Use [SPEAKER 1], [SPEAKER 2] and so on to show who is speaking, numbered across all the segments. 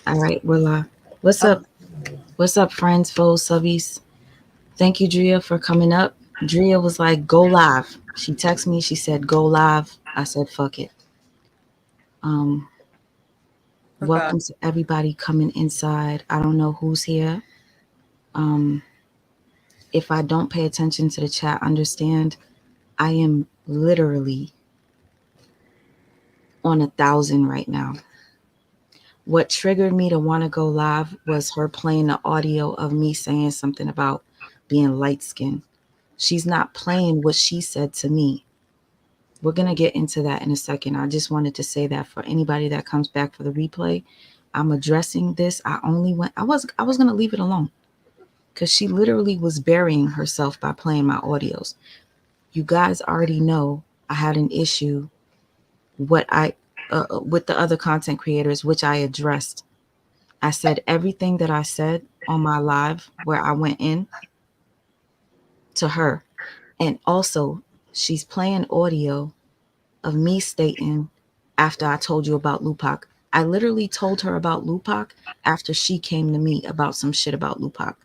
[SPEAKER 1] All right, well, what's
[SPEAKER 2] Oh,
[SPEAKER 1] up? What's up, friends, foes, subbies? Thank you, Drea, for coming up. Drea was like, "Go live." She texted me. She said, "Go live." I said, "Fuck it." Um,
[SPEAKER 2] okay.
[SPEAKER 1] welcome to everybody coming inside. I don't know who's here. Um, if I don't pay attention to the chat, understand I am literally on 1,000 right now. What triggered me to want to go live was her playing the audio of me saying something about being light skinned. She's not playing what she said to me. We're going to get into that in a second. I just wanted to say that for anybody that comes back for the replay, I'm addressing this. I was going to leave it alone cuz she literally was burying herself by playing my audios. You guys already know I had an issue what I with the other content creators which I addressed. I said everything that I said on my live where I went in to her. And also, she's playing audio of me stating after I told you about Lupac. I literally told her about Lupac after she came to me about some shit about Lupac.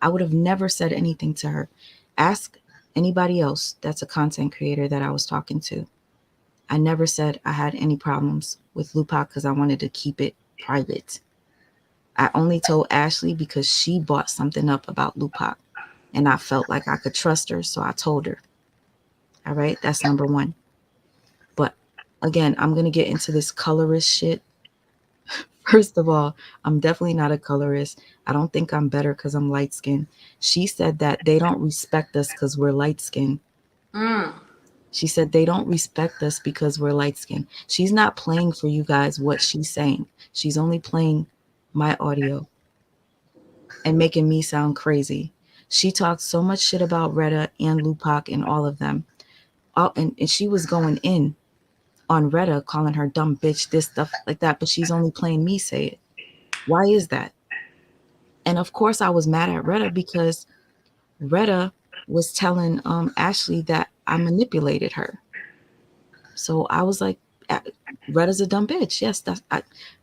[SPEAKER 1] I would have never said anything to her. Ask anybody else that's a content creator that I was talking to. I never said I had any problems with Lupac because I wanted to keep it private. I only told Ashley because she bought something up about Lupac and I felt like I could trust her, so I told her. All right, that's number one. But again, I'm gonna get into this colorist shit. First of all, I'm definitely not a colorist. I don't think I'm better because I'm light skinned. She said that they don't respect us because we're light skinned.
[SPEAKER 2] Mm.
[SPEAKER 1] She said they don't respect us because we're light skinned. She's not playing for you guys what she's saying. She's only playing my audio and making me sound crazy. She talked so much shit about Retta and Lupac and all of them. And she was going in on Retta, calling her dumb bitch, this stuff like that, but she's only playing me say it. Why is that? And of course, I was mad at Retta because Retta was telling Ashley that I manipulated her. So I was like, Retta's a dumb bitch. Yes,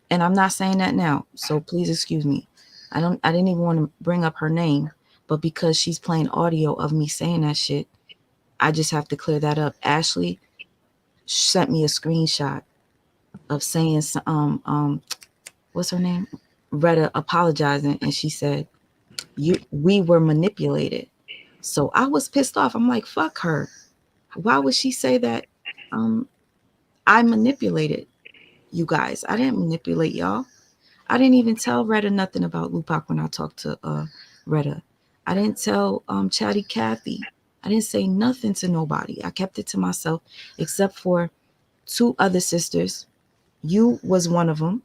[SPEAKER 1] and I'm not saying that now. So please excuse me. I didn't even want to bring up her name, but because she's playing audio of me saying that shit, I just have to clear that up. Ashley sent me a screenshot of saying what's her name? Retta apologizing, and she said, we were manipulated. So I was pissed off. I'm like, fuck her. Why would she say that um I manipulated you guys? I didn't manipulate y'all. I didn't even tell Retta nothing about Lupac when I talked to Retta. I didn't tell Chatty Cathy. I didn't say nothing to nobody. I kept it to myself except for two other sisters. You was one of them.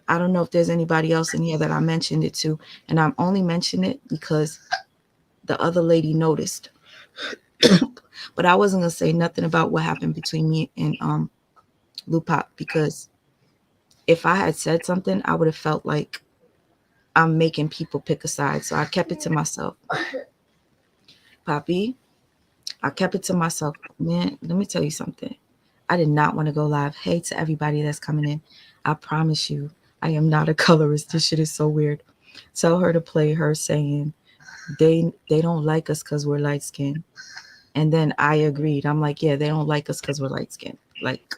[SPEAKER 1] I don't know if there's anybody else in here that I mentioned it to, and I'm only mentioning it because the other lady noticed. But I wasn't gonna say nothing about what happened between me and Lupac because if I had said something, I would have felt like I'm making people pick a side. So I kept it to myself. Poppy, I kept it to myself. Man, let me tell you something. I did not want to go live. Hey to everybody that's coming in. I promise you, I am not a colorist. This shit is so weird. Tell her to play her saying they don't like us because we're light skinned. And then I agreed. I'm like, yeah, they don't like us because we're light skinned. Like,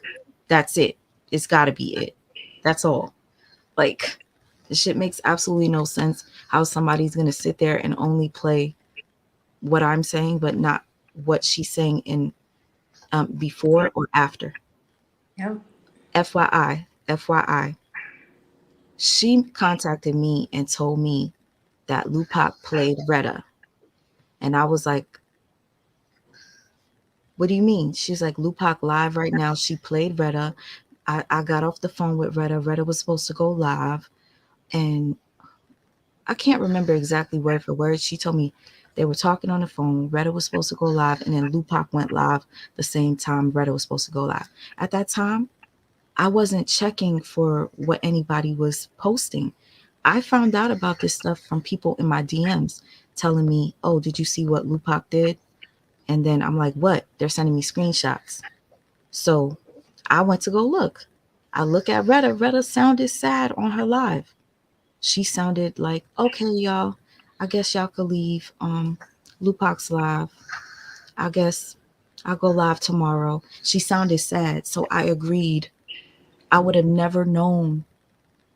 [SPEAKER 1] that's it. It's got to be it. That's all. Like, this shit makes absolutely no sense how somebody's going to sit there and only play what I'm saying, but not what she's saying in before or after.
[SPEAKER 2] Yep.
[SPEAKER 1] FYI, FYI, she contacted me and told me that Lupac played Retta. And I was like, what do you mean? She's like, Lupac live right now. She played Retta. I got off the phone with Retta. Retta was supposed to go live. And I can't remember exactly word for word. She told me they were talking on the phone. Retta was supposed to go live. And then Lupac went live the same time Retta was supposed to go live. At that time, I wasn't checking for what anybody was posting. I found out about this stuff from people in my DMs telling me, oh, did you see what Lupac did? And then I'm like, what? They're sending me screenshots. So I went to go look. I look at Retta. Retta sounded sad on her live. She sounded like, okay, y'all, I guess y'all could leave Lupac's live. I guess I'll go live tomorrow. She sounded sad, so I agreed. I would have never known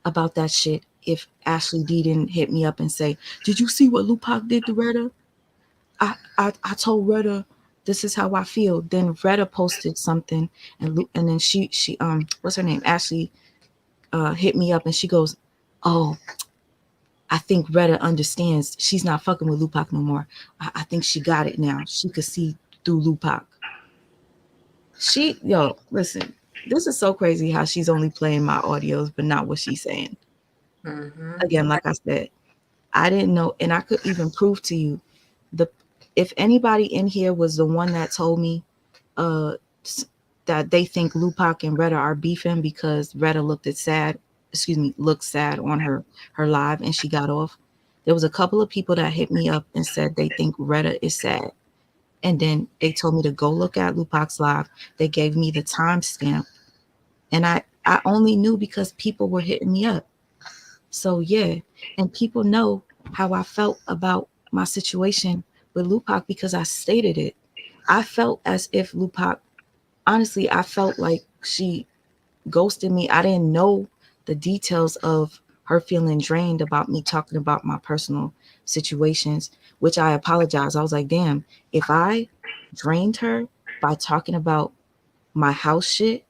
[SPEAKER 1] about that shit if Ashley D didn't hit me up and say, "Did you see what Lupac did to Retta? I told Retta this is how I feel." Then Retta posted something, and then she what's her name, Ashley, hit me up and she goes, "Oh, I think Retta understands. She's not fucking with Lupac no more. I think she got it now. She could see through Lupac." Listen, this is so crazy how she's only playing my audios, but not what she's saying.
[SPEAKER 2] Mm-hmm.
[SPEAKER 1] Again, like I said, I didn't know, and I could even prove to you the if anybody in here was the one that told me uh that they think Lupac and Retta are beefing because Retta looked sad on her live and she got off. There was a couple of people that hit me up and said they think Retta is sad. And then they told me to go look at Lupac's live. They gave me the timestamp. And I only knew because people were hitting me up. So yeah, and people know how I felt about my situation with Lupac because I stated it. I felt as if Lupac, honestly, I felt like she ghosted me. I didn't know the details of her feeling drained about me talking about my personal situations, which I apologize. I was like, damn, if I drained her by talking about my house shit,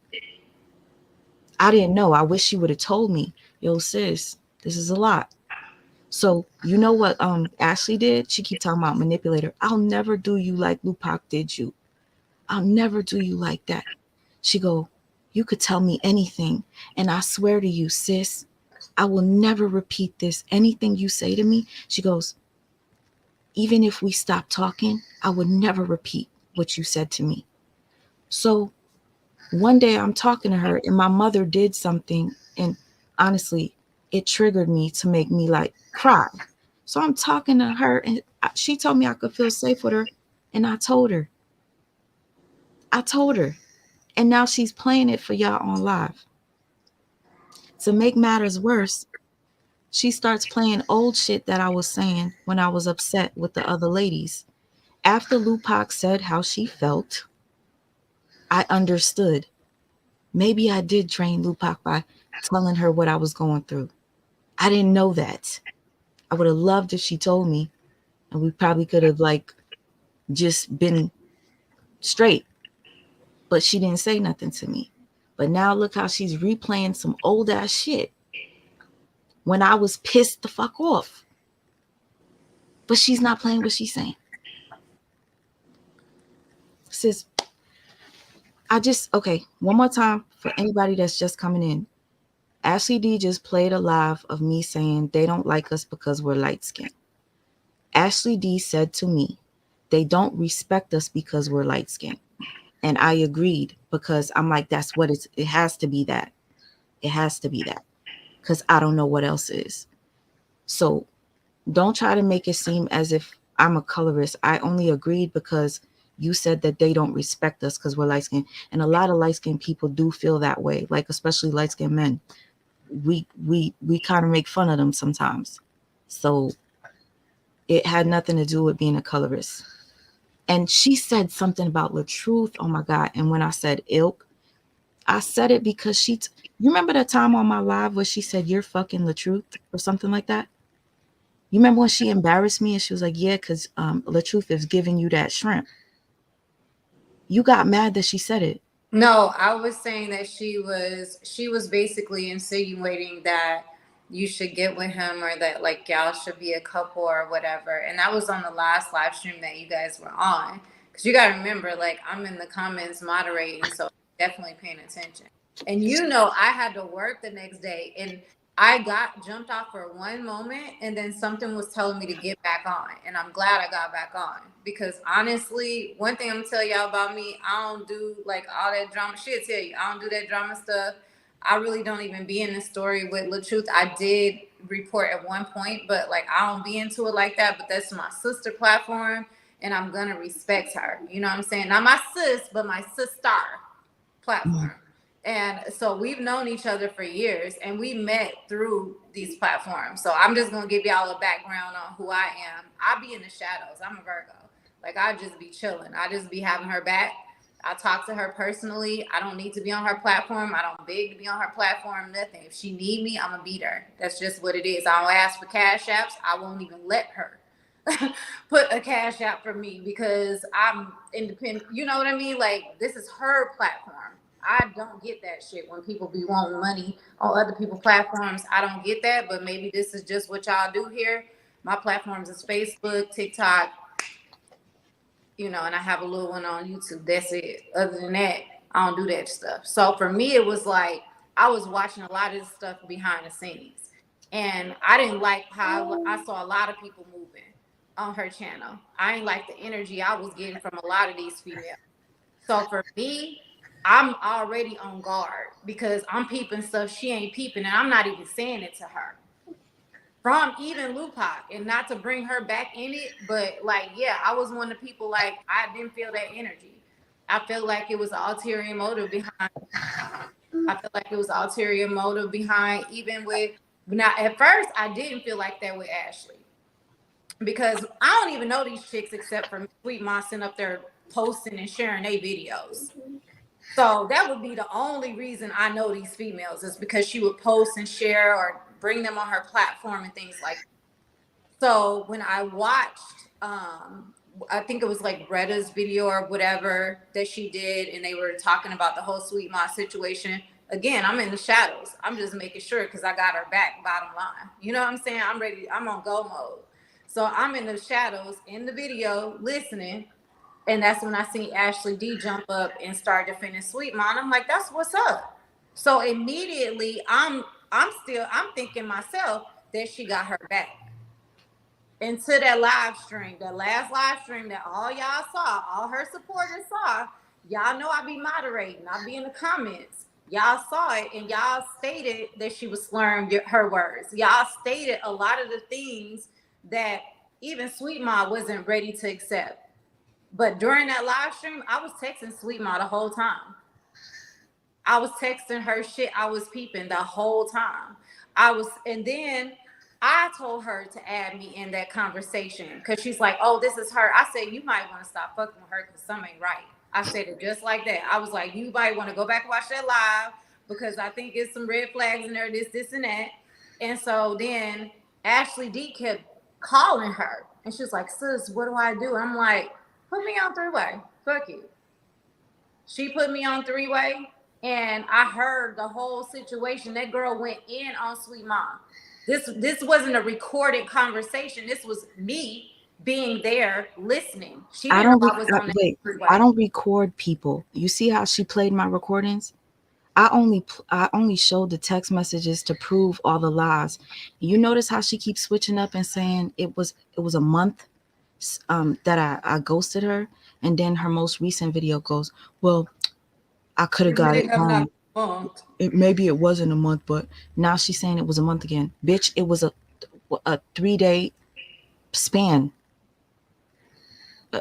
[SPEAKER 1] I didn't know. I wish she would have told me, yo, sis, this is a lot. So you know what Ashley did? She keep talking about manipulator. I'll never do you like Lupac did you. I'll never do you like that. She go, you could tell me anything. And I swear to you, sis, I will never repeat this. Anything you say to me, she goes, even if we stop talking, I would never repeat what you said to me. So one day I'm talking to her and my mother did something. And honestly, it triggered me to make me like cry. So I'm talking to her and she told me I could feel safe with her. And I told her. And now she's playing it for y'all on live. To make matters worse, she starts playing old shit that I was saying when I was upset with the other ladies. After Lupac said how she felt, I understood. Maybe I did train Lupac by telling her what I was going through. I didn't know that. I would have loved if she told me, and we probably could have like just been straight. But she didn't say nothing to me. But now look how she's replaying some old ass shit when I was pissed the fuck off. But she's not playing what she's saying. Sis, okay, one more time for anybody that's just coming in. Ashley D just played a live of me saying they don't like us because we're light skinned. Ashley D said to me, they don't respect us because we're light skinned. And I agreed because I'm like, that's what it has to be that. It has to be that. Because I don't know what else is. So don't try to make it seem as if I'm a colorist. I only agreed because you said that they don't respect us because we're light skinned. And a lot of light skinned people do feel that way, like especially light skinned men. We kind of make fun of them sometimes. So it had nothing to do with being a colorist. And she said something about the truth. Oh my God. And when I said ilk, I said it because you remember that time on my live where she said, you're fucking the truth or something like that? You remember when she embarrassed me and she was like, yeah, because Latruth is giving you that shrimp. You got mad that she said it.
[SPEAKER 2] No, I was saying that she was basically insinuating that you should get with him or that like y'all should be a couple or whatever. And that was on the last live stream that you guys were on. Cause you gotta remember, like I'm in the comments moderating, so definitely paying attention. And I had to work the next day and I got jumped off for one moment and then something was telling me to get back on. And I'm glad I got back on because honestly, one thing I'm gonna tell y'all about me, I don't do like all that drama. She'll tell you, I don't do that drama stuff. I really don't even be in the story with La Truth. I did report at one point, but like I don't be into it like that. But that's my sister platform and I'm gonna respect her. You know what I'm saying? Not my sis, but my sister
[SPEAKER 1] Mm.
[SPEAKER 2] platform. And so we've known each other for years and we met through these platforms. So I'm just gonna give y'all a background on who I am. I be in the shadows. I'm a Virgo. Like I just be chilling. I just be having her back. I talk to her personally. I don't need to be on her platform. I don't beg to be on her platform, nothing. If she need me, I'm gonna beat her. That's just what it is. I don't ask for cash apps. I won't even let her put a cash app for me because I'm independent. You know what I mean? Like this is her platform. I don't get that shit when people be wanting money on other people's platforms. I don't get that, but maybe this is just what y'all do here. My platforms is Facebook, TikTok, you know, and I have a little one on YouTube. That's it. Other than that, I don't do that stuff. So for me, it was like I was watching a lot of this stuff behind the scenes, and I didn't like how I saw a lot of people moving on her channel. I didn't like the energy I was getting from a lot of these females. So for me, I'm already on guard because I'm peeping stuff she ain't peeping, and I'm not even saying it to her from even Lupac, and not to bring her back in it, but like, yeah, I was one of the people like I didn't feel that energy. I felt like it was an ulterior motive behind. I felt like it was an ulterior motive behind even with. Now, at first, I didn't feel like that with Ashley because I don't even know these chicks except for Sweet Ma sitting up there posting and sharing their videos. So that would be the only reason I know these females is because she would post and share or bring them on her platform and things like that. So when I watched, I think it was like Greta's video or whatever that she did, and they were talking about the whole Sweet Ma situation. Again, I'm in the shadows. I'm just making sure because I got her back. Bottom line, you know what I'm saying? I'm ready. I'm on go mode. So I'm in the shadows in the video listening, and that's when I see Ashley D jump up and start defending Sweet Ma. I'm like, that's what's up. So immediately, I'm thinking myself that she got her back into that live stream, that last live stream that all y'all saw, all her supporters saw. Y'all know I be moderating, I be in the comments. Y'all saw it and y'all stated that she was slurring her words. Y'all stated a lot of the things that even Sweet Ma wasn't ready to accept. But during that live stream, I was texting Sweet Ma the whole time. I was texting her shit. I was peeping the whole time. And then I told her to add me in that conversation because she's like, oh, this is her. I said, you might want to stop fucking with her because something ain't right. I said it just like that. I was like, you might want to go back and watch that live because I think it's some red flags in there, this, and that. And so then Ashley D kept calling her. And she was like, sis, what do I do? I'm like, put me on three-way. Fuck you. She put me on three-way, and I heard the whole situation. That girl went in on Sweet Mom. This wasn't a recorded conversation. This was me being there listening. She
[SPEAKER 1] I
[SPEAKER 2] didn't know
[SPEAKER 1] don't
[SPEAKER 2] I was on that
[SPEAKER 1] wait. I
[SPEAKER 2] three-way.
[SPEAKER 1] don't record people. You see how she played my recordings? I only showed the text messages to prove all the lies. You notice how she keeps switching up and saying it was a month that I ghosted her, and then her most recent video goes, well, I could have
[SPEAKER 2] It
[SPEAKER 1] got
[SPEAKER 2] may
[SPEAKER 1] it
[SPEAKER 2] have not
[SPEAKER 1] done.
[SPEAKER 2] been bumped.
[SPEAKER 1] It maybe it wasn't a month, but now she's saying it was a month again. Bitch, it was a 3 day span.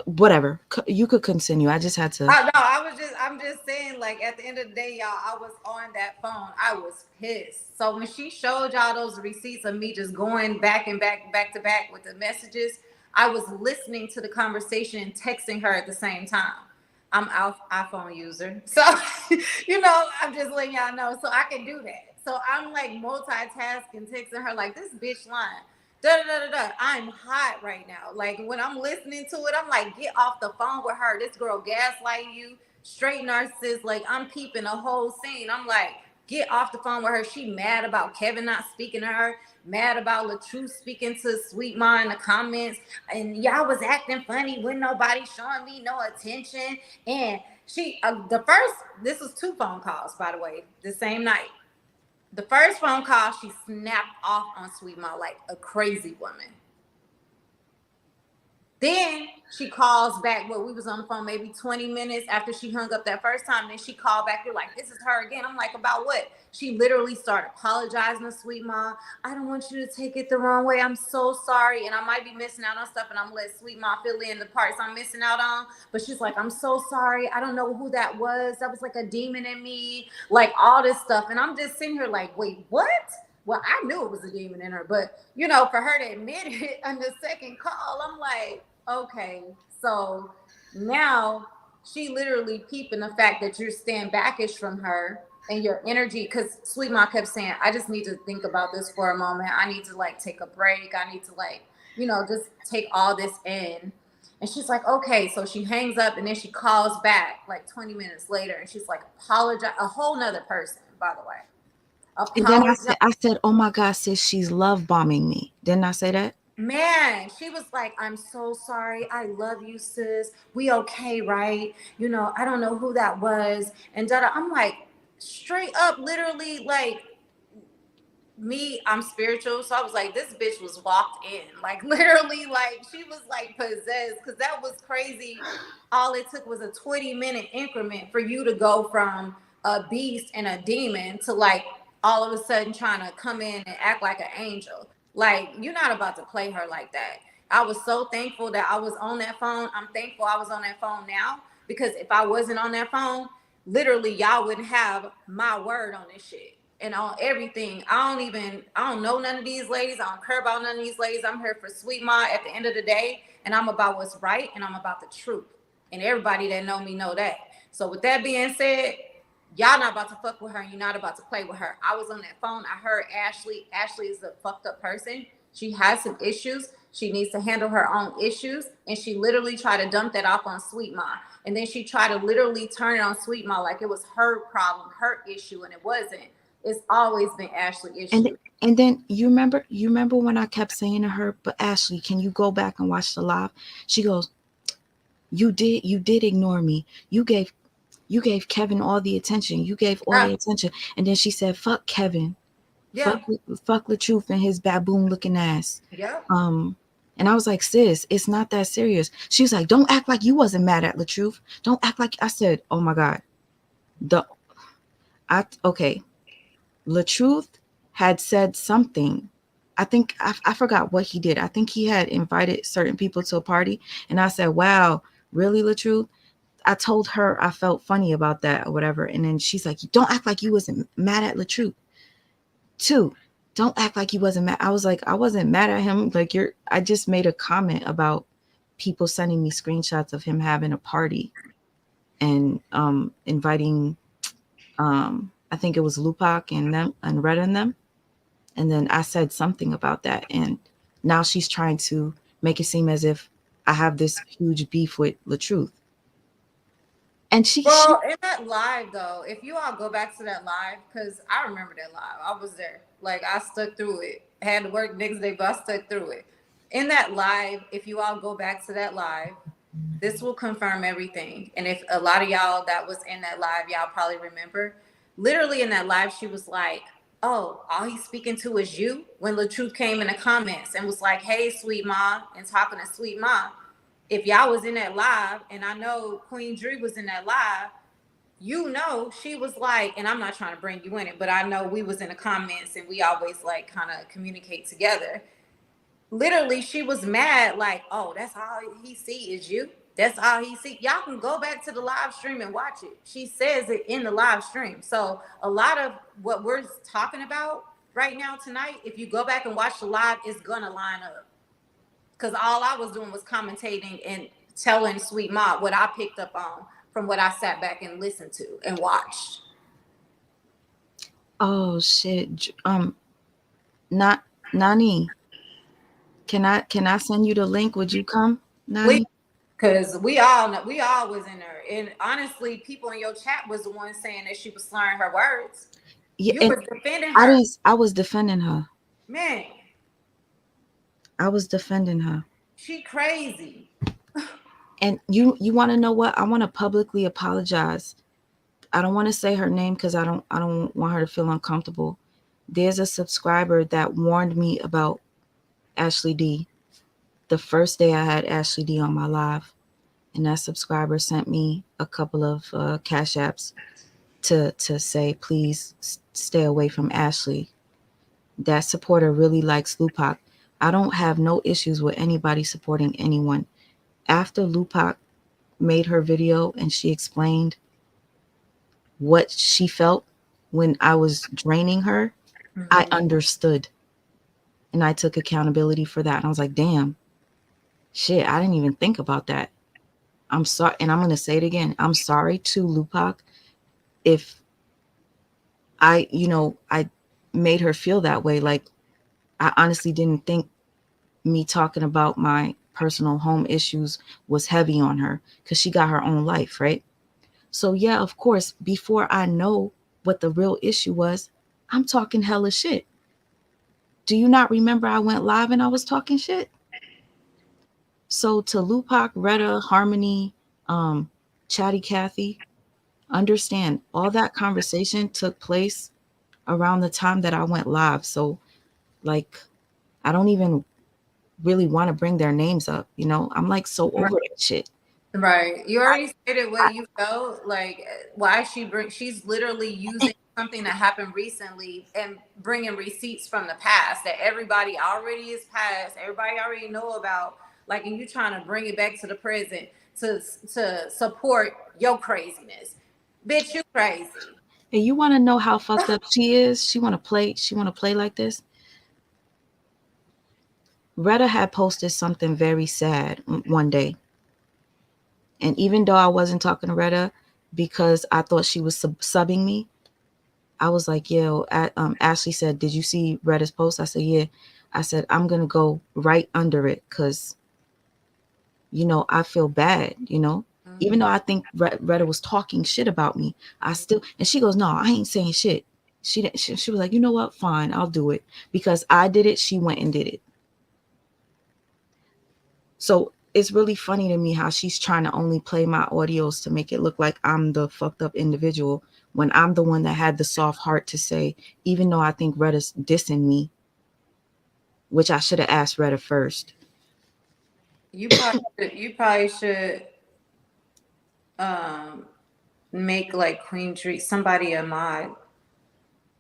[SPEAKER 1] Whatever. You could continue. I just had to.
[SPEAKER 2] No, I'm just saying, like, at the end of the day, y'all, I was on that phone. I was pissed. So when she showed y'all those receipts of me just going back and back to back with the messages, I was listening to the conversation and texting her at the same time. I'm an iPhone user. So, I'm just letting y'all know. So I can do that. So I'm like multitasking, texting her like this bitch lying. Da, da, da, da, da. I'm hot right now. Like when I'm listening to it, I'm like, get off the phone with her. This girl gaslight you, straight narcissist. Like I'm peeping the whole scene. I'm like, get off the phone with her. She mad about Kevin not speaking to her, mad about LaTrue speaking to Sweet Ma in the comments. And y'all was acting funny with nobody showing me no attention. And this was 2 phone calls, by the way, the same night. The first phone call, she snapped off on Sweet Ma like a crazy woman. Then she calls back. Well, we was on the phone maybe 20 minutes after she hung up that first time. Then she called back. You're like, this is her again. I'm like, about what? She literally started apologizing to Sweet Ma. I don't want you to take it the wrong way. I'm so sorry. And I might be missing out on stuff. And I'm going to let Sweet Ma fill in the parts I'm missing out on. But she's like, I'm so sorry. I don't know who that was. That was like a demon in me. Like all this stuff. And I'm just sitting here like, wait, what? Well, I knew it was a demon in her, but for her to admit it on the second call, I'm like, okay, so now she literally peeping the fact that you're staying backish from her and your energy. Because Sweet Mom kept saying, I just need to think about this for a moment. I need to like take a break. I need to like, just take all this in. And she's like, okay. So she hangs up and then she calls back like 20 minutes later and she's like, apologize. A whole nother person, by the way.
[SPEAKER 1] And then
[SPEAKER 2] Apologize.
[SPEAKER 1] I said, oh my God, sis, she's love bombing me. Didn't I say that?
[SPEAKER 2] Man, she was like, I'm so sorry. I love you, sis. We okay, right? I don't know who that was. And I'm like, straight up, literally, like, me, I'm spiritual. So I was like, this bitch was walked in. Like, literally, like, she was like possessed because that was crazy. All it took was a 20-minute increment for you to go from a beast and a demon to like all of a sudden trying to come in and act like an angel. Like, you're not about to play her like that. I was so thankful that I was on that phone. I'm thankful I was on that phone now because if I wasn't on that phone, literally y'all wouldn't have my word on this shit and on everything. I don't know none of these ladies. I don't care about none of these ladies. I'm here for Sweet Ma at the end of the day, and I'm about what's right and I'm about the truth. And everybody that know me know that. So with that being said, y'all not about to fuck with her and you're not about to play with her. I was on that phone. I heard Ashley. Ashley is a fucked up person. She has some issues. She needs to handle her own issues. And she literally tried to dump that off on Sweet Ma. And then she tried to literally turn it on Sweet Ma like it was her problem, her issue, and it wasn't. It's always been Ashley
[SPEAKER 1] And
[SPEAKER 2] issue.
[SPEAKER 1] and then you remember when I kept saying to her, but Ashley, can you go back and watch the live? She goes, you did ignore me. You gave Kevin all the attention. You gave all
[SPEAKER 2] Yeah,
[SPEAKER 1] the attention. And then she said, fuck Kevin.
[SPEAKER 2] yeah,
[SPEAKER 1] Fuck the truth and his baboon looking ass.
[SPEAKER 2] yeah.
[SPEAKER 1] Um, and I was like, sis, it's not that serious. She was like, don't act like you wasn't mad at Latruth. Don't act like I said, oh my God. The okay. Latruth had said something. I think I forgot what he did. I think he had invited certain people to a party. And I said, wow, really, Latruth? I told her I felt funny about that or whatever. And then she's like, don't act like you wasn't mad at Latruth. Two, don't act like you wasn't mad. I was like, I wasn't mad at him. Like I just made a comment about people sending me screenshots of him having a party and inviting I think it was Lupac and them and Red and them. And then I said something about that. And now she's trying to make it seem as if I have this huge beef with Latruth. And she
[SPEAKER 2] Well, in that live though, if you all go back to that live, because I remember that live, I was there. Like I stuck through it. Had to work next day, but I stuck through it. In that live, if you all go back to that live, this will confirm everything. And if a lot of y'all that was in that live, y'all probably remember, literally in that live, she was like, "Oh, all he's speaking to is you." When LaTruth came in the comments and was like, "Hey, Sweet Ma," and talking to Sweet Ma, if y'all was in that live, and I know Queen Dree was in that live, she was like, and I'm not trying to bring you in it, but I know we was in the comments and we always like kind of communicate together. Literally, she was mad, like, oh, that's all he see is you. That's all he see. Y'all can go back to the live stream and watch it. She says it in the live stream. So a lot of what we're talking about right now tonight, if you go back and watch the live, it's gonna line up. Because all I was doing was commentating and telling Sweet Ma what I picked up on from what I sat back and listened to and watched.
[SPEAKER 1] oh shit. Not Nani. Can I send you the link? Would you come,
[SPEAKER 2] Please,
[SPEAKER 1] Nani?
[SPEAKER 2] because we all was in there, and honestly, people in your chat was the ones saying that she was slurring her words.
[SPEAKER 1] Yeah,
[SPEAKER 2] You
[SPEAKER 1] and
[SPEAKER 2] was defending
[SPEAKER 1] I
[SPEAKER 2] her,
[SPEAKER 1] didn't. I was defending her.
[SPEAKER 2] man.
[SPEAKER 1] I was defending her.
[SPEAKER 2] She crazy.
[SPEAKER 1] And you want to know what? I want to publicly apologize. I don't want to say her name because I don't want her to feel uncomfortable. There's a subscriber that warned me about Ashley D. The first day I had Ashley D on my live, and that subscriber sent me a couple of cash apps to say, please stay away from Ashley. That supporter really likes Lupac. I don't have no issues with anybody supporting anyone. After Lupac made her video and she explained what she felt when I was draining her, I
[SPEAKER 2] Mhm.
[SPEAKER 1] understood and I took accountability for that. And I was like, damn, shit, I didn't even think about that. I'm sorry. And I'm going to say it again. I'm sorry to Lupac if I made her feel that way. Like, I honestly didn't think me talking about my personal home issues was heavy on her because she got her own life, right? So, yeah, of course, before I know what the real issue was, I'm talking hella shit. Do you not remember I went live and I was talking shit? So, to Lupac, Retta, Harmony, um, Chatty Cathy, understand all that conversation took place around the time that I went live. So, like, I don't even really want to bring their names up. I'm like so over that shit.
[SPEAKER 2] Right. You
[SPEAKER 1] I,
[SPEAKER 2] already stated
[SPEAKER 1] I,
[SPEAKER 2] what you felt like. Why she's literally using something that happened recently and bringing receipts from the past that everybody already is past. Everybody already know about. Like, and you trying to bring it back to the present to support your craziness. Bitch, you crazy.
[SPEAKER 1] and you want to know how fucked up she is? She want to play. She want to play like this. Retta had posted something very sad one day, and even though I wasn't talking to Retta because I thought she was subbing me, I was like, "Yo," Ashley said, "Did you see Retta's post?" I said, "Yeah." I said, "I'm gonna go right under it because I feel bad, even though I think Retta was talking shit about me. I still, and she goes, no, I ain't saying shit. She was like, you know what? Fine, I'll do it because I did it. She went and did it. So it's really funny to me how she's trying to only play my audios to make it look like I'm the fucked up individual when I'm the one that had the soft heart to say, even though I think Retta's dissing me, which I should have asked Retta first.
[SPEAKER 2] You probably should um make like Queen Tree somebody a mod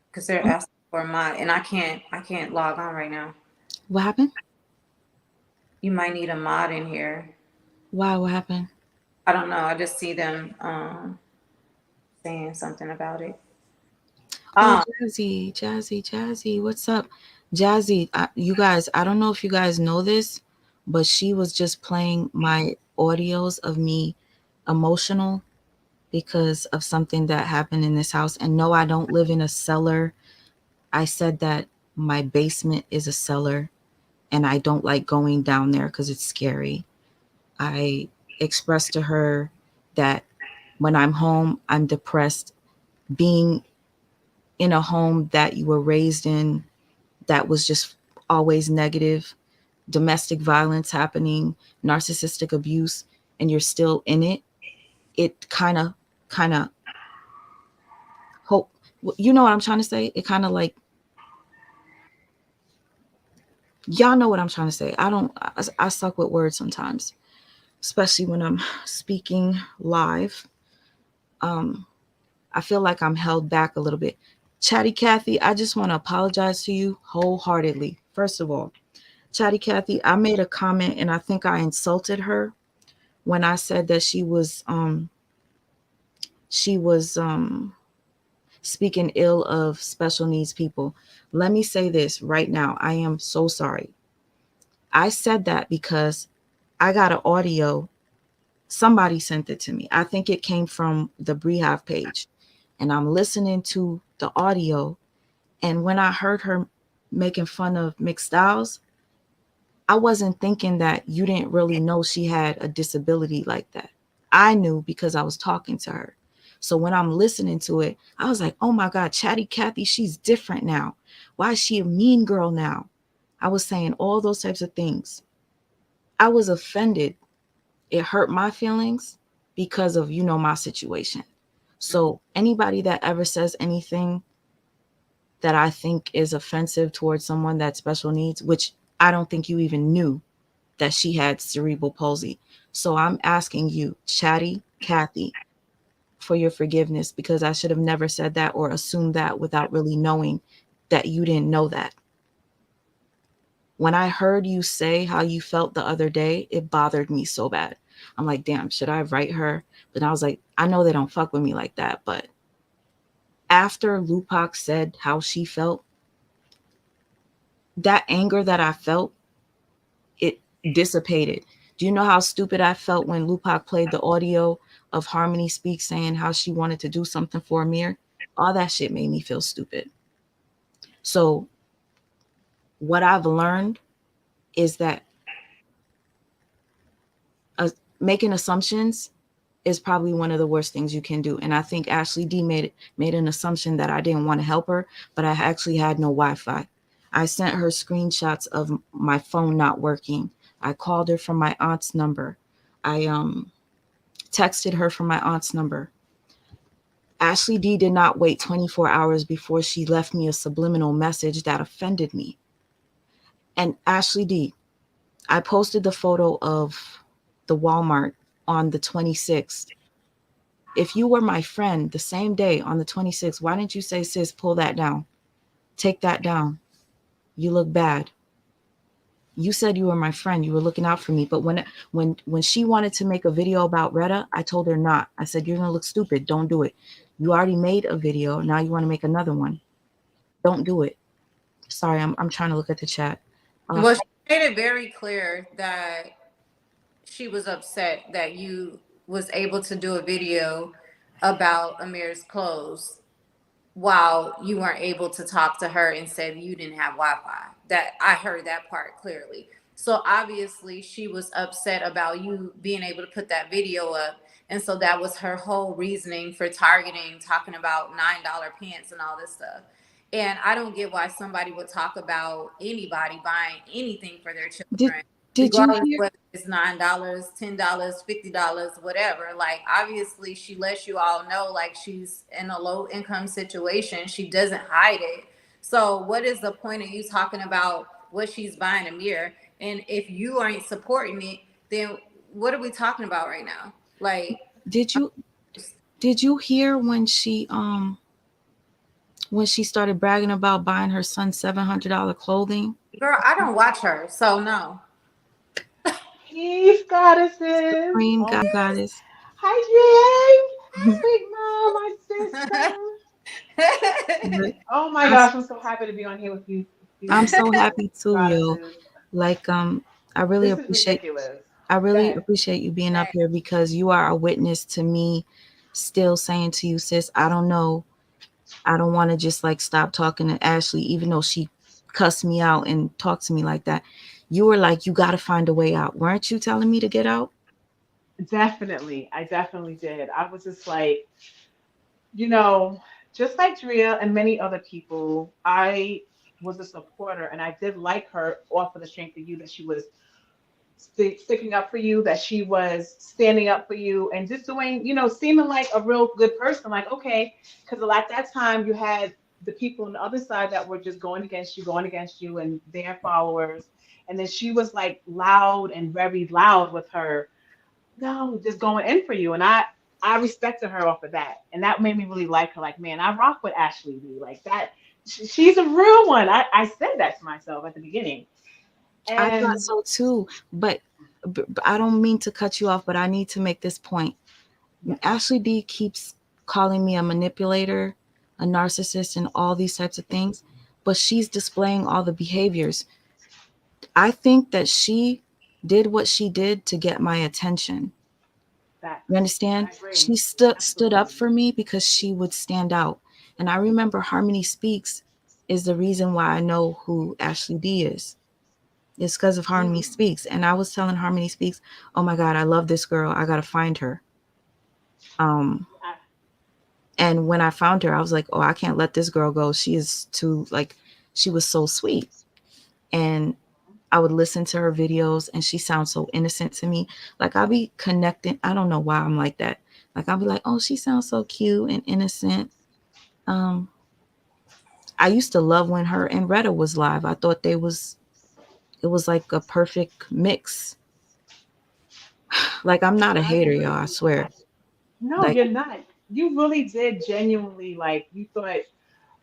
[SPEAKER 2] because they're asking for a mod and I can't log on right now.
[SPEAKER 1] What happened?
[SPEAKER 2] You might need a mod in here.
[SPEAKER 1] Why? What happened?
[SPEAKER 2] I don't know. I just see them saying something about it.
[SPEAKER 1] Oh,
[SPEAKER 2] Um,
[SPEAKER 1] Jazzy, Jazzy, Jazzy, what's up? Jazzy, you guys, I don't know if you guys know this, but she was just playing my audios of me emotional because of something that happened in this house. And no, I don't live in a cellar. I said that my basement is a cellar and I don't like going down there because it's scary. I expressed to her that when I'm home, I'm depressed. Being in a home that you were raised in that was just always negative, domestic violence happening, narcissistic abuse, and you're still in it, it kind of hope. You know what I'm trying to say? It kind of like y'all know what I'm trying to say. I don't. I suck with words sometimes, especially when I'm speaking live. Um, I feel like I'm held back a little bit. Chatty Cathy, I just want to apologize to you wholeheartedly. First of all, Chatty Cathy, I made a comment and I think I insulted her when I said that she was speaking ill of special needs people. Let me say this right now. I am so sorry. I said that because I got an audio. Somebody sent it to me. I think it came from the Brehave page. And I'm listening to the audio. And when I heard her making fun of mixed styles, I wasn't thinking that you didn't really know she had a disability like that. I knew because I was talking to her. So when I'm listening to it, I was like, oh my God, Chatty Cathy, she's different now. Why is she a mean girl now? I was saying all those types of things. I was offended. It hurt my feelings because of, my situation. So anybody that ever says anything that I think is offensive towards someone that special needs, which I don't think you even knew, that she had cerebral palsy. So I'm asking you, Chatty Kathy, for your forgiveness because I should have never said that or assumed that without really knowing that you didn't know that. When I heard you say how you felt the other day, it bothered me so bad. I'm like, damn, should I write her? But I was like, I know they don't fuck with me like that. But after Lupac said how she felt, that anger that I felt, it dissipated. Do you know how stupid I felt when Lupac played the audio of Harmony Speak saying how she wanted to do something for Amir? All that shit made me feel stupid. So, what I've learned is that uh, making assumptions is probably one of the worst things you can do. And I think Ashley D made an assumption that I didn't want to help her, but I actually had no Wi-Fi. I sent her screenshots of my phone not working. I called her from my aunt's number. I texted her from my aunt's number. Ashley D did not wait 24 hours before she left me a subliminal message that offended me. And Ashley D, I posted the photo of the Walmart on the 26th. If you were my friend the same day on the 26th, why didn't you say, sis, pull that down? Take that down. You look bad. You said you were my friend. You were looking out for me. But when she wanted to make a video about Retta, I told her not. I said, you're gonna look stupid. Don't do it. You already made a video. Now you want to make another one. Don't do it. Sorry, I'm trying to look at the chat.
[SPEAKER 2] Well, she made it very clear that she was upset that you was able to do a video about Amir's clothes while you weren't able to talk to her and said you didn't have Wi-Fi. That I heard that part clearly. So obviously she was upset about you being able to put that video up. And so that was her whole reasoning for targeting, talking about $9 pants and all this stuff. And I don't get why somebody would talk about anybody buying anything for their
[SPEAKER 1] did
[SPEAKER 2] children,
[SPEAKER 1] did you
[SPEAKER 2] regardless
[SPEAKER 1] hear?
[SPEAKER 2] whether it's $9, $10, $50, whatever. Like obviously she lets you all know like she's in a low income situation. She doesn't hide it. So what is the point of you talking about what she's buying a mirror? And if you aren't supporting it, then what are we talking about right now? Like,
[SPEAKER 1] Did you did you hear when she started bragging about buying her son $700 clothing?
[SPEAKER 2] girl, I don't watch her, so no.
[SPEAKER 3] Peace, goddesses.
[SPEAKER 1] Supreme
[SPEAKER 3] Oh,
[SPEAKER 1] goddess.
[SPEAKER 3] hi, Jay. Hi, Big Mom, my sister.
[SPEAKER 1] But
[SPEAKER 3] Oh my
[SPEAKER 1] I'm
[SPEAKER 3] gosh, I'm so happy to be on here with you
[SPEAKER 1] I'm so happy too, yo.
[SPEAKER 3] goddesses.
[SPEAKER 1] Like I really
[SPEAKER 3] This is
[SPEAKER 1] appreciate
[SPEAKER 3] ridiculous.
[SPEAKER 1] I
[SPEAKER 3] Go
[SPEAKER 1] really
[SPEAKER 3] ahead.
[SPEAKER 1] appreciate you being up here because you are a witness to me still saying to you, sis, I don't know. I don't want to just like stop talking to Ashley, even though she cussed me out and talked to me like that. You were like, you got to find a way out. Weren't you telling me to get out?
[SPEAKER 3] Definitely. I definitely did. I was just like, you know, just like Drea and many other people, I was a supporter and I did like her off of the strength of you that she was sticking up for you, that she was standing up for you and just doing, seeming like a real good person. Like, okay, because at that time you had the people on the other side that were just going against you and their followers. And then she was like loud and very loud with her, no, just going in for you. And I respected her off of that. And that made me really like her. Like, man, I rock with Ashley B. Like that. She's a real one. I said that to myself at the beginning.
[SPEAKER 1] I thought
[SPEAKER 3] And
[SPEAKER 1] so too. But I don't mean to cut you off, but I need to make this point.
[SPEAKER 3] yes,
[SPEAKER 1] Ashley D keeps calling me a manipulator, a narcissist, and all these types of things, but she's displaying all the behaviors. I think that she did what she did to get my attention.
[SPEAKER 3] facts.
[SPEAKER 1] You understand?
[SPEAKER 3] I agree.
[SPEAKER 1] She stood up
[SPEAKER 3] Absolutely.
[SPEAKER 1] for me because she would stand out. And I remember Harmony Speaks is the reason why I know who Ashley D is. It's because of Harmony
[SPEAKER 3] Mm-hmm.
[SPEAKER 1] Speaks. And I was telling Harmony Speaks, oh my God, I love this girl. I gotta find her. Um, and when I found her, I was like, oh, I can't let this girl go. She is too like she was so sweet. And I would listen to her videos and she sounds so innocent to me. Like I'll be connecting. I don't know why I'm like that. Like I'll be like, oh, she sounds so cute and innocent. Um, I used to love when her and Retta was live. I thought they was It was like a perfect mix. Like, I'm not a
[SPEAKER 3] I
[SPEAKER 1] hater, y'all, I
[SPEAKER 3] agree.
[SPEAKER 1] swear.
[SPEAKER 3] No,
[SPEAKER 1] Like,
[SPEAKER 3] you're not. You really did genuinely like you thought,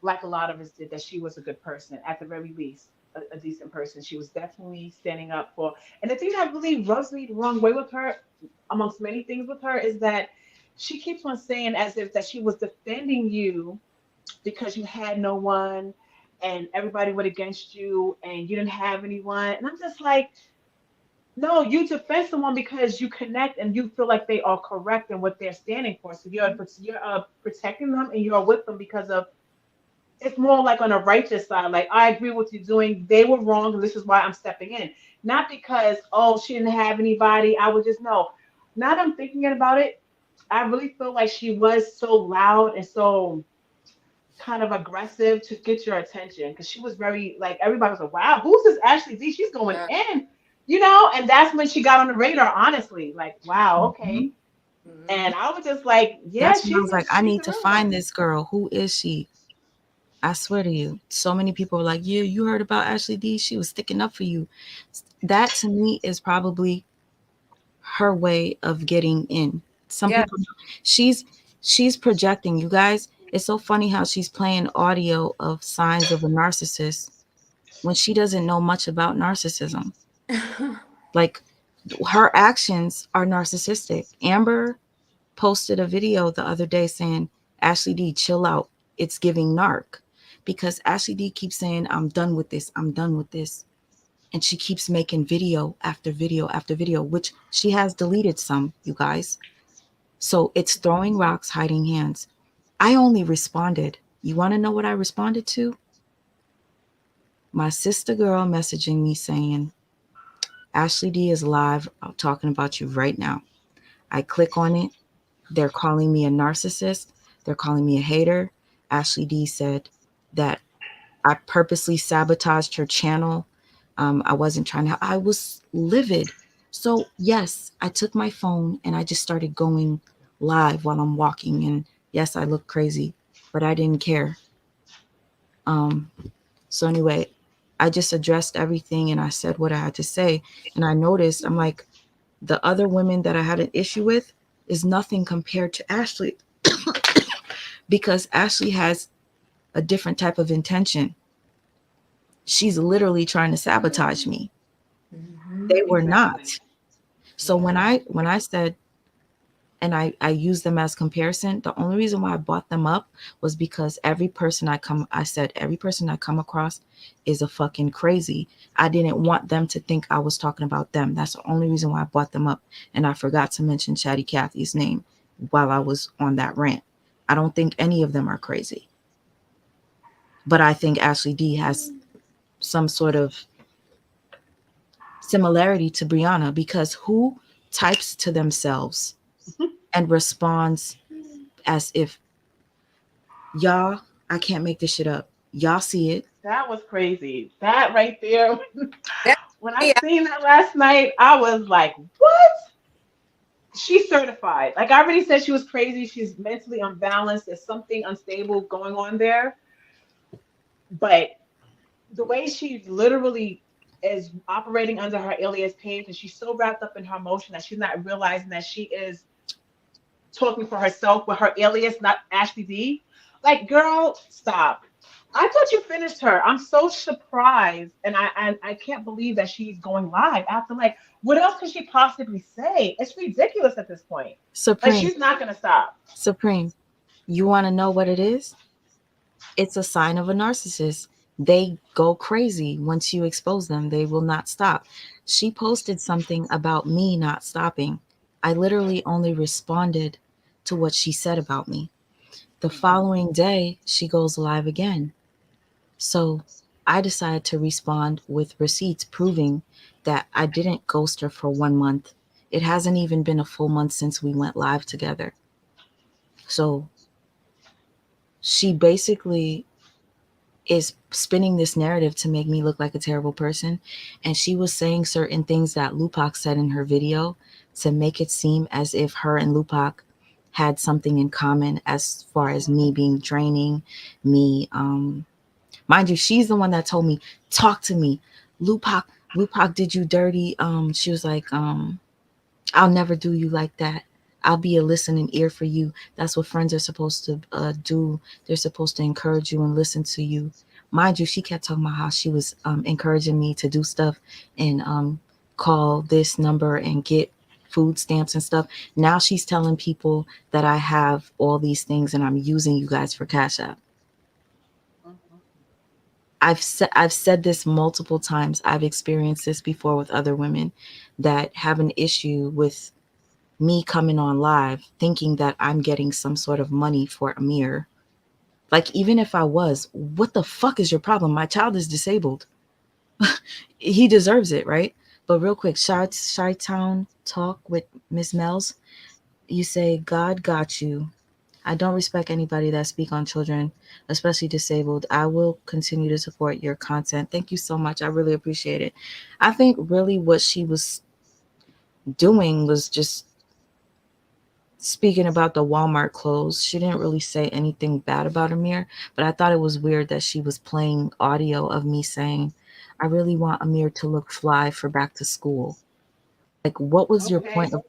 [SPEAKER 3] like a lot of us did, that she was a good person, at the very least, a decent person. She was definitely standing up for. And the thing that really rubs me the wrong way with her, amongst many things with her, is that she keeps on saying as if that she was defending you because you had no one and everybody went against you and you didn't have anyone. And I'm just like, no, you defend someone because you connect and you feel like they are correct in what they're standing for. So you're protecting them and you're with them because of, it's more like on a righteous side. Like, I agree with you doing. They were wrong, and this is why I'm stepping in. Not because, oh, she didn't have anybody. I would just know. Now that I'm thinking about it, I really feel like she was so loud and so kind of aggressive to get your attention, because she was very like, everybody was like, wow, who's this Ashley D? She's going
[SPEAKER 2] Uh,
[SPEAKER 3] in, you know. And that's when she got on the radar. Honestly, like, wow,
[SPEAKER 1] mhm.
[SPEAKER 3] okay.
[SPEAKER 2] mhm.
[SPEAKER 3] And I was just like, yeah,
[SPEAKER 1] That's when I was like, I
[SPEAKER 3] she's
[SPEAKER 1] need
[SPEAKER 3] the
[SPEAKER 1] to
[SPEAKER 3] real one.
[SPEAKER 1] find this girl. Who is she? I swear to you. So many people were like, yeah, you heard about Ashley D? She was sticking up for you. That to me is probably her way of getting in. Some
[SPEAKER 2] Yeah.
[SPEAKER 1] people, she's she's projecting. You guys, it's so funny how she's playing audio of signs of a narcissist when she doesn't know much about narcissism. Like, her actions are narcissistic. Amber posted a video the other day saying, Ashley D, chill out. It's giving narc. Because Ashley D keeps saying, I'm done with this. I'm done with this. And she keeps making video after video after video, which she has deleted some, you guys. So it's throwing rocks, hiding hands. I only responded. You want to know what I responded to? My sister girl messaging me saying, Ashley D is live. I'm talking about you right now. I click on it. They're calling me a narcissist. They're calling me a hater. Ashley D said that I purposely sabotaged her channel. I wasn't trying to, I was livid. So, yes, I took my phone and I just started going live while I'm walking. And yes, I look crazy, but I didn't care. Um, so, anyway, I just addressed everything and I said what I had to say. And I noticed, I'm like, the other women that I had an issue with is nothing compared to Ashley, because Ashley has a different type of intention. She's literally trying to sabotage me.
[SPEAKER 2] Mhm.
[SPEAKER 1] They were
[SPEAKER 3] Exactly.
[SPEAKER 1] not. So
[SPEAKER 3] Yeah.
[SPEAKER 1] when I said, and I use them as comparison, the only reason why I brought them up was because I said every person I come across is a fucking crazy. I didn't want them to think I was talking about them. That's the only reason why I brought them up. And I forgot to mention Chatty Cathy's name while I was on that rant. I don't think any of them are crazy. But I think Ashley D has some sort of similarity to Brianna, because who types to themselves and responds as if, y'all, I can't make this shit up. Y'all see it.
[SPEAKER 3] That was crazy. That right there.
[SPEAKER 2] That's
[SPEAKER 3] When I
[SPEAKER 2] me.
[SPEAKER 3] seen that last night, I was like, what? She's certified. Like, I already said she was crazy. She's mentally unbalanced. There's something unstable going on there. But the way she literally is operating under her alias page, and she's so wrapped up in her emotion that she's not realizing that she is talking for herself with her alias, not Ashley D. Like, girl, stop. I thought you finished her. I'm so surprised, and I can't believe that she's going live after, like, what else could she possibly say? It's ridiculous at this point. Like,
[SPEAKER 1] Supreme,
[SPEAKER 3] she's not gonna stop.
[SPEAKER 1] Supreme, you want to know what it is? It's a sign of a narcissist. They go crazy once you expose them. They will not stop. She posted something about me not stopping. I literally only responded to what she said about me. The
[SPEAKER 3] Mhm.
[SPEAKER 1] following day, she goes live again. So I decided to respond with receipts proving that I didn't ghost her for 1 month. It hasn't even been a full month since we went live together. So she basically is spinning this narrative to make me look like a terrible person. And she was saying certain things that Lupac said in her video to make it seem as if her and Lupac had something in common, as far as me being draining, me mind you, she's the one that told me, talk to me. Lupac, Lupac did you dirty. She was like, I'll never do you like that. I'll be a listening ear for you. That's what friends are supposed to do. They're supposed to encourage you and listen to you. Mind you, she kept talking about how she was encouraging me to do stuff and call this number and get food stamps and stuff. Now she's telling people that I have all these things and I'm using you guys for Cash App.
[SPEAKER 3] Mhm.
[SPEAKER 1] I've said this multiple times. I've experienced this before with other women that have an issue with me coming on live thinking that I'm getting some sort of money for Amir. Like, even if I was, what the fuck is your problem? My child is disabled. He deserves it, right? But real quick, Shy Town talk with Miss Mel's. You say, God got you. I don't respect anybody that speak on children, especially disabled. I will continue to support your content. Thank you so much. I really appreciate it. I think really what she was doing was just speaking about the Walmart clothes. She didn't really say anything bad about Amir, but I thought it was weird that she was playing audio of me saying, I really want Amir to look fly for back to school. Like, what was your
[SPEAKER 3] Okay.
[SPEAKER 1] point of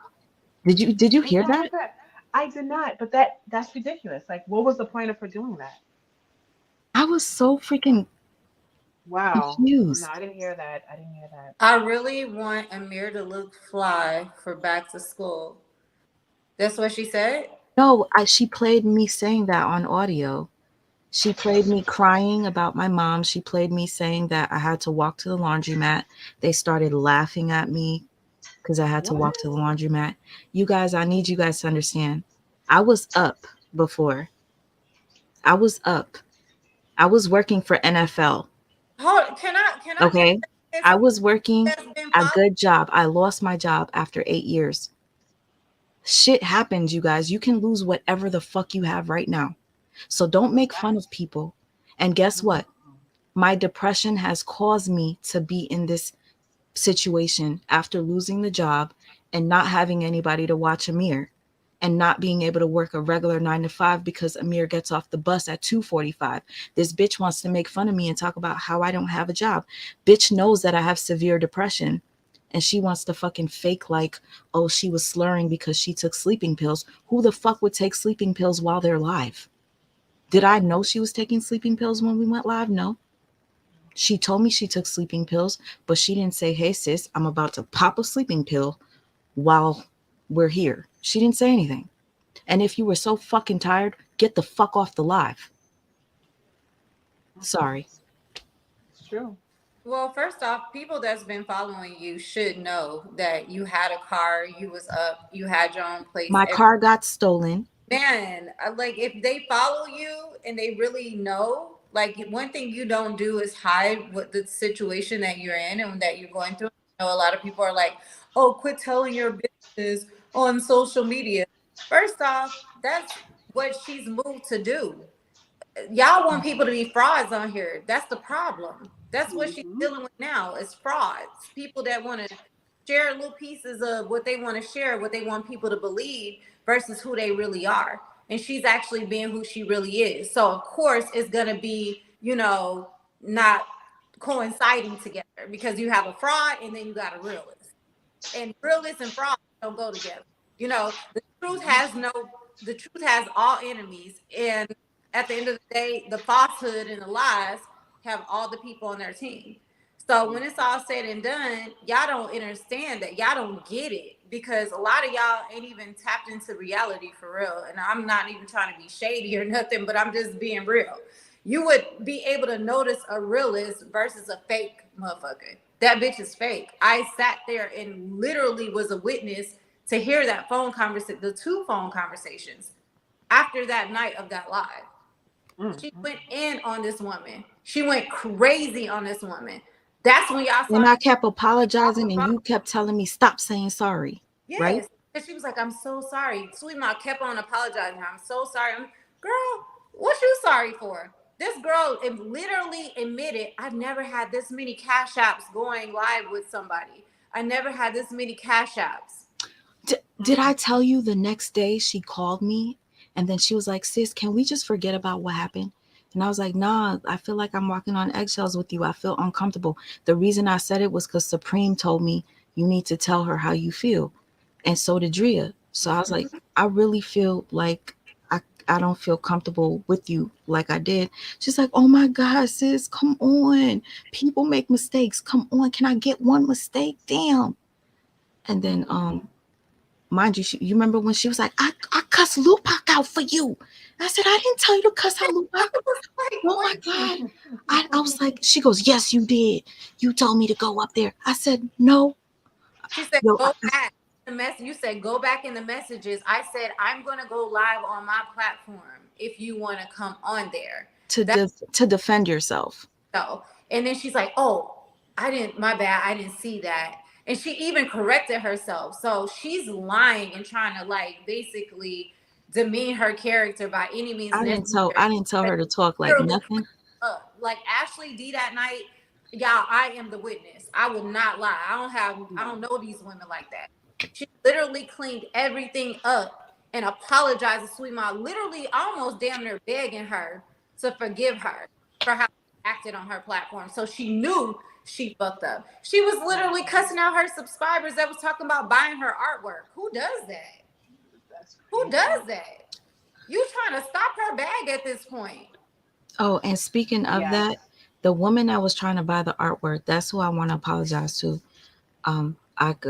[SPEAKER 1] did you
[SPEAKER 3] What's
[SPEAKER 1] hear
[SPEAKER 3] wrong
[SPEAKER 1] that?
[SPEAKER 3] with that? I did not, but that's ridiculous. Like, what was the point of her doing that?
[SPEAKER 1] I was so freaking
[SPEAKER 3] Wow. No,
[SPEAKER 1] confused.
[SPEAKER 3] I didn't hear that. I didn't hear that.
[SPEAKER 2] I really want Amir to look fly for back to school. That's what she said.
[SPEAKER 1] No, she played me saying that on audio. She played me crying about my mom. She played me saying that I had to walk to the laundromat. They started laughing at me because I had to
[SPEAKER 3] What?
[SPEAKER 1] walk to the laundromat. You guys, I need you guys to understand. I was up before. I was up. I was working for NFL.
[SPEAKER 2] Hold, can I just
[SPEAKER 1] Okay.
[SPEAKER 2] say this?
[SPEAKER 1] I was working
[SPEAKER 2] Has been
[SPEAKER 1] a
[SPEAKER 2] following.
[SPEAKER 1] good job. I lost my job after 8 years. Shit happens, you guys. You can lose whatever the fuck you have right now. So don't make fun of
[SPEAKER 3] Facts.
[SPEAKER 1] people. And guess
[SPEAKER 3] Mm-mm.
[SPEAKER 1] what? My depression has caused me to be in this situation after losing the job and not having anybody to watch Amir and not being able to work a regular 9 to 5 because Amir gets off the bus at 2:45. This bitch wants to make fun of me and talk about how I don't have a job. Bitch knows that I have severe depression and she wants to fucking fake like, oh, she was slurring because she took sleeping pills. Who the fuck would take sleeping pills while they're live? Did I know she was taking sleeping pills when we went live? No. She told me she took sleeping pills, but she didn't say, hey, sis, I'm about to pop a sleeping pill while we're here. She didn't say anything. And if you were so fucking tired, get the fuck off the live.
[SPEAKER 3] Mm-mm.
[SPEAKER 1] Sorry.
[SPEAKER 3] It's true.
[SPEAKER 2] Well, first off, people that's been following you should know that you had a car, you was up, you had your own place.
[SPEAKER 1] My car got stolen.
[SPEAKER 2] Man, like if they follow you and they really know, like one thing you don't do is hide what the situation that you're in and that you're going through. I know a lot of people are like, "Oh, quit telling your business on social media." First off, that's what she's moved to do. Y'all want people to be frauds on here. That's the problem. That's what she's
[SPEAKER 3] Mm-hmm.
[SPEAKER 2] dealing with now is frauds. People that want to share little pieces of what they want to share, what they want people to believe versus who they really are. And she's actually being who she really is. So of course it's gonna be, not coinciding together because you have a fraud and then you got a realist, and realist and fraud don't go together. The truth
[SPEAKER 3] Mm-hmm.
[SPEAKER 2] has no, the truth has all enemies, and at the end of the day, the falsehood and the lies have all the people on their team. So when it's all said and done, y'all don't understand that. Y'all don't get it because a lot of y'all ain't even tapped into reality for real. And I'm not even trying to be shady or nothing, but I'm just being real. You would be able to notice a realist versus a fake motherfucker. That bitch is fake. I sat there and literally was a witness to hear that phone conversation, the two phone conversations after that night of that live. She
[SPEAKER 3] Mm-hmm.
[SPEAKER 2] went in on this woman. She went crazy on this woman. That's when y'all
[SPEAKER 1] And
[SPEAKER 2] saw
[SPEAKER 1] I
[SPEAKER 2] her
[SPEAKER 1] kept
[SPEAKER 2] off
[SPEAKER 1] apologizing
[SPEAKER 2] the
[SPEAKER 1] and
[SPEAKER 2] phone.
[SPEAKER 1] you kept telling me stop saying sorry. Right?
[SPEAKER 2] Yes. And she was like, I'm so sorry. Sweetheart kept on apologizing. I'm so sorry. Girl, what you sorry for? This girl literally admitted, I've never had this many cash apps going live with somebody. I never had this many cash apps.
[SPEAKER 1] Did I tell you the next day she called me and then she was like, sis, can we just forget about what happened? And I was like, nah, I feel like I'm walking on eggshells with you. I feel uncomfortable. The reason I said it was because Supreme told me you need to tell her how you feel. And so did Drea. So I was like, I really feel like I, I don't feel comfortable with you like I did. She's like, oh my God, sis, come on. People make mistakes. Come on. Can I get one mistake? Damn. And then, mind you, you remember when she was like, I cussed Lupac out for you. I said, I didn't tell you to cuss out Lupac.
[SPEAKER 2] Like,
[SPEAKER 1] Oh my
[SPEAKER 2] wait.
[SPEAKER 1] God. I was like, she goes, yes, you did. You told me to go up there. I said, no.
[SPEAKER 2] She said,
[SPEAKER 1] Yo,
[SPEAKER 2] go back. The mess you said go back in the messages. I said I'm gonna go live on my platform if you want to come on there. That's
[SPEAKER 1] to defend yourself.
[SPEAKER 2] so. And then she's like, "Oh, I didn't. My bad. I didn't see that." And she even corrected herself. So she's lying and trying to like basically demean her character by any means
[SPEAKER 1] I
[SPEAKER 2] necessary.
[SPEAKER 1] didn't tell her to talk like
[SPEAKER 2] Literally
[SPEAKER 1] nothing.
[SPEAKER 2] up. Like Ashley D that night, y'all, I am the witness. I will not lie. I don't know these women like that. She literally cleaned everything up and apologized to Sweet Mom, literally almost damn near begging her to forgive her for how she acted on her platform. So she knew she fucked up. She was literally cussing out her subscribers that was talking about buying her artwork. Who does that?
[SPEAKER 3] That's
[SPEAKER 2] Who
[SPEAKER 3] crazy.
[SPEAKER 2] does that? You trying to stop her bag at this point.
[SPEAKER 1] Oh, and speaking of
[SPEAKER 3] Yes.
[SPEAKER 1] that, the woman that was trying to buy the artwork, that's who I want to apologize to.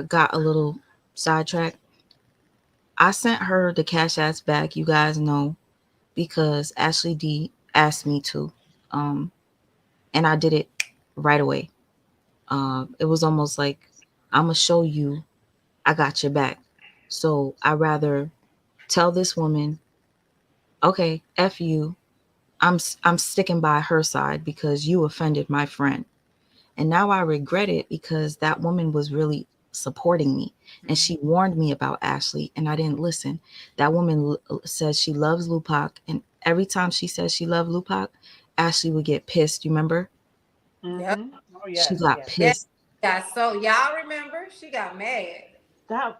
[SPEAKER 1] Got a little sidetracked. I sent her the cash ass back, you guys know, because Ashley D asked me to. Um, and I did it right away. It was almost like, I'm going to show you I got your back. So I rather tell this woman, okay, F you. I'm sticking by her side because you offended my friend. And now I regret it because that woman was really supporting me and she warned me about Ashley and I didn't listen. That woman says she loves Lupac, and every time she says she loved Lupac, Ashley would get pissed. You remember?
[SPEAKER 2] Yep.
[SPEAKER 3] Oh
[SPEAKER 1] She
[SPEAKER 3] yes,
[SPEAKER 1] got
[SPEAKER 3] yes.
[SPEAKER 2] Yeah.
[SPEAKER 1] pissed.
[SPEAKER 2] Yeah. So y'all remember she got mad.
[SPEAKER 3] That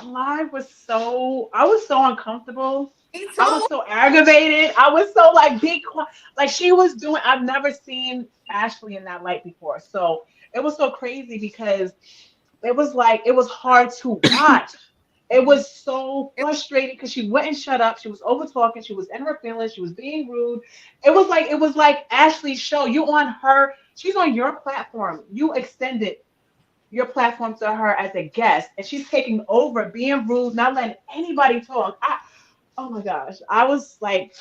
[SPEAKER 3] live was so, I was so uncomfortable.
[SPEAKER 2] Me
[SPEAKER 3] I was
[SPEAKER 2] too.
[SPEAKER 3] so aggravated. I was so like be quiet. Like she was doing. I've never seen Ashley in that light before. So it was so crazy because it was like it was hard to watch. It was so
[SPEAKER 2] It
[SPEAKER 3] frustrating because she wouldn't shut up. She was over talking. She was in her feelings. She was being rude. It was like Ashley's show. You on her. She's on your platform. You extended your platform to her as a guest, and she's taking over, being rude, not letting anybody talk. Oh my gosh, I was like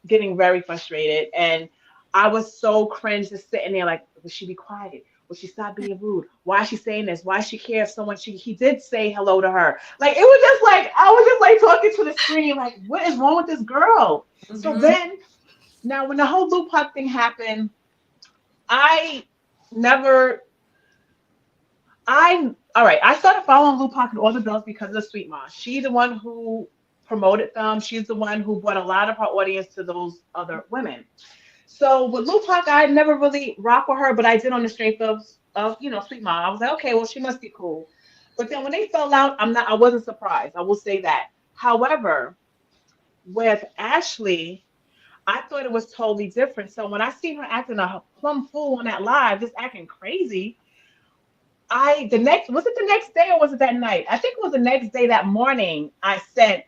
[SPEAKER 3] getting very frustrated, and I was so cringe just sitting there like, would she be quiet? Would she stop being rude? Why is she saying this? Why does she care if someone he did say hello to her? Like it was just like I was just like talking to the screen, like, what is wrong with this girl? So
[SPEAKER 2] mm-hmm.
[SPEAKER 3] then now when the whole Lupac thing happened, I never I all right. I started following Lupac and all the girls because of Sweet Ma. She's the one who promoted them. She's the one who brought a lot of her audience to those other women. So with Lupac, I never really rock with her, but I did on the strength of Sweet Ma. I was like, okay, well she must be cool. But then when they fell out, I wasn't surprised. I will say that. However, with Ashley, I thought it was totally different. So when I seen her acting a plum fool on that live, just acting crazy, the next was it the next day or was it that night? I think it was the next day. That morning, I sent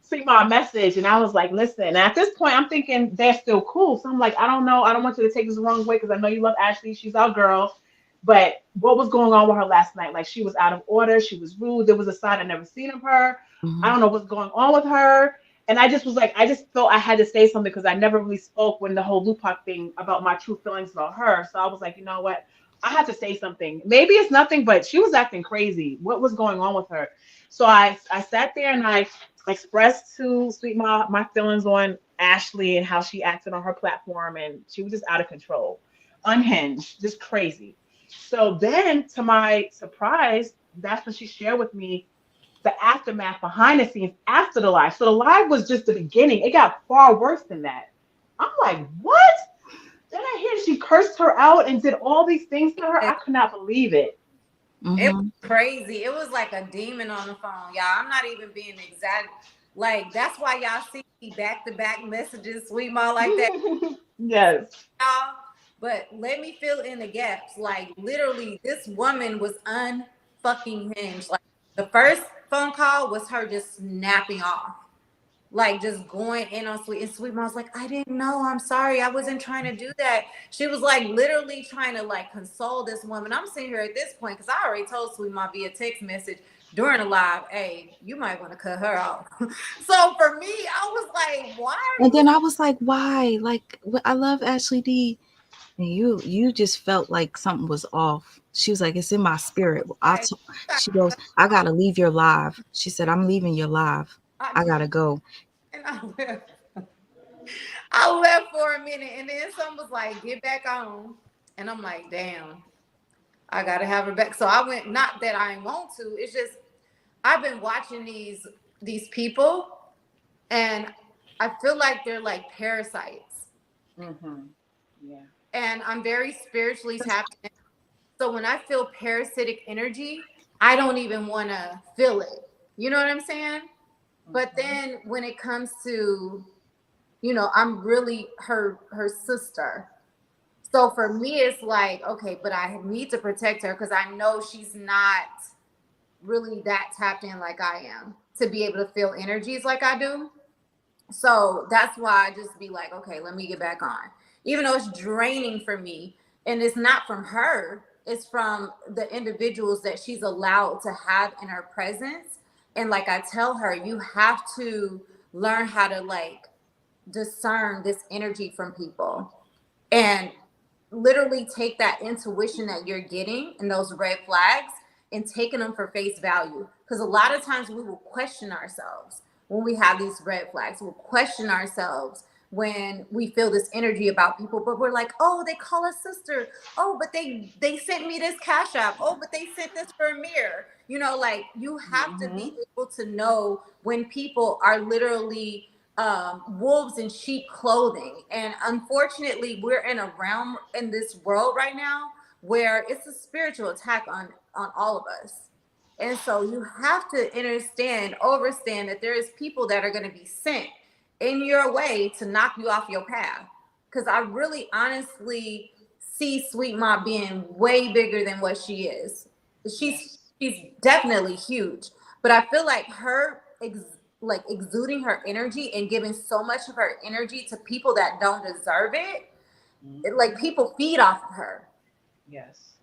[SPEAKER 3] Sigma a message and I was like, listen. And at this point, I'm thinking they're still cool. So I'm like, I don't know. I don't want you to take this the wrong way because I know you love Ashley. She's our girl. But what was going on with her last night? Like she was out of order. She was rude. There was a side I never seen of her. I
[SPEAKER 1] Hmm.
[SPEAKER 3] don't know what's going on with her. And I just was like, I just felt I had to say something because I never really spoke when the whole Lupac thing about my true feelings about her. So I was like, you know what? I had to say something. Maybe it's nothing, but she was acting crazy. What was going on with her? So I sat there and I expressed to Sweet my feelings on Ashley and how she acted on her platform, and she was just out of control, unhinged, just crazy. So then, to my surprise, that's when she shared with me the aftermath behind the scenes after the live. So the live was just the beginning. It got far worse than that. I'm like, what? Then I hear she cursed her out and did all these things to her.
[SPEAKER 2] it,
[SPEAKER 3] I could not believe it.
[SPEAKER 2] it
[SPEAKER 1] Hmm.
[SPEAKER 2] was crazy. It was like a demon on the phone, y'all. I'm not even being exact. Like that's why y'all see me back to back messages, sweet mom, like that,
[SPEAKER 3] Yes.
[SPEAKER 2] y'all. But let me fill in the gaps. Like literally, this woman was unfucking hinged. Like the first phone call was her just snapping off, like just going in on Sweet. And Sweet Mom's like, I didn't know. I'm sorry. I wasn't trying to do that. She was like literally trying to like console this woman. I'm sitting here at this point because I already told Sweet Mom via text message during a live, hey, you might want to cut her off. So for me, I was like, why are
[SPEAKER 1] And
[SPEAKER 2] you
[SPEAKER 1] then I was like, why? Like, I love Ashley D. And you just felt like something was off. She was like, it's in my spirit.
[SPEAKER 2] like,
[SPEAKER 1] She goes, I gotta leave your live. She said, I'm leaving your live.
[SPEAKER 2] I
[SPEAKER 1] I
[SPEAKER 2] did,
[SPEAKER 1] gotta go.
[SPEAKER 2] and I left. I left for a minute, and then someone was like, get back on. And I'm like, damn, I gotta have her back. So I went, not that I want to, it's just I've been watching these people, and I feel like they're like parasites.
[SPEAKER 3] Hmm. Yeah.
[SPEAKER 2] And I'm very spiritually tapped in. So when I feel parasitic energy, I don't even want to feel it. You know what I'm saying? But
[SPEAKER 3] Hmm.
[SPEAKER 2] then when it comes to, I'm really her sister. So for me, it's like, okay, but I need to protect her because I know she's not really that tapped in like I am to be able to feel energies like I do. So that's why I just be like, okay, let me get back on. Even though it's draining for me. And it's not from her, it's from the individuals that she's allowed to have in her presence. And like I tell her, you have to learn how to like discern this energy from people. And literally take that intuition that you're getting and those red flags and taking them for face value. Because a lot of times we will question ourselves when we have these red flags. We'll question ourselves when we feel this energy about people, but we're like, oh, they call us sister. Oh, but they sent me this cash app. Oh, but they sent this for a mirror. Like you have to be
[SPEAKER 3] Hmm.
[SPEAKER 2] able to know when people are literally wolves in sheep clothing. And unfortunately, we're in a realm in this world right now where it's a spiritual attack on all of us. And so you have to understand, overstand that there is people that are going to be sent in your way to knock you off your path. Because I really honestly see Sweet Ma being way bigger than what she is. She's
[SPEAKER 3] Yes.
[SPEAKER 2] she's definitely huge, but I feel like her like exuding her energy and giving so much of her energy to people that don't deserve like
[SPEAKER 3] Hmm.
[SPEAKER 2] people feed off of her.
[SPEAKER 3] Yes.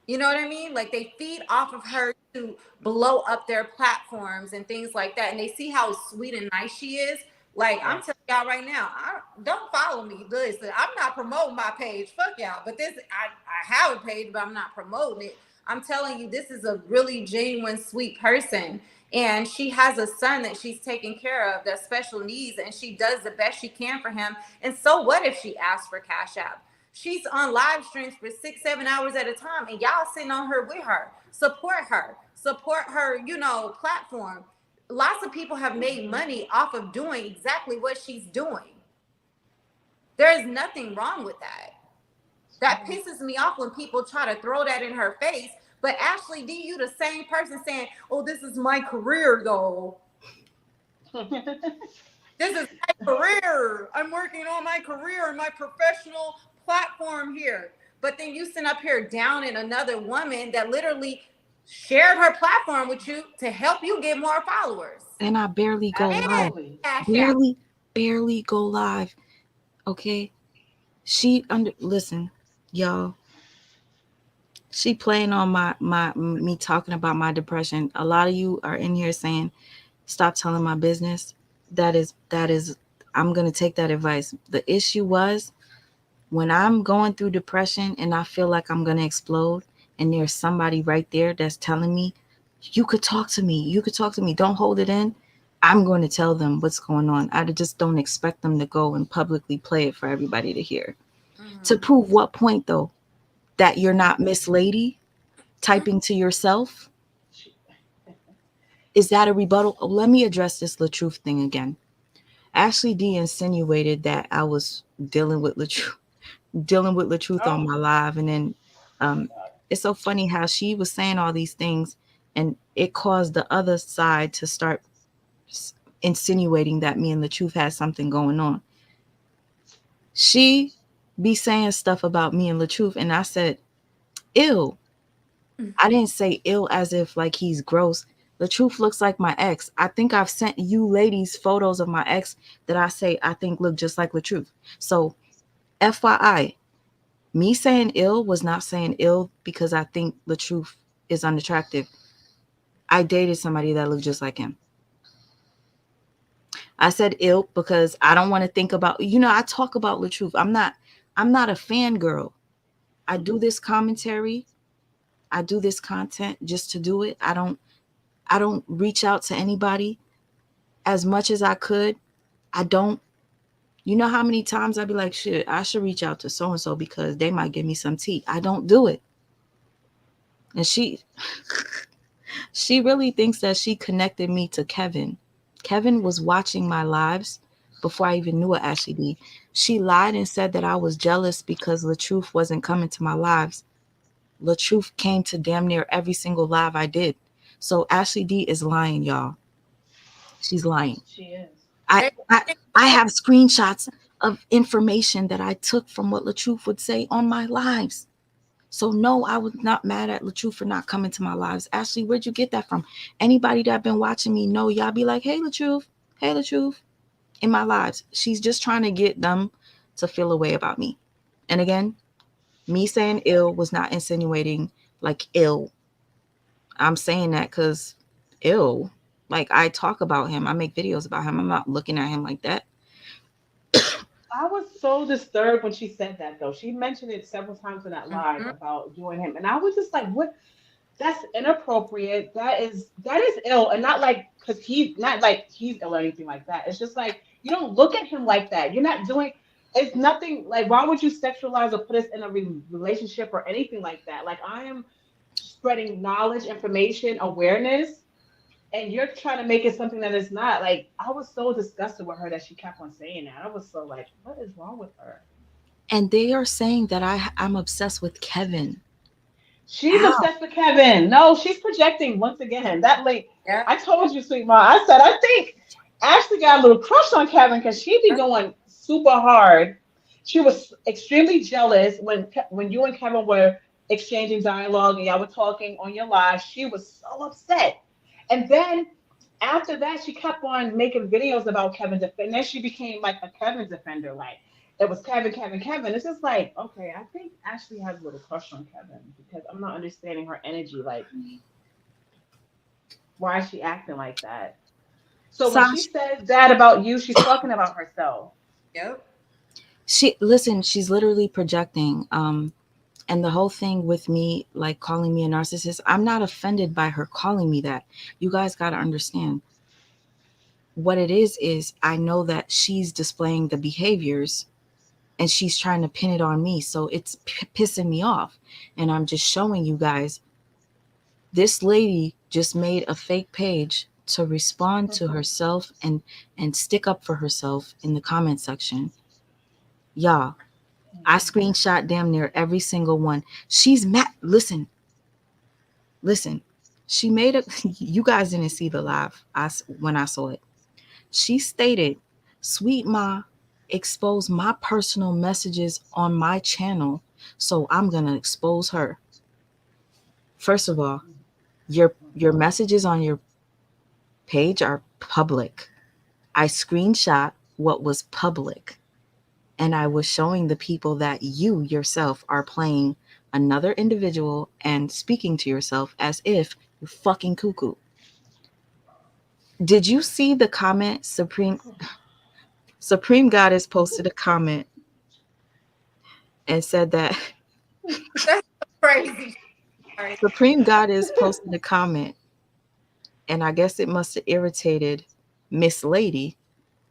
[SPEAKER 2] You know what I mean? Like they feed off of her to blow up their platforms and things like that. And they see how sweet and nice she is. Like I'm
[SPEAKER 3] Yes.
[SPEAKER 2] telling y'all right now, don't follow me. Listen, I'm not promoting my page. Fuck y'all. But I have a page, but I'm not promoting it. I'm telling you, this is a really genuine, sweet person. And she has a son that she's taking care of that's special needs, and she does the best she can for him. And so what if she asks for cash app? She's on live streams for 6, 7 hours at a time, and y'all sitting on her with her. Support her, platform. Lots of people have made
[SPEAKER 3] Hmm.
[SPEAKER 2] money off of doing exactly what she's doing. There is nothing wrong with that.
[SPEAKER 3] That's
[SPEAKER 2] That
[SPEAKER 3] right.
[SPEAKER 2] pisses me off when people try to throw that in her face. But Ashley D, you the same person saying, "Oh, this is my career, though. This is my career. I'm working on my career and my professional platform here." But then you sit up here down in another woman that literally shared her platform with you to help you get more followers.
[SPEAKER 1] And I barely go
[SPEAKER 2] And
[SPEAKER 1] live.
[SPEAKER 3] Absolutely.
[SPEAKER 2] cash out.
[SPEAKER 1] Barely go live. Okay. She under listen, y'all. She playing on my me talking about my depression. A lot of you are in here saying, "Stop telling my business." That is. I'm gonna take that advice. The issue was when I'm going through depression and I feel like I'm gonna explode, and there's somebody right there that's telling me, "You could talk to me. You could talk to me. Don't hold it in." I'm going to tell them what's going on. I just don't expect them to go and publicly play it for everybody to hear. To
[SPEAKER 2] Mhm.
[SPEAKER 1] prove what point though? That you're not Miss Lady typing to yourself?
[SPEAKER 3] She-
[SPEAKER 1] Is that a rebuttal? Oh, let me address this LaTruth thing again. Ashley D insinuated that I was dealing with LaTruth, dealing with LaTruth on
[SPEAKER 3] Oh
[SPEAKER 1] my live, and then
[SPEAKER 3] my
[SPEAKER 1] um,
[SPEAKER 3] God.
[SPEAKER 1] it's so funny how she was saying all these things, and it caused the other side to start insinuating that me and the truth has something going on. She be saying stuff about me and the truth, and I said, ill. I didn't say ill as if like he's gross. The truth looks like my ex. I think I've sent you ladies photos of my ex that I say I think look just like the truth. So, FYI, me saying ill was not saying ill because I think the truth is unattractive. I dated somebody that looked just like him. I said ill because I don't want to think about, I talk about the truth. I'm not a fangirl. I do this commentary. I do this content just to do it. I don't reach out to anybody as much as I could. I don't. You know how many times I'd be like, shit, I should reach out to so and so because they might give me some tea. I don't do it. And she really thinks that she connected me to Kevin. Kevin was watching my lives before I even knew of Ashley D. She lied and said that I was jealous because LaTruth wasn't coming to my lives. LaTruth came to damn near every single live I did. So Ashley D is lying, y'all. She's lying.
[SPEAKER 3] She is.
[SPEAKER 1] I I, I have screenshots of information that I took from what LaTruth would say on my lives. So no, I was not mad at LaTruth for not coming to my lives. Ashley, where'd you get that from? Anybody that been watching me know y'all be like, hey LaTruth, in my lives. She's just trying to get them to feel a way about me. And again, me saying ill was not insinuating like ill. I'm saying that because ill. Like I talk about him. I make videos about him. I'm not looking at him like that.
[SPEAKER 3] I was so disturbed when she said that though. She mentioned it several times in that live
[SPEAKER 2] Mhm.
[SPEAKER 3] about you and him. And I was just like, what? That's inappropriate. That is ill. And not like because he's not like he's ill or anything like that. It's just like you don't look at him like that. You're not doing it's nothing like why would you sexualize or put us in a relationship or anything like that? Like I am spreading knowledge, information, awareness, and you're trying to make it something that it's not. Like I was so disgusted with her that she kept on saying that. I was so like, what is wrong with her?
[SPEAKER 1] And they are saying that I'm obsessed with Kevin.
[SPEAKER 3] She's
[SPEAKER 1] How?
[SPEAKER 3] obsessed with Kevin. No, she's projecting once again. That late,
[SPEAKER 2] Yeah.
[SPEAKER 3] I told you, sweet ma. I said I think Ashley got a little crush on Kevin because she be going super hard. She was extremely jealous when you and Kevin were exchanging dialogue and y'all were talking on your live. She was so upset, and then after that, she kept on making videos about Kevin, and then she became like a Kevin defender. Like it was Kevin, Kevin, Kevin. It's just like, okay, I think Ashley has a little crush on Kevin because I'm not understanding her energy. Like, why is she acting like that? So when she
[SPEAKER 1] Sash,
[SPEAKER 3] says that about you, she's talking about herself.
[SPEAKER 2] Yep.
[SPEAKER 1] she's literally projecting. And the whole thing with me like calling me a narcissist, I'm not offended by her calling me that. You guys got to understand what it is I know that she's displaying the behaviors and she's trying to pin it on me. So it's pissing me off. And I'm just showing you guys this lady just made a fake page to respond to herself and stick up for herself in the comment section. Y'all, I screenshot damn near every single one. She's mad. Listen. She made a. You guys didn't see the live. When I saw it, she stated, "Sweet Ma exposed my personal messages on my channel, so I'm gonna expose her." First of all, your messages on your page are public. I screenshot what was public and I was showing the people that you yourself are playing another individual and speaking to yourself as if you're fucking cuckoo. Did you see the comment? Supreme Goddess posted a comment and said that
[SPEAKER 2] That's so crazy. Sorry.
[SPEAKER 1] Supreme Goddess posted a comment and I guess it must have irritated Miss Lady.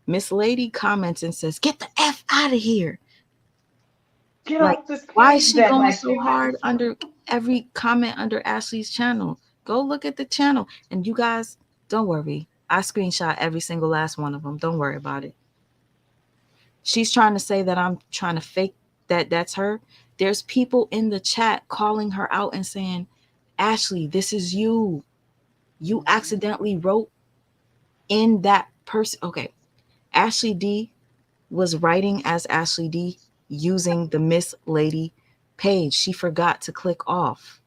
[SPEAKER 1] Miss Lady comments and says, "Get the F out of here."
[SPEAKER 3] Get
[SPEAKER 1] Like,
[SPEAKER 3] off this
[SPEAKER 1] why is
[SPEAKER 3] page
[SPEAKER 1] she
[SPEAKER 3] then.
[SPEAKER 1] going
[SPEAKER 3] Like
[SPEAKER 1] so
[SPEAKER 3] she like
[SPEAKER 1] hard under every comment under Ashley's channel? Go look at the channel. And you guys, don't worry. I screenshot every single last one of them. Don't worry about it. She's trying to say that I'm trying to fake that that's her. There's people in the chat calling her out and saying, Ashley, this is you. You
[SPEAKER 3] Mhm.
[SPEAKER 1] accidentally wrote in that person. Okay, Ashley D was writing as Ashley D using the Miss Lady page. She forgot to click off.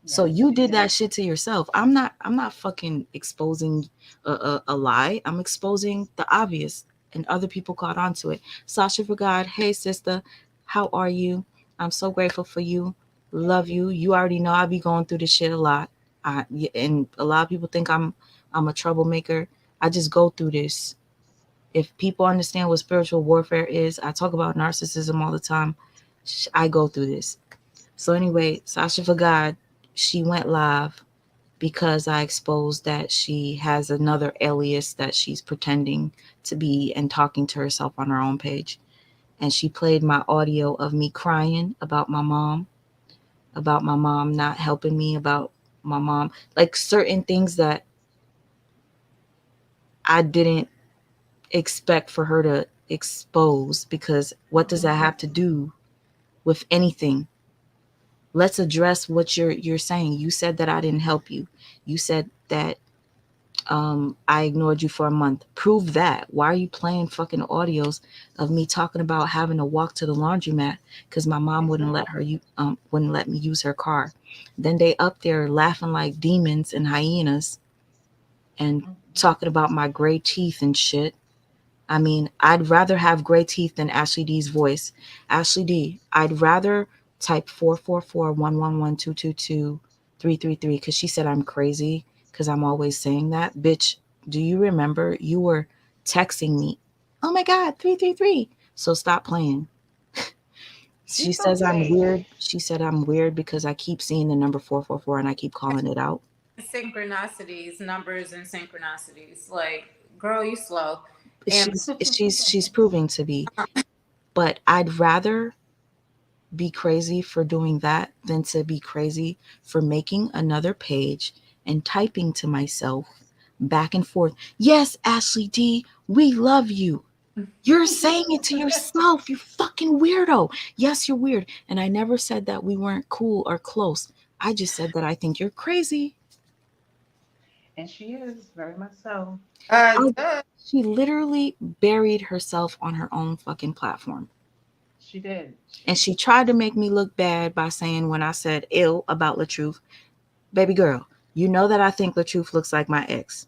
[SPEAKER 1] So
[SPEAKER 3] Yes,
[SPEAKER 1] you
[SPEAKER 3] she
[SPEAKER 1] did that
[SPEAKER 3] did.
[SPEAKER 1] shit to yourself. I'm not fucking exposing a lie. I'm exposing the obvious, and other people caught on to it. Sasha forgot, hey sister, how are you? I'm so grateful for you. Love you. You already know I be going through this shit a lot. And a lot of people think I'm a troublemaker. I just go through this. If people understand what spiritual warfare is, I talk about narcissism all the time. I go through this. So anyway, Sasha forgot, she went live because I exposed that she has another alias that she's pretending to be and talking to herself on her own page. And she played my audio of me crying about my mom not helping me, about my mom, like certain things that I didn't expect for her to expose, because what does that
[SPEAKER 3] Hmm.
[SPEAKER 1] have to do with anything? Let's address what you're saying. You said that I didn't help you. You said that I ignored you for a month. Prove that. Why are you playing fucking audios of me talking about having to walk to the laundromat because my mom
[SPEAKER 3] Exactly.
[SPEAKER 1] wouldn't let me use her car? Then they up there laughing like demons and hyenas and
[SPEAKER 3] Hmm.
[SPEAKER 1] talking about my gray teeth and shit. I mean, I'd rather have gray teeth than Ashley D's voice. Ashley D, I'd rather type 444-111-222-333 because she said I'm crazy because I'm always saying that. Bitch, do you remember you were texting me? Oh my God, 333. So stop playing. She
[SPEAKER 3] She's
[SPEAKER 1] says I'm
[SPEAKER 3] okay.
[SPEAKER 1] weird. She said I'm weird because I keep seeing the number 444 and I keep calling it out.
[SPEAKER 2] Synchronicities, numbers and synchronicities. Like, girl, you slow. And
[SPEAKER 1] She's proving to be. But I'd rather be crazy for doing that than to be crazy for making another page and typing to myself back and forth. Yes, Ashley D, we love you. You're saying it to yourself, you fucking weirdo. Yes, you're weird. And I never said that we weren't cool or close. I just said that I think you're crazy.
[SPEAKER 3] And she is very much so.
[SPEAKER 1] I,
[SPEAKER 2] duh.
[SPEAKER 1] she literally buried herself on her own fucking platform.
[SPEAKER 3] She did.
[SPEAKER 1] And
[SPEAKER 3] She
[SPEAKER 1] she tried to make me look bad by saying when I said ill about LaTruth, baby girl, you know that I think LaTruth looks like my ex.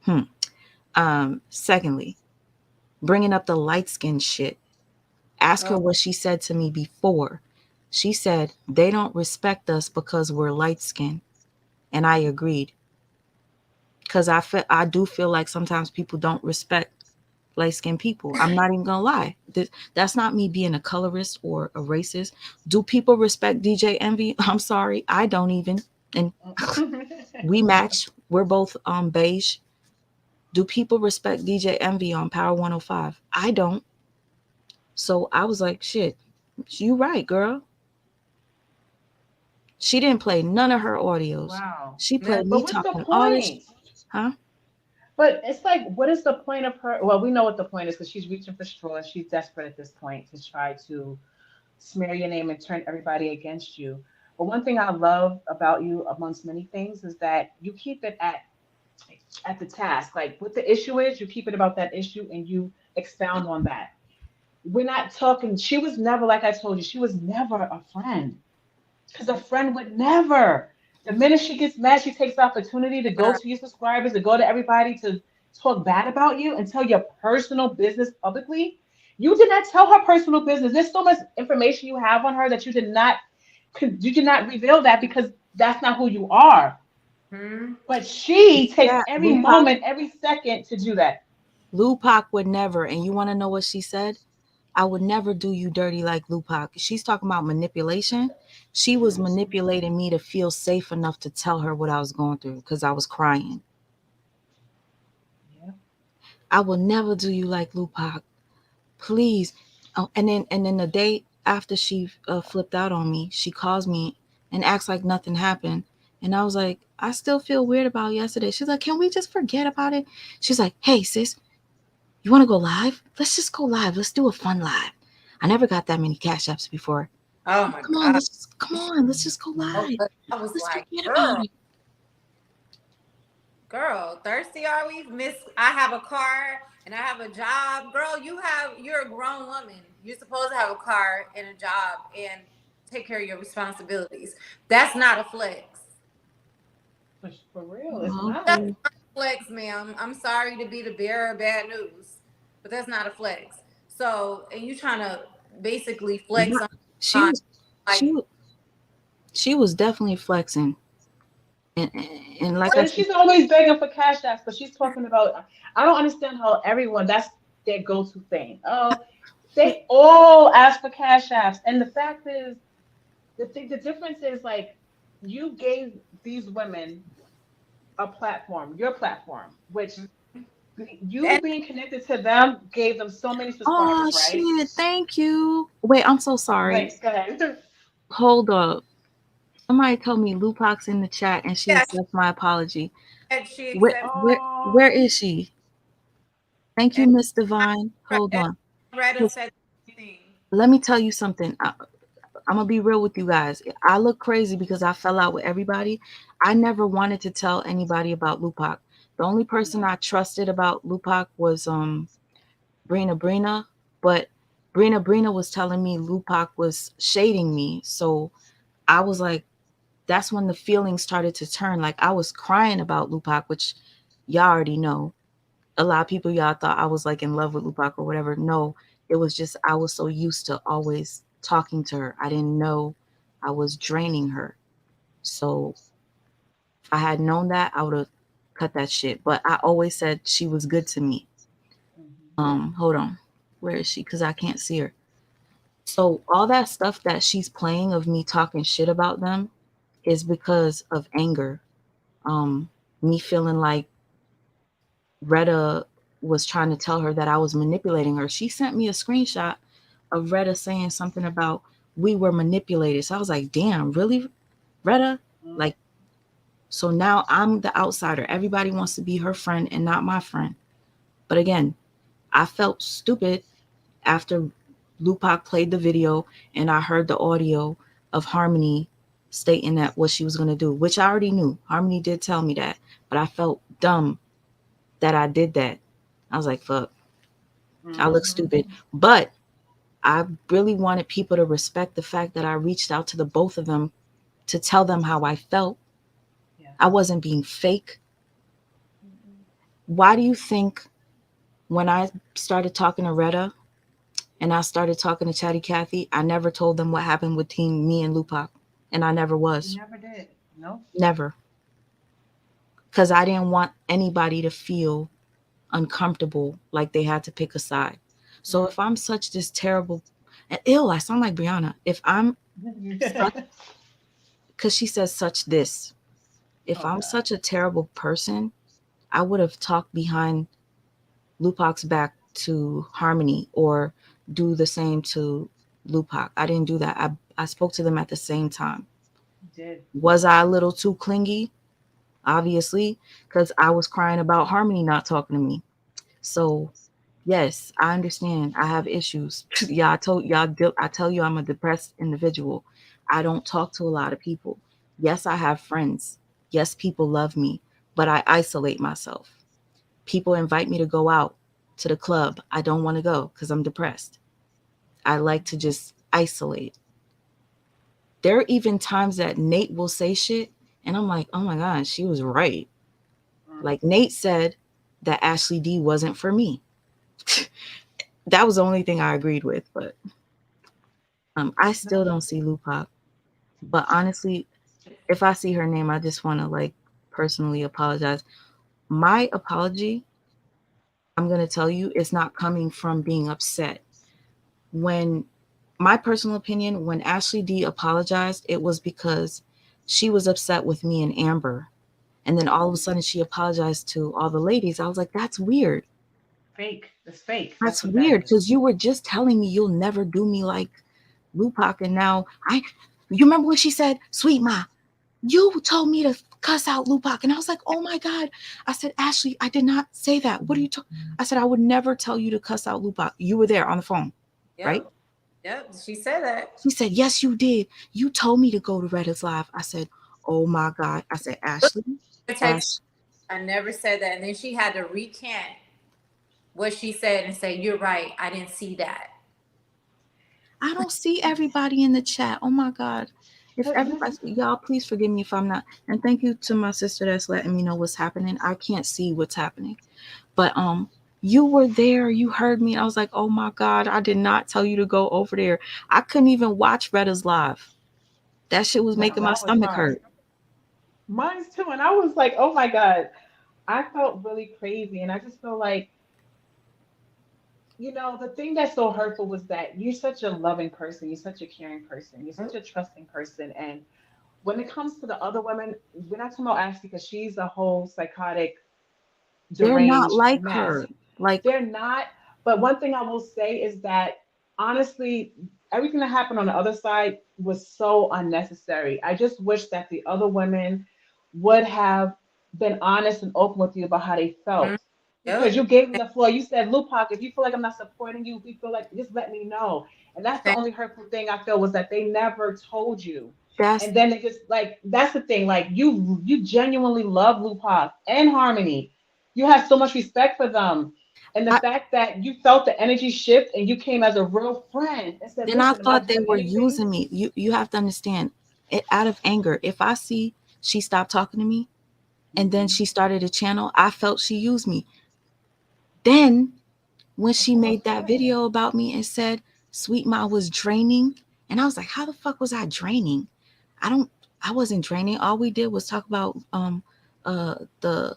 [SPEAKER 1] Hmm. Secondly, bringing up the light skin shit. Ask her
[SPEAKER 2] Oh,
[SPEAKER 1] what she said to me before. She said they don't respect us because we're light skinned, and I agreed because I do feel like sometimes people don't respect light skinned people. I'm not even gonna lie. That's not me being a colorist or a racist. Do people respect DJ Envy? I'm sorry, I don't even. And we match. We're both beige. Do people respect DJ Envy on Power 105? I don't. So I was like, shit, you right, girl. She didn't play none of her audios.
[SPEAKER 3] Wow.
[SPEAKER 1] She
[SPEAKER 2] no.
[SPEAKER 1] played
[SPEAKER 3] But
[SPEAKER 1] me
[SPEAKER 3] what's the
[SPEAKER 1] talking all this,
[SPEAKER 3] point?
[SPEAKER 1] huh?
[SPEAKER 3] But it's like, what is the point of her? Well, we know what the point is because she's reaching for straws. She's desperate at this point to try to smear your name and turn everybody against you. But one thing I love about you, amongst many things, is that you keep it at the task. Like what the issue is, you keep it about that issue and you expound on that. We're not talking. She was never, like I told you, she was never a friend. Because a friend would never. The minute she gets mad, she takes the opportunity to go to your subscribers, to go to everybody to talk bad about you and tell your personal business publicly. You did not tell her personal business. There's so much information you have on her that you did not reveal that because that's not who you are.
[SPEAKER 2] Hmm?
[SPEAKER 3] But she takes
[SPEAKER 1] Yeah,
[SPEAKER 3] every
[SPEAKER 1] Lupac.
[SPEAKER 3] moment, every second to do that.
[SPEAKER 1] Lupac would never. And you want to know what she said? I would never do you dirty like Lupac. She's talking about manipulation. She was manipulating me to feel safe enough to tell her what I was going through because I was crying.
[SPEAKER 3] Yeah.
[SPEAKER 1] I will never do you like Lupac. Please. Oh, and then the day after she flipped out on me, she calls me and acts like nothing happened. And I was like, I still feel weird about yesterday. She's like, can we just forget about it? She's like, hey sis, you want to go live? Let's just go live. Let's do a fun live. I never got that many cash apps before.
[SPEAKER 2] Oh my
[SPEAKER 1] Come on,
[SPEAKER 2] god.
[SPEAKER 1] let's just, come on, let's just go
[SPEAKER 2] Oh,
[SPEAKER 1] live.
[SPEAKER 2] but I was
[SPEAKER 1] Let's
[SPEAKER 2] like,
[SPEAKER 1] forget about
[SPEAKER 2] girl.
[SPEAKER 1] it.
[SPEAKER 2] Girl, thirsty are we? Miss, I have a car and I have a job. Girl, you're a grown woman. You're supposed to have a car and a job and take care of your responsibilities. That's not a flex.
[SPEAKER 3] For real, it's not.
[SPEAKER 2] That's
[SPEAKER 1] Okay.
[SPEAKER 2] not a flex, ma'am. I'm sorry to be the bearer of bad news, but that's not a flex. So, and you trying to basically flex
[SPEAKER 1] But she
[SPEAKER 2] on
[SPEAKER 1] was
[SPEAKER 2] like
[SPEAKER 1] she wa- she was definitely flexing, and and like
[SPEAKER 2] what?
[SPEAKER 1] I
[SPEAKER 3] And
[SPEAKER 1] said,
[SPEAKER 3] she's always begging for cash apps, but she's talking about. I don't understand how everyone that's their go-to thing. Oh, they all ask for cash apps, and the fact is, the difference is like you gave these women a platform, your platform, which you
[SPEAKER 2] And
[SPEAKER 3] being connected to them gave them so many
[SPEAKER 1] oh
[SPEAKER 3] subscribers, right?
[SPEAKER 1] shit, thank you. Wait, I'm so sorry.
[SPEAKER 3] Like, go ahead.
[SPEAKER 1] Hold up. Somebody told me Lupac's in the chat and she
[SPEAKER 2] yeah,
[SPEAKER 1] accepts my apology.
[SPEAKER 2] she
[SPEAKER 1] Where
[SPEAKER 2] accepts.
[SPEAKER 1] where where
[SPEAKER 3] Oh.
[SPEAKER 1] is she? Thank you,
[SPEAKER 2] And
[SPEAKER 1] Miss Divine. Hold on.
[SPEAKER 2] Retta
[SPEAKER 1] 'Cause
[SPEAKER 2] said the same thing.
[SPEAKER 1] let me tell you something. I'm gonna be real with you guys. I look crazy because I fell out with everybody. I never wanted to tell anybody about Lupac. The only person
[SPEAKER 3] No.
[SPEAKER 1] I trusted about Lupac was Brina, but Brina was telling me Lupac was shading me. So I was like, that's when the feelings started to turn. Like I was crying about Lupac, which y'all already know. A lot of people y'all thought I was like in love with Lupac or whatever. No, it was just I was so used to always talking to her. I didn't know I was draining her. So if I had known that, I would have cut that shit. But I always said she was good to me.
[SPEAKER 3] Mhm.
[SPEAKER 1] Hold on. Where is she? Because I can't see her. So all that stuff that she's playing of me talking shit about them is because of anger. Um, Me feeling like Retta was trying to tell her that I was manipulating her. She sent me a screenshot of Retta saying something about we were manipulated. So I was like, damn, really, Retta?
[SPEAKER 3] Mhm.
[SPEAKER 1] Like, so now I'm the outsider. Everybody wants to be her friend and not my friend. But again, I felt stupid after Lupac played the video and I heard the audio of Harmony stating that what she was going to do, which I already knew. Harmony did tell me that, but I felt dumb that I did that. I was like, fuck, I look
[SPEAKER 3] Mhm.
[SPEAKER 1] stupid. But I really wanted people to respect the fact that I reached out to the both of them to tell them how I felt.
[SPEAKER 3] Yes.
[SPEAKER 1] I wasn't being fake.
[SPEAKER 3] Mhm.
[SPEAKER 1] Why do you think when I started talking to Retta and I started talking to Chatty Cathy, I never told them what happened between me and Lupac? And I never
[SPEAKER 3] You
[SPEAKER 1] was.
[SPEAKER 3] never did. No.
[SPEAKER 1] Never. Because I didn't want anybody to feel uncomfortable like they had to pick a side. So if I'm such this terrible, and ill, I sound like Brianna. If I'm such, because she says such this, if
[SPEAKER 3] Oh
[SPEAKER 1] I'm
[SPEAKER 3] God.
[SPEAKER 1] such a terrible person, I would have talked behind Lupac's back to Harmony or do the same to Lupac. I didn't do that. I spoke to them at the same time.
[SPEAKER 3] You did.
[SPEAKER 1] Was I a little too clingy? Obviously, because I was crying about Harmony not talking to me. So yes, I understand. I have issues. Yeah, I told y'all. I tell you, I'm a depressed individual. I don't talk to a lot of people. Yes, I have friends. Yes, people love me, but I isolate myself. People invite me to go out to the club. I don't want to go because I'm depressed. I like to just isolate. There are even times that Nate will say shit, and I'm like, oh my God, she was right.
[SPEAKER 3] Mm.
[SPEAKER 1] Like Nate said that Ashley D wasn't for me. That was the only thing I agreed with, but I
[SPEAKER 3] No.
[SPEAKER 1] still don't see Lupac. But honestly, if I see her name, I just want to like personally apologize. My apology, I'm going to tell you, is not coming from being upset. When my personal opinion, when Ashley D apologized, it was because she was upset with me and Amber. And then all of a sudden she apologized to all the ladies. I was like, that's weird.
[SPEAKER 3] Fake. It's fake. That's
[SPEAKER 1] That's
[SPEAKER 3] what that
[SPEAKER 1] weird
[SPEAKER 3] is.
[SPEAKER 1] because you were just telling me you'll never do me like Lupac. And now you remember when she said, Sweet Ma, you told me to cuss out Lupac. And I was like, oh my God. I said, Ashley, I did not say that. What are you talking? I said, I would never tell you to cuss out Lupac. You were there on the phone, right?
[SPEAKER 2] Yep. Yep. She said that.
[SPEAKER 1] She said, yes, you did. You told me to go to Reddit's live. I said, oh my God. I said,
[SPEAKER 2] Look,
[SPEAKER 1] Ashley,
[SPEAKER 2] the text
[SPEAKER 1] Ash.
[SPEAKER 2] I never said that. And then she had to recant what she said and say, "You're right. I didn't see that."
[SPEAKER 1] I don't see everybody in the chat. Oh my God. If
[SPEAKER 3] But
[SPEAKER 1] everybody,
[SPEAKER 3] this,
[SPEAKER 1] y'all, please forgive me if I'm not. And thank you to my sister that's letting me know what's happening. I can't see what's happening. But you were there, you heard me. I was like, oh my God, I did not tell you to go over there. I couldn't even watch Retta's live. That shit was making my
[SPEAKER 3] that was
[SPEAKER 1] stomach
[SPEAKER 3] hard.
[SPEAKER 1] hurt.
[SPEAKER 3] Mine's too. And I was like, oh my God. I felt really crazy. And I just feel like, the thing that's so hurtful was that you're such a loving person. You're such a caring person. You're such a trusting person. And when it comes to the other women, we're not talking about Ashley because she's a whole psychotic,
[SPEAKER 1] They're not
[SPEAKER 3] deranged
[SPEAKER 1] like
[SPEAKER 3] mess.
[SPEAKER 1] her. Like,
[SPEAKER 3] They're not. But one thing I will say is that honestly, everything that happened on the other side was so unnecessary. I just wish that the other women would have been honest and open with you about how they
[SPEAKER 2] Mhm.
[SPEAKER 3] felt. Because
[SPEAKER 2] Yep.
[SPEAKER 3] you gave them the floor. You said, Lupac, if you feel like I'm not supporting you, if you feel like just let me know. And that's the
[SPEAKER 2] Same.
[SPEAKER 3] only hurtful thing I feel was that they never told you.
[SPEAKER 1] that's,
[SPEAKER 3] And then they just like that's the thing. Like you genuinely love Lupac and Harmony. You have so much respect for them. And the
[SPEAKER 1] I,
[SPEAKER 3] fact that you felt the energy shift and you came as a real friend and said,
[SPEAKER 1] then I
[SPEAKER 3] listen, am I
[SPEAKER 1] thought they
[SPEAKER 3] doing
[SPEAKER 1] were
[SPEAKER 3] anything?
[SPEAKER 1] using me. You have to understand, it, out of anger, if I see she stopped talking to me and then
[SPEAKER 3] Mm-hmm.
[SPEAKER 1] she started a channel, I felt she used me. Then when
[SPEAKER 3] Of
[SPEAKER 1] she
[SPEAKER 3] course,
[SPEAKER 1] made that
[SPEAKER 3] yeah.
[SPEAKER 1] video about me and said Sweet Ma was draining, and I was like, how the fuck was I draining? I don't I wasn't draining. All we did was talk about the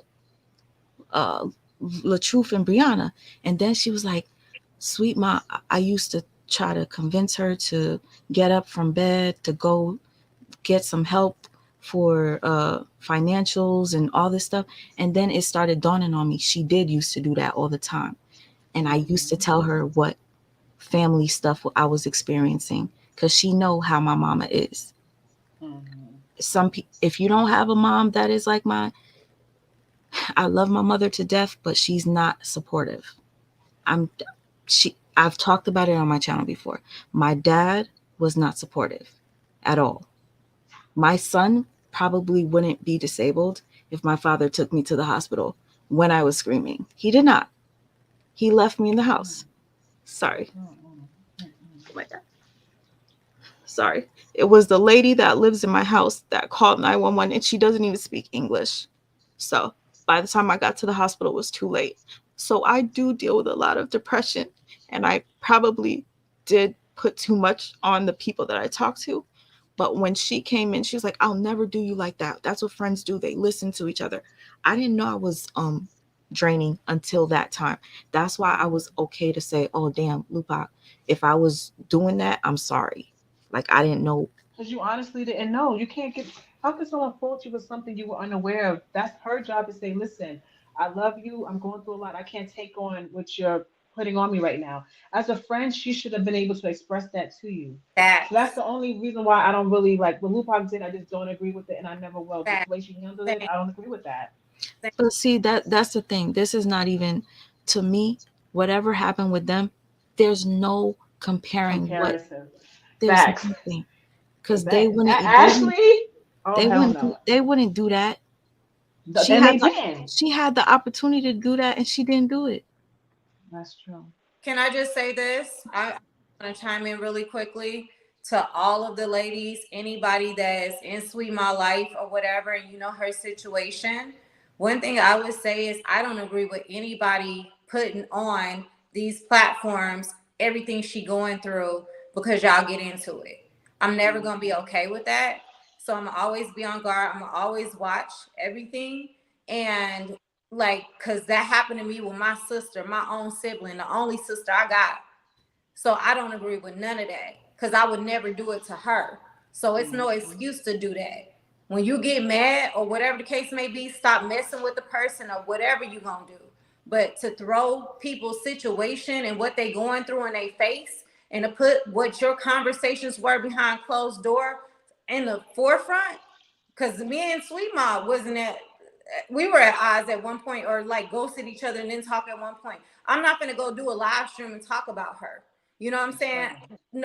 [SPEAKER 1] uh La Truth and Brianna. And then she was like, Sweet Ma, I used to try to convince her to get up from bed to go get some help for financials and all this stuff. And then it started dawning on me, she did used to do that all the time. And I used to
[SPEAKER 3] Mm-hmm.
[SPEAKER 1] tell her what family stuff I was experiencing because she know how my mama is.
[SPEAKER 3] Mm-hmm.
[SPEAKER 1] If you don't have a mom that is like mine, I love my mother to death, but she's not supportive. I'm she I've talked about it on my channel before. My dad was not supportive at all. My son probably wouldn't be disabled if my father took me to the hospital when I was screaming. He did not. He left me in the house. Sorry.
[SPEAKER 3] Mm-hmm. Mm-hmm.
[SPEAKER 1] Oh my God. Sorry. It was the lady that lives in my house that called 911 and she doesn't even speak English. So by the time I got to the hospital, it was too late. So I do deal with a lot of depression and I probably did put too much on the people that I talk to. But when she came in, she was like, I'll never do you like that. That's what friends do. They listen to each other. I didn't know I was draining until that time. That's why I was okay to say, oh damn, Lupac, if I was doing that, I'm sorry. Like I didn't know.
[SPEAKER 3] Because you honestly didn't know. You can't get. How can someone fault you with something you were unaware of? That's her job to say, listen, I love you. I'm going through a lot. I can't take on what you're putting on me right now. As a friend, she should have been able to express that to you. So that's
[SPEAKER 2] Facts.
[SPEAKER 3] the only reason why I don't really like what Lupac did. I just don't agree with it, and I never will. Just the
[SPEAKER 2] Facts.
[SPEAKER 3] way she handled it,
[SPEAKER 2] Same.
[SPEAKER 3] I don't agree with that.
[SPEAKER 2] Same.
[SPEAKER 1] But see, that's the thing. This is not even, to me, whatever happened with them, there's no comparing what,
[SPEAKER 3] Comparison,
[SPEAKER 1] there's
[SPEAKER 3] facts,
[SPEAKER 1] nothing. Cuz
[SPEAKER 3] exactly. Ashley, oh hell no.
[SPEAKER 1] they wouldn't do that. She
[SPEAKER 3] And
[SPEAKER 1] had
[SPEAKER 3] they
[SPEAKER 1] the
[SPEAKER 3] didn't.
[SPEAKER 1] she had the opportunity to do that and she didn't do it.
[SPEAKER 3] That's true.
[SPEAKER 2] Can I just say this? I want to chime in really quickly to all of the ladies, anybody that's in Sweet My Life or whatever, and you know her situation. One thing I would say is I don't agree with anybody putting on these platforms everything she going through because y'all get into it. I'm never gonna be
[SPEAKER 3] Mhm.
[SPEAKER 2] okay with that. So I'm gonna always be on guard. I'm gonna always watch everything. And like, cause that happened to me with my sister, my own sibling, the only sister I got. So I don't agree with none of that because I would never do it to her. So it's no
[SPEAKER 3] Mhm.
[SPEAKER 2] excuse to do that. When you get mad or whatever the case may be, stop messing with the person or whatever you gonna do. But to throw people's situation and what they going through in their face and to put what your conversations were behind closed door in the forefront, because me and Sweet Mob wasn't at, we were at odds at one point or like ghosted each other and then talk at one point. I'm not gonna go do a live stream and talk about her. You know what I'm
[SPEAKER 3] That's
[SPEAKER 2] saying?
[SPEAKER 3] right.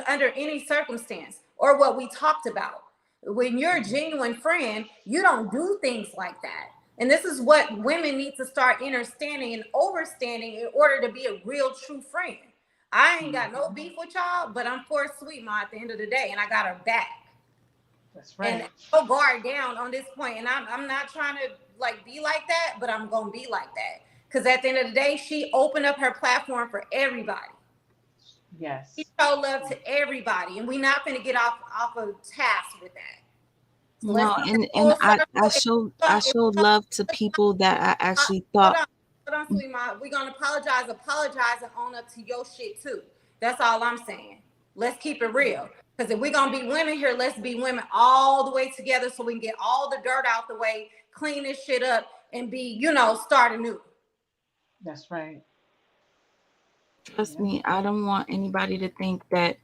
[SPEAKER 2] Under any circumstance or what we talked about. When you're a
[SPEAKER 3] Mhm.
[SPEAKER 2] genuine friend, you don't do things like that. And this is what women need to start understanding and overstanding in order to be a real true friend. I ain't got no
[SPEAKER 3] Mhm.
[SPEAKER 2] beef with y'all, but I'm for Sweet Ma at the end of the day, and I got her back.
[SPEAKER 3] That's
[SPEAKER 2] And
[SPEAKER 3] right.
[SPEAKER 2] no guard down on this point. And I'm not trying to like be like that, but I'm gonna be like that. Because at the end of the day, she opened up her platform for everybody. She
[SPEAKER 3] Yes.
[SPEAKER 2] showed love
[SPEAKER 3] Yes.
[SPEAKER 2] to everybody, and we're not gonna get off of task with that. So let's
[SPEAKER 1] No,
[SPEAKER 2] keep it
[SPEAKER 1] and
[SPEAKER 2] full circle.
[SPEAKER 1] I
[SPEAKER 2] If
[SPEAKER 1] showed love to people that I actually
[SPEAKER 2] hold
[SPEAKER 1] thought.
[SPEAKER 2] on, hold on, sweet mom. We're gonna apologize, and own up to your shit too. That's all I'm saying. Let's keep it real. Because if we're gonna be women here, let's be women all the way together so we can get all the dirt out the way, clean this shit up, and be, start anew.
[SPEAKER 3] That's right.
[SPEAKER 1] Trust
[SPEAKER 3] Yeah.
[SPEAKER 1] me, I don't want anybody to think that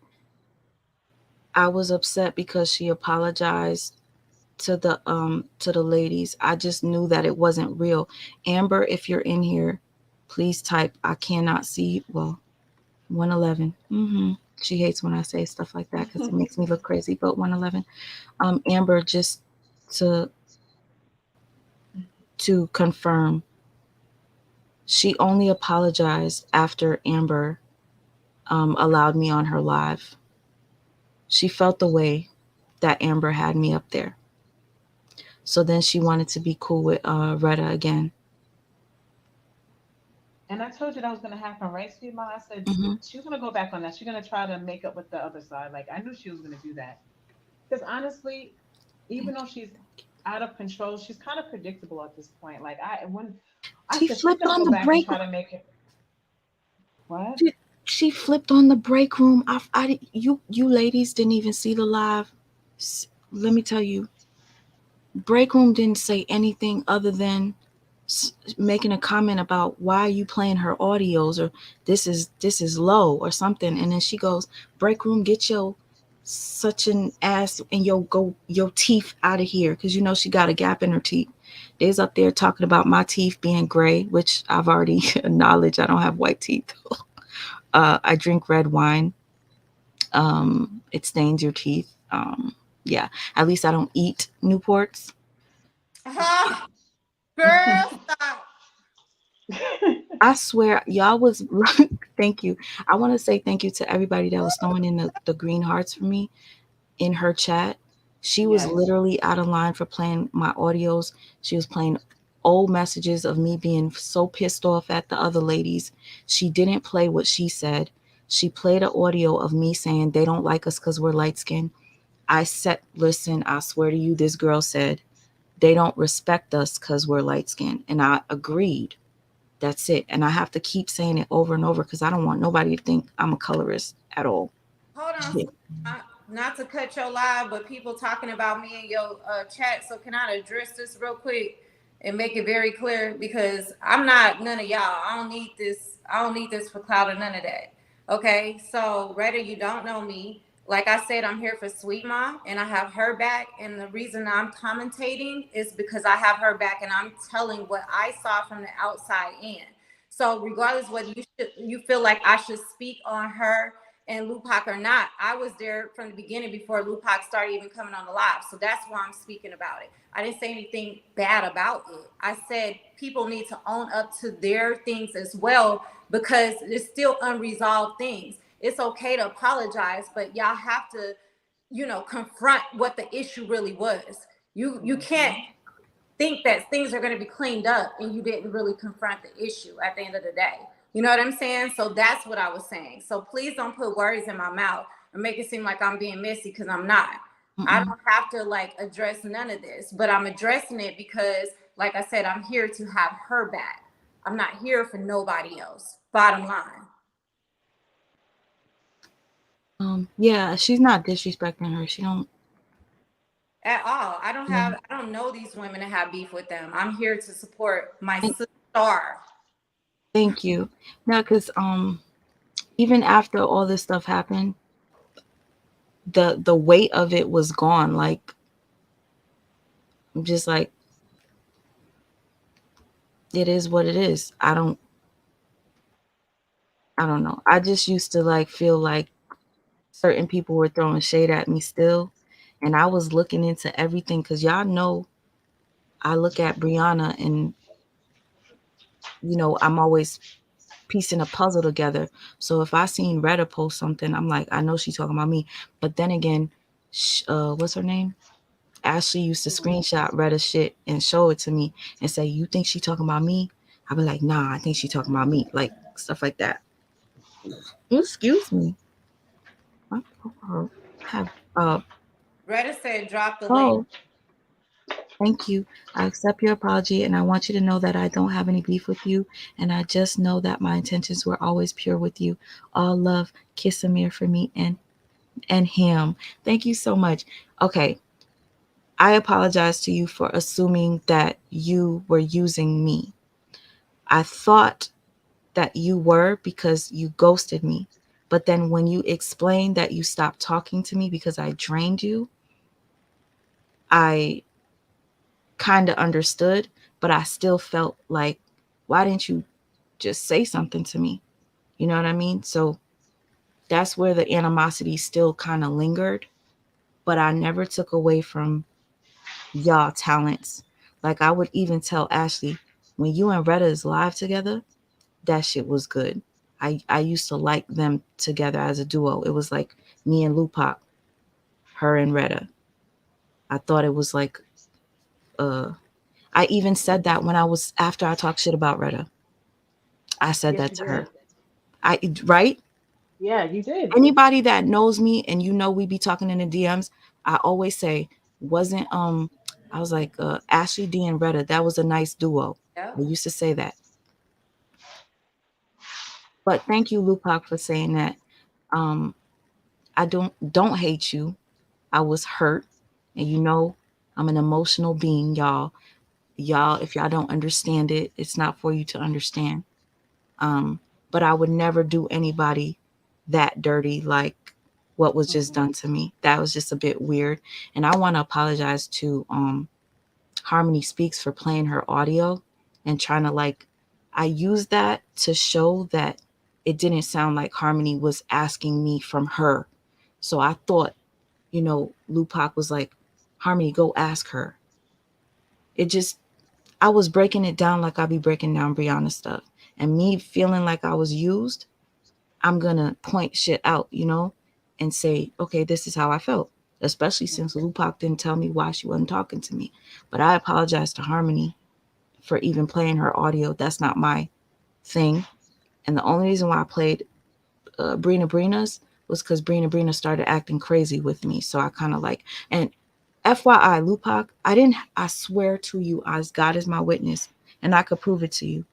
[SPEAKER 1] I was upset because she apologized to the ladies. I just knew that it wasn't real. Amber, if you're in here, please type. I cannot see. Well, 111. She hates when I say stuff like that because it makes me look crazy. But 111. Amber, just to confirm, she only apologized after Amber allowed me on her live. She felt the way that Amber had me up there. So then she wanted to be cool with Retta again.
[SPEAKER 3] And I told you that was gonna happen, right, sweet mom? I said
[SPEAKER 1] Hmm.
[SPEAKER 3] she's gonna go back on that. She's gonna try to make up with the other side. Like I knew she was gonna do that. Because honestly, even though she's out of control, she's kind of predictable at this point. Like I
[SPEAKER 1] She
[SPEAKER 3] said she's
[SPEAKER 1] flipped
[SPEAKER 3] gonna
[SPEAKER 1] on
[SPEAKER 3] go
[SPEAKER 1] the
[SPEAKER 3] back and
[SPEAKER 1] break.
[SPEAKER 3] try to make it what?
[SPEAKER 1] She flipped on the break room. You ladies didn't even see the live. Let me tell you, break room didn't say anything other than making a comment about why are you playing her audios, or this is low or something, and then she goes, break room, get your such an ass and your teeth out of here, because she got a gap in her teeth. They's up there talking about my teeth being gray, which I've already acknowledged I don't have white teeth. I drink red wine. It stains your teeth. Yeah, at least I don't eat Newports.
[SPEAKER 2] Girl, stop.
[SPEAKER 1] I swear, y'all was thank you. I want to say thank you to everybody that was throwing in the green hearts for me in her chat. She was
[SPEAKER 3] Yes.
[SPEAKER 1] literally out of line for playing my audios. She was playing old messages of me being so pissed off at the other ladies. She didn't play what she said. She played an audio of me saying they don't like us because we're light skinned. I said, listen, I swear to you, this girl said they don't respect us because we're light skinned. And I agreed. That's it. And I have to keep saying it over and over because I don't want nobody to think I'm a colorist at all.
[SPEAKER 2] Hold on, not to cut your live, but people talking about me in your chat. So can I address this real quick and make it very clear? Because I'm not none of y'all. I don't need this. I don't need this for clout or none of that. Okay, so Retta, you don't know me. Like I said, I'm here for Sweet Mom, and I have her back. And the reason I'm commentating is because I have her back, and I'm telling what I saw from the outside in. So regardless whether you feel like I should speak on her and Lupac or not, I was there from the beginning before Lupac started even coming on the live. So that's why I'm speaking about it. I didn't say anything bad about it. I said people need to own up to their things as well because there's still unresolved things. It's okay to apologize, but y'all have to, confront what the issue really was. You can't
[SPEAKER 3] Hmm.
[SPEAKER 2] think that things are going to be cleaned up and you didn't really confront the issue at the end of the day. You know what I'm saying? So that's what I was saying. So please don't put words in my mouth and make it seem like I'm being messy because I'm not. I
[SPEAKER 1] Mm-mm.
[SPEAKER 2] don't have to like address none of this, but I'm addressing it because, like I said, I'm here to have her back. I'm not here for nobody else. Bottom line.
[SPEAKER 1] Yeah, she's not disrespecting her. She don't.
[SPEAKER 2] At all.
[SPEAKER 1] Yeah.
[SPEAKER 2] I don't know these women to have beef with them. I'm here to support my
[SPEAKER 1] Thank,
[SPEAKER 2] sister.
[SPEAKER 1] thank you. No, because even after all this stuff happened, the weight of it was gone. Like, I'm just like, it is what it is. I don't know. I just used to like feel like certain people were throwing shade at me still, and I was looking into everything because y'all know I look at Brianna and, I'm always piecing a puzzle together. So if I seen Retta post something, I'm like, I know she's talking about me. But then again, what's her name? Ashley used to
[SPEAKER 3] Mhm.
[SPEAKER 1] screenshot Retta's shit and show it to me and say, "You think she talking about me?" I'd be like, "Nah, I think she talking about me." Like stuff like that. Excuse me. My throat have
[SPEAKER 2] Retta said drop the link.
[SPEAKER 1] oh, thank you. I accept your apology and I want you to know that I don't have any beef with you and I just know that my intentions were always pure with you. All love, kiss Amir for me and him. Thank you so much. Okay, I apologize to you for assuming that you were using me. I thought that you were because you ghosted me. But then when you explained that you stopped talking to me because I drained you, I kind of understood, but I still felt like, why didn't you just say something to me? You know what I mean? So that's where the animosity still kind of lingered, but I never took away from y'all talents. Like I would even tell Ashley, when you and Retta is live together, that shit was good. I used to like them together as a duo. It was like me and Lupac, her and Retta. I thought it was like uh I even said that when I was after I talked shit about Retta. I said
[SPEAKER 3] Yes,
[SPEAKER 1] that
[SPEAKER 3] you
[SPEAKER 1] to her.
[SPEAKER 3] did.
[SPEAKER 1] I right?
[SPEAKER 3] Yeah, you did.
[SPEAKER 1] Anybody that knows me and we be talking in the DMs, I always say, wasn't I was like Ashley D and Retta, that was a nice duo. I
[SPEAKER 2] Yep.
[SPEAKER 1] used to say that. But thank you, Lupac, for saying that. Um, I don't hate you. I was hurt, and I'm an emotional being, y'all. Y'all, if y'all don't understand it, it's not for you to understand. Um, but I would never do anybody that dirty like what was just
[SPEAKER 3] Hmm.
[SPEAKER 1] done to me. That was just a bit weird, and I want to apologize to Harmony Speaks for playing her audio and trying to like. I used that to show that it didn't sound like Harmony was asking me from her. So I thought, Lupac was like, Harmony, go ask her. It just, I was breaking it down like I be breaking down Brianna stuff. And me feeling like I was used, I'm going to point shit out, and say, okay, this is how I felt. Especially since Lupac didn't tell me why she wasn't talking to me. But I apologize to Harmony for even playing her audio. That's not my thing. And the only reason why I played Brina's was because Brina started acting crazy with me. So I kind of like, and FYI, Lupac, I swear to you, as God is my witness, and I could prove it to you.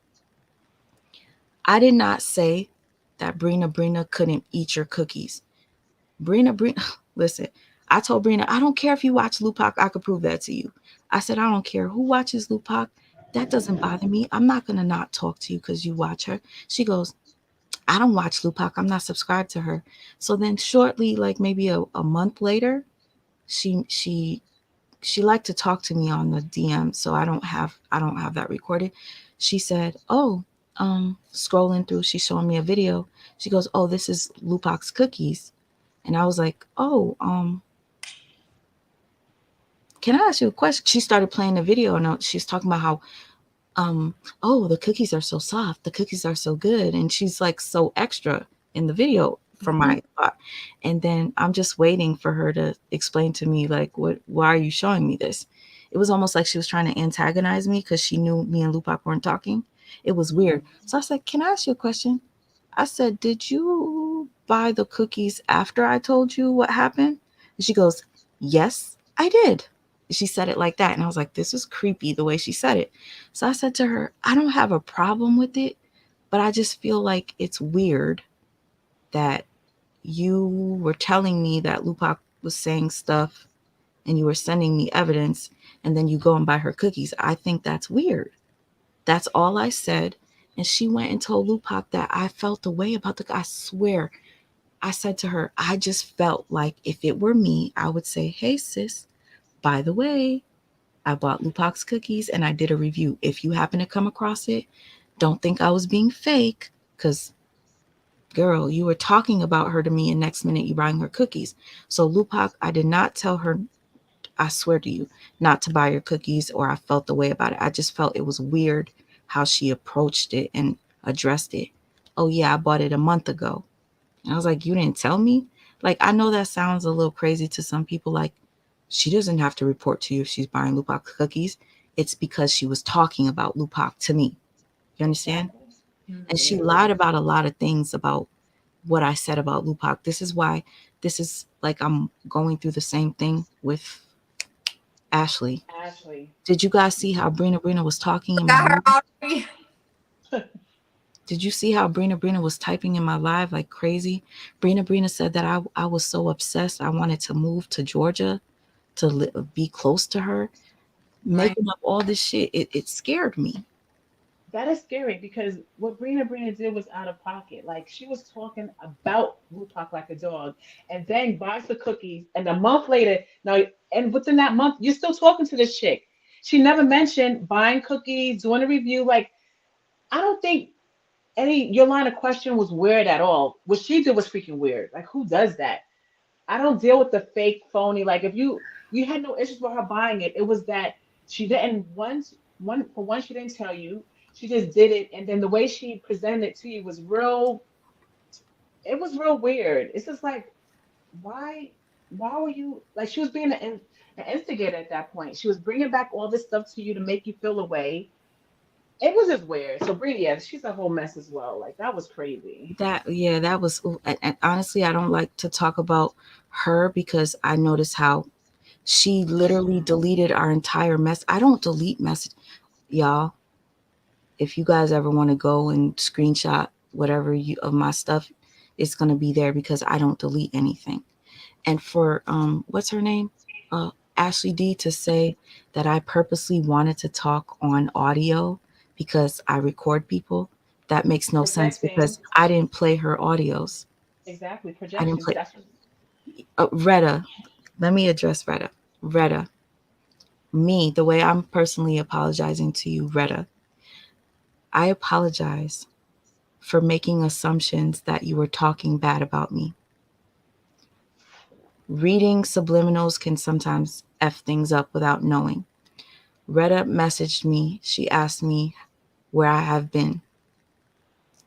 [SPEAKER 1] I did not say that Brina couldn't eat your cookies. Brina, listen, I told Brina, I don't care if you watch Lupac, I could prove that to you. I said, I don't care who watches Lupac. That doesn't bother me. I'm not going to not talk to you because you watch her. She goes, I don't watch Lupac. I'm not subscribed to her. So then shortly, like maybe a month later, she she she liked to talk to me on the DM, so I don't have that recorded. She said, "Oh, scrolling through, she's showing me a video. She goes, "Oh, this is Lupac's cookies." And I was like, "Oh, can I ask you a question?" She started playing the video and she's talking about how um oh, the cookies are so soft, the cookies are so good, and she's like so extra in the video from my thought. And then I'm just waiting for her to explain to me like, why are you showing me this? It was almost like she was trying to antagonize me because she knew me and Lupac weren't talking. It was weird. So I said, can I ask you a question? I said, did you buy the cookies after I told you what happened? And she goes, yes, I did. She said it like that. And I was like, this is creepy the way she said it. So I said to her, I don't have a problem with it, but I just feel like it's weird that you were telling me that Lupac was saying stuff and you were sending me evidence and then you go and buy her cookies. I think that's weird. That's all I said. And she went and told Lupac that I felt the way about I swear. I said to her, I just felt like if it were me, I would say, hey, sis, by the way, I bought Lupac's cookies and I did a review. If you happen to come across it, don't think I was being fake because, girl, you were talking about her to me and next minute you buying her cookies. So, Lupac, I did not tell her I swear to you, not to buy your cookies or I felt the way about it. I just felt it was weird how she approached it and addressed it. Oh, yeah, I bought it a month ago. And I was like, you didn't tell me? Like, I know that sounds a little crazy to some people. Like, she doesn't have to report to you if she's buying Lupac cookies. It's because she was talking about Lupac to me. You understand?
[SPEAKER 3] Exactly.
[SPEAKER 1] And she
[SPEAKER 2] Mhm.
[SPEAKER 1] lied about a lot of things about what I said about Lupac. This is why this is like I'm going through the same thing with Ashley.
[SPEAKER 3] Ashley.
[SPEAKER 1] Did you guys see how Brina was talking in my
[SPEAKER 2] Got her
[SPEAKER 1] live?
[SPEAKER 2] already.
[SPEAKER 1] Did you see how Brina was typing in my live like crazy? Brina said that I was so obsessed. I wanted to move to Georgia to be close to her.
[SPEAKER 2] Right.
[SPEAKER 1] Making up all this shit, it scared me.
[SPEAKER 3] That is scary because what Brina did was out of pocket. Like she was talking about Lupac like a dog, and then buys the cookies, and a month later, now and within that month, you're still talking to this chick. She never mentioned buying cookies, doing a review. Like I don't think any your line of question was weird at all. What she did was freaking weird. Like who does that? I don't deal with the fake phony. Like if you had no issues with her buying it, it was that she didn't once she didn't tell you. She just did it, and then the way she presented it to you was real. It was real weird. It's just like why why were you like she was being an instigator at that point. She was bringing back all this stuff to you to make you feel away. It was just weird. So Brie, yeah, she's a whole mess as well. Like that was crazy.
[SPEAKER 1] That yeah, that was ooh, and honestly, I don't like to talk about her because I noticed how she literally deleted our entire mess. I don't delete message, y'all. If you guys ever want to go and screenshot whatever you of my stuff, it's gonna be there because I don't delete anything. And for what's her name, uh, Ashley D, to say that I purposely wanted to talk on audio because I record people, that makes no sense
[SPEAKER 3] Projecting,
[SPEAKER 1] because I didn't play her audios.
[SPEAKER 3] exactly.
[SPEAKER 1] I didn't
[SPEAKER 3] Projections.
[SPEAKER 1] play.
[SPEAKER 3] That's what
[SPEAKER 1] Retta, let me address Retta. Retta, me, the way I'm personally apologizing to you, Retta, I apologize for making assumptions that you were talking bad about me. Reading subliminals can sometimes F things up without knowing. Retta messaged me. She asked me where I have been.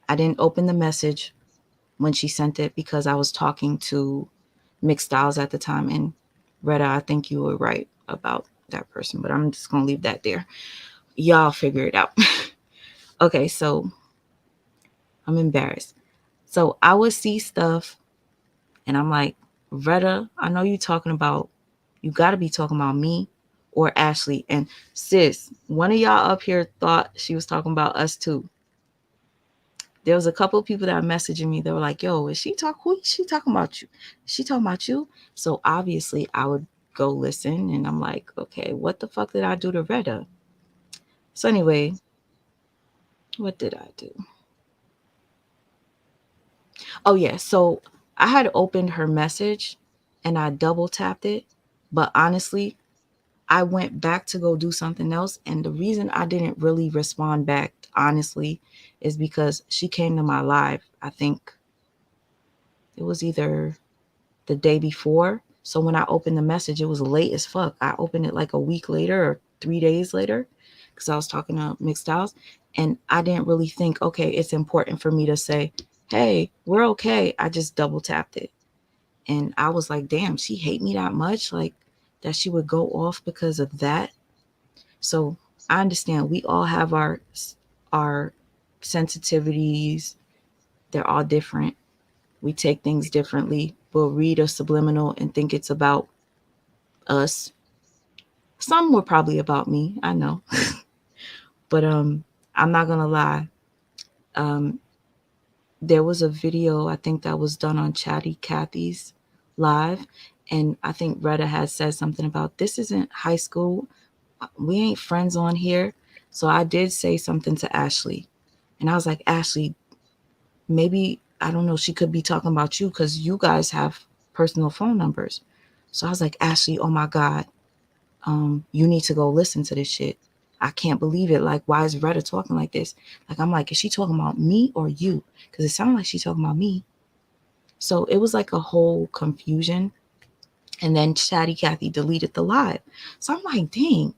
[SPEAKER 1] I didn't open the message when she sent it because I was talking to Mixed Styles at the time. And Retta, I think you were right about that person, but I'm just going to leave that there. Y'all figure it out. Okay, so I'm embarrassed. So I would see stuff and I'm like, Retta, I know you talking about, you got to be talking about me or Ashley. And sis, one of y'all up here thought she was talking about us too. There was a couple of people that were messaging me. They were like, "Yo, is she talk? Who is she talking about? You? Is she talking about you?" So obviously, I would go listen, and I'm like, "Okay, what the fuck did I do to Retta?" So anyway, what did I do? Oh yeah, so I had opened her message, and I double tapped it, but honestly, I went back to go do something else, and the reason I didn't really respond back, honestly, is because she came to my live. I think it was either the day before. So when I opened the message, it was late as fuck. I opened it like a week later or 3 days later because I was talking to Mixed Styles. And I didn't really think, okay, it's important for me to say, hey, we're okay. I just double tapped it. And I was like, damn, she hate me that much? Like that she would go off because of that? So I understand we all have our sensitivities. They're all different. We take things differently. We'll read a subliminal and think it's about us. Some were probably about me, I know. But I'm not gonna lie. Um there was a video I think that was done on Chatty Cathy's live, and I think Retta had said something about this isn't high school. We ain't friends on here. So I did say something to Ashley. And I was like, Ashley, maybe I don't know, she could be talking about you because you guys have personal phone numbers. So I was like, Ashley, oh my God, you need to go listen to this shit. I can't believe it. Like, why is Retta talking like this? Like, I'm like, is she talking about me or you? Because it sounded like she's talking about me. So it was like a whole confusion. And then Chatty Cathy deleted the live. So I'm like, dang,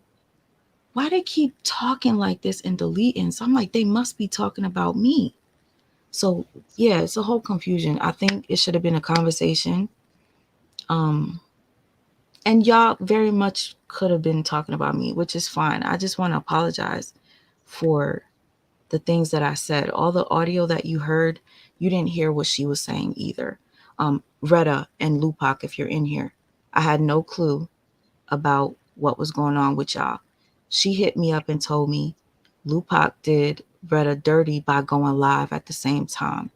[SPEAKER 1] why they keep talking like this and deleting? So I'm like, they must be talking about me. So yeah, it's a whole confusion. I think it should have been a conversation. Um, and y'all very much could have been talking about me, which is fine. I just want to apologize for the things that I said. All the audio that you heard, you didn't hear what she was saying either. Retta and Lupac, if you're in here, I had no clue about what was going on with y'all. She hit me up and told me Lupac did Retta dirty by going live at the same time.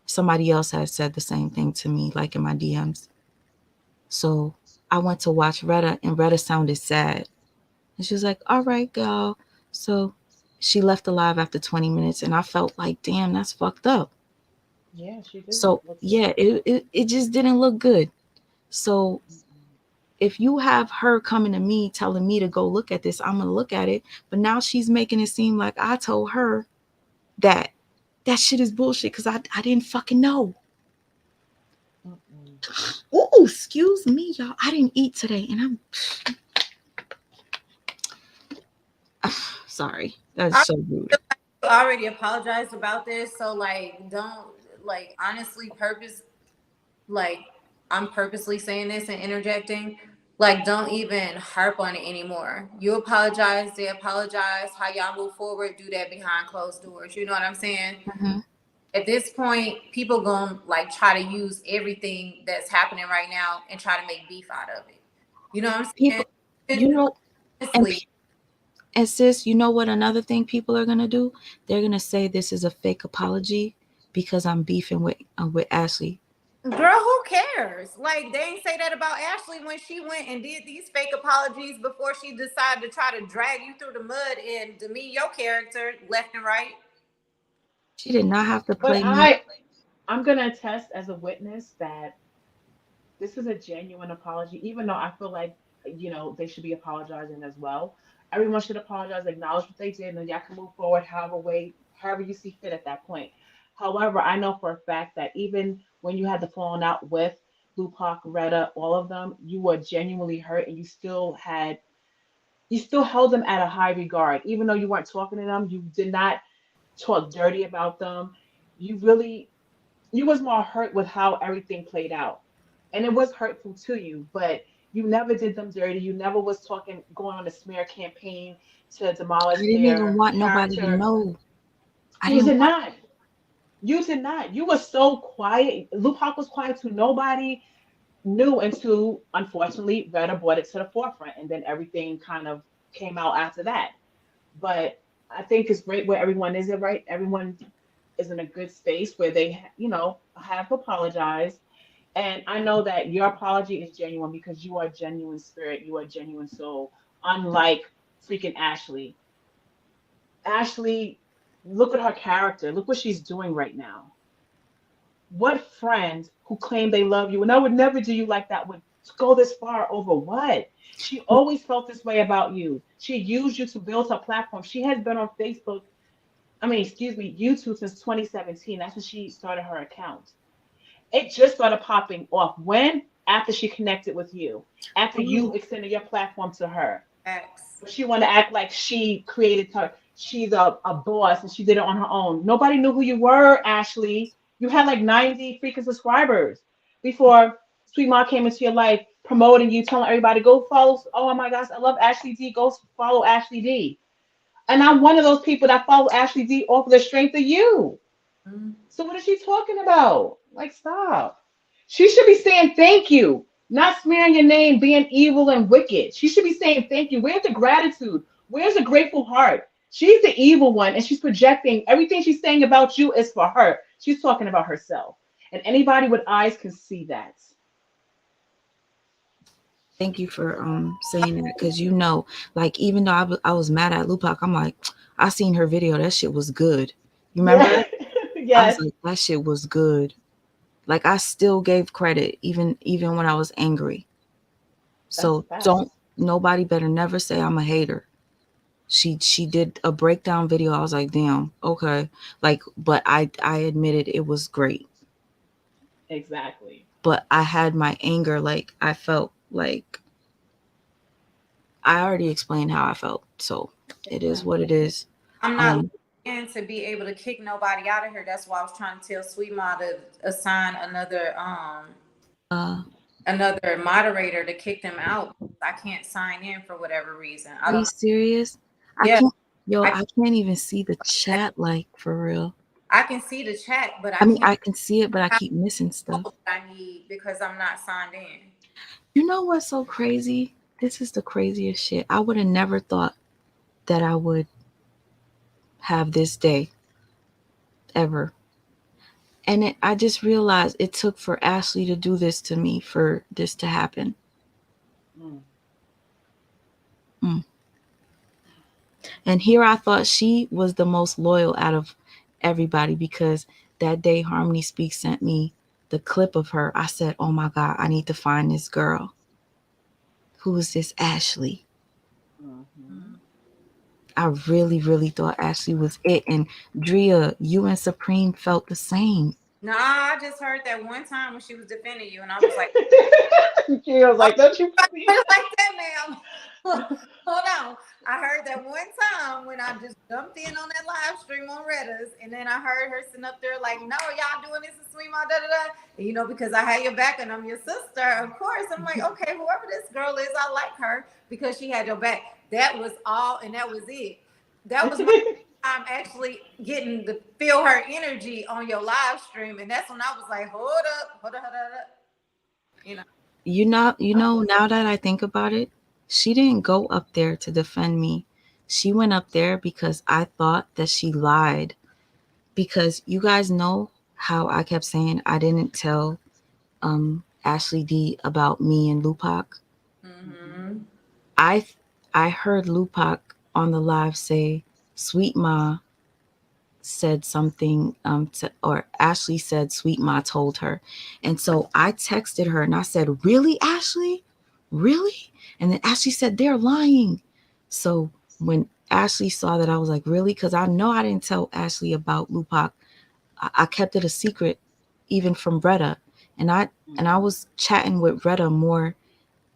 [SPEAKER 1] Somebody else had said the same thing to me, like in my DMs. So I went to watch Retta, and Retta sounded sad. And she was like, all right, girl. So she left the live after 20 minutes, and I felt like, damn, that's fucked up.
[SPEAKER 3] Yeah, she did
[SPEAKER 1] So
[SPEAKER 3] look
[SPEAKER 1] yeah,
[SPEAKER 3] sad.
[SPEAKER 1] it just didn't look good. So
[SPEAKER 3] Mm-mm.
[SPEAKER 1] if you have her coming to me telling me to go look at this, I'm gonna look at it. But now she's making it seem like I told her that that shit is bullshit because I didn't fucking know.
[SPEAKER 3] Mm-mm.
[SPEAKER 1] Oh, excuse me, y'all. I didn't eat today, and I'm sorry. That's
[SPEAKER 2] I
[SPEAKER 1] so rude.
[SPEAKER 2] feel like you already apologized about this, so like don't like honestly purpose like I'm purposely saying this and interjecting. Like don't even harp on it anymore. You apologize, they apologize. How y'all move forward, do that behind closed doors. You know what I'm saying?
[SPEAKER 1] Mhm.
[SPEAKER 2] At this point, people gonna like try to use everything that's happening right now and try to make beef out of it. You know what I'm saying?
[SPEAKER 1] People, you
[SPEAKER 2] And
[SPEAKER 1] know, and
[SPEAKER 2] honestly,
[SPEAKER 1] and sis, you know what? Another thing people are gonna do? They're gonna say this is a fake apology because I'm beefing with Ashley.
[SPEAKER 2] girl, who cares? Like they ain't say that about Ashley when she went and did these fake apologies before she decided to try to drag you through the mud and demean your character left and right.
[SPEAKER 1] She did not have to
[SPEAKER 3] But
[SPEAKER 1] play me.
[SPEAKER 3] I'm gonna attest as a witness that this is a genuine apology, even though I feel like, they should be apologizing as well. Everyone should apologize, acknowledge what they did, and then y'all can move forward however you see fit at that point. However, I know for a fact that even when you had the falling out with Lupac, Retta, all of them, you were genuinely hurt, and you still held them at a high regard, even though you weren't talking to them. You did not talk dirty about them. You really you was more hurt with how everything played out, and it was hurtful to you, but you never did them dirty. You never was talking going on a smear campaign to
[SPEAKER 1] I
[SPEAKER 3] demolish
[SPEAKER 1] didn't even
[SPEAKER 3] their
[SPEAKER 1] want nobody to
[SPEAKER 3] character.
[SPEAKER 1] know. I
[SPEAKER 3] You
[SPEAKER 1] didn't
[SPEAKER 3] did
[SPEAKER 1] want.
[SPEAKER 3] not. You did not. You were so quiet. Lupac was quiet too. Nobody knew until, unfortunately, Retta brought it to the forefront, and then everything kind of came out after that. But I think it's great where everyone is, it right. Everyone is in a good space where they, have apologized. And I know that your apology is genuine because you are a genuine spirit. You are a genuine soul, unlike freaking Ashley. Ashley, look at her character. Look what she's doing right now. What friend who claimed they love you and I would never do you like that would go this far over what? She always felt this way about you. She used you to build her platform. She has been on YouTube since 2017. That's when she started her account. It just started popping off. When? After she connected with you, after you extended your platform to her.
[SPEAKER 2] X.
[SPEAKER 3] But she wanted to act like she created her. She's a boss and she did it on her own. Nobody knew who you were, Ashley. You had like 90 freaking subscribers before Sweet Mom came into your life, promoting you, telling everybody, go follow. Oh my gosh, I love Ashley D. Go follow Ashley D. And I'm one of those people that follow Ashley D off of the strength of you. So what is she talking about? Like, stop. She should be saying thank you, not smearing your name, being evil and wicked. She should be saying thank you. Where's the gratitude? Where's the grateful heart? She's the evil one, and she's projecting everything she's saying about you is for her. She's talking about herself. And anybody with eyes can see that.
[SPEAKER 1] Thank you for saying that because like even though I was mad at Lupac, I'm like, I seen her video. That shit was good. You remember?
[SPEAKER 3] Yeah.
[SPEAKER 1] I was
[SPEAKER 3] Yes.
[SPEAKER 1] like, that shit was good. Like I still gave credit even when I was angry.
[SPEAKER 3] That's
[SPEAKER 1] So don't
[SPEAKER 3] facts.
[SPEAKER 1] nobody better never say I'm a hater. She did a breakdown video. I was like, damn, okay. Like, but I admitted it was great.
[SPEAKER 3] Exactly.
[SPEAKER 1] but I had my anger. Like I felt like I already explained how I felt, so it is what it
[SPEAKER 3] Exactly.
[SPEAKER 1] is.
[SPEAKER 2] I'm not
[SPEAKER 1] Um,
[SPEAKER 2] in to be able to kick nobody out of here. That's why I was trying to tell Sweet Ma to assign
[SPEAKER 1] uh,
[SPEAKER 2] another moderator to kick them out. I can't sign in for whatever reason. I
[SPEAKER 1] are you
[SPEAKER 2] don't.
[SPEAKER 1] serious? I
[SPEAKER 2] Yeah,
[SPEAKER 1] can't. Yo,
[SPEAKER 2] I
[SPEAKER 1] I can't even see the chat. Like for real.
[SPEAKER 2] I can see the chat, but
[SPEAKER 1] I
[SPEAKER 2] I
[SPEAKER 1] mean,
[SPEAKER 2] can't
[SPEAKER 1] I can see it, but I
[SPEAKER 2] have
[SPEAKER 1] keep missing
[SPEAKER 2] all
[SPEAKER 1] stuff.
[SPEAKER 2] that I need because I'm not signed in.
[SPEAKER 1] You know what's so crazy? This is the craziest shit. I would have never thought that I would have this day ever. And I just realized it took for Ashley to do this to me, for this to happen.
[SPEAKER 3] Mm.
[SPEAKER 1] Mm. And here I thought she was the most loyal out of everybody because that day Harmony Speaks sent me the clip of her. I said, oh my God, I need to find this girl. Who is this Ashley?
[SPEAKER 3] Mm-hmm.
[SPEAKER 1] I really, really thought Ashley was it. And Drea, you and Supreme felt the same.
[SPEAKER 2] Nah, I just heard that one time when she was defending you, and I was like,
[SPEAKER 3] She was
[SPEAKER 2] "Oh,
[SPEAKER 3] like, "Don't you put me?"
[SPEAKER 2] just like that, ma'am." Hold on. I heard that one time when I just jumped in on that live stream on Reddit, and then I heard her sitting up there like, "No, y'all doing this is sweet, my da da da." And you know, because I had your back and I'm your sister, of course. I'm like, okay, whoever this girl is, I like her because she had your back. That was all, and that was it. That was my time actually getting to feel her energy on your live stream, and that's when I was like, hold up, hold up, hold up, hold up. You know.
[SPEAKER 1] Now that I think about it, she didn't go up there to defend me. She went up there because I thought that she lied. Because you guys know how I kept saying I didn't tell Ashley D about me and Lupac.
[SPEAKER 3] Mm-hmm.
[SPEAKER 2] Mm-hmm.
[SPEAKER 1] I I heard Lupac on the live say, "Sweet Ma said something or Ashley said Sweet Ma told her." And so I texted her and I said, "Really, Ashley? Really?" And then Ashley said, "They're lying." So when Ashley saw that, I was like, "Really?" Because I know I didn't tell Ashley about Lupac. I kept it a secret even from Retta. And I
[SPEAKER 3] Mm-hmm.
[SPEAKER 1] was chatting with Retta more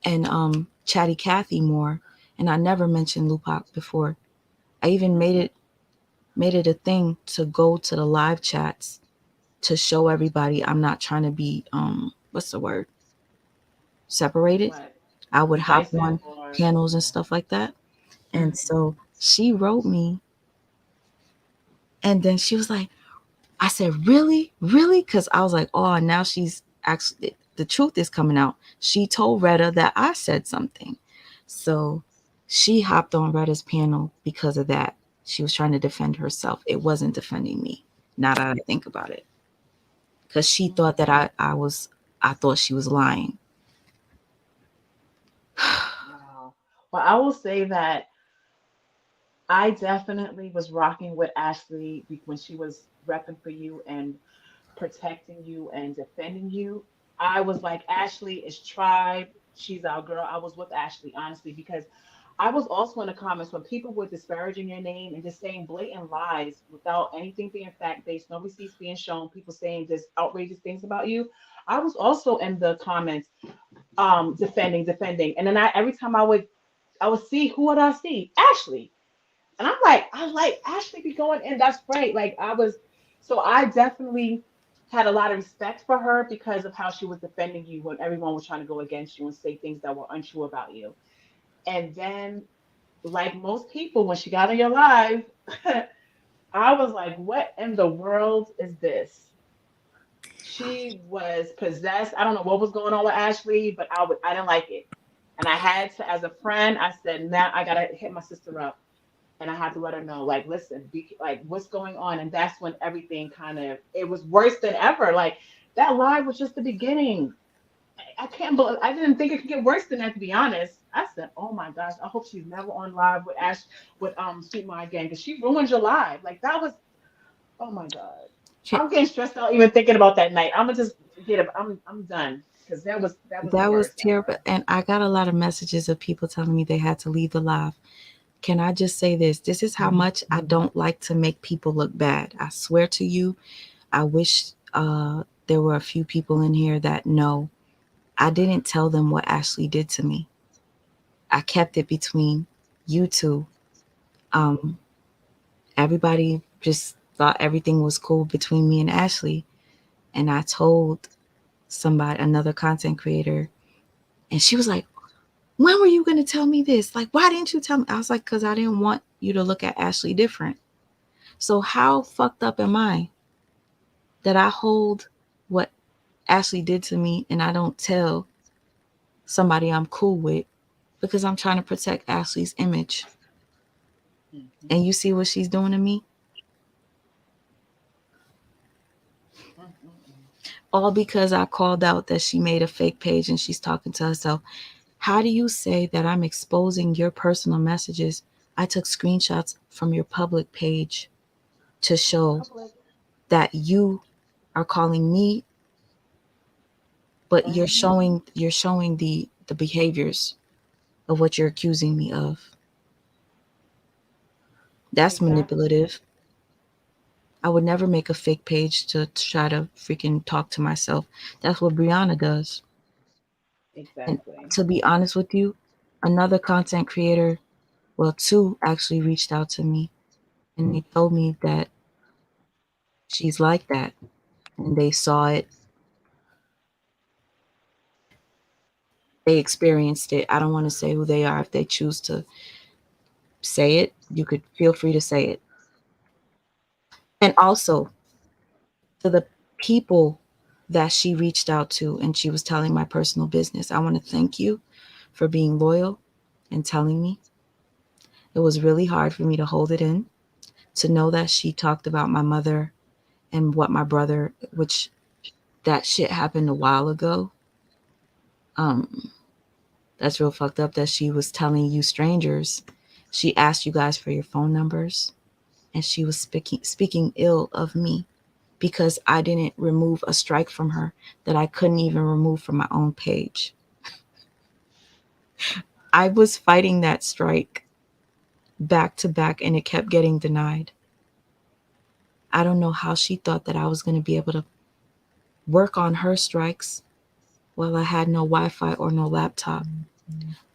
[SPEAKER 1] and Chatty Cathy more, and I never mentioned Lupac before. I even
[SPEAKER 3] Mm-hmm.
[SPEAKER 1] made it a thing to go to the live chats to show everybody I'm not trying to be what's the word, separated.
[SPEAKER 3] What?
[SPEAKER 1] I would hop
[SPEAKER 3] Divisive
[SPEAKER 1] on
[SPEAKER 3] or
[SPEAKER 1] panels and
[SPEAKER 3] yeah.
[SPEAKER 1] stuff like that. And
[SPEAKER 3] Mm-hmm.
[SPEAKER 1] so she wrote me, and then she was like, I said, "Really? Really?" Because I was like, oh, now she's actually, the truth is coming out. She told Retta that I said something. So she hopped on Retta's panel because of that. She was trying to defend herself. It wasn't defending me, now that I think about it. Because she
[SPEAKER 3] Mm.
[SPEAKER 1] thought that I thought she was lying.
[SPEAKER 3] Wow. Well, I will say that I definitely was rocking with Ashley when she was repping for you and protecting you and defending you. I was like, Ashley is tribe. She's our girl. I was with Ashley, honestly, because I was also in the comments when people were disparaging your name and just saying blatant lies without anything being fact based, no receipts being shown, people saying just outrageous things about you. I was also in the comments defending. And then every time I would see, who would I see? Ashley. And I'm like, I like Ashley be going in. That's great. Like so I definitely had a lot of respect for her because of how she was defending you when everyone was trying to go against you and say things that were untrue about you. And then, like most people, when she got on your live, I was like, what in the world is this? She was possessed. I don't know what was going on with Ashley, but I didn't like it. And I had to, as a friend, I said, now I gotta hit my sister up and I had to let her know, like, listen, like, what's going on? And that's when everything kind of, it was worse than ever. Like, that live was just the beginning. I can't believe, I didn't think it could get worse than that, to be honest. I said, oh my gosh, I hope she's never on live with with Sweet Ma again, because she ruined your live. Like, that was, oh my God. I'm getting stressed out even thinking about that night. I'm gonna just forget it. I'm done because that was the
[SPEAKER 1] That was
[SPEAKER 3] worst
[SPEAKER 1] terrible.
[SPEAKER 3] ever.
[SPEAKER 1] And I got a lot of messages of people telling me they had to leave the live. Can I just say this? This is how much I don't like to make people look bad. I swear to you, I wish there were a few people in here that know I didn't tell them what Ashley did to me. I kept it between you two. Um, Everybody just thought everything was cool between me and Ashley. And I told somebody, another content creator, and she was like, when were you going to tell me this? Like, why didn't you tell me? I was like, because I didn't want you to look at Ashley different. So, how fucked up am I that I hold what Ashley did to me and I don't tell somebody I'm cool with because I'm trying to protect Ashley's image?
[SPEAKER 3] Mm-hmm.
[SPEAKER 1] And you see what she's doing to me?
[SPEAKER 3] Mm-mm-mm.
[SPEAKER 1] All because I called out that she made a fake page and she's talking to herself. How do you say that I'm exposing your personal messages? I took screenshots from your public page to show
[SPEAKER 3] Public.
[SPEAKER 1] that you are calling me, but
[SPEAKER 3] Mm-hmm.
[SPEAKER 1] you're showing the behaviors of what you're accusing me of. That's
[SPEAKER 3] Exactly.
[SPEAKER 1] manipulative. I would never make a fake page to try to freaking talk to myself. That's what Brianna does. And
[SPEAKER 3] Exactly.
[SPEAKER 1] to be honest with you, another content creator, well, two actually reached out to me and they told me that she's like that and they saw it, they experienced it. I don't want to say who they are. If they choose to say it, you could feel free to say it. And also to the people that she reached out to and she was telling my personal business, I want to thank you for being loyal and telling me. It was really hard for me to hold it in, to know that she talked about my mother and what my brother, which that shit happened a while ago. Um, that's real fucked up that she was telling you strangers. She asked you guys for your phone numbers and she was speaking ill of me because I didn't remove a strike from her that I couldn't even remove from my own page. I was fighting that strike back to back and it kept getting denied. I don't know how she thought that I was going to be able to work on her strikes while I had no Wi Fi or no laptop.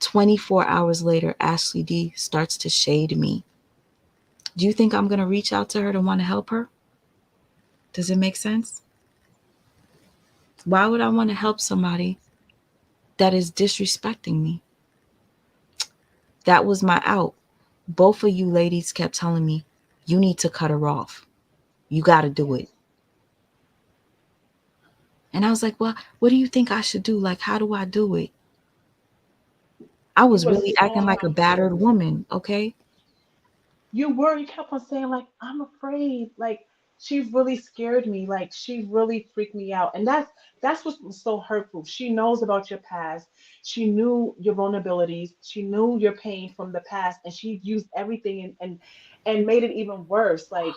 [SPEAKER 1] 24 hours later, Ashley D starts to shade me. Do you think I'm going to reach out to her to want to help her? Does it make sense? Why would I want to help somebody that is disrespecting me? That was my out. Both of you ladies kept telling me, you need to cut her off. You got to do it.
[SPEAKER 3] Yes.
[SPEAKER 1] And I was like, well, what do you think I should do? Like, how do I do it? I
[SPEAKER 3] You
[SPEAKER 1] was
[SPEAKER 3] were
[SPEAKER 1] really acting
[SPEAKER 3] so
[SPEAKER 1] like a battered woman, okay?
[SPEAKER 3] you were. You kept on saying like, I'm afraid. Like she really scared me. Like she really freaked me out. And that's what was so hurtful. She knows about your past. She knew your vulnerabilities. She knew your pain from the past, and she used everything and made it even worse. Like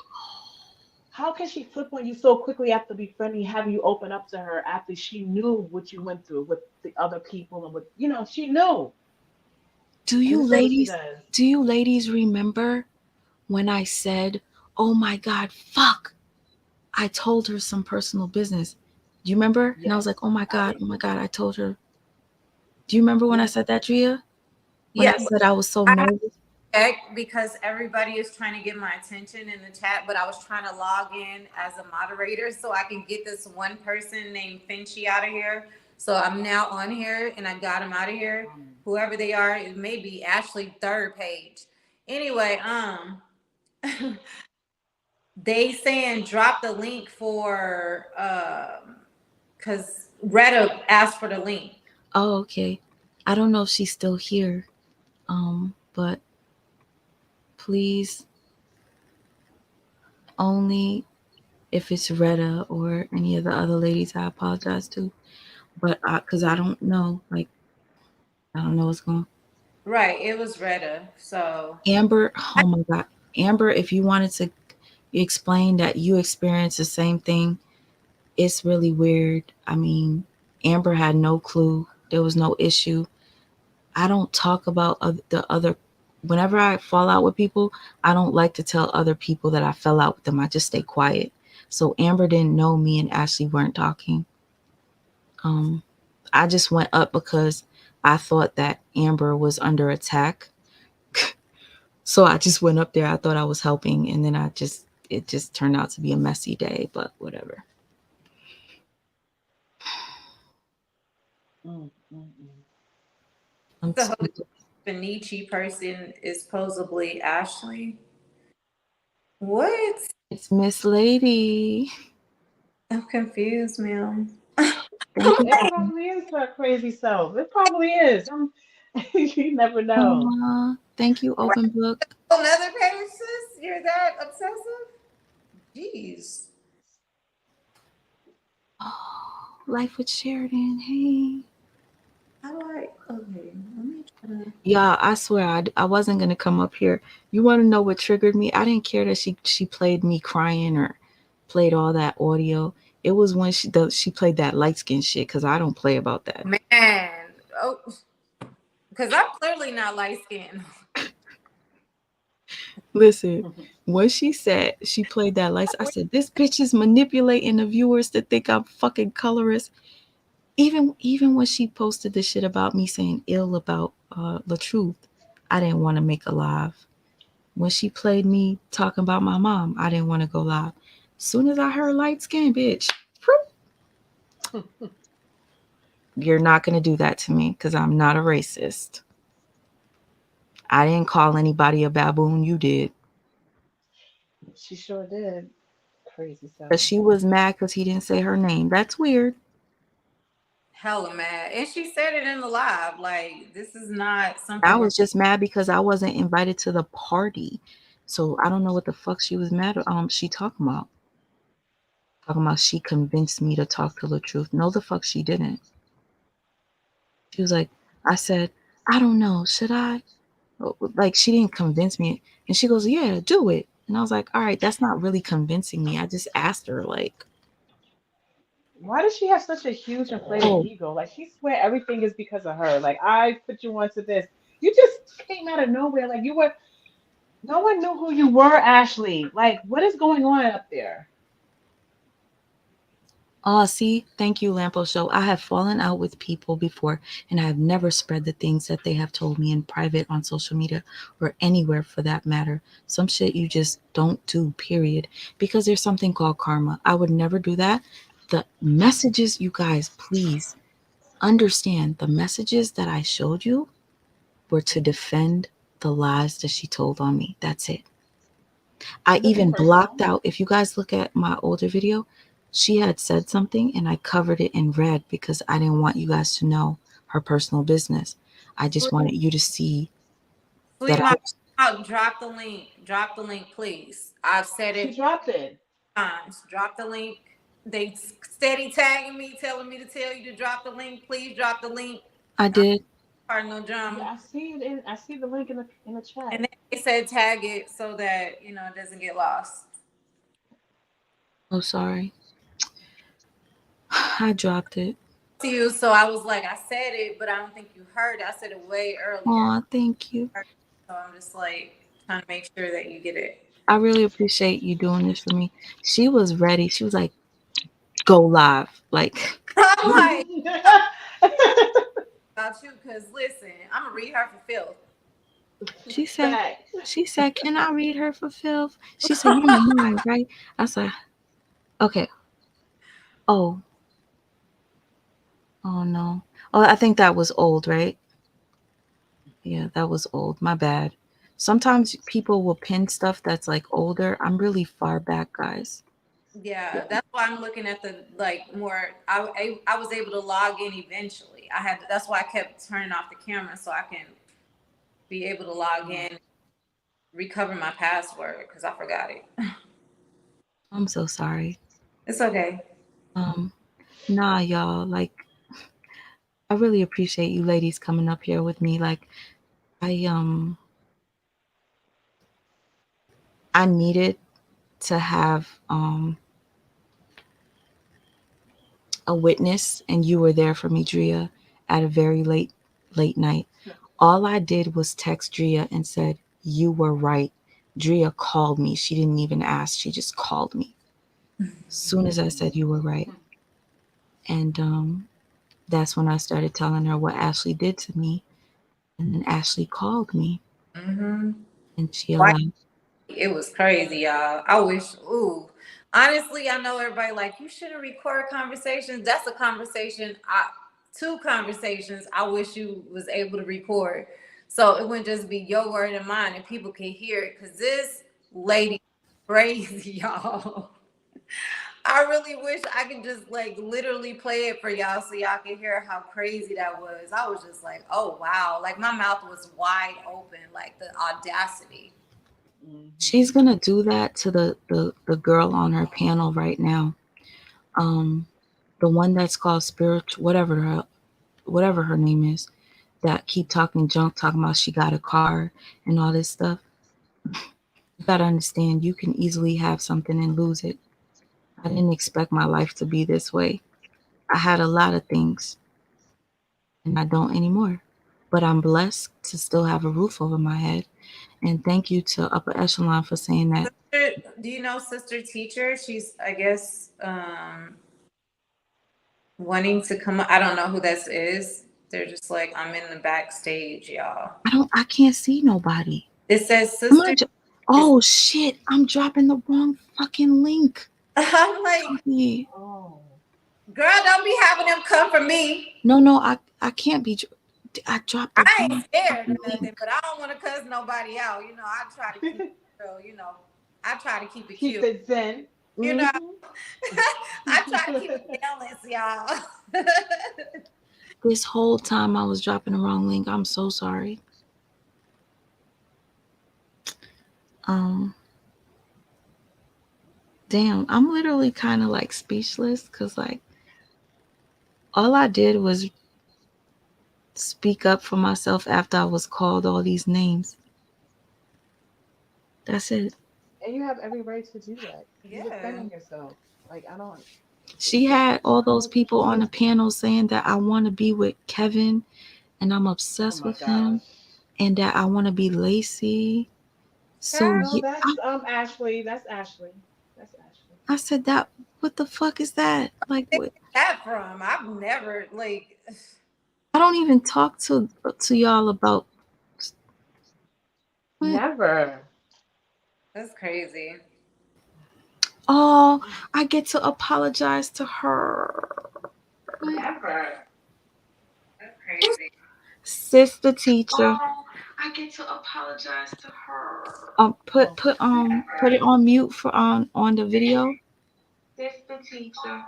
[SPEAKER 3] how can she flip on you so quickly after befriending, have you open up to her after she knew what you went through with the other people and with she knew.
[SPEAKER 1] Do
[SPEAKER 3] And
[SPEAKER 1] you
[SPEAKER 3] this is what she
[SPEAKER 1] ladies,
[SPEAKER 3] does.
[SPEAKER 1] remember when I said, "Oh my god, fuck. I told her some personal business." Do you remember? And I was
[SPEAKER 3] Yes,
[SPEAKER 1] like, "Oh my
[SPEAKER 3] I
[SPEAKER 1] god,
[SPEAKER 3] do.
[SPEAKER 1] oh my god, I told her." Do you remember when I
[SPEAKER 3] Yes.
[SPEAKER 1] said that, Drea? When I
[SPEAKER 2] Yeah,
[SPEAKER 1] said I was so
[SPEAKER 2] I
[SPEAKER 1] nervous?
[SPEAKER 2] check because everybody is trying to get my attention in the chat, but I was trying to log in as a moderator so I can get this one person named Finchy out of here. So I'm now on here and I got him out of here. Whoever they are, it may be Ashley third page. Anyway, they saying drop the link for because Retta asked for the link.
[SPEAKER 1] Oh, okay. I don't know if she's still here. But please, only if it's Retta or any of the other ladies, I apologize to. But because I don't know, like I don't know what's going on.
[SPEAKER 2] Right, it was Retta. So
[SPEAKER 1] Amber, oh my God. Amber, if you wanted to explain that you experienced the same thing, it's really weird. I mean, Amber had no clue. There was no issue. I don't talk about the other. Whenever I fall out with people, I don't like to tell other people that I fell out with them. I just stay quiet. So Amber didn't know me and Ashley weren't talking. Um, I just went up because I thought that Amber was under attack. So I just went up there. I thought I was helping, and then it just turned out to be a messy day, but whatever.
[SPEAKER 3] Mm, mm, mm.
[SPEAKER 1] I'm
[SPEAKER 2] The
[SPEAKER 1] t-
[SPEAKER 2] Holy Benici person is supposedly Ashley. What?
[SPEAKER 1] it's Miss Lady.
[SPEAKER 2] I'm confused, ma'am.
[SPEAKER 1] Thank you.
[SPEAKER 3] It probably is her crazy self. It probably is. You never know.
[SPEAKER 1] Thank you, Open Book.
[SPEAKER 2] Another page, sis? You're that obsessive? Jeez.
[SPEAKER 1] Oh, Life with Sheridan. Hey.
[SPEAKER 2] How do I? Okay, let me try to.
[SPEAKER 1] Yeah, I swear I wasn't gonna come up here. You want to know what triggered me? I didn't care that she played me crying or played all that audio. It was when she played that light skin shit because I don't play about that.
[SPEAKER 2] Man. Oh, because I'm clearly not light skinned.
[SPEAKER 1] Listen, when she said she played that light, I said this bitch is manipulating the viewers to think I'm fucking colorist. Even when she posted the shit about me saying ill about the truth, I didn't want to make a live. When she played me talking about my mom, I didn't want to go live. Soon as I heard light skin, bitch, you're not gonna do that to me because I'm not a racist. I didn't call anybody a baboon. You did.
[SPEAKER 3] She sure did. Crazy
[SPEAKER 1] Cause
[SPEAKER 3] self.
[SPEAKER 1] she was mad because he didn't say her name. That's weird.
[SPEAKER 2] Hella mad. And she said it in the live. Like, this is not
[SPEAKER 1] I
[SPEAKER 2] something we're.
[SPEAKER 1] was just mad because I wasn't invited to the party. So I don't know what the fuck she was mad. She talking about she convinced me to talk to the truth. No, the fuck she didn't. She was like, I said, I don't know, should I? Like she didn't convince me, and she goes, yeah, do it. And I was like, all right, that's not really convincing me. I just asked her, like,
[SPEAKER 3] Why does she have such a huge inflated
[SPEAKER 1] oh,
[SPEAKER 3] ego? Like she swear everything is because of her. Like I put you onto this. You just came out of nowhere. Like you were. No one knew who you were, Ashley. Like what is going on up there?
[SPEAKER 1] oh, see, thank you, Lampo Show. I have fallen out with people before, and I have never spread the things that they have told me in private on social media or anywhere for that matter. Some shit you just don't do, period. Because there's something called karma. I would never do that. The messages, you guys, please understand the messages that I showed you were to defend the lies that she told on me. That's it. I
[SPEAKER 3] Nothing
[SPEAKER 1] even blocked
[SPEAKER 3] personal.
[SPEAKER 1] out, if you guys look at my older video, she had said something and I covered it in red because I didn't want you guys to know her personal business. I just wanted you to see that
[SPEAKER 2] Sweet
[SPEAKER 1] I
[SPEAKER 2] mom,
[SPEAKER 1] was,
[SPEAKER 2] out. Drop the link. Drop the link, please. I've said
[SPEAKER 3] She
[SPEAKER 2] it
[SPEAKER 3] dropped it.
[SPEAKER 2] times. Drop the link. They steady tagging me, telling me to tell you to drop the link. Please drop the link.
[SPEAKER 1] I
[SPEAKER 2] I'm
[SPEAKER 1] did.
[SPEAKER 2] part no
[SPEAKER 3] Yeah,
[SPEAKER 2] drama.
[SPEAKER 3] I see it in. I see the link in the
[SPEAKER 2] And
[SPEAKER 3] chat.
[SPEAKER 2] then they said tag it so that it doesn't get lost.
[SPEAKER 1] Oh, sorry. I dropped it.
[SPEAKER 2] To you, so I was like, I said it, but I don't think you heard it. I said it way earlier.
[SPEAKER 1] Oh, thank you.
[SPEAKER 2] So I'm just like trying to make sure that you get it.
[SPEAKER 1] I really appreciate you doing this for me. She was ready. She was like, go live. Like,
[SPEAKER 2] I'm like about you, cause listen, I'm gonna read her for filth.
[SPEAKER 1] she said,
[SPEAKER 3] Facts.
[SPEAKER 1] can I read her for filth? She said, you don't mind, right? I was like, okay. Oh, oh no. Oh, I think that was old, right? Yeah, that was old. My bad. Sometimes people will pin stuff that's like older. I'm really far back, guys.
[SPEAKER 2] Yeah, that's why I'm looking at the like more. I was able to log in eventually. That's why I kept turning off the camera so I can be able to log
[SPEAKER 3] Mm.
[SPEAKER 2] in, recover my password because I forgot it.
[SPEAKER 1] I'm so sorry.
[SPEAKER 2] It's okay.
[SPEAKER 1] Um, nah, y'all. Like, I really appreciate you ladies coming up here with me. Like, I I needed to have a witness, and you were there for me, Drea, at a very late night. All I did was text Drea and said, you were right. Drea called me. She didn't even ask. She just called me. Soon as I said you were right. And that's when I started telling her what Ashley did to me. And then Ashley called me
[SPEAKER 2] Mm-hmm.
[SPEAKER 1] and she
[SPEAKER 2] Why
[SPEAKER 1] allowed.
[SPEAKER 2] it was crazy, y'all. I wish, ooh. Honestly, I know everybody like you shouldn't record conversations. That's a conversation. Two conversations I wish you was able to record. So it wouldn't just be your word and mine and people can hear it. Cause this lady crazy, y'all. I really wish I could just like literally play it for y'all so y'all can hear how crazy that was. I was just like, oh wow. Like my mouth was wide open, like the audacity.
[SPEAKER 1] She's
[SPEAKER 3] Hmm.
[SPEAKER 1] gonna do that to the girl on her panel right now. Um, the one that's called spiritual, whatever her name is, that keep talking junk, talking about she got a car and all this stuff. You gotta understand, you can easily have something and lose it. I didn't expect my life to be this way. I had a lot of things, and I don't anymore. But I'm blessed to still have a roof over my head. And thank you to Upper Echelon for saying that.
[SPEAKER 2] Do you know Sister Teacher? She's, I guess, wanting to come. I don't know who this is. They're just like, I'm in the backstage, y'all.
[SPEAKER 1] I can't see nobody.
[SPEAKER 2] It says
[SPEAKER 1] Am I
[SPEAKER 2] Sister.
[SPEAKER 1] oh shit, I'm dropping the wrong fucking link.
[SPEAKER 2] I'm like,
[SPEAKER 1] Sorry.
[SPEAKER 3] Oh.
[SPEAKER 2] girl, don't be having them come for me.
[SPEAKER 1] No, no, I can't be. I dropped the
[SPEAKER 2] I ain't
[SPEAKER 1] wrong
[SPEAKER 2] scared
[SPEAKER 1] fucking
[SPEAKER 2] or nothing,
[SPEAKER 1] link.
[SPEAKER 2] but I don't want to cuss nobody out. You know, I try to keep it real. I try to keep it
[SPEAKER 3] Keep
[SPEAKER 2] cute.
[SPEAKER 3] it zen.
[SPEAKER 2] You know,
[SPEAKER 3] Hmm.
[SPEAKER 2] I try to keep it balanced, y'all.
[SPEAKER 1] This whole time I was dropping the wrong link. I'm so sorry. Um, damn, I'm literally kind of like speechless because like all I did was speak up for myself after I was called all these names. That's it.
[SPEAKER 3] And you have every right to do that. You're
[SPEAKER 2] Yeah.
[SPEAKER 3] defending yourself. Like I don't.
[SPEAKER 1] She had all
[SPEAKER 3] I don't know
[SPEAKER 1] those
[SPEAKER 3] what to
[SPEAKER 1] people
[SPEAKER 3] do
[SPEAKER 1] on the
[SPEAKER 3] with that.
[SPEAKER 1] panel saying that I want to be with Kevin and I'm
[SPEAKER 3] Oh
[SPEAKER 1] obsessed
[SPEAKER 3] my
[SPEAKER 1] with him
[SPEAKER 3] gosh.
[SPEAKER 1] and that I want to be Lacey. So
[SPEAKER 3] No,
[SPEAKER 1] yeah,
[SPEAKER 3] that's Ashley. That's Ashley. That's Ashley.
[SPEAKER 1] I said that. What the fuck is that? Like,
[SPEAKER 2] Where
[SPEAKER 1] what?
[SPEAKER 2] that from? I've never like.
[SPEAKER 1] I don't even talk to y'all about what.
[SPEAKER 3] Never.
[SPEAKER 2] That's crazy.
[SPEAKER 1] Oh, I get to apologize to her. What?
[SPEAKER 3] Never.
[SPEAKER 2] That's crazy.
[SPEAKER 1] Sister teacher.
[SPEAKER 3] Oh, I get to apologize to her.
[SPEAKER 1] Put
[SPEAKER 3] Oh,
[SPEAKER 1] put it
[SPEAKER 3] never.
[SPEAKER 1] on mute for on the video.
[SPEAKER 3] Sister teacher. I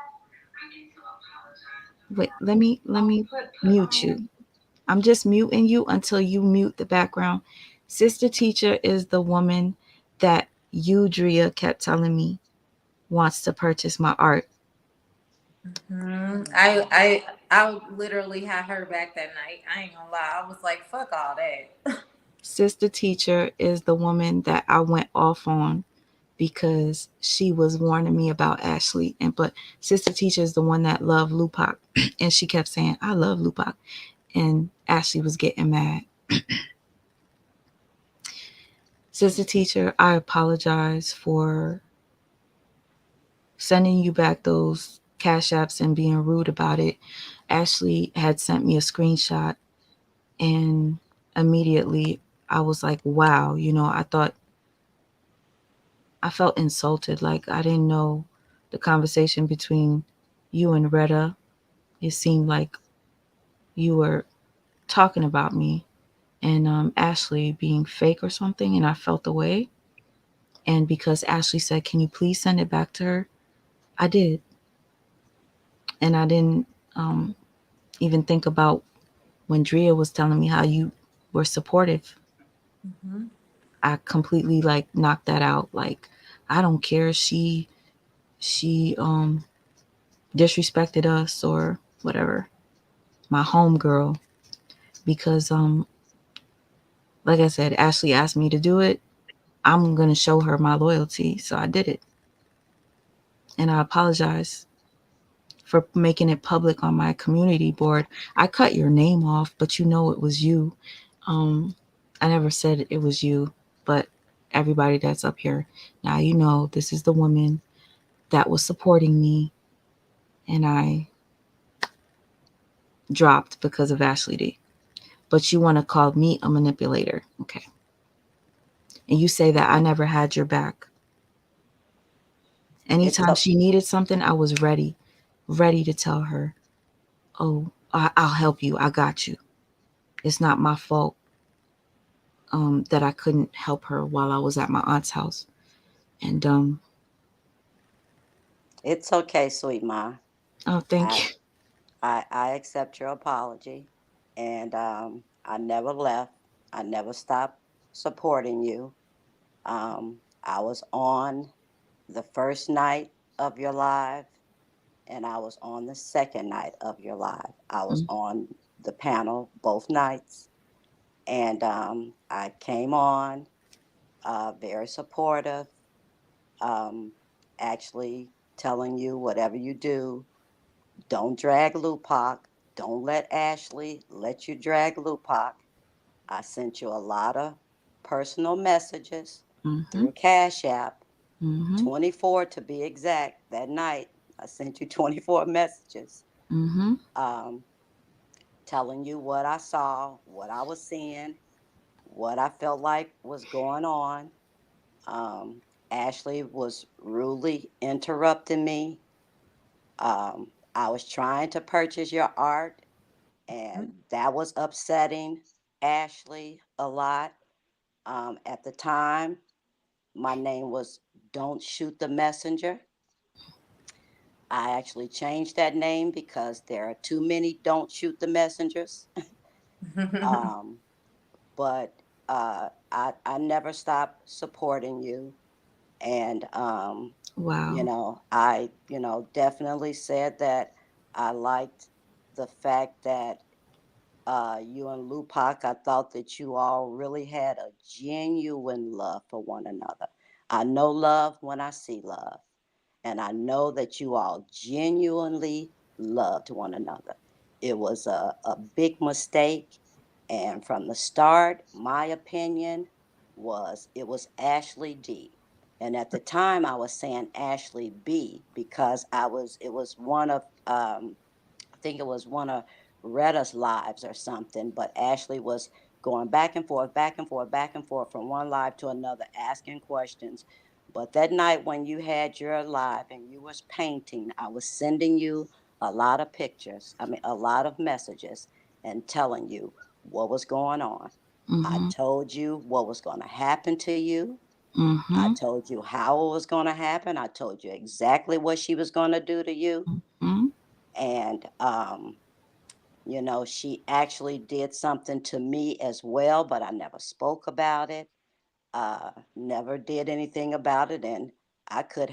[SPEAKER 3] get to apologize to
[SPEAKER 1] Wait,
[SPEAKER 3] her.
[SPEAKER 1] let me
[SPEAKER 3] Put
[SPEAKER 1] mute you. I'm just muting you until you mute the background. Sister teacher is the woman that you, Drea, kept telling me wants to purchase my art.
[SPEAKER 2] Hmm.
[SPEAKER 3] Mhm.
[SPEAKER 2] I literally had her back that night. I ain't gonna lie. I was like, fuck all that.
[SPEAKER 1] Sister teacher is the woman that I went off on because she was warning me about Ashley. And but Sister Teacher is the one that loved Lupac, and she kept saying, "I love Lupac," and Ashley was getting mad. Sister Teacher, I apologize for sending you back those cash apps and being rude about it. Ashley had sent me a screenshot, and immediately I was like, "Wow," I thought I felt insulted. Like I didn't know the conversation between you and Retta. It seemed like you were talking about me and Ashley being fake or something, and I felt the way. And because Ashley said, "Can you please send it back to her?" I did, and I didn't um, even think about when Drea was telling me how you were supportive.
[SPEAKER 2] Hmm.
[SPEAKER 1] I completely like knocked that out. Like I don't care. She disrespected us or whatever. My homegirl, because like I said, Ashley asked me to do it. I'm gonna show her my loyalty, so I did it, and I apologize for making it public on my community board. I cut your name off, but you know it was you. Um, I never said it was you, but everybody that's up here now, this is the woman that was supporting me, and I dropped because of Ashley D. But you want to call me a manipulator. Okay. And you say that I never had your back.
[SPEAKER 4] It's
[SPEAKER 1] Anytime
[SPEAKER 4] a,
[SPEAKER 1] she needed something, I was ready to tell her, oh, I'll help you. I got you. It's not my fault that I couldn't help her while I was at my aunt's house. And,
[SPEAKER 4] it's okay, sweet ma.
[SPEAKER 1] oh, thank
[SPEAKER 4] I
[SPEAKER 1] you.
[SPEAKER 4] I accept your apology, and I never left. I never stopped supporting you. I was on the first night of your live, and I was on the second night of your live. I was
[SPEAKER 1] Mm,
[SPEAKER 4] on the panel both nights, and I came on very supportive, um, actually telling you whatever you do, don't drag Lupac. Don't let Ashley let you drag Lupac. I sent you a lot of personal messages
[SPEAKER 1] mm-hmm,
[SPEAKER 4] through Cash App,
[SPEAKER 1] mm-hmm,
[SPEAKER 4] 24 to be exact. That night, I sent you 24 messages,
[SPEAKER 1] mm-hmm.
[SPEAKER 4] um, telling you what I saw, what I was seeing, what I felt like was going on. Um, Ashley was rudely interrupting me. I was trying to purchase your art, and that was upsetting Ashley a lot. At the time, my name was Don't Shoot the Messenger. I actually changed that name because there are too many Don't Shoot the Messengers. um, but I never stopped supporting you. And,
[SPEAKER 1] Wow.
[SPEAKER 4] I, definitely said that I liked the fact that you and Lupac, I thought that you all really had a genuine love for one another. I know love when I see love. And I know that you all genuinely loved one another. It was a big mistake. And from the start, my opinion was it was Ashley D. And at the time, I was saying Ashley B because it was one of, I think it was one of Retta's lives or something, but Ashley was going back and forth, back and forth, back and forth from one live to another, asking questions. But that night when you had your live and you was painting, I was sending you a lot of pictures, I mean a lot of messages and telling you what was going on. I
[SPEAKER 1] Mm-hmm,
[SPEAKER 4] told you what was going to happen to you. I
[SPEAKER 1] mm-hmm,
[SPEAKER 4] told you how it was going to happen. I told you exactly what she was going to do to you.
[SPEAKER 1] mm-hmm.
[SPEAKER 4] And she actually did something to me as well, but I never spoke about it, never did anything about it. And I could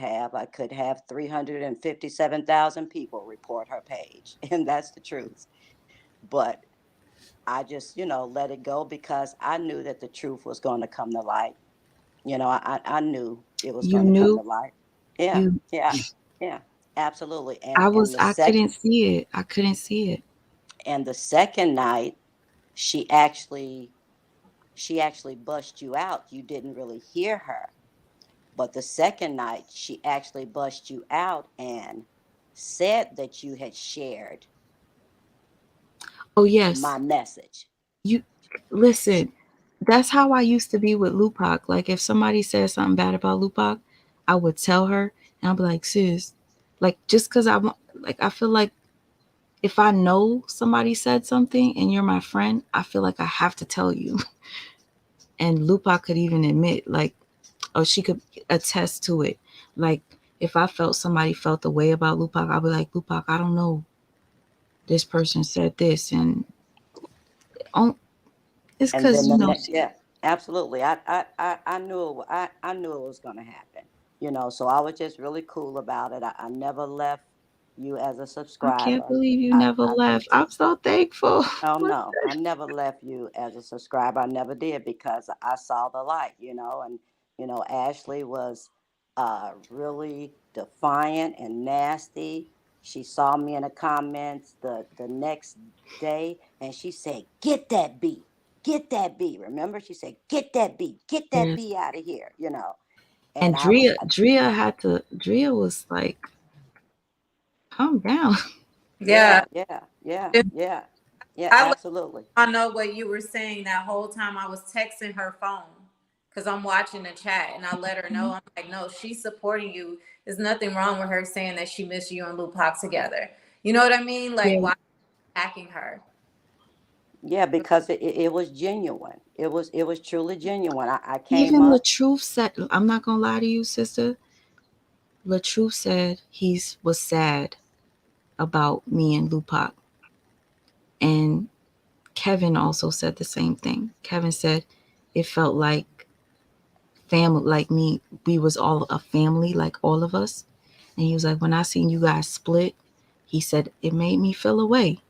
[SPEAKER 4] have 357,000 people report her page, and that's the truth. But I just, let it go because I knew that the truth was going to come to light. I knew it was
[SPEAKER 1] You
[SPEAKER 4] going to come
[SPEAKER 1] knew
[SPEAKER 4] to light. Yeah,
[SPEAKER 1] you.
[SPEAKER 4] yeah, yeah, absolutely. And
[SPEAKER 1] I
[SPEAKER 4] and
[SPEAKER 1] was.
[SPEAKER 4] the
[SPEAKER 1] I
[SPEAKER 4] second
[SPEAKER 1] couldn't see it. I couldn't see it.
[SPEAKER 4] and the second night, she actually she actually bust you out. You didn't really hear her. But the second night, she actually bust you out and said that you had shared
[SPEAKER 1] Oh yes.
[SPEAKER 4] my message.
[SPEAKER 1] You listen. That's how I used to be with Lupac. Like if somebody said something bad about Lupac, I would tell her, and I'd be like, sis, like just because I want, like I feel like if I know somebody said something and you're my friend, I feel like I have to tell you. And Lupac could even admit, like, or she could attest to it. Like if I felt somebody felt the way about Lupac, I'd be like, Lupac, I don't know. This person said this, and oh, it's
[SPEAKER 4] And
[SPEAKER 1] because
[SPEAKER 4] then
[SPEAKER 1] you know.
[SPEAKER 4] yeah, absolutely. I knew I knew it was going to happen. So I was just really cool about it. I never left you as a
[SPEAKER 1] I can't
[SPEAKER 4] subscriber.
[SPEAKER 1] believe you
[SPEAKER 4] I,
[SPEAKER 1] never
[SPEAKER 4] I
[SPEAKER 1] left. I'm so thankful.
[SPEAKER 4] Oh
[SPEAKER 1] What
[SPEAKER 4] no, I never left you as a subscriber. I never did because I saw the light. And Ashley was really defiant and nasty. She saw me in the comments the next day and she said, "Get that B, get that B." Remember, she said, "Get that B, get that
[SPEAKER 1] yes.
[SPEAKER 4] B out of here." And
[SPEAKER 1] And
[SPEAKER 4] I was,
[SPEAKER 1] Drea was like, calm down.
[SPEAKER 2] Yeah.
[SPEAKER 4] yeah, yeah, yeah,
[SPEAKER 2] If
[SPEAKER 4] yeah, yeah,
[SPEAKER 2] I let
[SPEAKER 4] absolutely.
[SPEAKER 2] I know what you were saying that whole time. I was texting her phone because I'm watching the chat, and I let her know. I'm like, no, she's supporting you. There's nothing wrong with her saying that she missed you and Lupac together. You know what I mean? Like,
[SPEAKER 1] Yeah.
[SPEAKER 2] why attacking her?
[SPEAKER 4] Yeah, because it was genuine. It was truly genuine. I came
[SPEAKER 1] Even
[SPEAKER 4] up.
[SPEAKER 1] LaTruth said, I'm not gonna lie to you, sister. LaTruth said he's was sad about me and Lupac. And Kevin also said the same thing. Kevin said it felt like family, like me, we was all a family, like all of us. And he was like, when I seen you guys split, he said it made me feel away.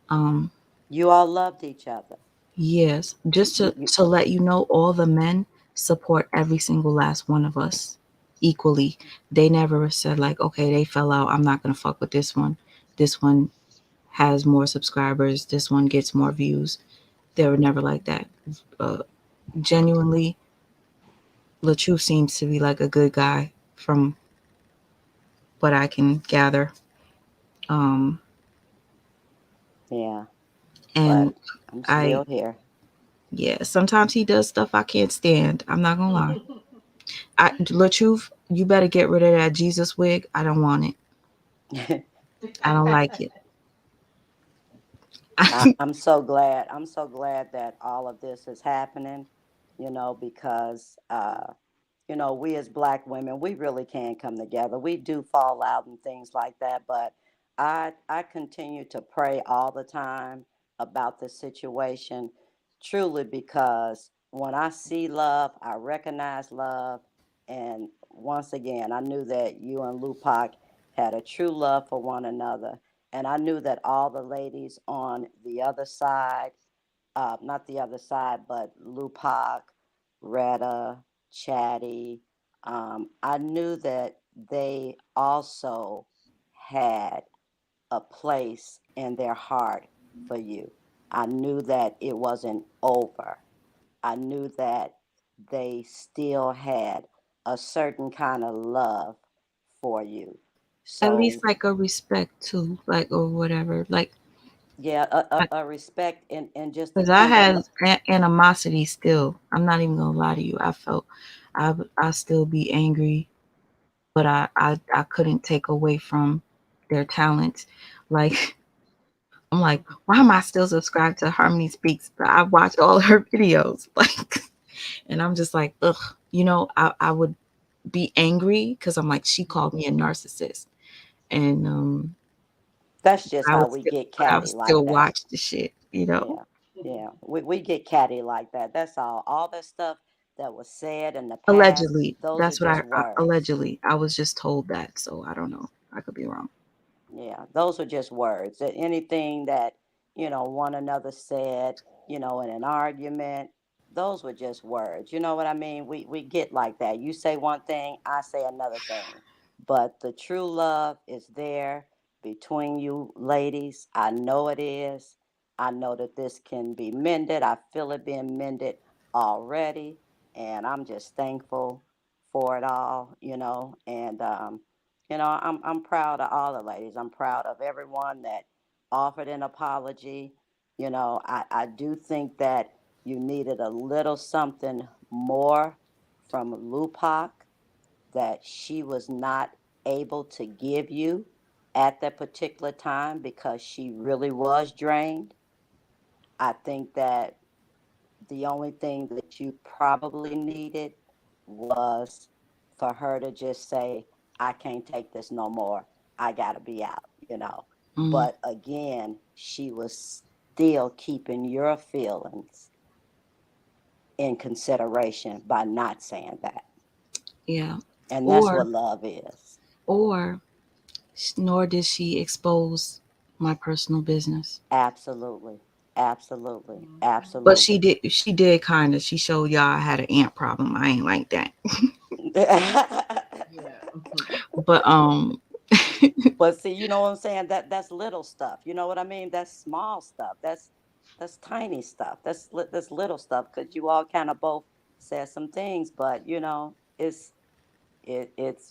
[SPEAKER 1] Um,
[SPEAKER 4] You all loved each other.
[SPEAKER 1] yes, just
[SPEAKER 4] You, you,
[SPEAKER 1] to let you know, all the men support every single last one of us equally. They never said like, okay, they fell out. I'm not gonna fuck with this one. This one has more subscribers. This one gets more views. They were never like that. Uh, Genuinely, LaTruth seems to be like a good guy from what I can gather. Um,
[SPEAKER 4] yeah,
[SPEAKER 1] and
[SPEAKER 4] but I'm
[SPEAKER 1] I,
[SPEAKER 4] still here.
[SPEAKER 1] yeah, sometimes he does stuff I can't stand. I'm not gonna lie. LaTruth, you better get rid of that Jesus wig. I don't want it. I don't like it.
[SPEAKER 4] I'm so glad. I'm so glad that all of this is happening, because we as black women, we really can come together. We do fall out and things like that, but I continue to pray all the time about the situation, truly, because when I see love, I recognize love, and once again, I knew that you and Lupac had a true love for one another, and I knew that all the ladies on the other side, not the other side, but Lupac, Retta, Chatty, I knew that they also had a place in their heart for you. I knew that it wasn't over. I knew that they still had a certain kind of love for you.
[SPEAKER 1] At least
[SPEAKER 4] So,
[SPEAKER 1] like a respect too, like or whatever. Like,
[SPEAKER 4] yeah, a respect and just the
[SPEAKER 1] because I
[SPEAKER 4] tender
[SPEAKER 1] had
[SPEAKER 4] love.
[SPEAKER 1] animosity still. I'm not even gonna lie to you. I felt I still be angry, but I couldn't take away from their talent. Like, I'm like, why am I still subscribed to Harmony Speaks? But I watch all her videos, like, and I'm just like, ugh. I would be angry because I'm like, she called me a narcissist, and
[SPEAKER 4] That's just
[SPEAKER 1] I
[SPEAKER 4] how
[SPEAKER 1] would
[SPEAKER 4] we
[SPEAKER 1] still,
[SPEAKER 4] get
[SPEAKER 1] but I would
[SPEAKER 4] catty
[SPEAKER 1] still
[SPEAKER 4] like that.
[SPEAKER 1] watch the shit.
[SPEAKER 4] Yeah, yeah. We get catty like that. That's all. All that stuff that was said in the past,
[SPEAKER 1] Allegedly,
[SPEAKER 4] those are
[SPEAKER 1] that's what
[SPEAKER 4] just
[SPEAKER 1] I
[SPEAKER 4] words.
[SPEAKER 1] allegedly I was just told that, so I don't know. I could be wrong.
[SPEAKER 4] Yeah, those are just words. Anything that, one another said, in an argument, those were just words. You know what I mean? We get like that. You say one thing, I say another thing. But the true love is there between you ladies. I know it is. I know that this can be mended. I feel it being mended already. And I'm just thankful for it all, and I'm proud of all the ladies. I'm proud of everyone that offered an apology. I do think that you needed a little something more from Lupac that she was not able to give you at that particular time because she really was drained. I think that the only thing that you probably needed was for her to just say, I can't take this no more. I got to be out.
[SPEAKER 1] Mm,
[SPEAKER 4] But again, she was still keeping your feelings in consideration by not saying that.
[SPEAKER 1] yeah.
[SPEAKER 4] And that's
[SPEAKER 1] Or
[SPEAKER 4] what love is.
[SPEAKER 1] or nor did she expose my personal business.
[SPEAKER 4] Absolutely. Absolutely.
[SPEAKER 1] But
[SPEAKER 4] Absolutely.
[SPEAKER 1] she did kind of. She showed y'all I had an ant problem. I ain't like that.
[SPEAKER 3] Yeah.
[SPEAKER 1] But
[SPEAKER 4] But see, you know what I'm saying? That's little stuff. You know what I mean? That's small stuff. That's tiny stuff. That's little stuff because you all kind of both said some things, but it's it's,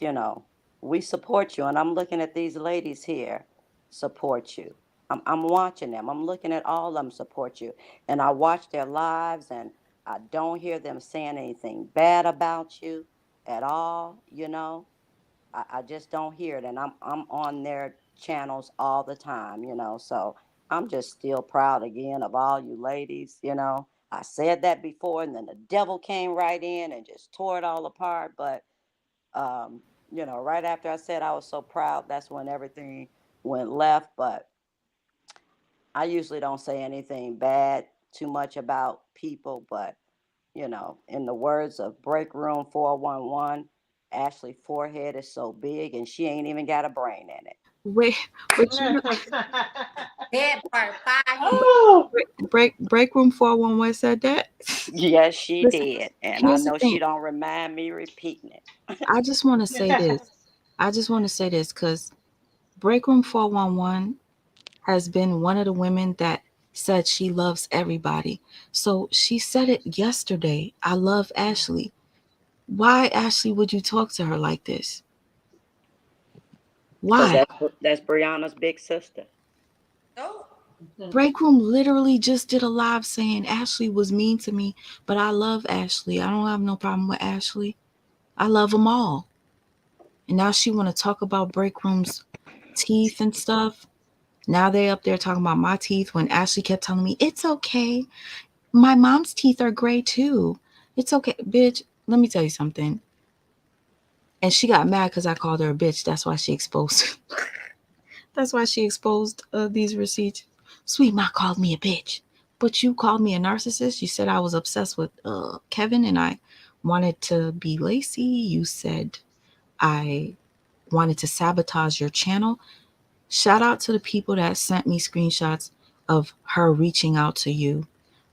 [SPEAKER 4] we support you. And I'm looking at these ladies here support you. I'm watching them. I'm looking at all of them support you. And I watch their lives, and I don't hear them saying anything bad about you at all. I just don't hear it. And I'm on their channels all the time. So I'm just still proud again of all you ladies. I said that before, and then the devil came right in and just tore it all apart. But um, right after I said I was so proud, that's when everything went left. But I usually don't say anything bad too much about people. But, in the words of Break Room 411, Ashley forehead is so big and she ain't even got a brain in it.
[SPEAKER 1] Wait, but you know,
[SPEAKER 2] Head part, five head.
[SPEAKER 3] Oh,
[SPEAKER 1] break room 411 said that.
[SPEAKER 4] Yes, she
[SPEAKER 1] Listen,
[SPEAKER 4] did. And I
[SPEAKER 1] here's the
[SPEAKER 4] know she
[SPEAKER 1] thing.
[SPEAKER 4] don't remind me repeating it.
[SPEAKER 1] I just want to say this. I just want to say this because break room 411 has been one of the women that said she loves everybody. So she said it yesterday. I love Ashley. Why, Ashley, would you talk to her like this?
[SPEAKER 4] Because
[SPEAKER 1] Why?
[SPEAKER 4] that's Brianna's big sister.
[SPEAKER 2] Oh,
[SPEAKER 1] Breakroom literally just did a live saying Ashley was mean to me, but I love Ashley. I don't have no problem with Ashley. I love them all. And now she want to talk about Breakroom's teeth and stuff. Now they up there talking about my teeth when Ashley kept telling me it's okay. My mom's teeth are gray too. It's okay, bitch. Let me tell you something. And she got mad because I called her a bitch. That's why she exposed. That's why she exposed these receipts. Sweet Ma called me a bitch, but you called me a narcissist. You said I was obsessed with Kevin and I wanted to be Lacey. You said I wanted to sabotage your channel. Shout out to the people that sent me screenshots of her reaching out to you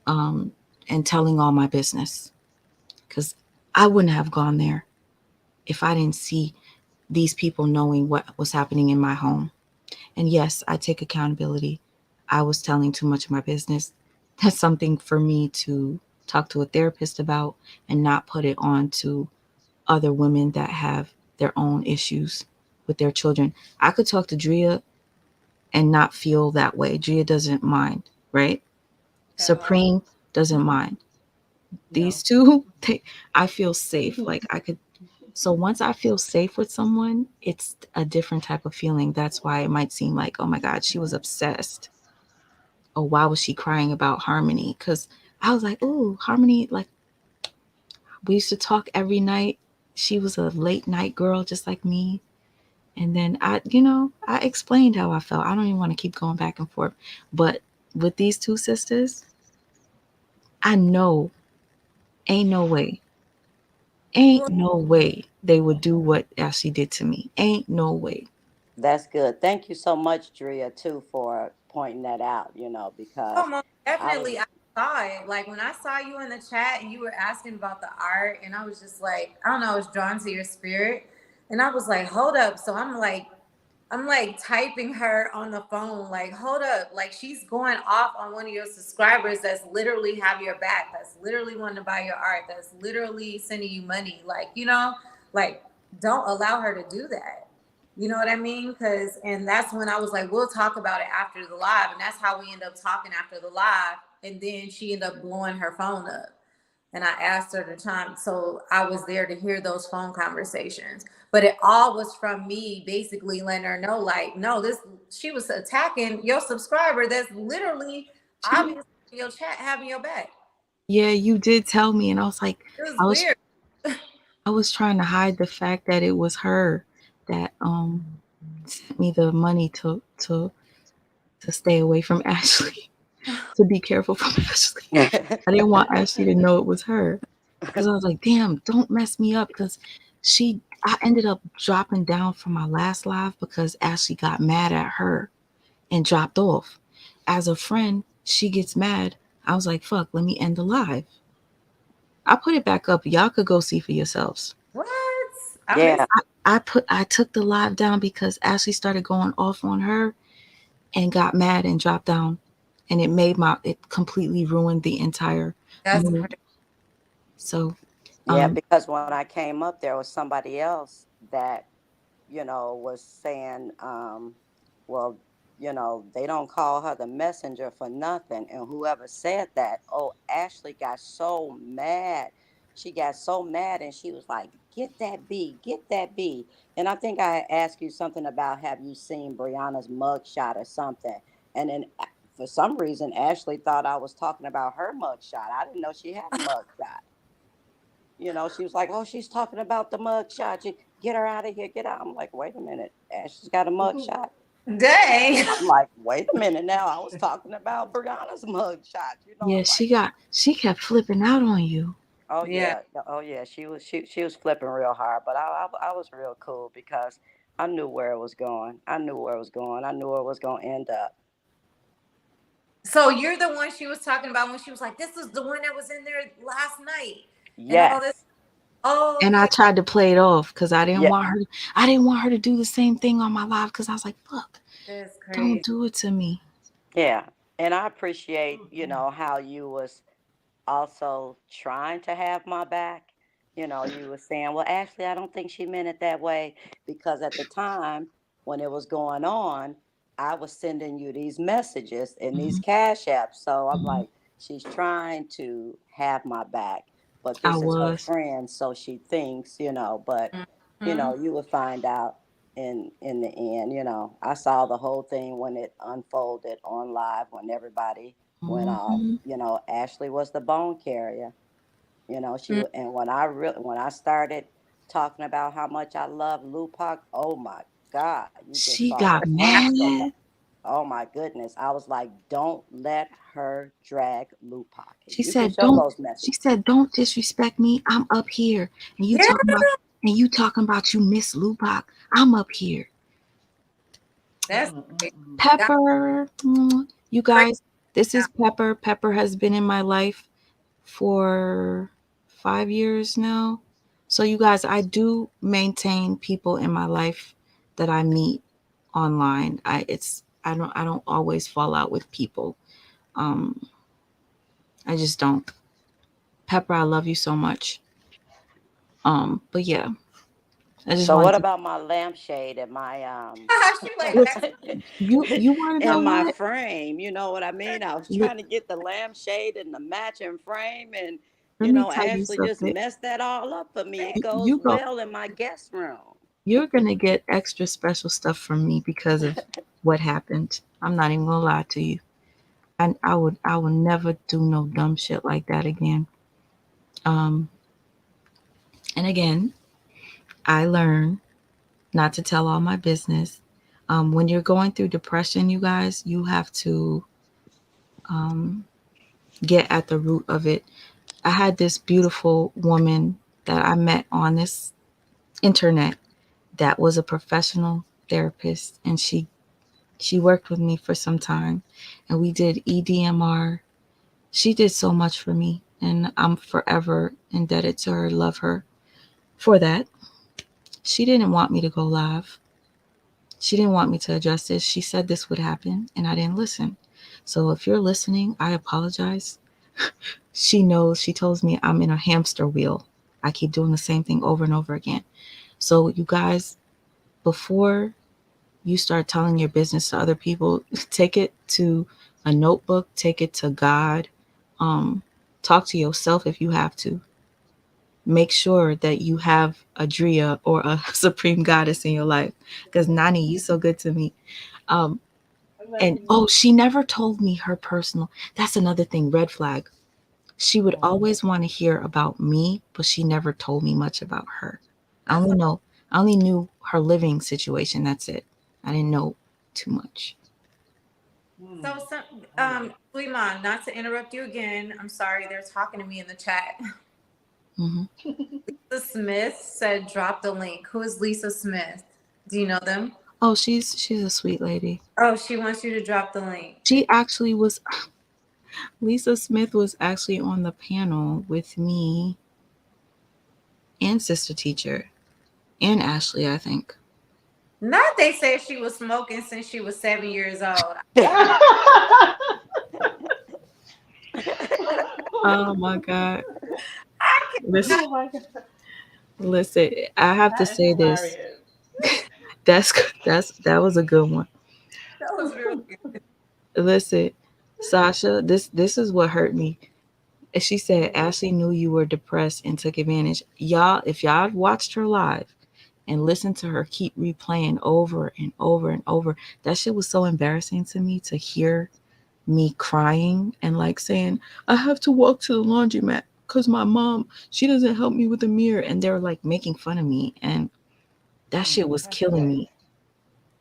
[SPEAKER 1] um, and telling all my business. Because I wouldn't have gone there if I didn't see these people knowing what was happening in my home. And yes, I take accountability. I was telling too much of my business. That's something for me to talk to a therapist about and not put it on to other women that have their own issues with their children. I could talk to Drea and not feel that way. Drea doesn't mind, right?
[SPEAKER 2] at all.
[SPEAKER 1] Supreme doesn't mind.
[SPEAKER 3] no.
[SPEAKER 1] These two, I feel safe. Like I could. So once I feel safe with someone, it's a different type of feeling. That's why it might seem like, oh my God, she was obsessed. Oh, why was she crying about Harmony? Because I was like, ooh, Harmony, like we used to talk every night. She was a late night girl just like me. And then I explained how I felt. I don't even want to keep going back and forth. But with these two sisters, I know ain't no way, ain't
[SPEAKER 2] Well,
[SPEAKER 1] no way they would do what Ashley did to me. Ain't no way.
[SPEAKER 4] That's good. Thank you so much, Drea, too, for pointing that out,
[SPEAKER 2] oh,
[SPEAKER 4] because
[SPEAKER 2] most
[SPEAKER 4] I was
[SPEAKER 2] definitely. I saw it. Like when I saw you in the chat and you were asking about the art, and I was just like, I don't know, I was drawn to your spirit. And I was like, hold up. So I'm like typing her on the phone, like, hold up, like she's going off on one of your subscribers that's literally have your back, that's literally wanting to buy your art, that's literally sending you money. Like, don't allow her to do that. You know what I mean? And that's when I was like, we'll talk about it after the live. And that's how we end up talking after the live. And then she ended up blowing her phone up, and I asked her the time. So I was there to hear those phone conversations. But it all was from me basically letting her know, like, no, this she was attacking your subscriber that's literally
[SPEAKER 1] She,
[SPEAKER 2] obviously in your chat having your back.
[SPEAKER 1] yeah, you did tell me, and I was like,
[SPEAKER 2] It was
[SPEAKER 1] I was
[SPEAKER 2] weird.
[SPEAKER 1] I was trying to hide the fact that it was her that sent me the money to stay away from Ashley, to be careful from Ashley. I didn't want Ashley to know it was her because I was like, damn, don't mess me up because she. I ended up dropping down from my last live because Ashley got mad at her and dropped off. As a friend, she gets mad. I was like, fuck, let me end the live. I put it back up. Y'all could go see for yourselves.
[SPEAKER 2] What? I
[SPEAKER 4] yeah,
[SPEAKER 2] missed.
[SPEAKER 1] I took the live down because Ashley started going off on her and got mad and dropped down, and it completely ruined the entire
[SPEAKER 2] That's
[SPEAKER 1] mood. So
[SPEAKER 4] Yeah,
[SPEAKER 1] Um,
[SPEAKER 4] because when I came up, there was somebody else that, was saying, well, they don't call her the messenger for nothing. And whoever said that, oh, Ashley got so mad. She got so mad and she was like, get that B, get that B. And I think I asked you something about have you seen Brianna's mugshot or something? And then for some reason, Ashley thought I was talking about her mugshot. I didn't know she had a mugshot. She was like, "Oh, she's talking about the mug shot. You get her out of here. Get out." I'm like, "Wait a minute. Ashley's got a mug shot."
[SPEAKER 2] Dang.
[SPEAKER 4] I'm like, "Wait a minute now. I was talking about Brianna's mug shot."
[SPEAKER 1] yeah,
[SPEAKER 4] I'm like,
[SPEAKER 1] she kept flipping out on you.
[SPEAKER 4] "Oh
[SPEAKER 2] Yeah.
[SPEAKER 4] yeah, oh yeah." She was flipping real hard, but I was real cool because I knew where it was going. I knew where it was going. I knew where it was going to end up.
[SPEAKER 2] So you're the one she was talking about when she was like, "This is the one that was in there last night," and all this.
[SPEAKER 4] Yes.
[SPEAKER 2] Oh,
[SPEAKER 1] And I
[SPEAKER 2] okay.
[SPEAKER 1] tried to play it off because
[SPEAKER 4] Yeah.
[SPEAKER 1] I didn't want her to do the same thing on my live because I was like, look,
[SPEAKER 2] That's
[SPEAKER 1] don't
[SPEAKER 2] crazy.
[SPEAKER 1] do it to me.
[SPEAKER 4] Yeah. And I appreciate, how you was also trying to have my back. You were saying, well, Ashley, I don't think she meant it that way. Because at the time when it was going on, I was sending you these messages and these
[SPEAKER 1] Hmm.
[SPEAKER 4] cash apps. So I'm
[SPEAKER 1] Hmm.
[SPEAKER 4] like, she's trying to have my back, but
[SPEAKER 1] I
[SPEAKER 4] this is her
[SPEAKER 1] was.
[SPEAKER 4] friend. So she thinks, but,
[SPEAKER 2] Hmm.
[SPEAKER 4] you would find out in the end. I saw the whole thing when it unfolded on live when everybody went off.
[SPEAKER 1] Hmm.
[SPEAKER 4] Ashley was the bone carrier. And when I started talking about how much I love Lupac, oh my God, you just
[SPEAKER 1] She
[SPEAKER 4] saw her
[SPEAKER 1] got
[SPEAKER 4] friends go back.
[SPEAKER 1] mad.
[SPEAKER 4] Oh my goodness. I was like, don't let her drag Lupac. And
[SPEAKER 1] She
[SPEAKER 4] you can
[SPEAKER 1] said,
[SPEAKER 4] show
[SPEAKER 1] "Don't."
[SPEAKER 4] those
[SPEAKER 1] She
[SPEAKER 4] messages.
[SPEAKER 1] said, "Don't disrespect me. I'm up here, and
[SPEAKER 2] Yeah.
[SPEAKER 1] you talking about you miss Lupac. I'm up here."
[SPEAKER 2] That's crazy. That's
[SPEAKER 1] Pepper, you
[SPEAKER 2] crazy.
[SPEAKER 1] guys. This is Pepper. Pepper has been in my life for 5 years now. So you guys, I do maintain people in my life that I meet online. I don't always fall out with people. Um, I just don't. Pepper, I love you so much. But yeah, I just
[SPEAKER 4] So what
[SPEAKER 1] wanted to.
[SPEAKER 4] about my lampshade and my
[SPEAKER 2] She like
[SPEAKER 1] What
[SPEAKER 2] that.
[SPEAKER 1] you want to know
[SPEAKER 4] and my
[SPEAKER 1] what?
[SPEAKER 4] frame? You know what I mean? I was
[SPEAKER 1] Let,
[SPEAKER 4] trying to get the lampshade and the matching frame, and
[SPEAKER 1] let me tell you
[SPEAKER 4] Ashley just
[SPEAKER 1] something.
[SPEAKER 4] messed that all up for me. It goes
[SPEAKER 1] You go.
[SPEAKER 4] well in my guest room.
[SPEAKER 1] You're gonna get extra special stuff from me because of what happened. I'm not even gonna lie to you. I would never do no dumb shit like that again. Um, and again, I learned not to tell all my business. When you're going through depression, you guys, you have to um, get at the root of it. I had this beautiful woman that I met on this internet that was a professional therapist, and she worked with me for some time, and we did EDMR. She did so much for me, and I'm forever indebted to her. Love her for that. She didn't want me to go live. She didn't want me to address this. She said this would happen, and I didn't listen. So if you're listening, I apologize. She knows, she tells me I'm in a hamster wheel. I keep doing the same thing over and over again. So, you guys, before you start telling your business to other people, take it to a notebook, take it to God, um, talk to yourself if you have to. Make sure that you have a Drea or a supreme goddess in your life. Because Nani, you so good to me. Um,
[SPEAKER 3] I love
[SPEAKER 1] and
[SPEAKER 3] you.
[SPEAKER 1] oh, she never told me her personal. That's another thing, red flag. She would
[SPEAKER 3] Oh.
[SPEAKER 1] always want to hear about me, but she never told me much about her. I
[SPEAKER 2] That's
[SPEAKER 1] only know I only knew her living situation. That's it. I didn't know too much.
[SPEAKER 2] so
[SPEAKER 3] Mm.
[SPEAKER 2] some
[SPEAKER 3] Oh yeah.
[SPEAKER 2] Suleiman, not to interrupt you again. I'm sorry, they're talking to me in the chat.
[SPEAKER 1] Hmm.
[SPEAKER 2] Lisa Smith said drop the link. Who is Lisa Smith? Do you know them?
[SPEAKER 1] Oh, she's a sweet lady.
[SPEAKER 2] Oh, she wants you to drop the link.
[SPEAKER 1] She actually was. Lisa Smith was actually on the panel with me and Sister Teacher and Ashley, I think.
[SPEAKER 2] Not they said she was smoking since she was 7 years old.
[SPEAKER 1] Oh my God.
[SPEAKER 2] I
[SPEAKER 1] listen,
[SPEAKER 3] Oh my god,
[SPEAKER 1] listen. I have to
[SPEAKER 3] that is
[SPEAKER 1] say this.
[SPEAKER 3] hilarious.
[SPEAKER 1] That's that was a good one.
[SPEAKER 2] That was real good.
[SPEAKER 1] Listen, Sasha, this is what hurt me. And she said
[SPEAKER 3] Mhm.
[SPEAKER 1] Ashley knew you were depressed and took advantage. Y'all, if y'all watched her live and listened to her keep replaying over and over and over, that shit was so embarrassing to me to hear me crying and like saying, I have to walk to the laundromat because my mom, she doesn't help me with the mirror. And they were like making fun of me. And that shit was
[SPEAKER 3] That's
[SPEAKER 1] killing
[SPEAKER 3] sick.
[SPEAKER 1] me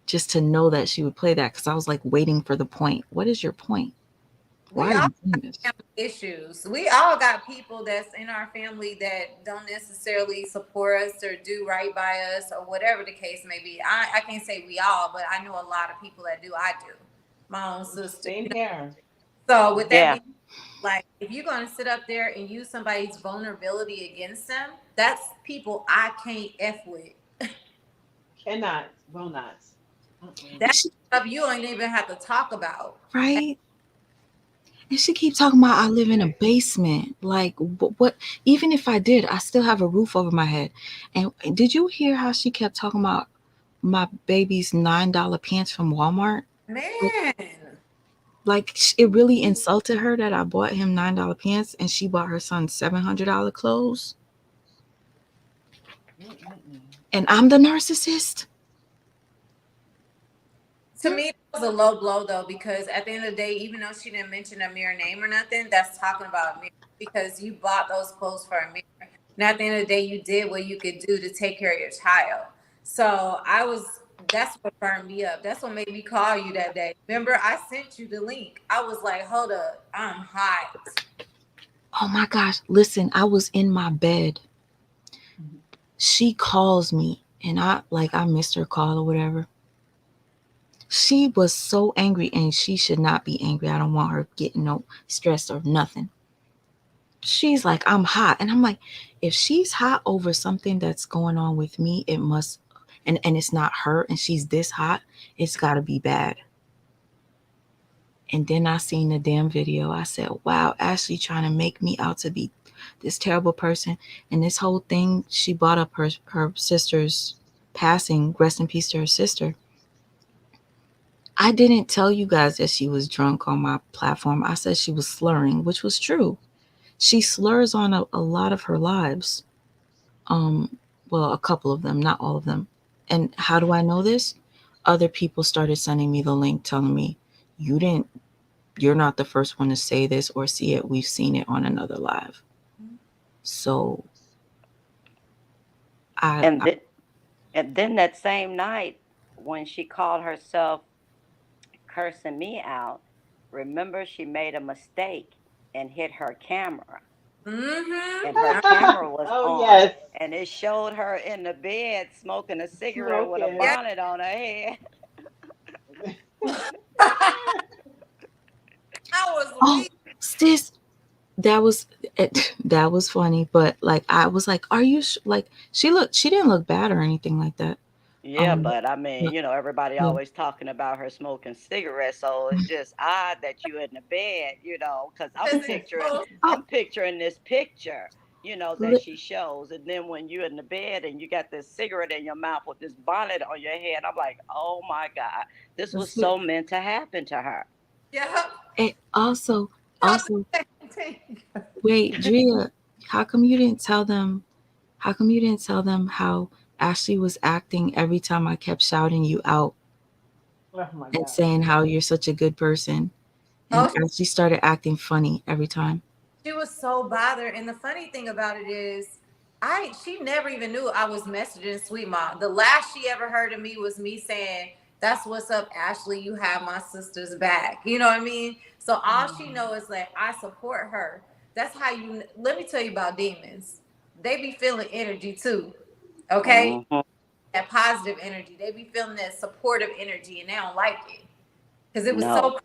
[SPEAKER 1] just to know that she would play that because I was like waiting for the point. What is your point? Why
[SPEAKER 2] We
[SPEAKER 1] are
[SPEAKER 2] all
[SPEAKER 1] you doing this?
[SPEAKER 2] have issues. We all got people that's in our family that don't necessarily support us or do right by us or whatever the case may be. I can't say we all, but I know a lot of people that do. I do. My own sister.
[SPEAKER 3] Same here.
[SPEAKER 2] So with that
[SPEAKER 4] Yeah.
[SPEAKER 2] being, like, if you're gonna sit up there and use somebody's vulnerability against them, that's people I can't f with.
[SPEAKER 3] Cannot, will not. Mm-mm.
[SPEAKER 1] And
[SPEAKER 2] That's
[SPEAKER 1] she,
[SPEAKER 2] stuff you don't even have to talk about.
[SPEAKER 1] right? And she keep talking about I
[SPEAKER 3] That's
[SPEAKER 1] live in a
[SPEAKER 3] sick.
[SPEAKER 1] basement. Like what? Even if I did, I still have a roof over my head. And did you hear how she kept talking about my baby's $9 pants from Walmart? Like,
[SPEAKER 2] Man.
[SPEAKER 1] it really insulted her that I bought him $9 pants and she bought her son $700 clothes.
[SPEAKER 3] Mm-mm-mm.
[SPEAKER 1] And I'm the narcissist.
[SPEAKER 2] To me, that was a low blow though, because at the end of the day, even though she didn't mention a mirror name or nothing, that's talking about a mirror because you bought those clothes for a mirror. And at the end of the day, you did what you could do to take care of your child. So that's what burned me up. That's what made me call you that day. Remember, I sent you the link. I was like, hold up, I'm hot.
[SPEAKER 1] Oh my gosh! Listen, I was in my bed.
[SPEAKER 3] Mhm.
[SPEAKER 1] She calls me, and I missed her call or whatever. She was so angry, and she should not be angry. I don't want her getting no stressed or nothing. She's like, I'm hot. And I'm like, if she's hot over something that's going on with me, it must, and it's not her, and she's this hot, it's got to be bad. And then I seen the damn video. I said, wow, Ashley trying to make me out to be this terrible person. And this whole thing, she brought up her sister's passing, rest in peace to her sister. I didn't tell you guys that she was drunk on my platform. I said she was slurring, which was true. She slurs on a lot of her lives. Um, well, a couple of them, not all of them. And how do I know this? Other people started sending me the link telling me, you didn't, you're not the first one to say this or see it. We've seen it on another live. So
[SPEAKER 4] And
[SPEAKER 1] I
[SPEAKER 4] then and then that same night when she called herself cursing me out, remember she made a mistake and hit her camera. And her
[SPEAKER 2] Mm-hmm.
[SPEAKER 4] camera was
[SPEAKER 3] Oh
[SPEAKER 4] on
[SPEAKER 3] yes,
[SPEAKER 4] and it showed her in the bed smoking a cigarette with a
[SPEAKER 3] smoking.
[SPEAKER 2] Yeah.
[SPEAKER 4] bonnet on her head.
[SPEAKER 2] I was
[SPEAKER 1] oh
[SPEAKER 2] weak.
[SPEAKER 1] sis, that was that was funny. But like I was like, are you like she didn't look bad or anything like that.
[SPEAKER 4] Yeah,
[SPEAKER 1] Um,
[SPEAKER 4] but I mean,
[SPEAKER 1] but,
[SPEAKER 4] everybody
[SPEAKER 1] yeah,
[SPEAKER 4] always talking about her smoking cigarettes, so it's just odd that you in the bed, because
[SPEAKER 2] Because it's close.
[SPEAKER 1] oh,
[SPEAKER 4] I'm picturing this picture, that
[SPEAKER 1] li-
[SPEAKER 4] she shows, and then when you're in the bed and you got this cigarette in your mouth with this bonnet on your head, I'm like, oh my God, this was so meant to happen to her.
[SPEAKER 2] Yeah.
[SPEAKER 1] and also
[SPEAKER 2] Thought
[SPEAKER 1] also
[SPEAKER 2] the same thing.
[SPEAKER 1] wait, Drea, how come you didn't tell them? How come you didn't tell them how Ashley was acting every time I kept shouting you out
[SPEAKER 3] Oh my
[SPEAKER 1] and
[SPEAKER 3] god.
[SPEAKER 1] saying how you're such a good person? And
[SPEAKER 2] Oh,
[SPEAKER 1] Ashley started acting funny every time.
[SPEAKER 2] she was so bothered. And the funny thing about it is, she never even knew I was messaging Sweet Mom. The last she ever heard of me was me saying, "That's what's up, Ashley. You have my sister's back." You know what I mean? So all she
[SPEAKER 3] Mhm.
[SPEAKER 2] knows is that I support her. That's how you. Let me tell you about demons. They be feeling energy too. Okay,
[SPEAKER 4] Hmm.
[SPEAKER 2] that positive energy. They be feeling that supportive energy, and they don't like it because it was
[SPEAKER 4] No.
[SPEAKER 2] so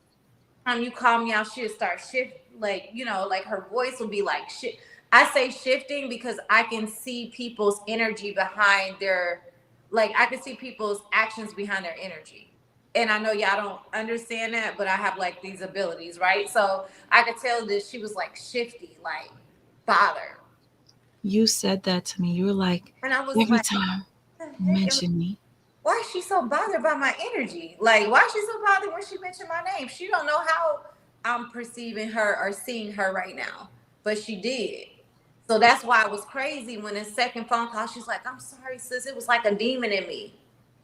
[SPEAKER 2] time you call me out, she'll start shift, like, like her voice will be like shit. I say shifting because I can see people's energy behind their, like, I can see people's actions behind their energy. And I know y'all don't understand that, but I have like these abilities, right? So I could tell that she was like shifty, like bothered.
[SPEAKER 1] You said that to me. You were like,
[SPEAKER 2] And I was
[SPEAKER 1] every
[SPEAKER 2] like,
[SPEAKER 1] time
[SPEAKER 2] what the
[SPEAKER 1] you
[SPEAKER 2] heck?
[SPEAKER 1] mention me.
[SPEAKER 2] Why is she so bothered by my energy? Like, why is she so bothered when she mentioned my name? She don't know how I'm perceiving her or seeing her right now, but she did. So that's why it was crazy when the second phone call, she's like, "I'm sorry, sis. It was like a demon in me."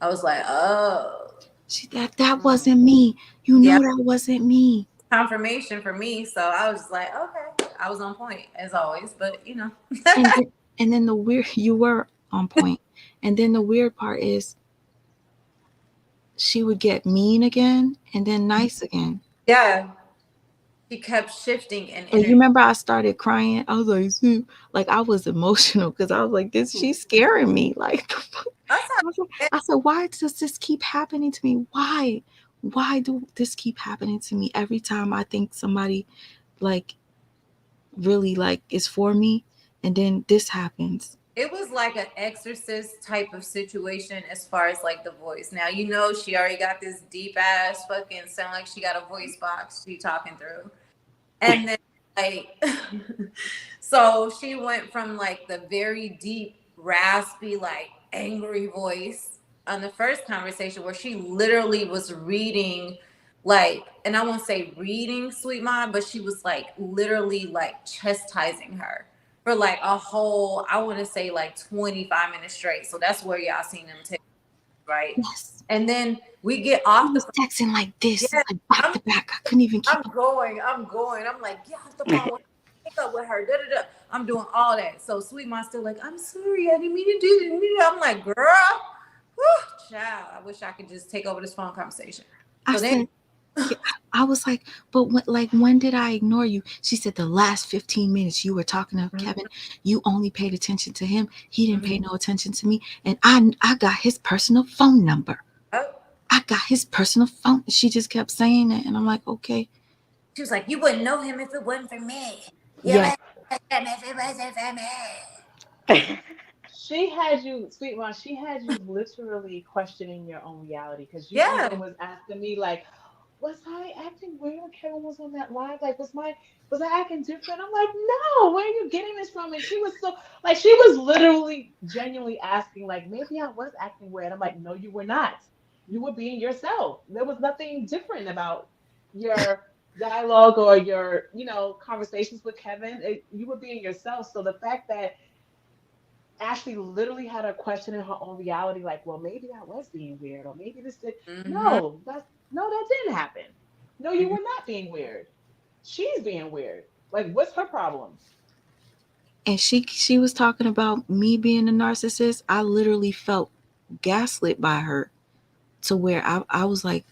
[SPEAKER 2] I was like, "Oh,
[SPEAKER 1] She that
[SPEAKER 3] Mm.
[SPEAKER 1] wasn't me. You
[SPEAKER 2] yeah."
[SPEAKER 1] know that wasn't me.
[SPEAKER 2] Confirmation for me. So I was just like, "Okay." I was on point as always, but you know,
[SPEAKER 1] And then, and then the weird you were on point. And then the weird part is she would get mean again and then nice again.
[SPEAKER 2] yeah, she kept shifting in
[SPEAKER 1] And you
[SPEAKER 2] energy.
[SPEAKER 1] remember I started crying. I was like, "Hmm." Like I was emotional because I was like, "This she's scaring me." Like,
[SPEAKER 2] That's how.
[SPEAKER 1] I said, "Why does this keep happening to me? Why? Why do this keep happening to me every time I think somebody like really like is for me, and then this happens?"
[SPEAKER 2] It was like an exorcist type of situation as far as like the voice. Now you know she already got this deep ass fucking sound like she got a voice box she talking through. And then like so she went from like the very deep, raspy, like angry voice on the first conversation where she literally was reading like, and I won't say reading Sweet Mom, but she was like literally like chastising her for like a whole, I want to say like 25 minutes straight. So that's where y'all seen them take, right?
[SPEAKER 1] Yes.
[SPEAKER 2] And then we get
[SPEAKER 1] He
[SPEAKER 2] off the
[SPEAKER 1] was
[SPEAKER 2] phone.
[SPEAKER 1] texting like this,
[SPEAKER 2] Yeah,
[SPEAKER 1] like back
[SPEAKER 2] I'm
[SPEAKER 1] to back. I couldn't even keep
[SPEAKER 2] I'm
[SPEAKER 1] up.
[SPEAKER 2] going. I'm going. I'm like, get off the phone with her. Pick up with her. Da, da, da. I'm doing all that. So Sweet Mom's still like, I'm sorry. I didn't mean to do that. I'm like, girl, whew, child. I wish I could just take over this phone conversation.
[SPEAKER 1] I
[SPEAKER 2] So then,
[SPEAKER 1] said, yeah, I was like, but like, when did I ignore you? She said, the last 15 minutes you were talking to
[SPEAKER 2] Mhm,
[SPEAKER 1] Kevin, you only paid attention to him. He didn't
[SPEAKER 2] mhm.
[SPEAKER 1] pay no attention to me. And I got his personal phone number.
[SPEAKER 2] Oh,
[SPEAKER 1] I got his personal phone. She just kept saying that. And I'm like, okay.
[SPEAKER 2] she was like, you wouldn't know him if it wasn't for me. You
[SPEAKER 1] Yes.
[SPEAKER 2] wouldn't know him if it wasn't for me.
[SPEAKER 3] She had you, sweet one. She had you literally questioning your own reality because you even
[SPEAKER 2] Yeah.
[SPEAKER 3] was asking me like, was I acting weird when Kevin was on that live? Like, was I acting different? I'm like, no. Where are you getting this from? And she was so like, she was literally genuinely asking like, maybe I was acting weird. I'm like, no, you were not. You were being yourself. There was nothing different about your dialogue or your, conversations with Kevin. You were being yourself. So the fact that Ashley literally had her question in her own reality, like, well, maybe I was being weird, or maybe this did.
[SPEAKER 2] Mm-hmm.
[SPEAKER 3] No, that didn't happen. No, you were not being weird. She's being weird. Like, what's her problem?
[SPEAKER 1] And she was talking about me being a narcissist. I literally felt gaslit by her to where I was like,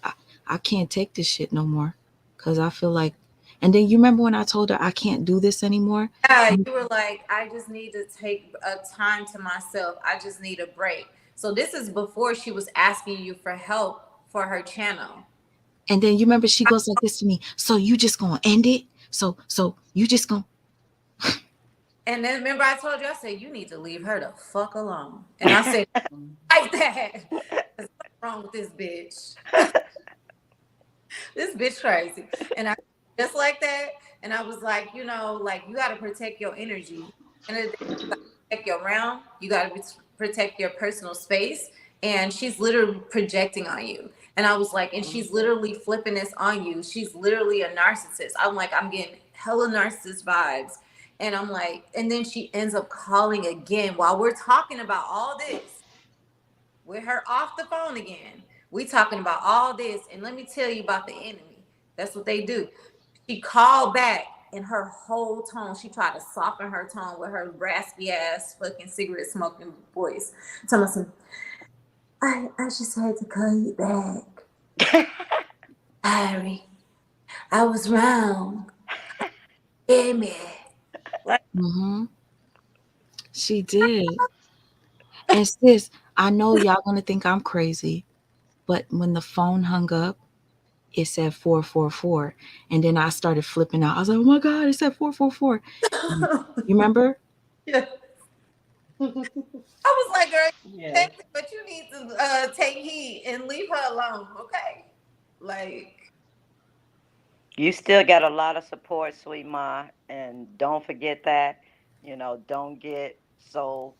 [SPEAKER 1] I can't take this shit no more. Cause I feel like, and then you remember when I told her I can't do this anymore?
[SPEAKER 2] Yeah, you were like, I just need to take a time to myself. I just need a break. So this is before she was asking you for help for her channel.
[SPEAKER 1] And then you remember she goes like this to me. So you just gonna end it? So you just gonna
[SPEAKER 2] And then remember I told you, I said, you need to leave her the fuck alone. And I said, like that. What's wrong with this bitch? This bitch crazy. And I just like that. And I was like, like you got to protect your energy. And you got to protect your realm. You got to protect your personal space. And she's literally projecting on you. And I was like, and she's
[SPEAKER 3] Mhm.
[SPEAKER 2] literally flipping this on you. She's literally a narcissist. I'm like, I'm getting hella narcissist vibes. And I'm like, and then she ends up calling again while we're talking about all this with her off the phone again. We talking about all this, and let me tell you about the enemy. That's what they do. She called back in her whole tone. She tried to soften her tone with her raspy ass fucking cigarette smoking voice. Tell me some. I just had to call you back, Harry. I was wrong. Hear me. Like,
[SPEAKER 1] mm-hmm. She did. And sis, I know y'all gonna think I'm crazy, but when the phone hung up, it said 444. And then I started flipping out. I was like, oh my God, it said 444. And you remember?
[SPEAKER 2] yeah. I was like, girl,
[SPEAKER 3] Yeah.
[SPEAKER 2] text, but you need to take heed and leave her alone, okay? Like,
[SPEAKER 4] You still got a lot of support, sweet ma, and don't forget that. Don't get so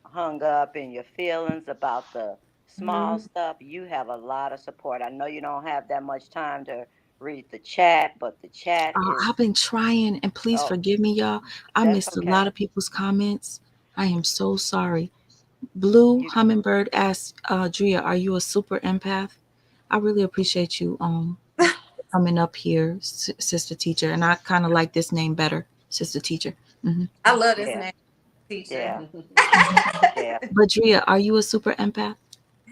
[SPEAKER 4] hung up in your feelings about the small
[SPEAKER 2] Mhm.
[SPEAKER 4] stuff. You have a lot of support. I know you don't have that much time to read the chat, but the chat
[SPEAKER 1] I've
[SPEAKER 4] is,
[SPEAKER 1] been trying, and please
[SPEAKER 4] oh,
[SPEAKER 1] forgive me, y'all. I
[SPEAKER 4] that's
[SPEAKER 1] missed a lot
[SPEAKER 4] okay.
[SPEAKER 1] of people's comments. I am so sorry. Blue
[SPEAKER 4] You
[SPEAKER 1] Hummingbird asked, Drea, are you a super empath? I really appreciate you coming up here, sister teacher, and I kind of like this name better, sister teacher. Hmm.
[SPEAKER 2] I love this
[SPEAKER 4] yeah,
[SPEAKER 2] name, teacher.
[SPEAKER 4] yeah,
[SPEAKER 1] Hmm.
[SPEAKER 4] yeah.
[SPEAKER 1] But Drea, are you a super empath?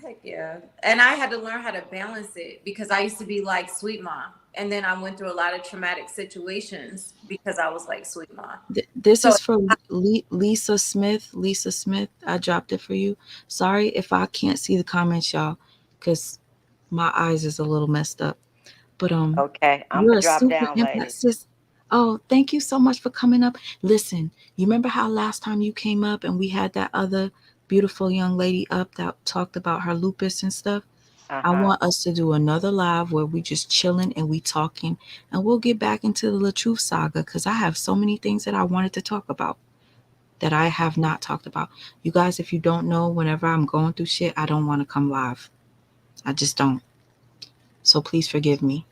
[SPEAKER 2] Heck yeah. And I had to learn how to balance it because I used to be like Sweet Mom. And then I went through a lot of traumatic situations because I was like Sweet Mom.
[SPEAKER 1] This
[SPEAKER 2] So
[SPEAKER 1] is for Lisa Smith. Lisa Smith, I dropped it for you. Sorry if I can't see the comments, y'all, because my eyes is a little messed up. But
[SPEAKER 4] Okay, I'm
[SPEAKER 1] you're
[SPEAKER 4] gonna
[SPEAKER 1] a
[SPEAKER 4] drop
[SPEAKER 1] super
[SPEAKER 4] down,
[SPEAKER 1] empath,
[SPEAKER 4] ladies.
[SPEAKER 1] sis. Oh, thank you so much for coming up. Listen, you remember how last time you came up and we had that other beautiful young lady up that talked about her lupus and stuff?
[SPEAKER 4] Uh
[SPEAKER 1] I
[SPEAKER 4] huh.
[SPEAKER 1] want us to do another live where we just chilling and we talking, and we'll get back into the Truth saga because I have so many things that I wanted to talk about that I have not talked about. You guys, if you don't know, whenever I'm going through shit, I don't want to come live. I just don't. So please forgive me.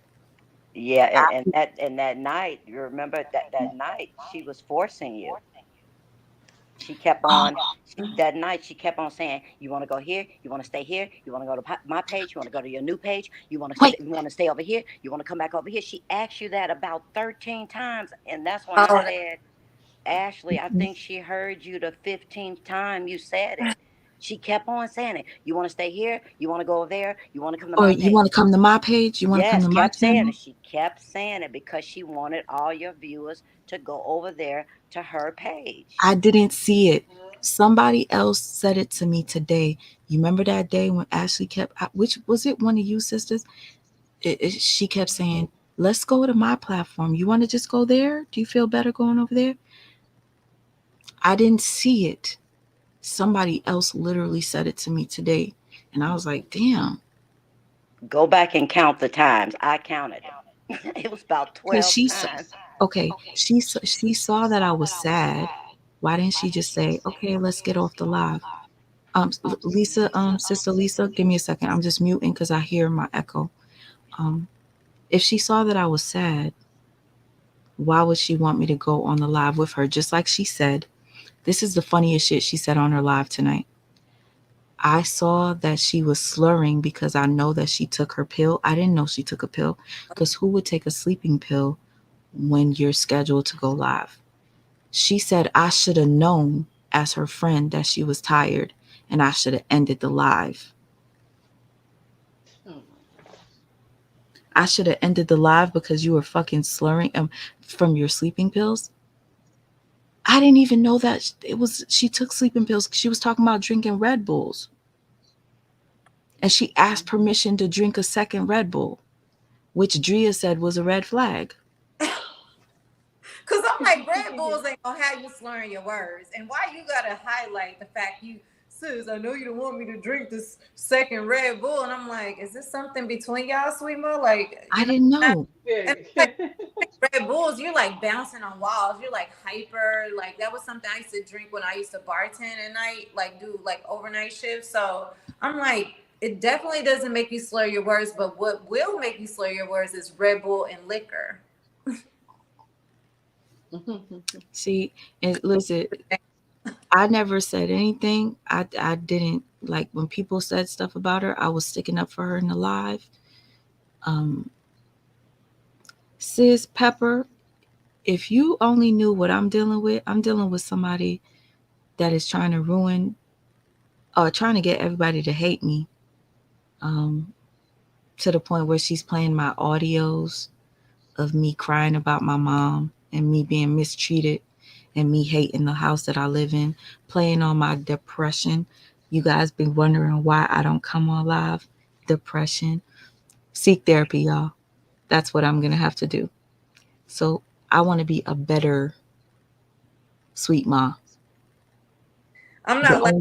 [SPEAKER 4] Yeah, and that night, you remember that night she was forcing you. She kept on that night. She kept on saying, "You want to go here? You want to stay here? You want to go to my page? You want to go to your new page? You want to stay?
[SPEAKER 1] Wait,
[SPEAKER 4] You want to stay over here? You want to come back over here?" She asked you that about 13 times, and that's when I
[SPEAKER 2] oh,
[SPEAKER 4] said, "Ashley, I think she heard you the 15th time you said it." She kept on saying it. You want to stay here? You want to go over there? You want to come to
[SPEAKER 1] or
[SPEAKER 4] my
[SPEAKER 1] you
[SPEAKER 4] page?
[SPEAKER 1] want to come to my page? You want to come
[SPEAKER 4] Yes,
[SPEAKER 1] to my
[SPEAKER 4] kept saying
[SPEAKER 1] channel?
[SPEAKER 4] it. She kept saying it because she wanted all your viewers to go over there to her page.
[SPEAKER 1] I didn't see it. Somebody else said it to me today. You remember that day when Ashley kept, which was it, one of you sisters? She kept saying, let's go to my platform. You want to just go there? Do you feel better going over there? I didn't see it. Somebody else literally said it to me today. And I was like, damn.
[SPEAKER 4] Go back and count the times. I counted it. It was about
[SPEAKER 1] Because
[SPEAKER 4] 12 times.
[SPEAKER 1] okay, she saw that I was sad. Why didn't she just say, okay, let's get off the live? Lisa, sister Lisa, give me a second. I'm just muting because I hear my echo. Um, if she saw that I was sad, why would she want me to go on the live with her? Just like she said, this is the funniest shit she said on her live tonight. I saw that she was slurring because I know that she took her pill. I didn't know she took a pill because who would take a sleeping pill when you're scheduled to go live? She said I should have known as her friend that she was tired and I should have ended the live.
[SPEAKER 3] Oh my gosh.
[SPEAKER 1] I should have ended the live because you were fucking slurring from your sleeping pills. I didn't even know that it was she took sleeping pills. She was talking about drinking Red Bulls and she asked permission to drink a second Red Bull, which Drea said was a red flag.
[SPEAKER 2] because I'm like, Red Bulls ain't gonna have you slurring your words. And why you gotta highlight the fact you, sis, I know you don't want me to drink this second Red Bull. And I'm like, is this something between y'all, sweet mo? Like,
[SPEAKER 1] I didn't
[SPEAKER 2] and
[SPEAKER 1] know.
[SPEAKER 2] like Red Bulls, you're like bouncing on walls. You're like hyper. Like that was something I used to drink when I used to bartend at night, like do like overnight shifts. So I'm like, it definitely doesn't make you slur your words, but what will make you slur your words is Red Bull and liquor.
[SPEAKER 1] See, and listen, I never said anything. I didn't like when people said stuff about her. I was sticking up for her in the live. Um, Sis Pepper, if you only knew what I'm dealing with somebody that is trying to ruin, trying to get everybody to hate me. Um, to the point where she's playing my audios of me crying about my mom and me being mistreated and me hating the house that I live in, playing on my depression. You guys been wondering why I don't come on live. Depression. Seek therapy, y'all. That's what I'm gonna have to do. So I want to be a better sweet ma.
[SPEAKER 2] I'm
[SPEAKER 1] The
[SPEAKER 2] not like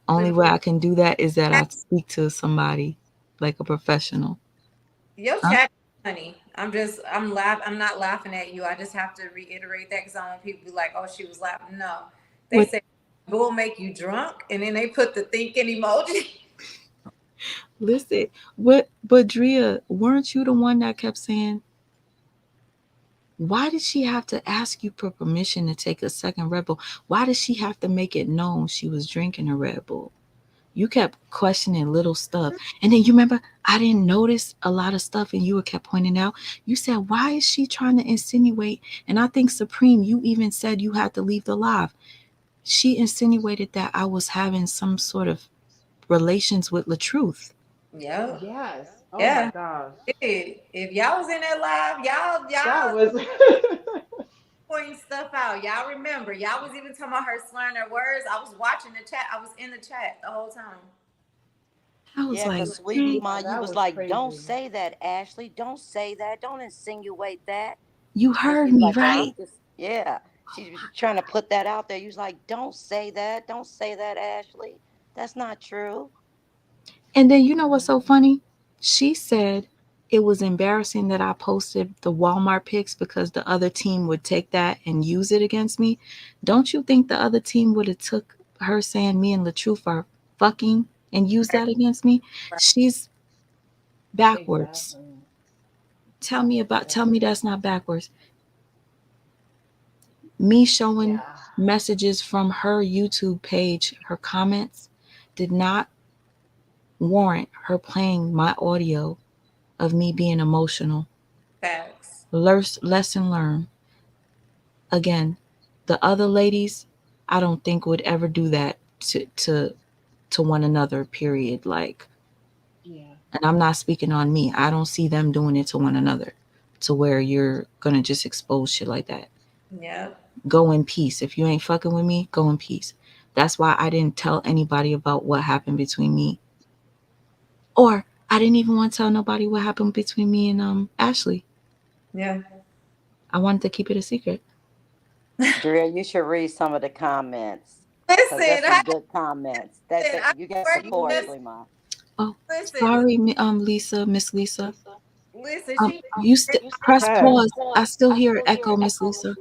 [SPEAKER 1] only way I can do that is that I speak to somebody like a professional.
[SPEAKER 2] your
[SPEAKER 1] Huh?
[SPEAKER 2] chat is funny. I'm not laughing at you. I just have to reiterate that because I want people to be like, oh, she was laughing. No, they
[SPEAKER 1] What?
[SPEAKER 2] say bull make you drunk, and then they put the thinking emoji.
[SPEAKER 1] Listen, what? But Drea, weren't you the one that kept saying, why did she have to ask you for permission to take a second Red Bull? Why did she have to make it known she was drinking a Red Bull? You kept questioning little stuff. And then you remember, I didn't notice a lot of stuff, and you were kept pointing out. You said, why is she trying to insinuate? And I think, Supreme, you even said you had to leave the live. She insinuated that I was having some sort of relations with LaTruth.
[SPEAKER 2] Yep.
[SPEAKER 3] Yes. Oh my
[SPEAKER 2] Yeah.
[SPEAKER 3] gosh.
[SPEAKER 2] If y'all was in that live,
[SPEAKER 3] That
[SPEAKER 2] y'all
[SPEAKER 3] was
[SPEAKER 2] pointing stuff out. Y'all remember. Y'all was even talking about her slurring her words. I was watching the chat. I was in the chat the whole time.
[SPEAKER 1] I was
[SPEAKER 4] Yeah,
[SPEAKER 1] like,
[SPEAKER 4] because Sweetie
[SPEAKER 1] girl,
[SPEAKER 3] yeah,
[SPEAKER 4] you
[SPEAKER 3] that
[SPEAKER 4] was
[SPEAKER 3] was
[SPEAKER 4] like, don't
[SPEAKER 3] crazy.
[SPEAKER 4] say that, Ashley. Don't say that. Don't insinuate that.
[SPEAKER 1] you
[SPEAKER 4] And
[SPEAKER 1] heard
[SPEAKER 4] she's
[SPEAKER 1] me,
[SPEAKER 4] like, well, I'm
[SPEAKER 1] right?
[SPEAKER 4] just, yeah. She was trying to put that out there. You was like, don't say that. Don't say that, Ashley. That's not true.
[SPEAKER 1] And then you know what's so funny? She said it was embarrassing that I posted the Walmart pics because the other team would take that and use it against me. Don't you think the other team would have took her saying me and LaTruth are fucking and used
[SPEAKER 2] Right,
[SPEAKER 1] that against me?
[SPEAKER 2] right.
[SPEAKER 1] She's backwards.
[SPEAKER 3] Exactly.
[SPEAKER 1] Tell me
[SPEAKER 3] Exactly.
[SPEAKER 1] that's not backwards. Me showing
[SPEAKER 3] Yeah.
[SPEAKER 1] messages from her YouTube page, her comments did not warrant her playing my audio of me being emotional.
[SPEAKER 2] Facts.
[SPEAKER 1] Lesson learned. Again, the other ladies, I don't think would ever do that to one another. Period. Like,
[SPEAKER 3] Yeah.
[SPEAKER 1] and I'm not speaking on me. I don't see them doing it to one another, to where you're gonna just expose shit like that.
[SPEAKER 2] Yep.
[SPEAKER 1] Go in peace. If you ain't fucking with me, go in peace. That's why I didn't tell anybody about what happened between me, or I didn't even want to tell nobody what happened between me and Ashley.
[SPEAKER 2] Yeah.
[SPEAKER 1] I wanted to keep it a secret.
[SPEAKER 4] Drea, you should read some of the comments because
[SPEAKER 2] Listen,
[SPEAKER 4] there's some good comments. That
[SPEAKER 2] I
[SPEAKER 4] you got
[SPEAKER 2] work
[SPEAKER 4] support,
[SPEAKER 2] just
[SPEAKER 4] Sweetheart.
[SPEAKER 1] Oh,
[SPEAKER 2] listen,
[SPEAKER 1] sorry, Lisa, Miss Lisa.
[SPEAKER 2] listen.
[SPEAKER 1] You press
[SPEAKER 3] Okay.
[SPEAKER 1] pause. I still hear an echo, Miss Lisa.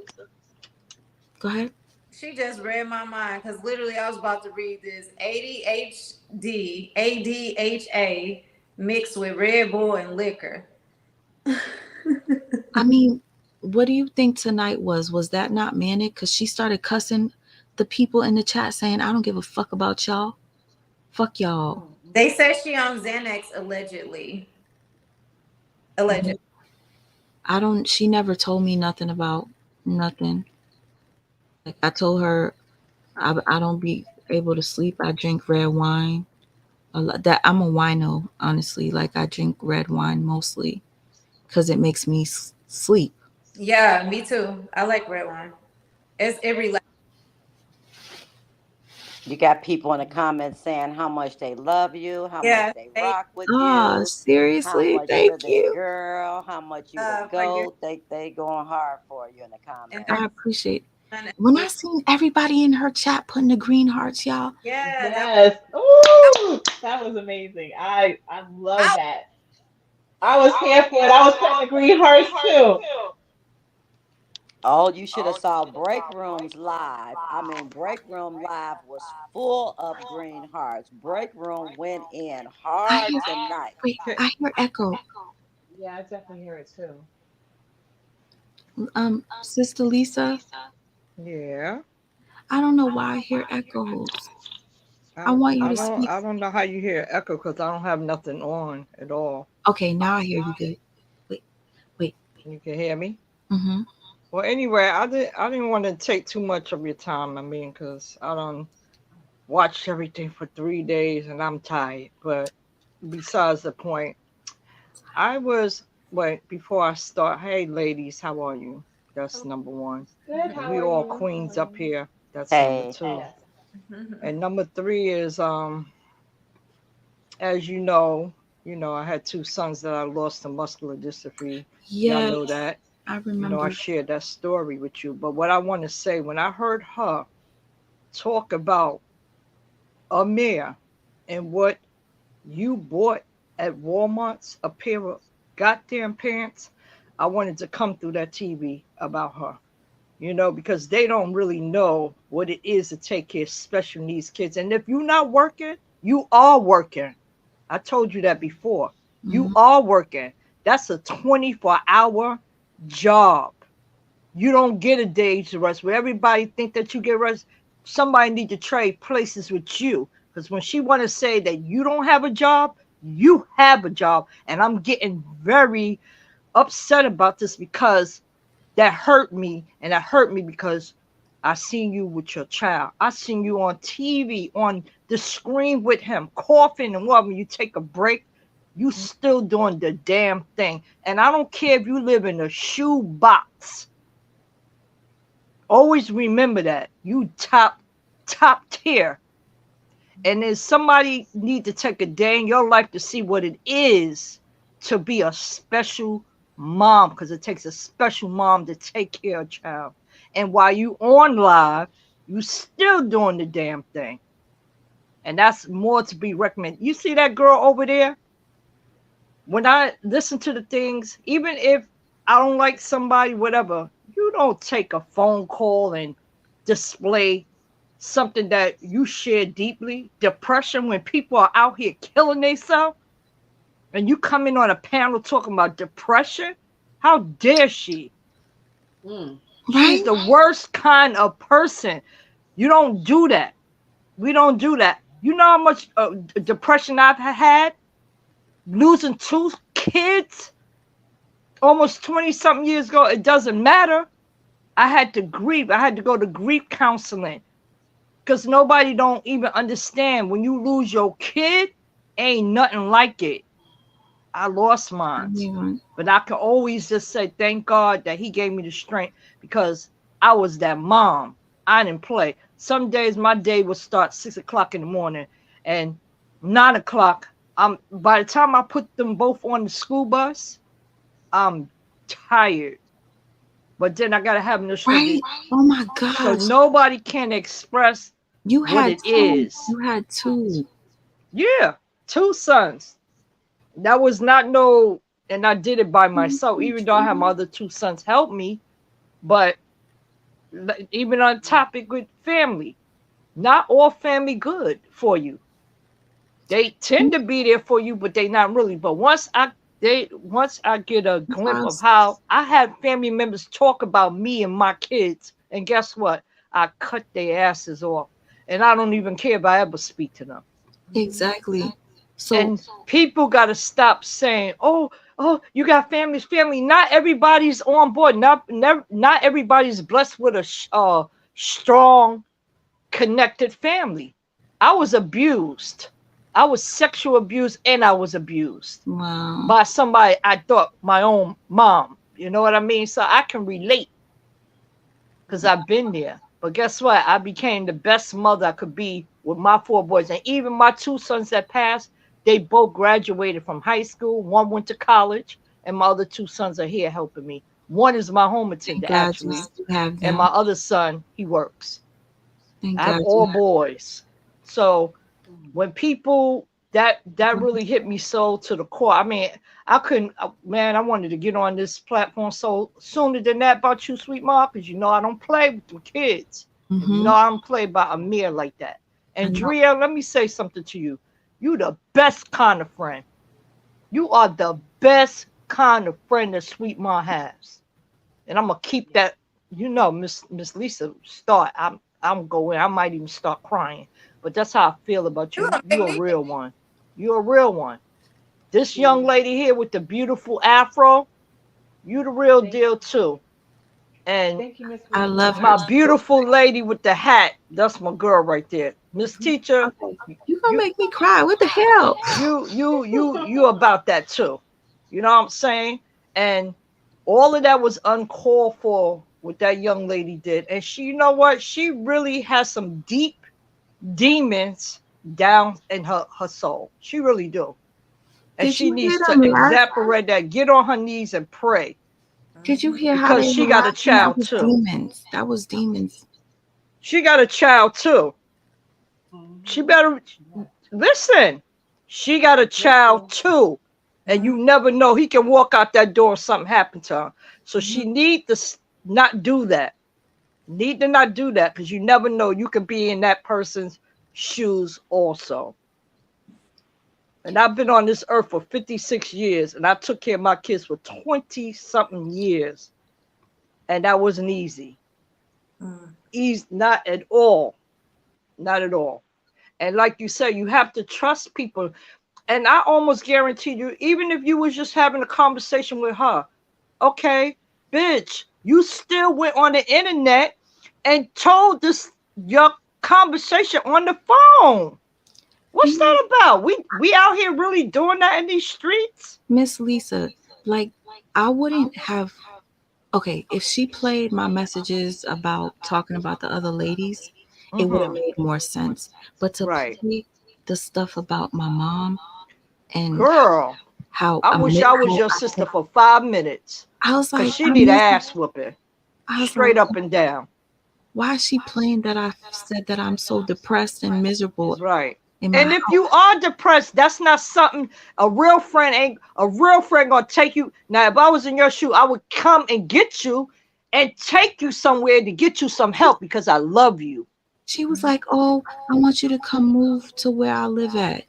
[SPEAKER 1] Go ahead.
[SPEAKER 2] She just read my mind because literally I was about to read this ADHD, ADHA mixed with Red Bull and liquor.
[SPEAKER 1] I mean, what do you think tonight was? Was that not manic? Because she started cussing the people in the chat saying, I don't give a fuck about y'all. Fuck y'all.
[SPEAKER 2] They said she on Xanax allegedly. Allegedly.
[SPEAKER 1] I don't, she never told me nothing about nothing. Like I told her, I don't be able to sleep. I drink red wine. That I'm a wino, honestly. Like I drink red wine mostly because it makes me sleep.
[SPEAKER 2] Yeah, me too. I like red wine. It relax.
[SPEAKER 4] You got people in the comments saying how much they love you, how much
[SPEAKER 2] Yeah.
[SPEAKER 4] they
[SPEAKER 2] Hey,
[SPEAKER 4] rock with
[SPEAKER 1] Ah,
[SPEAKER 4] you, how
[SPEAKER 1] seriously?
[SPEAKER 4] much
[SPEAKER 1] Thank
[SPEAKER 4] you're their
[SPEAKER 1] you.
[SPEAKER 4] girl, how much you the
[SPEAKER 2] for giving
[SPEAKER 4] goat. They going hard for you in the
[SPEAKER 2] and
[SPEAKER 4] comments.
[SPEAKER 1] I appreciate.
[SPEAKER 2] everyone.
[SPEAKER 1] When I seen everybody in her chat putting the green hearts, y'all,
[SPEAKER 2] Yeah,
[SPEAKER 3] Yes.
[SPEAKER 2] that
[SPEAKER 3] Ooh, that was amazing. I love
[SPEAKER 2] I
[SPEAKER 3] that. I was here for it. I was putting the green hearts too.
[SPEAKER 4] Oh, you should have saw Break Rooms live. I mean, Break Room live was full of green hearts. Break Room went in
[SPEAKER 1] I
[SPEAKER 4] hard
[SPEAKER 1] hear.
[SPEAKER 4] tonight.
[SPEAKER 1] Wait,
[SPEAKER 3] Okay.
[SPEAKER 1] I hear echo.
[SPEAKER 3] Yeah, I definitely hear it too.
[SPEAKER 1] Sister Lisa,
[SPEAKER 5] Yeah.
[SPEAKER 1] I don't know why I hear echoes. I want you to speak.
[SPEAKER 5] I don't know how you hear echo because I don't have nothing on at all.
[SPEAKER 1] Okay, now I hear you good. Wait, wait.
[SPEAKER 5] You can hear me.
[SPEAKER 1] Mm-hmm.
[SPEAKER 5] Well, anyway, I didn't want to take too much of your time. I mean, because I don't watch everything for 3 days and I'm tired. But besides the point, I was wait before I start. Hey, ladies, how are you? That's number one.
[SPEAKER 3] Good.
[SPEAKER 5] And
[SPEAKER 3] How
[SPEAKER 5] we
[SPEAKER 3] are
[SPEAKER 5] all
[SPEAKER 3] you? How
[SPEAKER 5] queens
[SPEAKER 3] are
[SPEAKER 5] up
[SPEAKER 3] you?
[SPEAKER 5] here. That's number
[SPEAKER 4] Hey,
[SPEAKER 5] two.
[SPEAKER 3] Yes.
[SPEAKER 5] And number three is as you know, I had two sons that I lost to muscular dystrophy. Y'all
[SPEAKER 1] Yes,
[SPEAKER 5] know that.
[SPEAKER 1] I
[SPEAKER 5] You know, I
[SPEAKER 1] remember.
[SPEAKER 5] shared that story with you. But what I want to say, when I heard her talk about Amir and what you bought at Walmart's a pair of goddamn pants, I wanted to come through that TV about her, because they don't really know what it is to take care of special needs kids. And if you're not working, you are working. I told you that before. You
[SPEAKER 1] Mm-hmm.
[SPEAKER 5] are working. That's a 24-hour job. You don't get a day's rest. Where everybody think that you get rest, somebody need to trade places with you. Because when she want to say that you don't have a job, you have a job. And I'm getting very upset about this because that hurt me. And that hurt me because I seen you with your child. I seen you on TV, on the screen with him, coughing and what, when you take a break, you still doing the damn thing. And I don't care if you live in a shoe box. Always remember that. You top tier. And then somebody need to take a day in your life to see what it is to be a special mom, because it takes a special mom to take care of a child. And while you on live, you still doing the damn thing. And that's more to be recommended. You see that girl over there? When I listen to the things, even if I don't like somebody, whatever, you don't take a phone call and display something that you share deeply. Depression, when people are out here killing themselves, and you come in on a panel talking about depression, how dare she?
[SPEAKER 3] Mm.
[SPEAKER 5] She's
[SPEAKER 1] Right?
[SPEAKER 5] the worst kind of person. You don't do that. We don't do that. You know how much depression I've had? Losing 2 kids almost 20 something years ago. It doesn't matter. I had to grieve. I had to go to grief counseling because nobody don't even understand when you lose your kid, ain't nothing like it. I lost mine,
[SPEAKER 1] Everyone.
[SPEAKER 5] but I can always just say thank God that he gave me the strength because I was that mom. I didn't play. Some days my day would start 6 o'clock in the morning and 9 o'clock. By the time I put them both on the school bus, I'm tired. But then I gotta have no strength.
[SPEAKER 1] Right? Oh my
[SPEAKER 5] So
[SPEAKER 1] gosh.
[SPEAKER 5] nobody can express
[SPEAKER 1] You
[SPEAKER 5] what
[SPEAKER 1] had
[SPEAKER 5] it
[SPEAKER 1] two.
[SPEAKER 5] is.
[SPEAKER 1] You had two.
[SPEAKER 5] Yeah, 2 sons. That was not no, and I did it by myself, even though I have my other 2 sons help me. But even on topic with family, not all family good for you. They tend to be there for you, but they not really. But once I get a glimpse of how I had family members talk about me and my kids, and guess what? I cut their asses off, and I don't even care if I ever speak to them.
[SPEAKER 1] Exactly. So,
[SPEAKER 5] And people got to stop saying, "Oh, you got family." Not everybody's on board. Not everybody's blessed with a strong, connected family. I was abused. I was sexual abused, and I was abused
[SPEAKER 1] wow.
[SPEAKER 5] by somebody I thought my own mom. You know what I mean? So I can relate because I've been there. But guess what? I became the best mother I could be with my 4 boys. And even my 2 sons that passed, they both graduated from high school. One went to college, and my other 2 sons are here helping me. One is my home
[SPEAKER 1] Thank
[SPEAKER 5] attendant,
[SPEAKER 1] God you
[SPEAKER 5] actually.
[SPEAKER 1] still have
[SPEAKER 5] And my
[SPEAKER 1] them.
[SPEAKER 5] other son, he works.
[SPEAKER 1] Thank
[SPEAKER 5] I have
[SPEAKER 1] God you
[SPEAKER 5] all boys. So when people that
[SPEAKER 1] have
[SPEAKER 5] really hit me so to the core. I mean, I couldn't, man. I wanted to get on this platform so sooner than that about you, sweet mom, because you know I don't play with the kids. You
[SPEAKER 1] Mm-hmm.
[SPEAKER 5] know I don't play about Amir like that.
[SPEAKER 1] I
[SPEAKER 5] And
[SPEAKER 1] know.
[SPEAKER 5] Drea, let me say something to you. You the best kind of friend. You are the best kind of friend that sweet mom has. And I'm gonna keep that. Miss Lisa, start. I'm going. I might even start crying. But that's how I feel about
[SPEAKER 2] You
[SPEAKER 5] you.
[SPEAKER 2] gonna
[SPEAKER 5] You
[SPEAKER 2] make
[SPEAKER 5] a
[SPEAKER 2] me
[SPEAKER 5] real one. You're a real one. This young lady here with the beautiful afro, you the real
[SPEAKER 3] Thank
[SPEAKER 5] deal too. And
[SPEAKER 3] thank you, Miss
[SPEAKER 1] I
[SPEAKER 3] Rita.
[SPEAKER 1] love her
[SPEAKER 5] my
[SPEAKER 1] so.
[SPEAKER 5] beautiful lady with the hat, that's my girl right there. Miss Teacher,
[SPEAKER 1] Okay. You gonna
[SPEAKER 5] you
[SPEAKER 1] make me cry. What the hell?
[SPEAKER 5] you about that too. You know what I'm saying? And all of that was uncalled for what that young lady did. And she, you know what? She really has some deep demons down in her soul. She really do. And
[SPEAKER 1] Did
[SPEAKER 5] she
[SPEAKER 1] you hear
[SPEAKER 5] needs to
[SPEAKER 1] them laugh?
[SPEAKER 5] exasperate that, get on her knees and pray
[SPEAKER 1] Did you hear how
[SPEAKER 5] because
[SPEAKER 1] they
[SPEAKER 5] she
[SPEAKER 1] were
[SPEAKER 5] got a
[SPEAKER 1] laughing? That
[SPEAKER 5] child
[SPEAKER 1] was
[SPEAKER 5] too.
[SPEAKER 1] demons. That was demons.
[SPEAKER 5] She got a child too. She
[SPEAKER 3] Mhm.
[SPEAKER 5] better
[SPEAKER 3] Yes.
[SPEAKER 5] listen. She got a child
[SPEAKER 3] Listen.
[SPEAKER 5] too. and you never know. He can walk out that door and something happen to her. So
[SPEAKER 2] Mhm.
[SPEAKER 5] she need to not do that. Need to not do that because you never know. You could be in that person's shoes also. And I've been on this earth for 56 years, and I took care of my kids for 20 something years, and that wasn't easy.
[SPEAKER 2] Mm.
[SPEAKER 5] Easy, not at all. Not at all. And like you said, you have to trust people. And I almost guarantee you, even if you was just having a conversation with her, okay, bitch, you still went on the internet and told this your conversation on the phone. What's
[SPEAKER 1] You know,
[SPEAKER 5] that about? We out here really doing that in these streets?
[SPEAKER 1] Miss Lisa, like, I wouldn't have. Okay, if she played my messages about talking about the other ladies, it would have
[SPEAKER 5] Mm-hmm.
[SPEAKER 1] made more sense. But to
[SPEAKER 5] Right.
[SPEAKER 1] play the stuff about my mom and
[SPEAKER 5] Girl,
[SPEAKER 1] how
[SPEAKER 5] I
[SPEAKER 1] I
[SPEAKER 5] wish
[SPEAKER 1] met,
[SPEAKER 5] I was
[SPEAKER 1] how
[SPEAKER 5] your sister for 5 minutes.
[SPEAKER 1] I was
[SPEAKER 5] Cause
[SPEAKER 1] like,
[SPEAKER 5] she
[SPEAKER 1] I
[SPEAKER 5] need an
[SPEAKER 1] miss.
[SPEAKER 5] ass whooping.
[SPEAKER 1] I was like,
[SPEAKER 5] Straight up and down.
[SPEAKER 1] why is she playing that I said that I'm so depressed and miserable
[SPEAKER 5] Right.
[SPEAKER 1] in my
[SPEAKER 5] And if you
[SPEAKER 1] house?
[SPEAKER 5] are depressed, that's not something a real friend gonna take you. Now, if I was in your shoe, I would come and get you and take you somewhere to get you some help because I love you.
[SPEAKER 1] She was like, "Oh, I want you to come move to where I live at."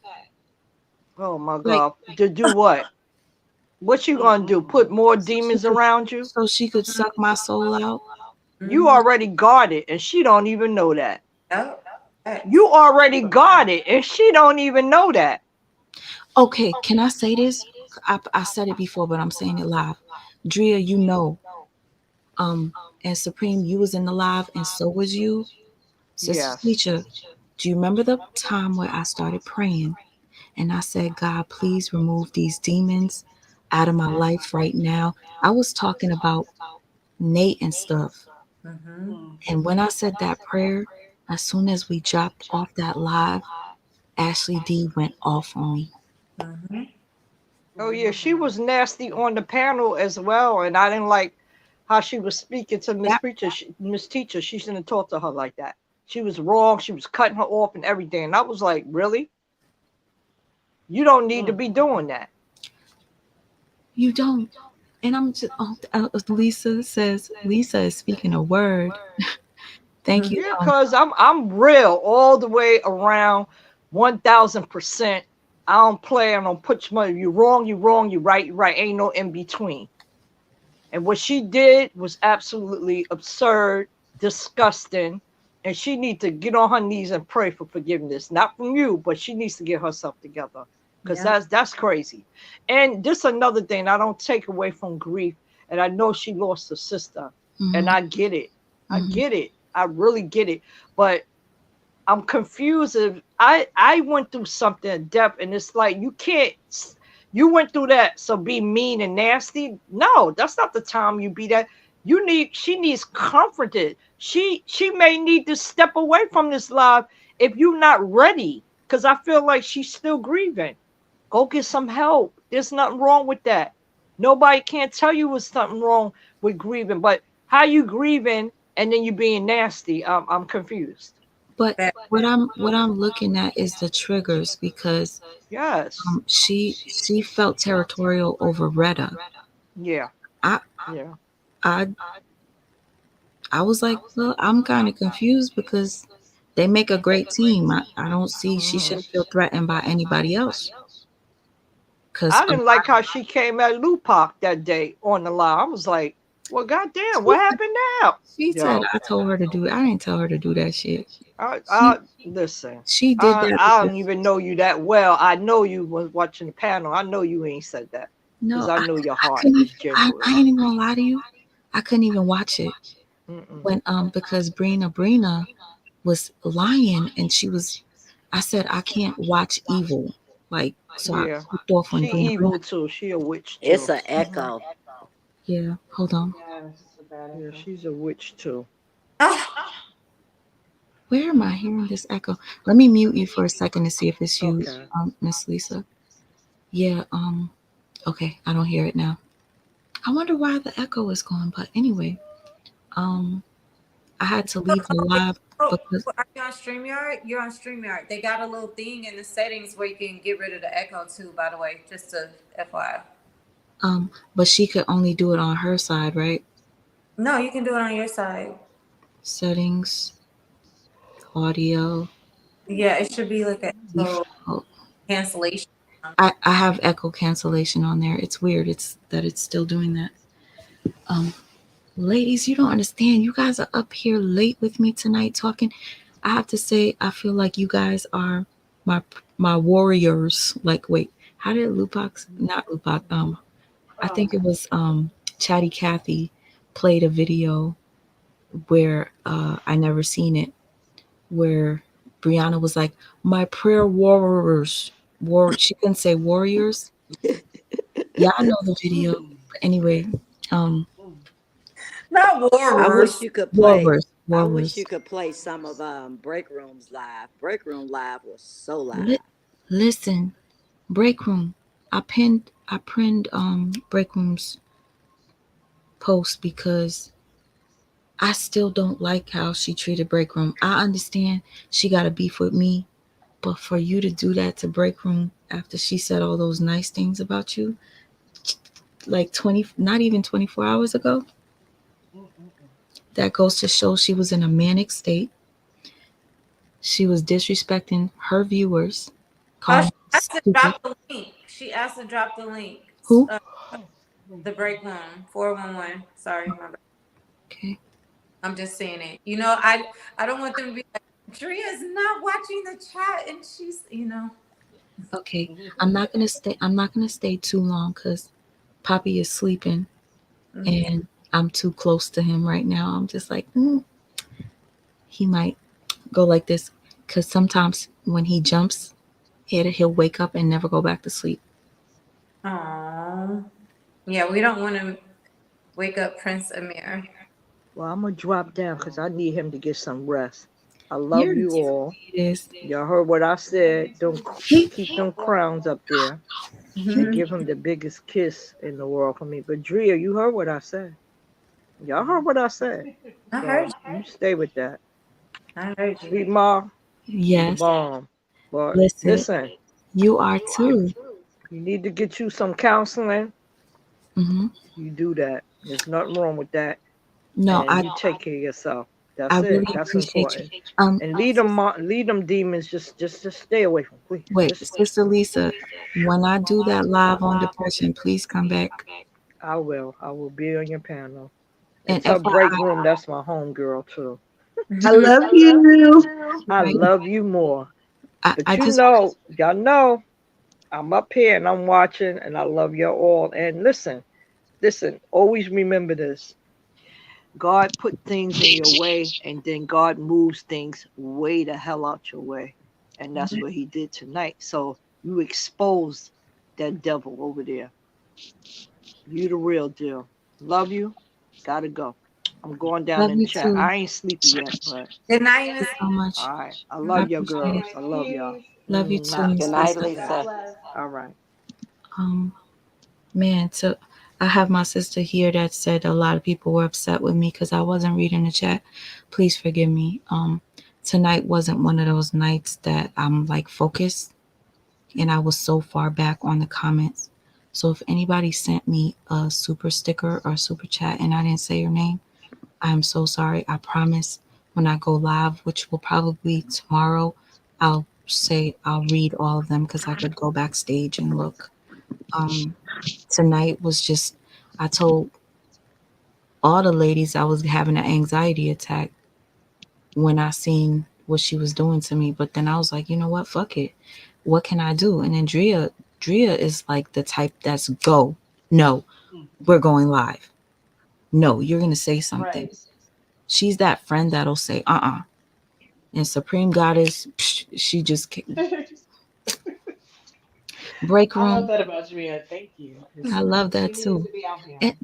[SPEAKER 5] Oh my
[SPEAKER 1] Like,
[SPEAKER 5] God. To do what? What you gonna do? Put more
[SPEAKER 1] so she
[SPEAKER 5] demons
[SPEAKER 1] could
[SPEAKER 5] around you?
[SPEAKER 1] suck my soul out.
[SPEAKER 5] You
[SPEAKER 2] Mhm.
[SPEAKER 5] already guarded and she don't even know that.
[SPEAKER 2] Yep.
[SPEAKER 5] You
[SPEAKER 2] Facts.
[SPEAKER 5] already guarded and she don't even know that.
[SPEAKER 1] Okay, can I say this? I said it before, but I'm saying it live. Drea, you know, um, and Supreme, you was in the live, and so was you, Sister
[SPEAKER 5] Yes.
[SPEAKER 1] Teacher. Do you remember the time where I started praying and I said, God, please remove these demons out of my life right now? I was talking about Nate and stuff.
[SPEAKER 2] Mhm.
[SPEAKER 1] And when I said that prayer, as soon as we dropped off that live, Ashley D went off on me.
[SPEAKER 2] Mhm.
[SPEAKER 5] Oh yeah, she was nasty on the panel as well, and I didn't like how she was speaking to Miss
[SPEAKER 1] That
[SPEAKER 5] Preacher, Miss Teacher. She shouldn't have talked to her like that. She was wrong. She was cutting her off and everything. And I was like, really? You don't need to be doing that.
[SPEAKER 1] you don't. And I'm just, oh, Lisa says, Lisa is speaking a word. Thank you.
[SPEAKER 2] Mhm.
[SPEAKER 5] Yeah, cause I'm real all the way around 1,000%. I don't play. I don't put your money. You wrong. You wrong. You right. You right. Ain't no in between. And what she did was absolutely absurd, disgusting, and she needs to get on her knees and pray for forgiveness. Not from you, but she needs to get herself together. Because
[SPEAKER 2] Yep.
[SPEAKER 5] that's crazy. And this another thing I don't take away from grief. And I know she lost a sister. And
[SPEAKER 1] Hmm.
[SPEAKER 5] I get it. I
[SPEAKER 1] Hmm.
[SPEAKER 5] get it. I really get it. But I'm confused. If I went through something in depth, and it's like you can't. You went through that, so be mean and nasty. No, that's not the time you be that. You need. She needs comforted. She may need to step away from this life if you're not ready. Because I feel like she's still grieving. Go get some help. There's nothing wrong with that. Nobody can't tell you there's something wrong with grieving, but how you grieving and then you being nasty? I'm confused.
[SPEAKER 1] But
[SPEAKER 2] Fact.
[SPEAKER 1] what I'm looking at is the triggers because
[SPEAKER 5] Yes.
[SPEAKER 1] she felt territorial over Retta.
[SPEAKER 5] Yeah.
[SPEAKER 1] I
[SPEAKER 5] Yeah.
[SPEAKER 1] I I was like, well, I'm kind of confused because they make a great team. I don't see she
[SPEAKER 5] Mhm.
[SPEAKER 1] shouldn't feel threatened by anybody else. Cause
[SPEAKER 5] I didn't like how she came at Lupac that day on the line. I was like, well, goddamn,
[SPEAKER 1] she
[SPEAKER 5] what happened now?
[SPEAKER 1] she said
[SPEAKER 5] Yo,
[SPEAKER 1] I told her to do it. I didn't tell her to do that shit.
[SPEAKER 5] I
[SPEAKER 1] She
[SPEAKER 5] listen.
[SPEAKER 1] she did
[SPEAKER 5] I
[SPEAKER 1] that
[SPEAKER 5] I don't
[SPEAKER 1] because
[SPEAKER 5] even know you that well. I know you was watching the panel. I know you ain't said that because
[SPEAKER 1] no,
[SPEAKER 5] I
[SPEAKER 1] I,
[SPEAKER 5] know your
[SPEAKER 1] I
[SPEAKER 5] heart
[SPEAKER 1] couldn't even,
[SPEAKER 5] is genuine.
[SPEAKER 1] I ain't even gonna lie to you. I couldn't even watch it
[SPEAKER 5] Mm-mm.
[SPEAKER 1] when because Brina was lying and she was. I said I can't watch evil, like, so I
[SPEAKER 5] Yeah,
[SPEAKER 1] clicked off when
[SPEAKER 5] she
[SPEAKER 1] Brina.
[SPEAKER 5] evil too. She a witch
[SPEAKER 4] It's
[SPEAKER 5] too.
[SPEAKER 4] an
[SPEAKER 5] Hmm.
[SPEAKER 4] echo.
[SPEAKER 1] Yeah, hold on.
[SPEAKER 3] Yes, it's a bad
[SPEAKER 5] Yeah,
[SPEAKER 3] echo.
[SPEAKER 5] she's a witch too.
[SPEAKER 2] Ah.
[SPEAKER 1] Where am I hearing this echo? Let me mute you for a second to see if it's you,
[SPEAKER 5] Okay.
[SPEAKER 1] Miss Lisa. Yeah. Okay, I don't hear it now. I wonder why the echo is gone. But anyway, um, I had to leave the live.
[SPEAKER 2] Oh,
[SPEAKER 1] because
[SPEAKER 2] are you on StreamYard? You're on StreamYard. They got a little thing in the settings where you can get rid of the echo too, by the way, just to FYI.
[SPEAKER 1] but she could only do it on her side, right?
[SPEAKER 2] No, you can do it on your side.
[SPEAKER 1] Settings, audio,
[SPEAKER 2] Yeah, it should be like a echo
[SPEAKER 1] default.
[SPEAKER 2] cancellation.
[SPEAKER 1] I have echo cancellation on there. It's weird. It's that it's still doing that. Um, Ladies, you don't understand. You guys are up here late with me tonight talking. I have to say, I feel like you guys are my my warriors. Like, wait, how did Lupac? Not Lupac. I think it was Chatty Cathy played a video where I never seen it, where Brianna was like, "My prayer warriors." She couldn't say warriors. Yeah, I know the video. But anyway, um,
[SPEAKER 2] Not
[SPEAKER 4] I wish
[SPEAKER 2] warriors.
[SPEAKER 4] you could play.
[SPEAKER 1] warriors,
[SPEAKER 4] I wish
[SPEAKER 1] warriors.
[SPEAKER 4] you could play some of Break Rooms live. Break Room live was so
[SPEAKER 1] Li-
[SPEAKER 4] live.
[SPEAKER 1] Listen, break room. I pinned break room's post because I still don't like how she treated break room. I understand she got a beef with me, but for you to do that to break room after she said all those nice things about you, like 20, not even 24 hours ago, that goes to show she was in a manic state. She was disrespecting her viewers,
[SPEAKER 2] Oh,
[SPEAKER 1] calling
[SPEAKER 2] she
[SPEAKER 1] them
[SPEAKER 2] asked to
[SPEAKER 1] stupid.
[SPEAKER 2] drop the link. She asked to drop the link.
[SPEAKER 1] Who?
[SPEAKER 2] Uh, the break room 411. Sorry, my bad.
[SPEAKER 1] Okay.
[SPEAKER 2] I'm just saying it. I don't want them to be like, Dria's not watching the chat, and she's.
[SPEAKER 1] Okay. I'm not gonna stay too long because Poppy is sleeping
[SPEAKER 2] Mhm.
[SPEAKER 1] and I'm too close to him right now. I'm just like, he might go like this because sometimes when he jumps, he'll wake up and never go back to sleep.
[SPEAKER 2] Aww. Yeah, we don't want to wake up Prince Amir.
[SPEAKER 5] Well, I'm gonna drop down because I need him to get some rest. I love
[SPEAKER 1] You're
[SPEAKER 5] you
[SPEAKER 1] the
[SPEAKER 5] all.
[SPEAKER 1] sweetest.
[SPEAKER 5] Y'all heard what I said. Don't
[SPEAKER 1] He,
[SPEAKER 5] keep them crowns up there and give him the biggest kiss in the world for me. But Drea, you heard what I said. Y'all heard what I said.
[SPEAKER 2] I heard
[SPEAKER 5] So
[SPEAKER 2] you.
[SPEAKER 5] you stay with that.
[SPEAKER 2] I heard you.
[SPEAKER 5] Sweet Ma, you the
[SPEAKER 1] yes.
[SPEAKER 5] bomb. But
[SPEAKER 1] Listen,
[SPEAKER 5] listen,
[SPEAKER 1] you are
[SPEAKER 5] if
[SPEAKER 1] too.
[SPEAKER 5] you need to get you some counseling,
[SPEAKER 1] Hmm.
[SPEAKER 5] you do that. There's nothing wrong with that.
[SPEAKER 1] No,
[SPEAKER 5] And you take care of yourself.
[SPEAKER 1] I
[SPEAKER 5] That's it.
[SPEAKER 1] really
[SPEAKER 5] That's
[SPEAKER 1] appreciate you.
[SPEAKER 5] important.
[SPEAKER 1] Um,
[SPEAKER 5] And lead them demons. Just stay away from. Please,
[SPEAKER 1] Wait,
[SPEAKER 5] just
[SPEAKER 1] Sister Lisa, when I do that live on depression, please come back.
[SPEAKER 5] I will. I will be on your panel. And
[SPEAKER 1] And
[SPEAKER 5] tell Break
[SPEAKER 1] FYI,
[SPEAKER 5] Room that's my home girl too.
[SPEAKER 1] I love you.
[SPEAKER 5] I
[SPEAKER 1] Right?
[SPEAKER 5] love you more.
[SPEAKER 1] I
[SPEAKER 5] But
[SPEAKER 1] just
[SPEAKER 5] y'all know, I'm up here and I'm watching and I love you all. And listen, always remember this. God put things in your way and then God moves things way the hell out your way. And that's what he did tonight. So you expose that devil over there. You the real deal. Love you. Gotta go. I'm going down
[SPEAKER 1] love
[SPEAKER 5] in the
[SPEAKER 1] you
[SPEAKER 5] chat.
[SPEAKER 1] too.
[SPEAKER 5] I ain't sleepy yet, but
[SPEAKER 2] Good night,
[SPEAKER 1] Thank you
[SPEAKER 2] Miss.
[SPEAKER 1] so much.
[SPEAKER 5] all right. I
[SPEAKER 1] I
[SPEAKER 5] love your
[SPEAKER 1] appreciate
[SPEAKER 3] All
[SPEAKER 1] it.
[SPEAKER 5] girls. I
[SPEAKER 3] right,
[SPEAKER 5] love y'all.
[SPEAKER 3] peace.
[SPEAKER 1] Love you too,
[SPEAKER 4] Good
[SPEAKER 1] Miss
[SPEAKER 4] night,
[SPEAKER 1] Lisa.
[SPEAKER 3] God
[SPEAKER 4] Lisa.
[SPEAKER 3] bless.
[SPEAKER 5] All right.
[SPEAKER 1] Um, Man, so I have my sister here that said a lot of people were upset with me because I wasn't reading the chat. Please forgive me. Tonight wasn't one of those nights that I'm like focused and I was so far back on the comments. So if anybody sent me a super sticker or super chat and I didn't say your name, I'm so sorry. I promise when I go live, which will probably be tomorrow, I'll read all of them because I could go backstage and look. Um, Tonight was just, I told all the ladies I was having an anxiety attack when I seen what she was doing to me. But then I was like, you know what? Fuck it. What can I do? And then Drea is like the type that's go. No, we're going live. No, you're gonna say something.
[SPEAKER 3] Right.
[SPEAKER 1] She's that friend that'll say, And Supreme Goddess, psh, she just break
[SPEAKER 3] I love
[SPEAKER 1] room.
[SPEAKER 3] that about Drea. Thank you.
[SPEAKER 1] I
[SPEAKER 3] 'Cause
[SPEAKER 1] love
[SPEAKER 3] she
[SPEAKER 1] that
[SPEAKER 3] needs
[SPEAKER 1] too.
[SPEAKER 3] to be out here.
[SPEAKER 1] And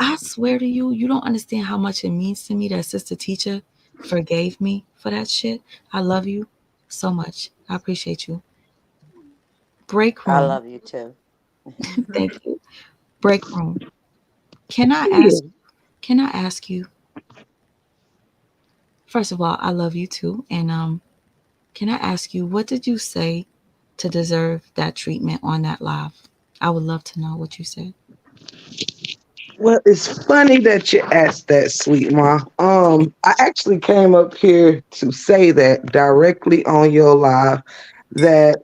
[SPEAKER 1] I swear to you, you don't understand how much it means to me that Sister Teacher forgave me for that shit. I love you so much. I appreciate you. Break
[SPEAKER 4] I
[SPEAKER 1] room.
[SPEAKER 4] love you too.
[SPEAKER 1] Thank you. Break room. Can I ask can I ask you First of all, I love you too. And can I ask you, what did you say to deserve that treatment on that live? I would love to know what you said.
[SPEAKER 6] Well, it's funny that you asked that, sweet ma. I actually came up here to say that directly on your live that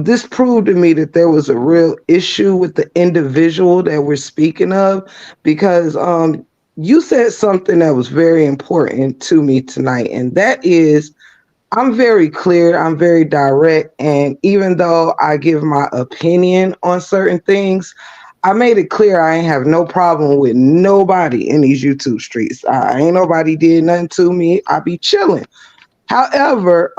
[SPEAKER 6] this proved to me that there was a real issue with the individual that we're speaking of because you said something that was very important to me tonight, and that is I'm very clear, I'm very direct, and even though I give my opinion on certain things, I made it clear I ain't have no problem with nobody in these YouTube streets. I ain't nobody did nothing to me. I be chilling. However,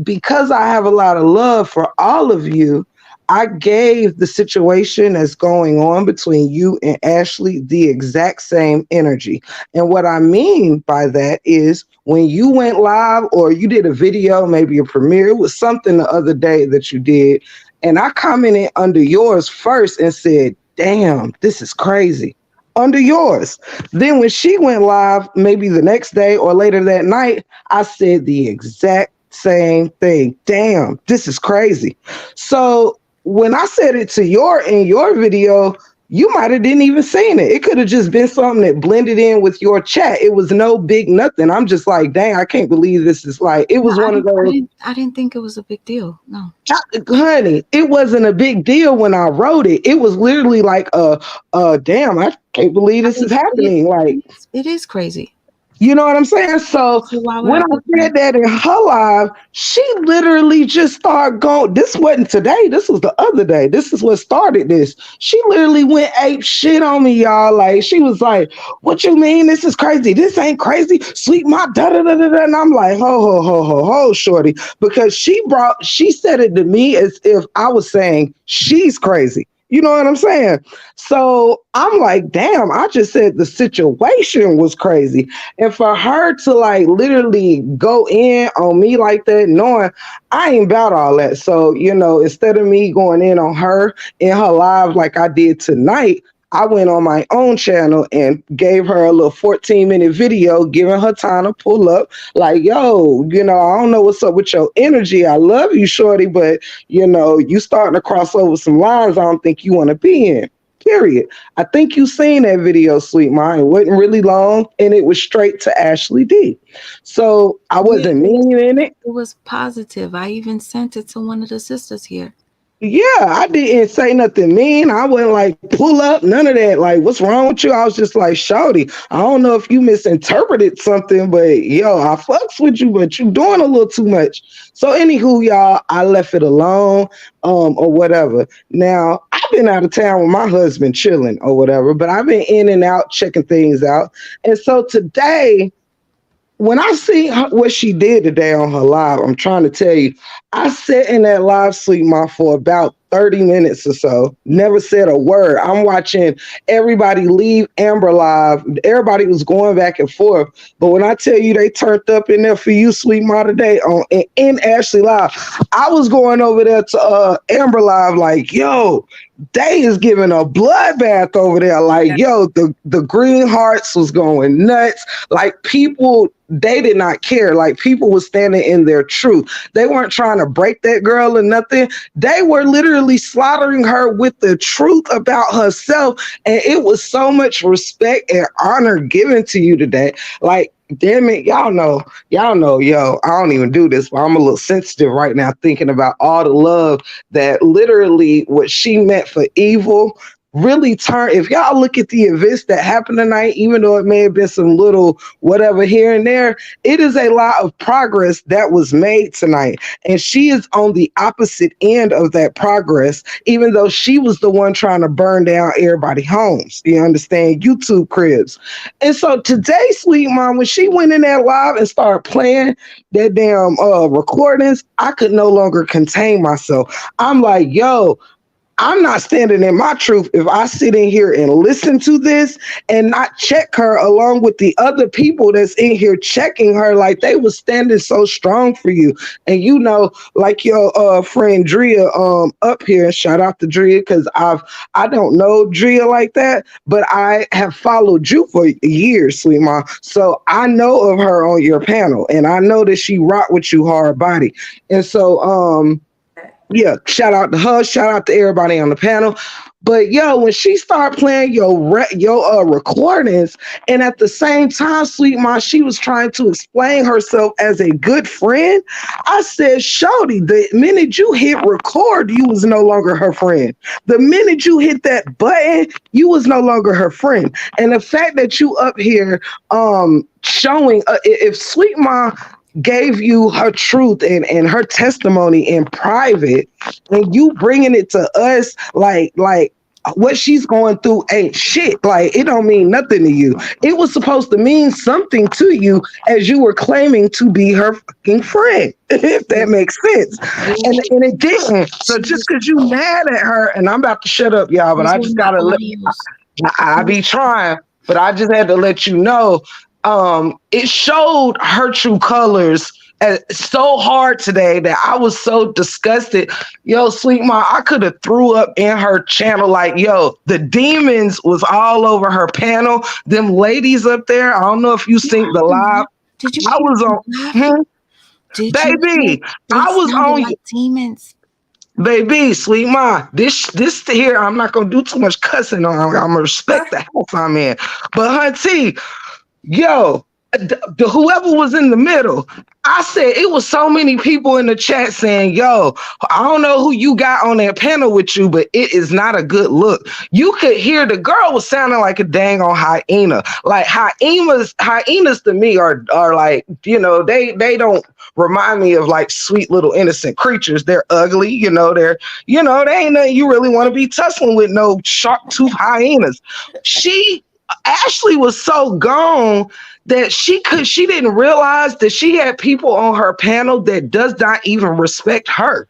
[SPEAKER 6] because I have a lot of love for all of you, I gave the situation that's going on between you and Ashley the exact same energy. And what I mean by that is when you went live or you did a video, maybe a premiere, it was something the other day that you did. And I commented under yours first and said, damn, this is crazy. Under yours. Then when she went live, maybe the next day or later that night, I said the exact same thing. Damn, this is crazy. So when I said it to your in your video, you might have didn't even seen it. It could have just been something that blended in with your chat. It was no big nothing. I'm just like, dang, I can't believe this is like it
[SPEAKER 1] No,
[SPEAKER 6] was one of those
[SPEAKER 1] I didn't think it was a big deal. No,
[SPEAKER 6] honey, it wasn't a big deal when I wrote it. It was literally like damn, I can't believe
[SPEAKER 1] I
[SPEAKER 6] this
[SPEAKER 1] mean,
[SPEAKER 6] is happening. Like
[SPEAKER 1] it is crazy.
[SPEAKER 6] you know what I'm saying? So
[SPEAKER 1] So why would
[SPEAKER 6] when
[SPEAKER 1] I
[SPEAKER 6] I
[SPEAKER 1] be
[SPEAKER 6] said
[SPEAKER 1] mad?
[SPEAKER 6] that in her live, she literally just started going. This wasn't today. This was the other day. This is what started this. She literally went ape shit on me, y'all. Like she was like, "What you mean? This is crazy. This ain't crazy. Sweet my da da da da da." And I'm like, "Ho ho ho ho ho, shorty," because she said it to me as if I was saying she's crazy. You know what I'm saying? So I'm like, damn, I just said the situation was crazy. And for her to like literally go in on me like that, knowing I ain't about all that. So, instead of me going in on her in her live like I did tonight, I went on my own channel and gave her a little 14-minute video, giving her time to pull up. Like, yo, I don't know what's up with your energy. I love you, shorty, but you starting to cross over some lines I don't think you want to be in. Period. I think you seen that video, sweet mine. It wasn't really long, and it was straight to Ashley D. So I
[SPEAKER 1] Yeah,
[SPEAKER 6] wasn't mean in it.
[SPEAKER 1] it was positive. I even sent it to one of the sisters here.
[SPEAKER 6] Yeah, I didn't say nothing mean. I wasn't like pull up, none of that. Like, what's wrong with you? I was just like, shouty. I don't know if you misinterpreted something, but yo, I fucks with you, but you doing a little too much. So, anywho, y'all, I left it alone, or whatever. Now, I've been out of town with my husband chilling or whatever, but I've been in and out checking things out. And so today, when I see what she did today on her live, I'm trying to tell you, I sat in that live sleep mom for about 30 minutes or so, never said a word. I'm watching everybody leave Amber live. Everybody was going back and forth. But when I tell you they turned up in there for you, sweet mom, today in Ashley Live, I was going over there to Amber Live like, yo, they is giving a bloodbath over there. Like, yo, the green hearts was going nuts. Like people, they did not care. Like people were standing in their truth. They weren't trying to break that girl or nothing. They were literally slaughtering her with the truth about herself. And it was so much respect and honor given to you today. Like, damn it, yo, I don't even do this, but I'm a little sensitive right now thinking about all the love that literally what she meant for evil really turned. If y'all look at the events that happened tonight, even though it may have been some little whatever here and there, it is a lot of progress that was made tonight. And she is on the opposite end of that progress, even though she was the one trying to burn down everybody's homes. You understand? YouTube cribs. And so today, sweet mom, when she went in that live and started playing that damn recordings, I could no longer contain myself. I'm like, yo, I'm not standing in my truth if I sit in here and listen to this and not check her along with the other people that's in here checking her like they was standing so strong for you. And like your friend Drea up here, shout out to Drea because I don't know Drea like that, but I have followed you for years, sweet mom. So I know of her on your panel and I know that she rock with you hard body. And so yeah, shout out to her, shout out to everybody on the panel. But yo, when she started playing your recordings, and at the same time, sweet mom, she was trying to explain herself as a good friend. I said, Shorty, the minute you hit record, you was no longer her friend. The minute you hit that button, you was no longer her friend. And the fact that you up here showing if sweet mom gave you her truth and her testimony in private and you bringing it to us like what she's going through ain't shit. Like it don't mean nothing to you. It was supposed to mean something to you as you were claiming to be her fucking friend, if that makes sense. And it didn't. So just because you mad at her, and I'm about to shut up, y'all, but
[SPEAKER 1] Those
[SPEAKER 6] I
[SPEAKER 1] were
[SPEAKER 6] just
[SPEAKER 1] my
[SPEAKER 6] gotta let
[SPEAKER 1] audios.
[SPEAKER 6] I be trying, but I just had to let you know. It showed her true colors so hard today that I was so disgusted. Yo, sweet mom, I could have threw up in her channel. Like, yo, the demons was all over her panel. Them ladies up there. I don't know if you synced the live.
[SPEAKER 1] Did you
[SPEAKER 6] I
[SPEAKER 1] hear
[SPEAKER 6] was
[SPEAKER 1] them
[SPEAKER 6] on,
[SPEAKER 1] laughing? Did you hear?
[SPEAKER 6] baby.
[SPEAKER 1] They
[SPEAKER 6] I was
[SPEAKER 1] sounded
[SPEAKER 6] on
[SPEAKER 1] like demons.
[SPEAKER 6] Baby, sweet ma, this here, I'm not gonna do too much cussing on. I'm gonna respect the house I'm in. But hunty, yo, whoever was in the middle, I said it was so many people in the chat saying, yo, I don't know who you got on that panel with you, but it is not a good look. You could hear the girl was sounding like a dang on hyena. Like hyenas to me are like, they don't remind me of like sweet little innocent creatures. They're ugly, they ain't nothing you really want to be tussling with, no shark tooth hyenas. She Ashley was so gone that she didn't realize that she had people on her panel that does not even respect her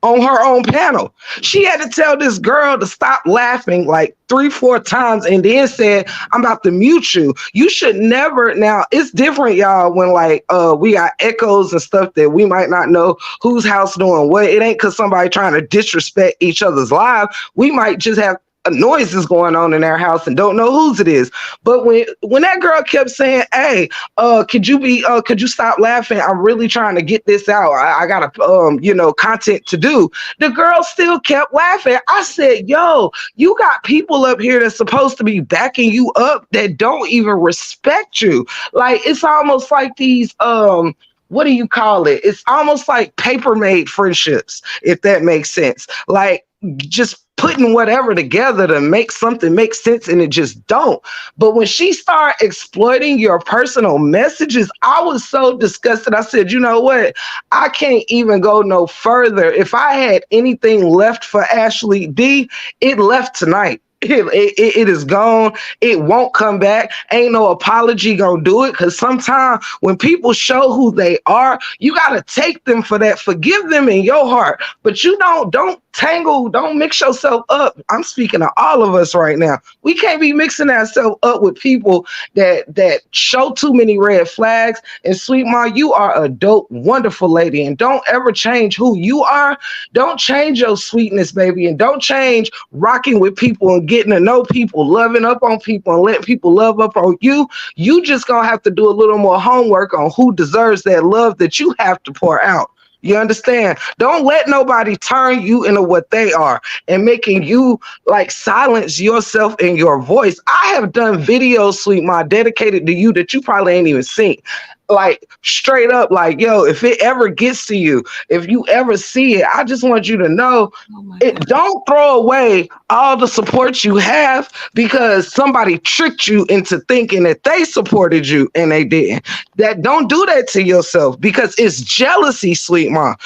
[SPEAKER 6] on her own panel. She had to tell this girl to stop laughing like 3-4 times and then said, I'm about to mute you. You should never. Now it's different, y'all, when like we got echoes and stuff that we might not know whose house doing what. It ain't because somebody trying to disrespect each other's live. We might just have noises going on in their house and don't know whose it is. But when that girl kept saying, hey, could you stop laughing? I'm really trying to get this out. I got content to do. The girl still kept laughing. I said, yo, you got people up here that's supposed to be backing you up that don't even respect you. Like it's almost like these what do you call it? It's almost like paper made friendships, if that makes sense. Like just putting whatever together to make something make sense and it just don't. But when she started exploiting your personal messages, I was so disgusted. I said, you know what? I can't even go no further. If I had anything left for Ashley D, it left tonight. It is gone. It won't come back. Ain't no apology gonna do it. Because sometimes when people show who they are, you gotta take them for that. Forgive them in your heart, but you don't mix yourself up. I'm speaking to all of us right now. We can't be mixing ourselves up with people that show too many red flags. And sweet ma, you are a dope, wonderful lady, and don't ever change who you are. Don't change your sweetness, baby, and don't change rocking with people and getting to know people, loving up on people and letting people love up on you. You just gonna have to do a little more homework on who deserves that love that you have to pour out. You understand? Don't let nobody turn you into what they are and making you like silence yourself and your voice. I have done videos, sweet ma, dedicated to you that you probably ain't even seen. Like straight up, like, yo, if it ever gets to you, if you ever see it, I just want you to know don't throw away all the support you have because somebody tricked you into thinking that they supported you and they didn't. That don't do that to yourself because it's jealousy, sweet mom.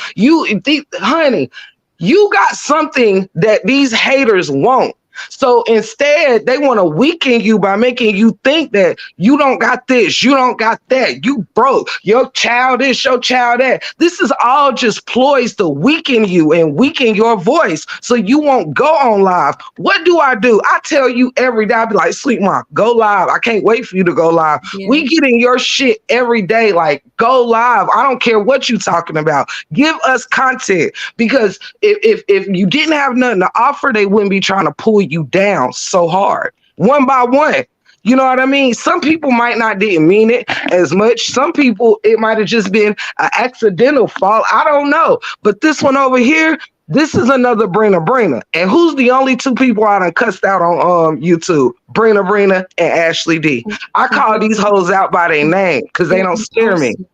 [SPEAKER 6] Honey, you got something that these haters won't. So instead, they want to weaken you by making you think that you don't got this, you don't got that, you broke, your child this, your child that. This is all just ploys to weaken you and weaken your voice so you won't go on live. What do? I tell you every day, I be like, Sweet Mom, go live. I can't wait for you to go live.
[SPEAKER 1] Yeah.
[SPEAKER 6] We get in your shit every day, like go live. I don't care what you talking about. Give us content because if you didn't have nothing to offer, they wouldn't be trying to pull you down so hard, one by one. You know what I mean? Some people might not didn't mean it as much. Some people it might have just been an accidental fault. I don't know. But this one over here, this is another Brina. And who's the only two people I done cussed out on YouTube? Brina and Ashley D.
[SPEAKER 1] Who,
[SPEAKER 6] I
[SPEAKER 1] who
[SPEAKER 6] call these hoes out by their name because they
[SPEAKER 1] they're
[SPEAKER 6] don't scare me.
[SPEAKER 1] impulsive.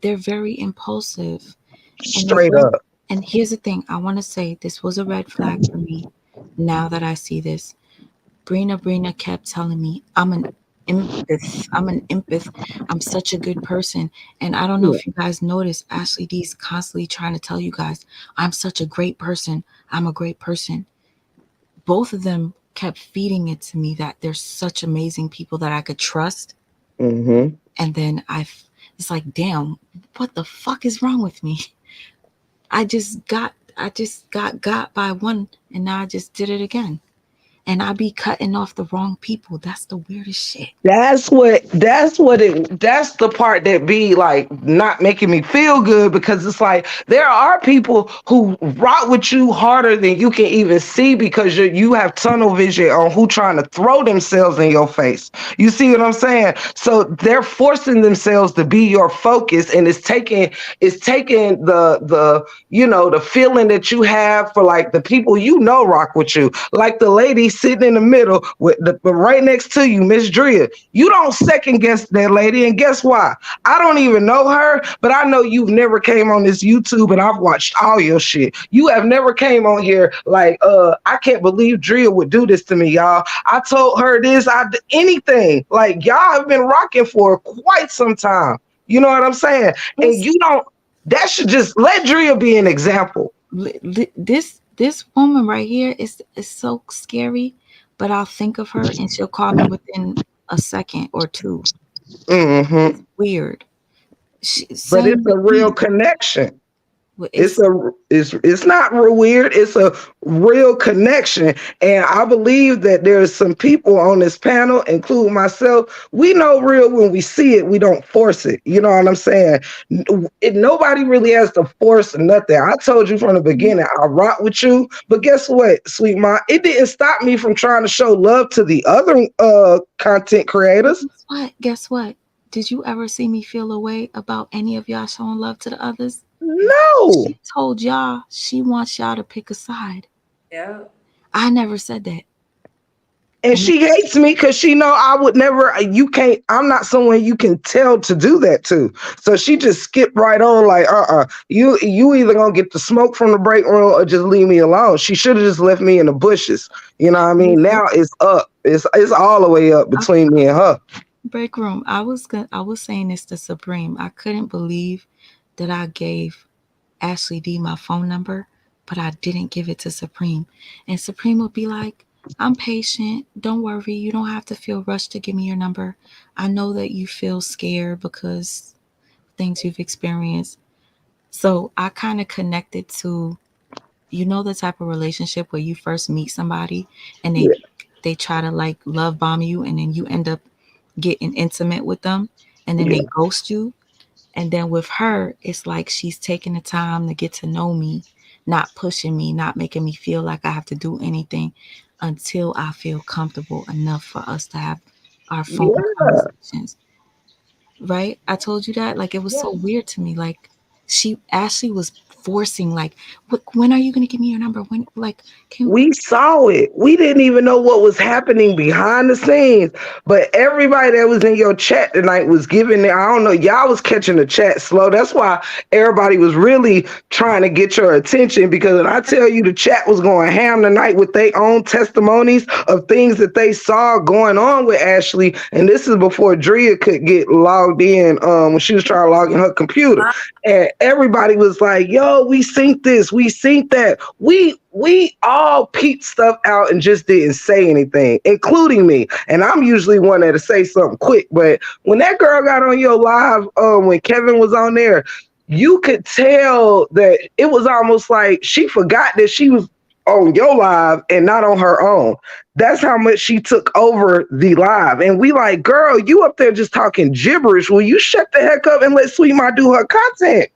[SPEAKER 1] They're very impulsive. And the
[SPEAKER 6] Straight
[SPEAKER 1] way,
[SPEAKER 6] up.
[SPEAKER 1] and here's the thing, I want to say this was a red flag for me. Now that I see this, Brina kept telling me I'm an empath. I'm such a good person. And I don't know
[SPEAKER 6] Yeah.
[SPEAKER 1] if you guys notice, Ashley D's constantly trying to tell you guys, I'm such a great person. I'm a great person. Both of them kept feeding it to me that they're such amazing people that I could trust.
[SPEAKER 6] Mm-hmm.
[SPEAKER 1] And then it's like, damn, what the fuck is wrong with me? I just got by one, and now I just did it again. And I be cutting off the wrong people. That's the weirdest shit.
[SPEAKER 6] That's the part that be like not making me feel good because it's like there are people who rock with you harder than you can even see because you have tunnel vision on who trying to throw themselves in your face. You see what I'm saying? So they're forcing themselves to be your focus, and it's taking the the feeling that you have for like the people rock with you, like the lady sitting in the middle with the right next to you, Miss Drea. You don't second guess that lady, and guess why? I don't even know her, but I know you've never came on this YouTube, and I've watched all your shit. You have never came on here like, I can't believe Drea would do this to me, y'all. I told her this, anything. Like y'all have been rocking for quite some time. You know what I'm saying? And
[SPEAKER 1] This
[SPEAKER 6] you don't. That should just let Drea be an example.
[SPEAKER 1] this woman right here is so scary, but I'll think of her and she'll call me within a second or two.
[SPEAKER 6] Hmm.
[SPEAKER 1] It's weird.
[SPEAKER 6] But
[SPEAKER 1] Same
[SPEAKER 6] it's
[SPEAKER 1] with
[SPEAKER 6] a real
[SPEAKER 1] me.
[SPEAKER 6] connection. It's
[SPEAKER 1] It's
[SPEAKER 6] a it's not real weird. It's a real connection, and I believe that there's some people on this panel, including myself. We know real when we see it. We don't force it. You know what I'm saying? Nobody really has to force nothing. I told you from the beginning. I rock with you, but guess what, Sweet Ma? It didn't stop me from trying to show love to the other content
[SPEAKER 1] but
[SPEAKER 6] creators.
[SPEAKER 1] guess what? Guess what? Did you ever see me feel a way about any of y'all showing love to the others?
[SPEAKER 6] No.
[SPEAKER 1] She told y'all she wants y'all to pick a side.
[SPEAKER 2] Yeah.
[SPEAKER 1] I never said that.
[SPEAKER 6] And
[SPEAKER 1] And
[SPEAKER 6] she hates me because she know I would never. You can't. I'm not someone you can tell to do that to. So she just skipped right on. Like, you either gonna get the smoke from the break room or just leave me alone. She should have just left me in the bushes. You know what I mean? Now it's up. It's all the way up
[SPEAKER 1] I,
[SPEAKER 6] between me and her.
[SPEAKER 1] break room. I was saying this to Supreme. I couldn't believe that I gave Ashley D my phone number, but I didn't give it to Supreme. And Supreme would be like, I'm patient. Don't worry. You don't have to feel rushed to give me your number. I know that you feel scared because things you've experienced. So I kind of connected to, the type of relationship where you first meet somebody and they
[SPEAKER 6] Yeah.
[SPEAKER 1] they try to like love bomb you and then you end up getting intimate with them and then they
[SPEAKER 6] Yeah.
[SPEAKER 1] ghost you. And then with her, it's like she's taking the time to get to know me, not pushing me, not making me feel like I have to do anything until I feel comfortable enough for us to have our phone
[SPEAKER 6] Yeah.
[SPEAKER 1] conversations. Right? I told you that. Like it was so
[SPEAKER 3] Yeah.
[SPEAKER 1] weird to me. Like Ashley was forcing, like, when are you gonna give me your number? When, like, can
[SPEAKER 6] We saw it. We didn't even know what was happening behind the scenes. But everybody that was in your chat tonight was giving it. I don't know. Y'all was catching the chat slow. That's why everybody was really trying to get your attention. Because when I tell you the chat was going ham tonight with their own testimonies of things that they saw going on with Ashley. And this is before Drea could get logged in when she was trying to log in her computer. And everybody was like, yo, we synced this, we synced that. We all peeped stuff out and just didn't say anything, including me. And I'm usually one that to say something quick. But when that girl got on your live, when Kevin was on there, you could tell that it was almost like she forgot that she was on your live and not on her own. That's how much she took over the live. And we like, girl, you up there just talking gibberish. Will you shut the heck up and let Sweet Ma do her content?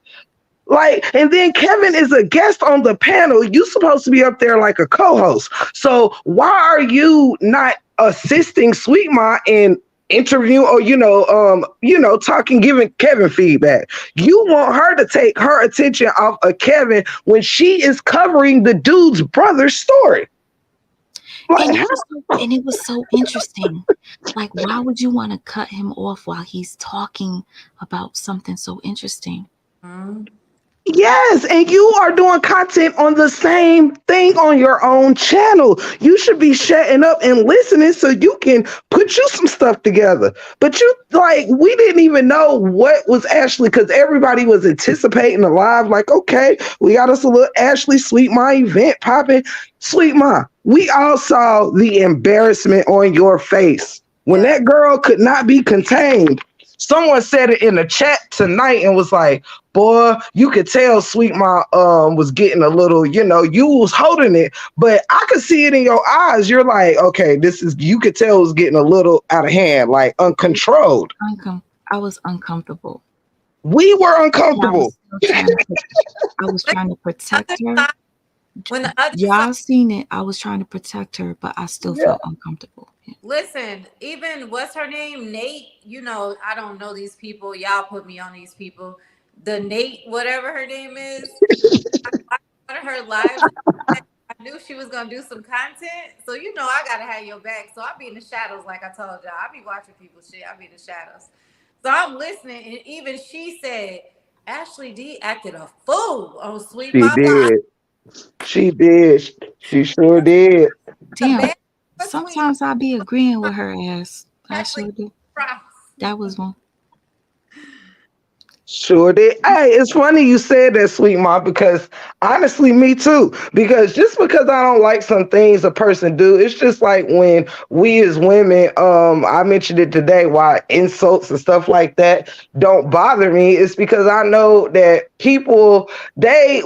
[SPEAKER 6] Like, and then Kevin is a guest on the panel. You supposed to be up there like a co-host. So why are you not assisting Sweet Ma in interview or talking, giving Kevin feedback? You want her to take her attention off of Kevin when she is covering the dude's brother's story. Like,
[SPEAKER 1] And it was so interesting. Like, why would you want to cut him off while he's talking about something so interesting?
[SPEAKER 2] Mhm.
[SPEAKER 6] yes, and you are doing content on the same thing on your own channel. You should be shutting up and listening so you can put you some stuff together. But you like we didn't even know what was Ashley because everybody was anticipating the live. Like, okay, we got us a little Ashley Sweet Ma event popping. Sweet Ma, we all saw the embarrassment on your face when
[SPEAKER 2] Yeah.
[SPEAKER 6] that girl could not be contained. Someone said it in the chat tonight and was like, boy, you could tell Sweet Ma was getting a little, you was holding it, but I could see it in your eyes. You're like, okay, you could tell it was getting a little out of hand, like uncontrolled.
[SPEAKER 1] I was uncomfortable.
[SPEAKER 6] We were
[SPEAKER 1] And I was
[SPEAKER 6] uncomfortable.
[SPEAKER 1] still trying to. I was
[SPEAKER 2] But
[SPEAKER 1] trying to protect
[SPEAKER 2] other
[SPEAKER 1] her.
[SPEAKER 2] side, when the other side,
[SPEAKER 1] Y'all seen it. I was trying to protect her, but I still
[SPEAKER 6] Yeah.
[SPEAKER 1] felt uncomfortable. Yeah.
[SPEAKER 2] listen, even what's her name, Nate. I don't know these people. Y'all put me on these people. The Nate, whatever her name is, I watched one of her lives. I knew she was gonna do some content, so I gotta have your back. So I'll be in the shadows, like I told y'all. I'll be watching people's shit. I'll be in the shadows. So I'm listening, and even she said Ashley D acted a fool on Sweet
[SPEAKER 6] She
[SPEAKER 2] Mama.
[SPEAKER 6] did. She did. She sure did.
[SPEAKER 2] A
[SPEAKER 1] Damn.
[SPEAKER 2] bad for Sweet
[SPEAKER 1] Sometimes I be agreeing with her ass. I
[SPEAKER 2] Ashley
[SPEAKER 1] sure do.
[SPEAKER 2] Cross.
[SPEAKER 1] That was one.
[SPEAKER 6] Sure did. Hey, it's funny you said that, Sweet Ma, because honestly, me too. Because just because I don't like some things a person do, it's just like when we as women, I mentioned it today, why insults and stuff like that don't bother me. It's because I know that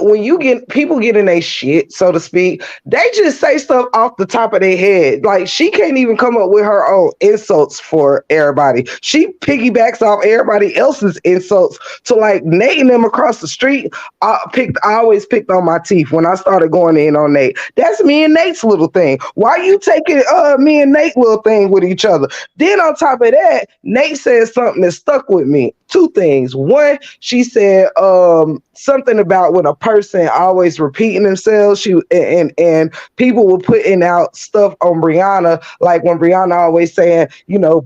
[SPEAKER 6] when you get people get in a shit, so to speak, they just say stuff off the top of their head. Like she can't even come up with her own insults for everybody. She piggybacks off everybody else's insults so like Nate and them across the street, I always picked on my teeth when I started going in on Nate. That's me and Nate's little thing. Why you taking me and Nate little thing with each other? Then on top of that, Nate said something that stuck with me. Two things. One, she said something about when a person always repeating themselves. And people were putting out stuff on Brianna, like when Brianna always saying,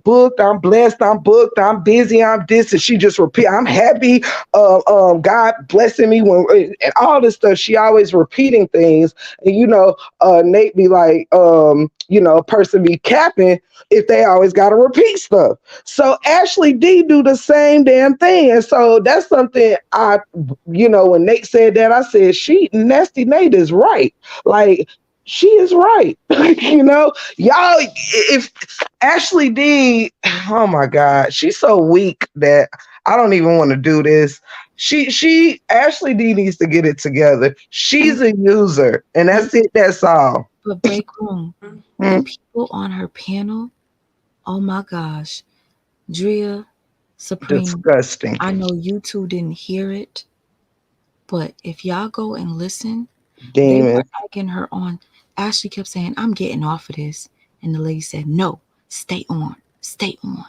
[SPEAKER 6] booked, I'm blessed, I'm booked, I'm busy, I'm this, and she just repeat, I'm happy, God blessing me and all this stuff. She always repeating things, and Nate be like, a person be capping if they always gotta repeat stuff. So Ashley D do the same damn thing, and so that's something when Nate said that, I said, she nasty Nate is right. Like she is right. Y'all, if Ashley D, oh my God, she's so weak that I don't even want to do this. Ashley D needs to get it together. She's a user, and that's it. That's all.
[SPEAKER 1] But break room. The
[SPEAKER 6] Hmm?
[SPEAKER 1] people on her panel, oh my gosh. Drea, Supreme,
[SPEAKER 6] Disgusting.
[SPEAKER 1] I know you two didn't hear it, but if y'all go and listen, they were
[SPEAKER 6] Demons.
[SPEAKER 1] egging her on. Ashley kept saying, I'm getting off of this. And the lady said, no, stay on, stay on,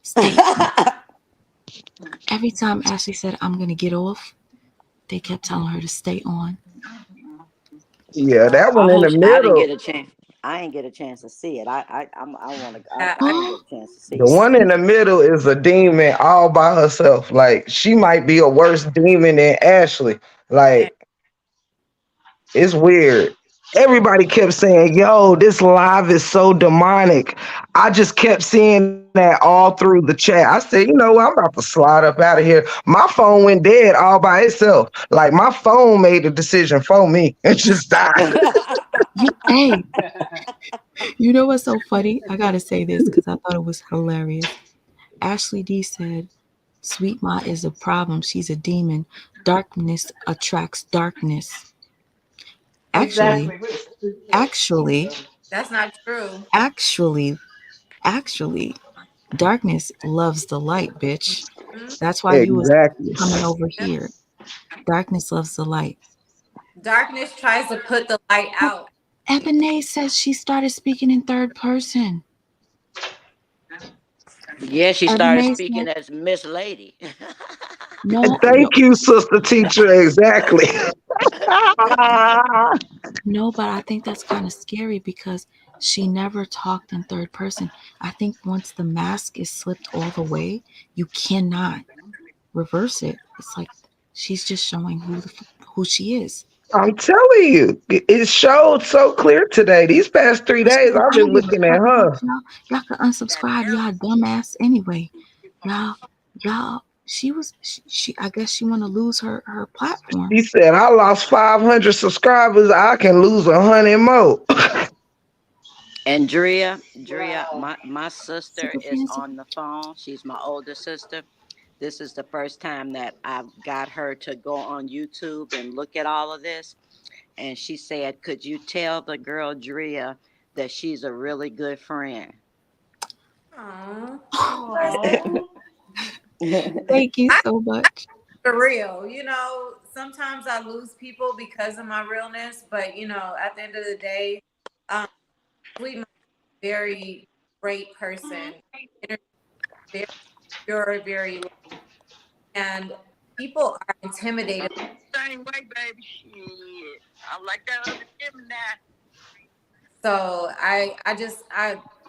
[SPEAKER 1] stay on. Every time Ashley said, I'm going to get off, they kept telling her to stay on.
[SPEAKER 6] Yeah, that one
[SPEAKER 4] I
[SPEAKER 6] in the
[SPEAKER 4] hope I didn't get
[SPEAKER 6] middle.
[SPEAKER 4] a chance. I ain't get a chance to see it. I want to. I
[SPEAKER 2] I
[SPEAKER 4] didn't
[SPEAKER 1] Oh,
[SPEAKER 4] get a chance to see
[SPEAKER 6] The
[SPEAKER 4] it.
[SPEAKER 6] one in the middle is a demon all by herself. Like she might be a worse demon than Ashley.
[SPEAKER 2] can't.
[SPEAKER 6] Like it's weird. everybody kept saying, "Yo, this live is so demonic." I just kept seeing that all through the chat. I said, "You know what? I'm about to slide up out of here." My phone went dead all by itself. Like my phone made the decision for me and just died.
[SPEAKER 1] Hey, you know what's so funny? I gotta say this because I thought it was hilarious. Ashley D said, "Sweet Ma is a problem. She's a demon. Darkness attracts darkness." Actually,
[SPEAKER 3] Exactly. Wait,
[SPEAKER 1] actually,
[SPEAKER 2] That's not true.
[SPEAKER 1] actually, actually, darkness loves the light, bitch.
[SPEAKER 2] Mhm.
[SPEAKER 1] That's why you was
[SPEAKER 6] Exactly.
[SPEAKER 1] coming over
[SPEAKER 2] Yep.
[SPEAKER 1] here. Darkness loves the light.
[SPEAKER 2] Darkness tries to put the light
[SPEAKER 1] But
[SPEAKER 2] out.
[SPEAKER 1] Ebony says she started speaking in third person.
[SPEAKER 4] Yeah, she started
[SPEAKER 1] Ebony
[SPEAKER 4] speaking
[SPEAKER 1] said,
[SPEAKER 4] as Miss Lady.
[SPEAKER 1] no, no,
[SPEAKER 6] Thank you, sister teacher. Exactly.
[SPEAKER 1] no, but I think that's kind of scary because she never talked in third person. I think once the mask is slipped all the way, you cannot reverse it. It's like she's just showing who she is.
[SPEAKER 6] I'm telling you, it showed so clear today. These past three
[SPEAKER 1] But
[SPEAKER 6] days,
[SPEAKER 1] I
[SPEAKER 6] I've
[SPEAKER 1] don't
[SPEAKER 6] been
[SPEAKER 1] give a
[SPEAKER 6] looking at
[SPEAKER 1] fuck about
[SPEAKER 6] her.
[SPEAKER 1] y'all. Y'all can unsubscribe y'all dumbass anyway. Y'all, y'all. She. I guess she want to lose her platform.
[SPEAKER 6] He said, "I lost 500 subscribers. I can lose 100 more."
[SPEAKER 4] And Drea,
[SPEAKER 3] wow.
[SPEAKER 4] my sister
[SPEAKER 1] Super
[SPEAKER 4] is
[SPEAKER 1] fancy.
[SPEAKER 4] on the phone. She's my older sister. This is the first time that I've got her to go on YouTube and look at all of this. And she said, "Could you tell the girl Drea that she's a really good friend?"
[SPEAKER 2] Aww.
[SPEAKER 3] Oh,
[SPEAKER 1] Thank you
[SPEAKER 2] I
[SPEAKER 1] so much.
[SPEAKER 2] for real. Sometimes I lose people because of my realness, but at the end of the day, um, Sweet Mom is a very great person. Energy very pure, very and people are intimidated.
[SPEAKER 5] Same way, baby. Shit. I'm like that other Gemini.
[SPEAKER 2] So I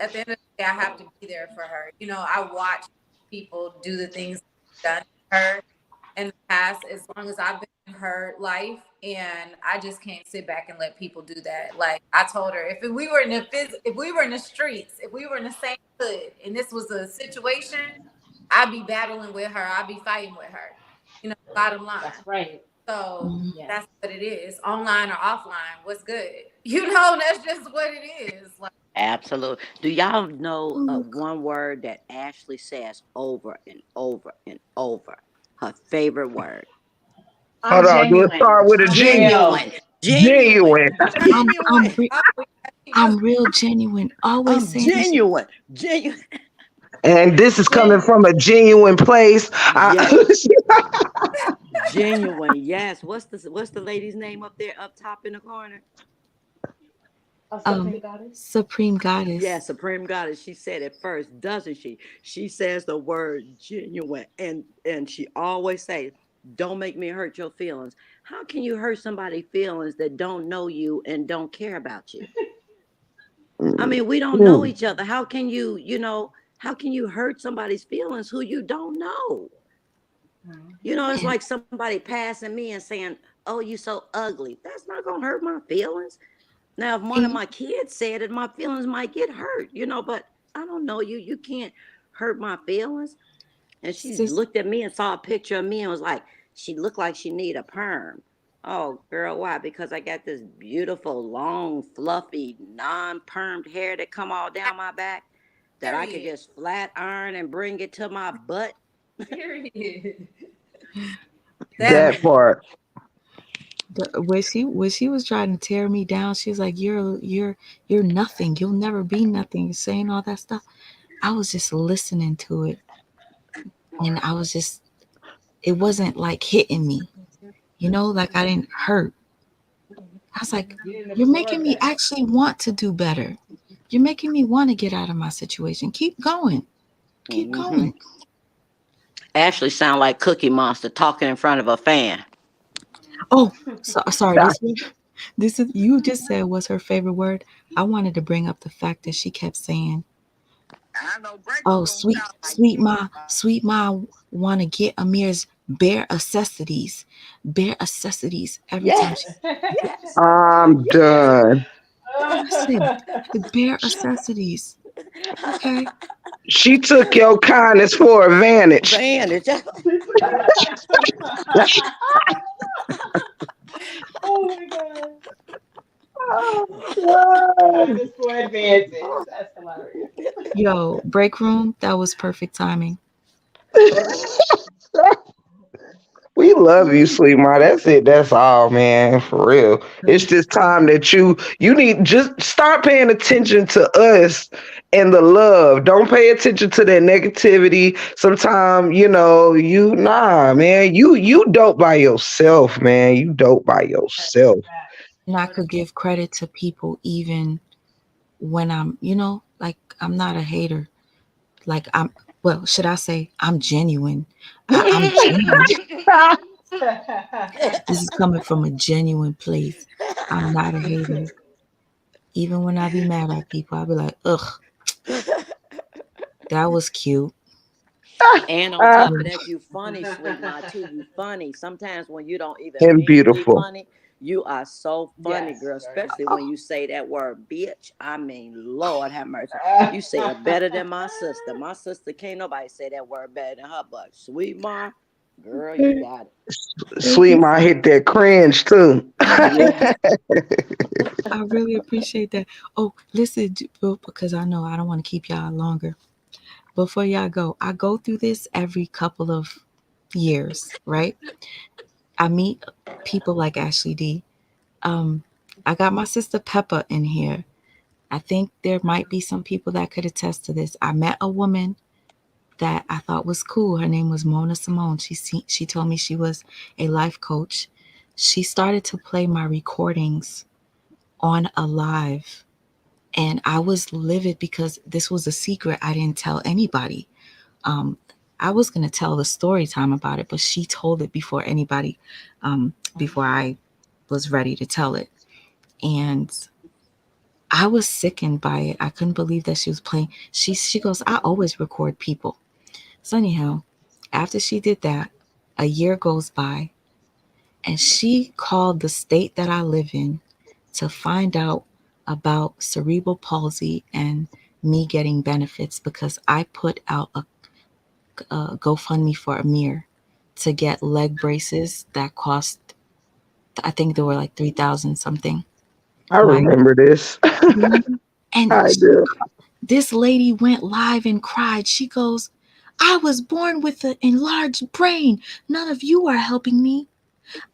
[SPEAKER 2] at the end of the day I have to be there for her. I watch people do the things done to her in the past as long as I've been in her life, and I just can't sit back and let people do that. Like I told her, if we were in the streets, if we were in the same hood and this was a situation, I'd be battling with her, I'd be fighting with her. Bottom line.
[SPEAKER 3] that's right.
[SPEAKER 2] So
[SPEAKER 1] Mhm.
[SPEAKER 3] Yes.
[SPEAKER 2] that's what it is. Online or offline, what's good? That's just what it is. Like
[SPEAKER 4] Absolutely. Do y'all
[SPEAKER 1] Oh,
[SPEAKER 4] know
[SPEAKER 1] look.
[SPEAKER 4] one word that Ashley says over and over and over? Her favorite word.
[SPEAKER 3] I'm
[SPEAKER 6] Hold on, do it
[SPEAKER 3] genuine.
[SPEAKER 6] start with a
[SPEAKER 3] I'm
[SPEAKER 6] G?
[SPEAKER 3] real.
[SPEAKER 4] Genuine. Genuine.
[SPEAKER 6] Genuine.
[SPEAKER 1] I'm I'm
[SPEAKER 4] Genuine.
[SPEAKER 1] re-
[SPEAKER 2] she knows.
[SPEAKER 1] I'm real genuine. Always
[SPEAKER 4] I'm
[SPEAKER 1] saying this shit.
[SPEAKER 4] genuine. Genuine.
[SPEAKER 6] And this is coming from
[SPEAKER 3] Genuine.
[SPEAKER 6] a genuine place.
[SPEAKER 4] Yes. Genuine. Yes. What's the lady's name up there up top in the corner?
[SPEAKER 3] A
[SPEAKER 1] Um,
[SPEAKER 3] supreme goddess.
[SPEAKER 1] Supreme
[SPEAKER 4] Yeah,
[SPEAKER 1] Goddess.
[SPEAKER 4] Supreme Goddess. She said it first, doesn't she? She says the word genuine, and she always says, "Don't make me hurt your feelings." How can you hurt somebody's feelings that don't know you and don't care about you? I mean, we don't know
[SPEAKER 6] Mm.
[SPEAKER 4] each other. How can how can you hurt somebody's feelings who you don't know? It's
[SPEAKER 3] Mhm.
[SPEAKER 1] And
[SPEAKER 4] like somebody passing me and saying, "Oh, you so ugly." That's not gonna hurt my feelings. Now, if one of
[SPEAKER 1] and
[SPEAKER 4] my kids said it, my feelings might get hurt. But I don't know you. You can't hurt my feelings. And she
[SPEAKER 1] sis,
[SPEAKER 4] looked at me and saw a picture of me and was like, she looked like she need a perm. Oh, girl, why? Because I got this beautiful, long, fluffy, non-permed hair that come all down my back that I could
[SPEAKER 2] Period.
[SPEAKER 4] just flat iron and bring it to my butt.
[SPEAKER 2] Period. That
[SPEAKER 6] That part.
[SPEAKER 1] when she was trying to tear me down, she was like, "You're nothing. You'll never be nothing." Saying all that stuff. I was just listening to it, and I was just. It wasn't like hitting me, like I didn't hurt. I was like,
[SPEAKER 3] You didn't
[SPEAKER 1] "You're making
[SPEAKER 3] absorb
[SPEAKER 1] me
[SPEAKER 3] that.
[SPEAKER 1] actually want to do better. You're making me want to get out of my situation. Keep going. Keep
[SPEAKER 4] Hmm.
[SPEAKER 1] going."
[SPEAKER 4] Ashley sound like Cookie Monster talking in front of a fan.
[SPEAKER 1] Oh, sorry. This is you just said was her favorite word. I wanted to bring up the fact that she kept saying,
[SPEAKER 5] I know breakfast
[SPEAKER 1] "Oh,
[SPEAKER 5] gonna sound like
[SPEAKER 1] sweet ma, want to get Amir's bare accessories, bare accessories every time she.
[SPEAKER 4] Yes. Yes.
[SPEAKER 6] I'm done.
[SPEAKER 1] I said bare accessories. Okay.
[SPEAKER 6] She took your kindness for advantage.
[SPEAKER 4] Vantage.
[SPEAKER 3] Oh my god.
[SPEAKER 6] Oh,
[SPEAKER 3] Kindness for advantage. That's hilarious.
[SPEAKER 1] Yo, break room. That was perfect timing.
[SPEAKER 6] God. We love you, sweetheart. That's it. That's all, man. For real. It's this time that you need just start paying attention to us and the love. Don't pay attention to that negativity. Sometimes, you nah, man. You dope by yourself, man. You dope by
[SPEAKER 3] Facts,
[SPEAKER 6] yourself.
[SPEAKER 3] facts.
[SPEAKER 1] And I could give
[SPEAKER 3] 100%.
[SPEAKER 1] credit to people even when like I'm not a hater. Like well, should I say I'm genuine? I'm genuine. This is coming from a genuine place. I'm not a hater. Even when I be mad at people, I be like, ugh, that was cute.
[SPEAKER 4] And on top
[SPEAKER 1] Yeah.
[SPEAKER 4] of that, you funny, sweet ma too. You funny. Sometimes when you don't even
[SPEAKER 6] And
[SPEAKER 4] mean to be
[SPEAKER 6] beautiful.
[SPEAKER 4] funny, you are so funny,
[SPEAKER 3] Yes,
[SPEAKER 4] girl.
[SPEAKER 3] very much
[SPEAKER 4] Especially
[SPEAKER 3] so.
[SPEAKER 4] when you say that word, bitch. I mean, Lord have mercy. You say it better than my sister. My sister can't nobody say that word better than her. But sweet ma, girl, you got it.
[SPEAKER 1] Thank you.
[SPEAKER 6] Sweet, hit that cringe too.
[SPEAKER 4] Yes.
[SPEAKER 1] I really appreciate that. Oh, listen, because I know I don't want to keep y'all longer. Before y'all go, I go through this every couple of years, right? I meet people like Ashley D. Um, I got my sister Peppa in here. I think there might be some people that could attest to this. I met a woman that I thought was cool. Her name was Mona Simone. She told me she was a life coach. She started to play my recordings on a live, and I was livid because this was a secret I didn't tell anybody. Um, I was gonna tell the story time about it, but she told it before anybody, before I was ready to tell it, and I was sickened by it. I couldn't believe that she was playing. She goes, I always record people. So anyhow, after she did that, a year goes by, and she called the state that I live in to find out about cerebral palsy and me getting benefits because I put out a GoFundMe for Amir to get leg braces that cost, I think they were like 3,000 something.
[SPEAKER 6] I
[SPEAKER 1] My,
[SPEAKER 6] remember this.
[SPEAKER 1] you remember? And
[SPEAKER 6] I do.
[SPEAKER 1] this lady went live and cried. She goes, I was born with an enlarged brain. None of you are helping me.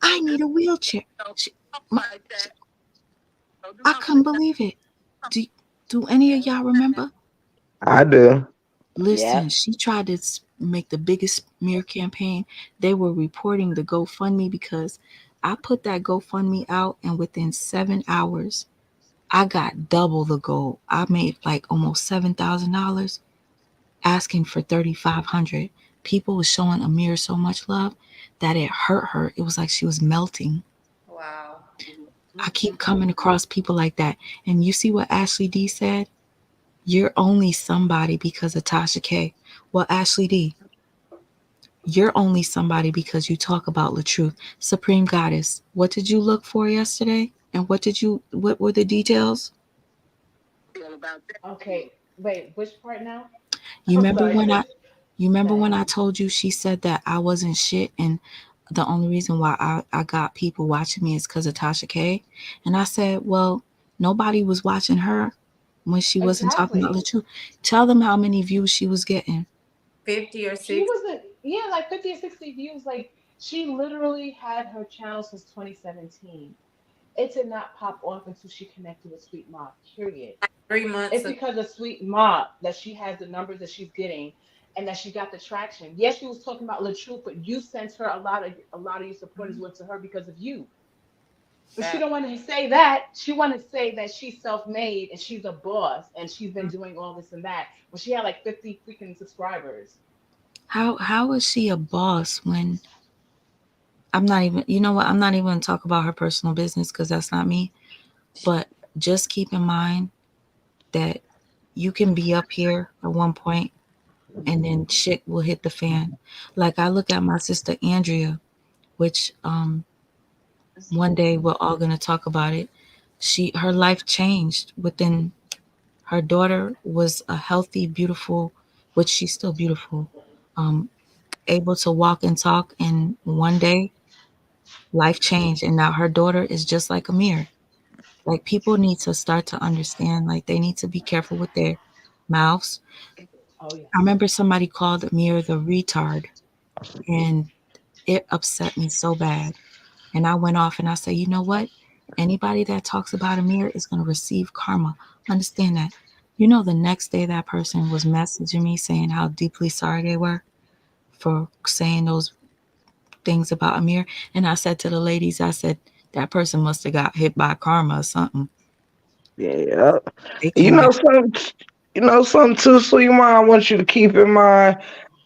[SPEAKER 1] I need a wheelchair. She, my, she, I couldn't believe it. Do, do any of y'all remember?
[SPEAKER 6] I do.
[SPEAKER 1] Listen,
[SPEAKER 4] Yep.
[SPEAKER 1] she tried to make the biggest smear campaign. They were reporting the GoFundMe because I put that GoFundMe out, and within 7 hours, I got double the goal. I made like almost $7,000, asking for 3,500. People was showing Amir so much love that it hurt her. It was like she was melting.
[SPEAKER 2] Wow.
[SPEAKER 1] I keep coming across people like that. And you see what Ashley D said? You're only somebody because of Tasha K. Well, Ashley D, you're only somebody because you talk about the truth. Supreme Goddess, what did you look for yesterday? And what were the details?
[SPEAKER 3] Okay, wait, which part now?
[SPEAKER 1] You
[SPEAKER 3] I'm
[SPEAKER 1] remember
[SPEAKER 3] sorry,
[SPEAKER 1] when I
[SPEAKER 3] sis.
[SPEAKER 1] you remember
[SPEAKER 3] Okay.
[SPEAKER 1] when I told you she said that I wasn't shit and the only reason why I got people watching me is because of Tasha K? And I said, well, nobody was watching her when she wasn't talking about the
[SPEAKER 3] Exactly.
[SPEAKER 1] truth. Tell them how many views she was getting.
[SPEAKER 2] 50 or
[SPEAKER 3] She
[SPEAKER 2] 60.
[SPEAKER 3] wasn't, yeah, like 50 or 60 views. Like, she literally had her channel since 2017. It did not pop off until she connected with Sweet Ma, period.
[SPEAKER 2] 3 months
[SPEAKER 3] It's
[SPEAKER 2] ago.
[SPEAKER 3] because of Sweet Ma that she has the numbers that she's getting and that she got the traction. Yes, she was talking about the truth, but you sent her a lot of your supporters went to her because of you. But she
[SPEAKER 2] That
[SPEAKER 3] don't want to say that. She want to say that she's self-made and she's a boss and she's been doing all this and that. When she had like 50 freaking subscribers.
[SPEAKER 1] How is she a boss when I'm not even, you know what, I'm not even gonna talk about her personal business because that's not me. But just keep in mind that you can be up here at one point and then shit will hit the fan. Like I look at my sister Andrea, which one day we're all gonna talk about it. Her life changed within. Her daughter was a healthy, beautiful, which she's still beautiful, um, able to walk and talk, and one day life changed, and now her daughter is just like Amir. Like people need to start to understand, like they need to be careful with their mouths.
[SPEAKER 3] Oh
[SPEAKER 1] I
[SPEAKER 3] yes.
[SPEAKER 1] remember somebody called Amir the retard, and it upset me so bad. And I went off and I said, you know what? Anybody that talks about Amir is going to receive karma. Understand that. You know, the next day that person was messaging me saying how deeply sorry they were for saying those things about Amir. And I said to the ladies, I said, that person must have got hit by karma or something.
[SPEAKER 6] Yeah.
[SPEAKER 1] They
[SPEAKER 6] You
[SPEAKER 1] came
[SPEAKER 6] know
[SPEAKER 1] back.
[SPEAKER 6] something. You know something too, sweet mom. I want you to keep in mind,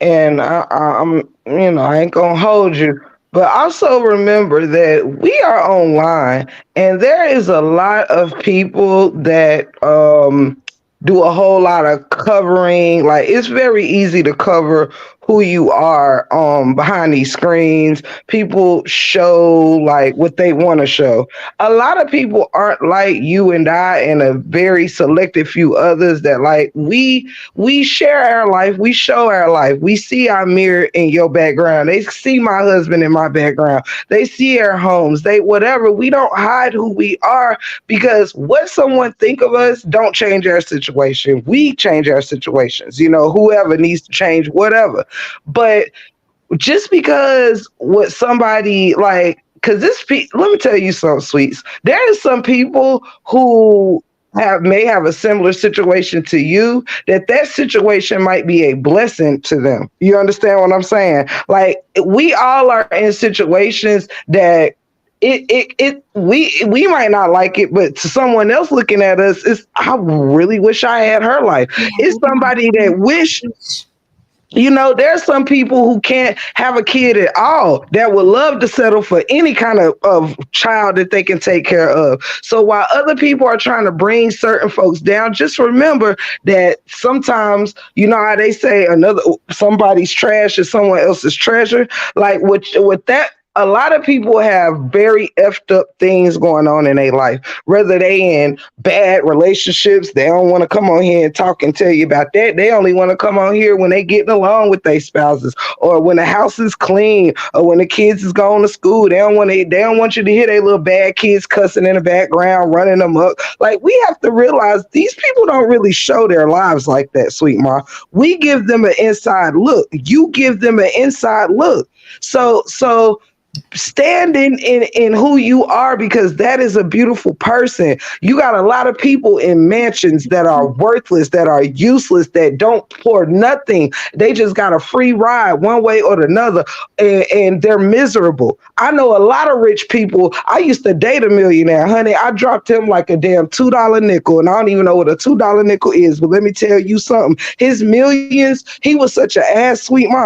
[SPEAKER 6] and I'm, I ain't gonna hold you, but also remember that we are online, and there is a lot of people that do a whole lot of covering. Like it's very easy to cover who you are behind these screens. People show like what they want to show. A lot of people aren't like you and I and a very selected few others that like we share our life, we show our life. We see our mirror in your background. They see my husband in my background. They see our homes. They whatever. We don't hide who we are because what someone think of us don't change our situation. We change our situations. Whoever needs to change whatever. But just because what somebody like because let me tell you something, sweets, there is some people who may have a similar situation to you, that situation might be a blessing to them. You understand what I'm saying? Like we all are in situations that we might not like it, but to someone else looking at us, it's I really wish I had her life.
[SPEAKER 1] Yeah,
[SPEAKER 6] It's
[SPEAKER 1] hold on,
[SPEAKER 6] somebody
[SPEAKER 1] hold
[SPEAKER 6] that
[SPEAKER 1] on.
[SPEAKER 6] wish.
[SPEAKER 1] Preach.
[SPEAKER 6] There's some people who can't have a kid at all that would love to settle for any kind of child that they can take care of. So while other people are trying to bring certain folks down, just remember that sometimes, you know how they say somebody's trash is someone else's treasure. Like with that, a lot of people have very effed up things going on in their life, whether they in bad relationships. They don't want to come on here and talk and tell you about that. They only want to come on here when they getting along with their spouses, or when the house is clean, or when the kids is going to school. They don't want you to hear their little bad kids cussing in the background, running them up. Like we have to realize these people don't really show their lives like that, sweet ma. We give them an inside look. You give them an inside look. So stand in who you are, because that is a beautiful person. You got a lot of people in mansions that are worthless, that are useless, that don't pour nothing. They just got a free ride one way or another, and they're miserable. I know a lot of rich people. I used to date a millionaire, honey. I dropped him like a damn $2 nickel, and I don't even know what a $2 nickel is, but let me tell you something. His millions, he was such an ass, sweet mom.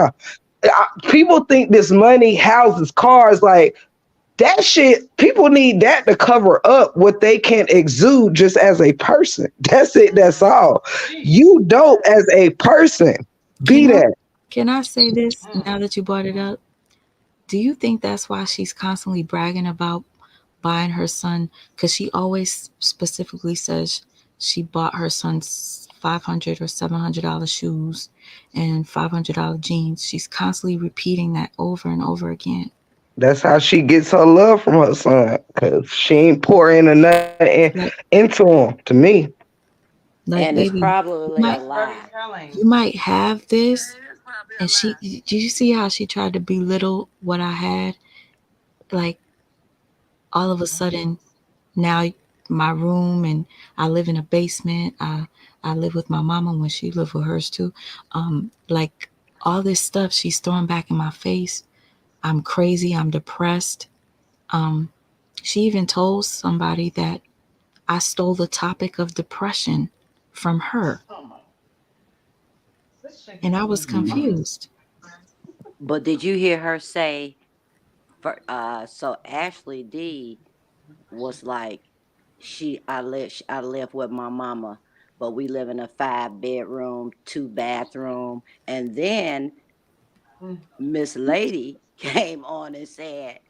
[SPEAKER 6] People think this money, houses, cars, like that shit. People need that to cover up what they can't exude just as a person. That's it. That's all. You dope as a person. Be
[SPEAKER 1] Can I
[SPEAKER 6] that.
[SPEAKER 1] can I say this now that you brought it up? Do you think that's why she's constantly bragging about buying her son? Because she always specifically says she bought her son's $500 or $700 shoes and $500 jeans. She's constantly repeating that over and over again.
[SPEAKER 6] That's how she gets her love from her son. Cause she ain't pouring nothing
[SPEAKER 1] Like,
[SPEAKER 6] into him. To me,
[SPEAKER 1] like,
[SPEAKER 4] And it's
[SPEAKER 1] baby, you
[SPEAKER 4] probably a
[SPEAKER 1] might
[SPEAKER 3] That's very
[SPEAKER 4] lie.
[SPEAKER 3] telling.
[SPEAKER 1] you might have this, and she. Did you see how she tried to belittle what I had? Like all of a sudden, now my room, and I live in a basement. I live with my mama when she lived with hers too. Like all this stuff she's throwing back in my face. I'm crazy. I'm depressed. Um, she even told somebody that I stole the topic of depression from her,
[SPEAKER 3] Oh my, this chick
[SPEAKER 1] and
[SPEAKER 3] is
[SPEAKER 1] I was
[SPEAKER 3] losing her mind.
[SPEAKER 1] confused.
[SPEAKER 4] But did you hear her say, so Ashley D was like, I left with my mama but we live in a 5 bedroom, 2 bathroom. And then
[SPEAKER 3] Mm.
[SPEAKER 4] Miss Lady came on and said,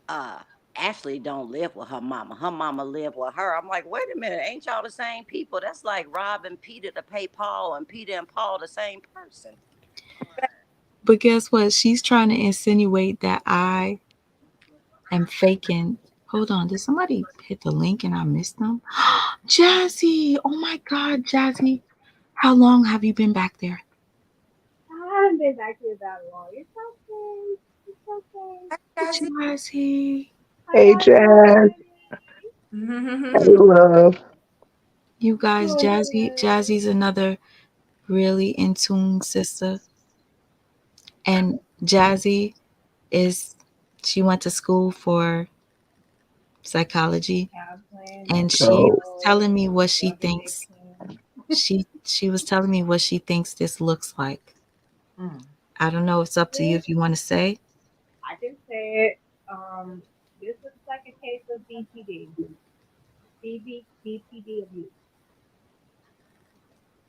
[SPEAKER 4] uh, Ashley don't live with her mama. Her mama live with her. I'm like, wait a minute, ain't y'all the same people? That's like robbing Peter to pay Paul and Peter and Paul the same person.
[SPEAKER 1] But guess what? She's trying to insinuate that I am faking. Hold on, did somebody hit the link and I missed them? Jazzy! Oh my God, Jazzy! How long have you been back there?
[SPEAKER 7] I haven't been back here that long. It's okay. It's okay.
[SPEAKER 2] Hi, Jazzy.
[SPEAKER 1] Jazzy,
[SPEAKER 7] How
[SPEAKER 6] Hey,
[SPEAKER 7] y'all
[SPEAKER 6] Jazz.
[SPEAKER 7] doing?
[SPEAKER 6] Hey, love.
[SPEAKER 1] you guys,
[SPEAKER 7] Doing good.
[SPEAKER 1] Jazzy's another really in tune sister, and Jazzy is she went to school for psychology,
[SPEAKER 7] Counseling.
[SPEAKER 1] and she
[SPEAKER 6] So,
[SPEAKER 1] was telling
[SPEAKER 7] So
[SPEAKER 1] me what she
[SPEAKER 7] y'all be
[SPEAKER 1] thinks.
[SPEAKER 7] mixing.
[SPEAKER 1] She was telling me what she thinks this looks like.
[SPEAKER 3] Mm.
[SPEAKER 1] I don't know. It's up to you
[SPEAKER 7] This
[SPEAKER 1] if you want to say.
[SPEAKER 7] I can say it. This looks like a case of BPD. BPD abuse.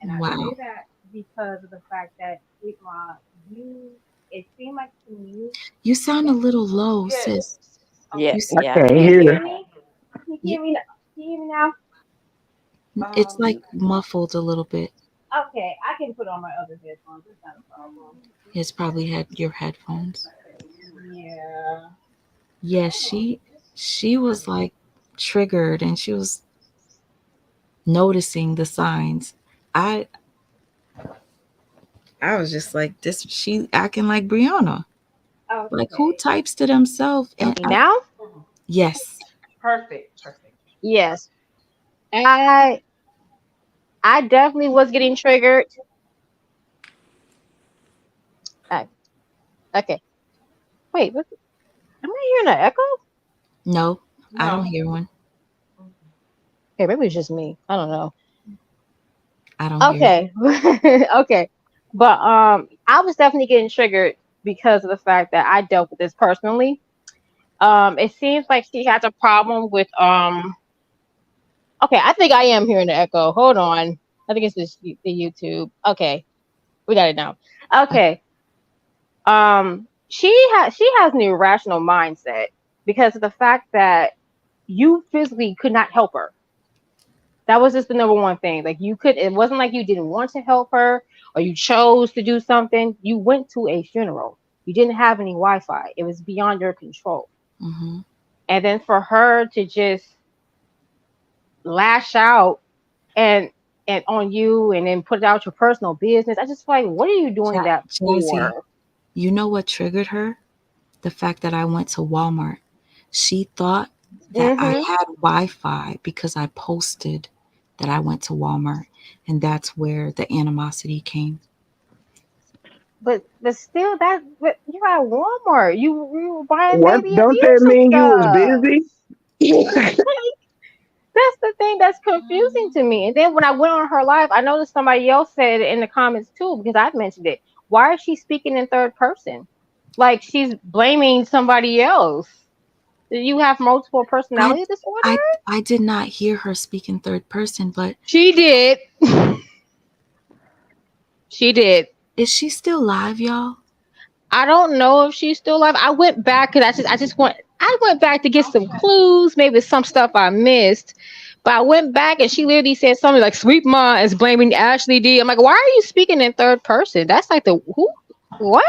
[SPEAKER 7] And I say
[SPEAKER 1] Wow,
[SPEAKER 7] that because of the fact that with my you it seemed like to me
[SPEAKER 1] you sound a
[SPEAKER 7] that
[SPEAKER 1] little low,
[SPEAKER 7] yeah,
[SPEAKER 1] sis.
[SPEAKER 4] Yeah,
[SPEAKER 1] You,
[SPEAKER 7] okay.
[SPEAKER 1] s-
[SPEAKER 6] I
[SPEAKER 4] yeah, I
[SPEAKER 6] can't
[SPEAKER 7] Can
[SPEAKER 4] can't
[SPEAKER 7] you
[SPEAKER 4] hear
[SPEAKER 7] hear
[SPEAKER 6] hear.
[SPEAKER 4] her.
[SPEAKER 7] me? Can you
[SPEAKER 1] you,
[SPEAKER 7] hear me? Can you hear me now?
[SPEAKER 1] it's
[SPEAKER 3] Um,
[SPEAKER 1] like muffled a little bit.
[SPEAKER 7] Okay, I can put on my other headphones. It's not a problem.
[SPEAKER 1] It's probably had your headphones.
[SPEAKER 7] Yeah.
[SPEAKER 1] Yeah, she was like triggered, and she was noticing the signs. I I was just like this. She acting like Brianna. Like who
[SPEAKER 7] Okay.
[SPEAKER 1] types to themselves? And I,
[SPEAKER 8] Now?
[SPEAKER 1] yes,
[SPEAKER 3] perfect, perfect.
[SPEAKER 8] Yes. I I definitely was getting triggered. Uh, okay. Wait, am I hearing an echo?
[SPEAKER 1] no, I don't
[SPEAKER 3] No.
[SPEAKER 1] hear one.
[SPEAKER 3] Mm-mm.
[SPEAKER 8] Okay, maybe it's just me. I don't know.
[SPEAKER 1] I don't hear it.
[SPEAKER 8] Okay. Okay. But I was definitely getting triggered because of the fact that I dealt with this personally. It seems like she has a problem with okay, I think I am hearing the echo. Hold on. I think it's just the YouTube. Okay. We got it now.
[SPEAKER 1] I,
[SPEAKER 8] Okay. She has an irrational mindset because of the fact that you physically could not help her. That was just the number one thing. Like you could, it wasn't like you didn't want to help her or you chose to do something. You went to a funeral. You didn't have any Wi-Fi. It was beyond your control.
[SPEAKER 1] mm-hmm.
[SPEAKER 8] And then for her to just lash out and on you and then put out your personal business, I just feel like, what are you doing that
[SPEAKER 1] Jazzy,
[SPEAKER 8] for?
[SPEAKER 1] you know what triggered her? The fact that I went to Walmart. She thought that I
[SPEAKER 8] Hmm.
[SPEAKER 1] had Wi-Fi because I posted that I went to Walmart, and that's where the animosity came.
[SPEAKER 8] But still, but you're at Walmart. You were buying
[SPEAKER 6] What?
[SPEAKER 8] baby
[SPEAKER 6] Don't that
[SPEAKER 8] abusive
[SPEAKER 6] mean you was
[SPEAKER 8] stuff.
[SPEAKER 6] busy?
[SPEAKER 8] That's the thing that's confusing to me. And then when I went on her live, I noticed somebody else said it in the comments too because I mentioned it. Why is she speaking in third person? Like she's blaming somebody else. Do you have multiple
[SPEAKER 1] I,
[SPEAKER 8] personality disorder?
[SPEAKER 1] I did not hear her speak in third person, but
[SPEAKER 8] She did. She did.
[SPEAKER 1] is she still live, y'all?
[SPEAKER 8] I don't know if she's still alive. I went back because I went back to get some clues, maybe some stuff I missed. But I went back and she literally said something like "Sweet Ma is blaming Ashley D." I'm like, why are you speaking in third person? That's like the who? What?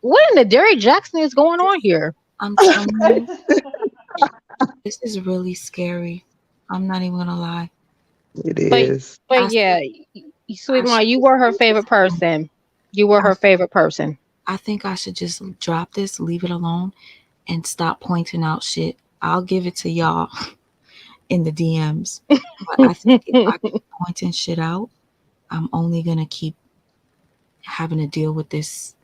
[SPEAKER 8] What in the Derry Jackson is going on
[SPEAKER 1] This,
[SPEAKER 8] here?
[SPEAKER 1] I'm telling you, this is really scary. I'm not even gonna lie.
[SPEAKER 6] It
[SPEAKER 8] But
[SPEAKER 6] is.
[SPEAKER 1] I
[SPEAKER 8] yeah,
[SPEAKER 1] should,
[SPEAKER 8] Sweet
[SPEAKER 1] I
[SPEAKER 8] Ma,
[SPEAKER 1] should
[SPEAKER 8] you
[SPEAKER 1] just
[SPEAKER 8] were her
[SPEAKER 1] leave this
[SPEAKER 8] favorite
[SPEAKER 1] alone.
[SPEAKER 8] person. You were
[SPEAKER 1] I,
[SPEAKER 8] her favorite person.
[SPEAKER 1] I think I should just drop this, leave it alone, and stop pointing out shit. I'll give it to y'all in the DMs. But I think if I keep pointing shit out, I'm only gonna keep having to deal with this.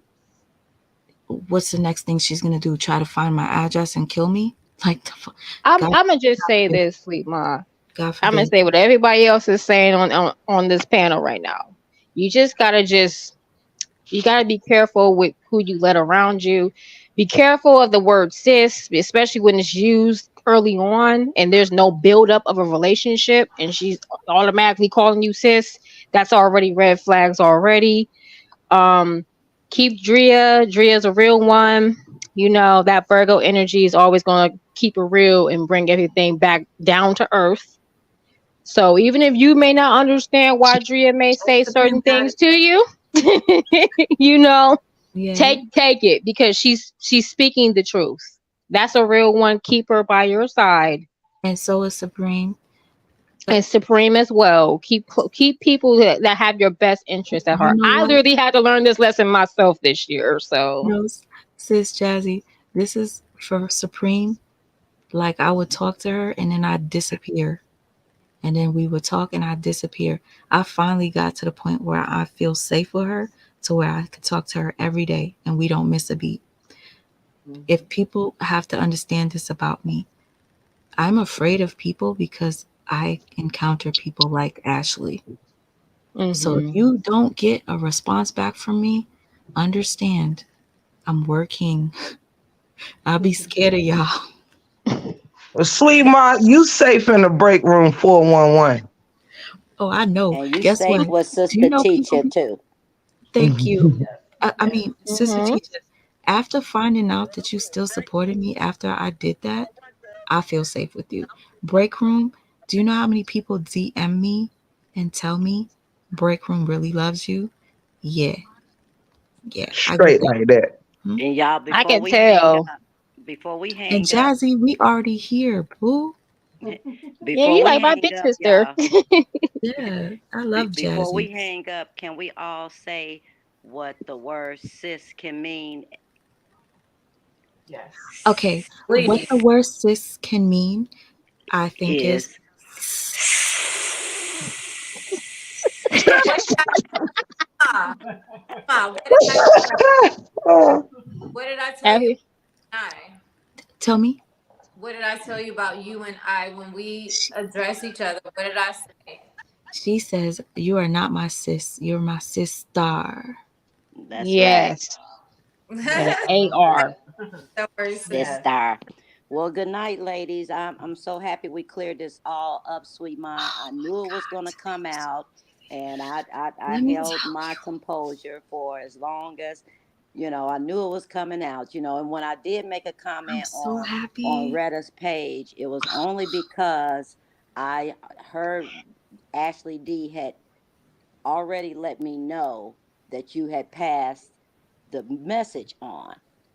[SPEAKER 1] What's the next thing she's gonna do? Try to find my address and kill me? Like, God,
[SPEAKER 8] I'm gonna just
[SPEAKER 1] God
[SPEAKER 8] say
[SPEAKER 1] forbid.
[SPEAKER 8] this, Sweet Ma.
[SPEAKER 1] God
[SPEAKER 8] I'm gonna
[SPEAKER 1] forbid.
[SPEAKER 8] say what everybody else is saying on this panel right now. You just gotta you gotta be careful with who you let around you. Be careful of the word sis, especially when it's used early on and there's no buildup of a relationship and she's automatically calling you sis, that's already red flags already. Um, keep Drea. Drea's a real one. You know, that Virgo energy is always going to keep it real and bring everything back down to earth. So even if you may not understand why Drea may say
[SPEAKER 1] Both of them
[SPEAKER 8] certain
[SPEAKER 1] got
[SPEAKER 8] things
[SPEAKER 1] it.
[SPEAKER 8] to you, you know,
[SPEAKER 1] Yeah.
[SPEAKER 8] take it because she's speaking the truth. That's a real one. Keep her by your side.
[SPEAKER 1] And so is Supreme. But
[SPEAKER 8] And Supreme as well. Keep people that have your best interest at
[SPEAKER 1] you
[SPEAKER 8] heart.
[SPEAKER 1] know
[SPEAKER 8] I
[SPEAKER 1] what?
[SPEAKER 8] literally had to learn this lesson myself this year. So
[SPEAKER 1] No, sis Jazzy, this is for Supreme. Like I would talk to her and then I'd disappear. And then we would talk and I'd disappear. I finally got to the point where I feel safe with her to where I could talk to her every day and we don't miss a beat. If
[SPEAKER 3] Mhm.
[SPEAKER 1] people have to understand this about me, I'm afraid of people because I encounter people like Ashley. So if
[SPEAKER 8] hmm
[SPEAKER 1] you don't get a response back from me, understand I'm working. I'll be scared of y'all.
[SPEAKER 6] Sweet Ma, you safe in the break room 411.
[SPEAKER 1] Oh, I know.
[SPEAKER 4] And you
[SPEAKER 1] Guess
[SPEAKER 4] safe
[SPEAKER 1] what?
[SPEAKER 4] with
[SPEAKER 1] Do you
[SPEAKER 4] Sister
[SPEAKER 1] know people
[SPEAKER 4] Teacher
[SPEAKER 1] be
[SPEAKER 4] too.
[SPEAKER 1] thank you.
[SPEAKER 3] Yes.
[SPEAKER 1] I
[SPEAKER 3] Yes.
[SPEAKER 1] mean, Sister
[SPEAKER 8] hmm
[SPEAKER 1] Teacher, after finding out that you still supported me after I did that, I feel safe with you. Break room, do you know how many people DM me and tell me break room really loves you? Yeah, yeah, I get
[SPEAKER 6] Straight
[SPEAKER 1] that.
[SPEAKER 6] like that.
[SPEAKER 1] Hmm?
[SPEAKER 4] And y'all,
[SPEAKER 8] I
[SPEAKER 4] before
[SPEAKER 8] can
[SPEAKER 4] we hang
[SPEAKER 8] tell.
[SPEAKER 4] up, before we
[SPEAKER 1] And
[SPEAKER 4] hang up,
[SPEAKER 1] Jazzy, we already here, boo.
[SPEAKER 8] Yeah,
[SPEAKER 4] before
[SPEAKER 8] you
[SPEAKER 4] we
[SPEAKER 8] like my
[SPEAKER 4] hang
[SPEAKER 8] big
[SPEAKER 4] up,
[SPEAKER 8] sister.
[SPEAKER 4] y'all,
[SPEAKER 1] Yeah, I love
[SPEAKER 4] before
[SPEAKER 1] Jazzy.
[SPEAKER 4] we hang up, can we all say what the word sis can mean?
[SPEAKER 3] Yes.
[SPEAKER 1] Okay, what the
[SPEAKER 2] Please.
[SPEAKER 1] word sis can mean, I think is
[SPEAKER 4] Is
[SPEAKER 2] What did Emma, what did I tell you
[SPEAKER 8] Happy.
[SPEAKER 2] about I?
[SPEAKER 1] tell me.
[SPEAKER 2] What did I tell you about you and I when we address each other? What did I say?
[SPEAKER 1] She says, "You are not my sis. You're my sister."
[SPEAKER 4] that's right,
[SPEAKER 8] Yes. With
[SPEAKER 3] Yes,
[SPEAKER 8] an
[SPEAKER 3] I love
[SPEAKER 8] AR.
[SPEAKER 3] that.
[SPEAKER 2] That word says.
[SPEAKER 3] Yes.
[SPEAKER 4] sister. Well, good night, ladies. I'm so happy we cleared this all up, sweet ma. I
[SPEAKER 1] Oh
[SPEAKER 4] knew it was
[SPEAKER 1] my
[SPEAKER 4] gonna come out, and I
[SPEAKER 1] God. Let me
[SPEAKER 4] held
[SPEAKER 1] tell
[SPEAKER 4] my
[SPEAKER 1] you.
[SPEAKER 4] composure for as long as I knew it was coming out. And when I did make a
[SPEAKER 1] I'm
[SPEAKER 4] comment
[SPEAKER 1] so
[SPEAKER 4] on
[SPEAKER 1] happy.
[SPEAKER 4] Retta's page, it was only because I heard Ashley D had already let me know that you had passed the message on.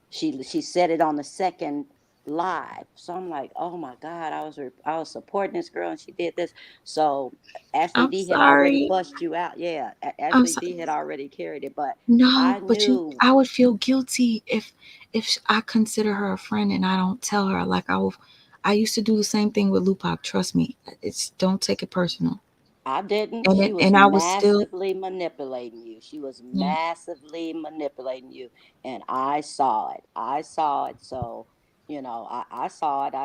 [SPEAKER 4] She said it on the second live. So I'm like, oh my God, I was supporting this girl and she did this. So Ashley
[SPEAKER 1] I'm
[SPEAKER 4] D had already
[SPEAKER 1] sorry.
[SPEAKER 4] bust you out. Yeah,
[SPEAKER 1] I'm
[SPEAKER 4] Ashley
[SPEAKER 1] sorry.
[SPEAKER 4] D had already carried it, but
[SPEAKER 1] No,
[SPEAKER 4] I
[SPEAKER 1] but you,
[SPEAKER 4] knew
[SPEAKER 1] I would feel guilty if I consider her a friend and I don't tell her. Like I will, I used to do the same thing with Lupac. Trust me, it's don't take it personal.
[SPEAKER 4] I didn't.
[SPEAKER 1] And
[SPEAKER 4] She was
[SPEAKER 1] and I was still,
[SPEAKER 4] massively manipulating you. She was
[SPEAKER 1] yeah.
[SPEAKER 4] massively manipulating you. And I saw it. I saw it. So, I saw it.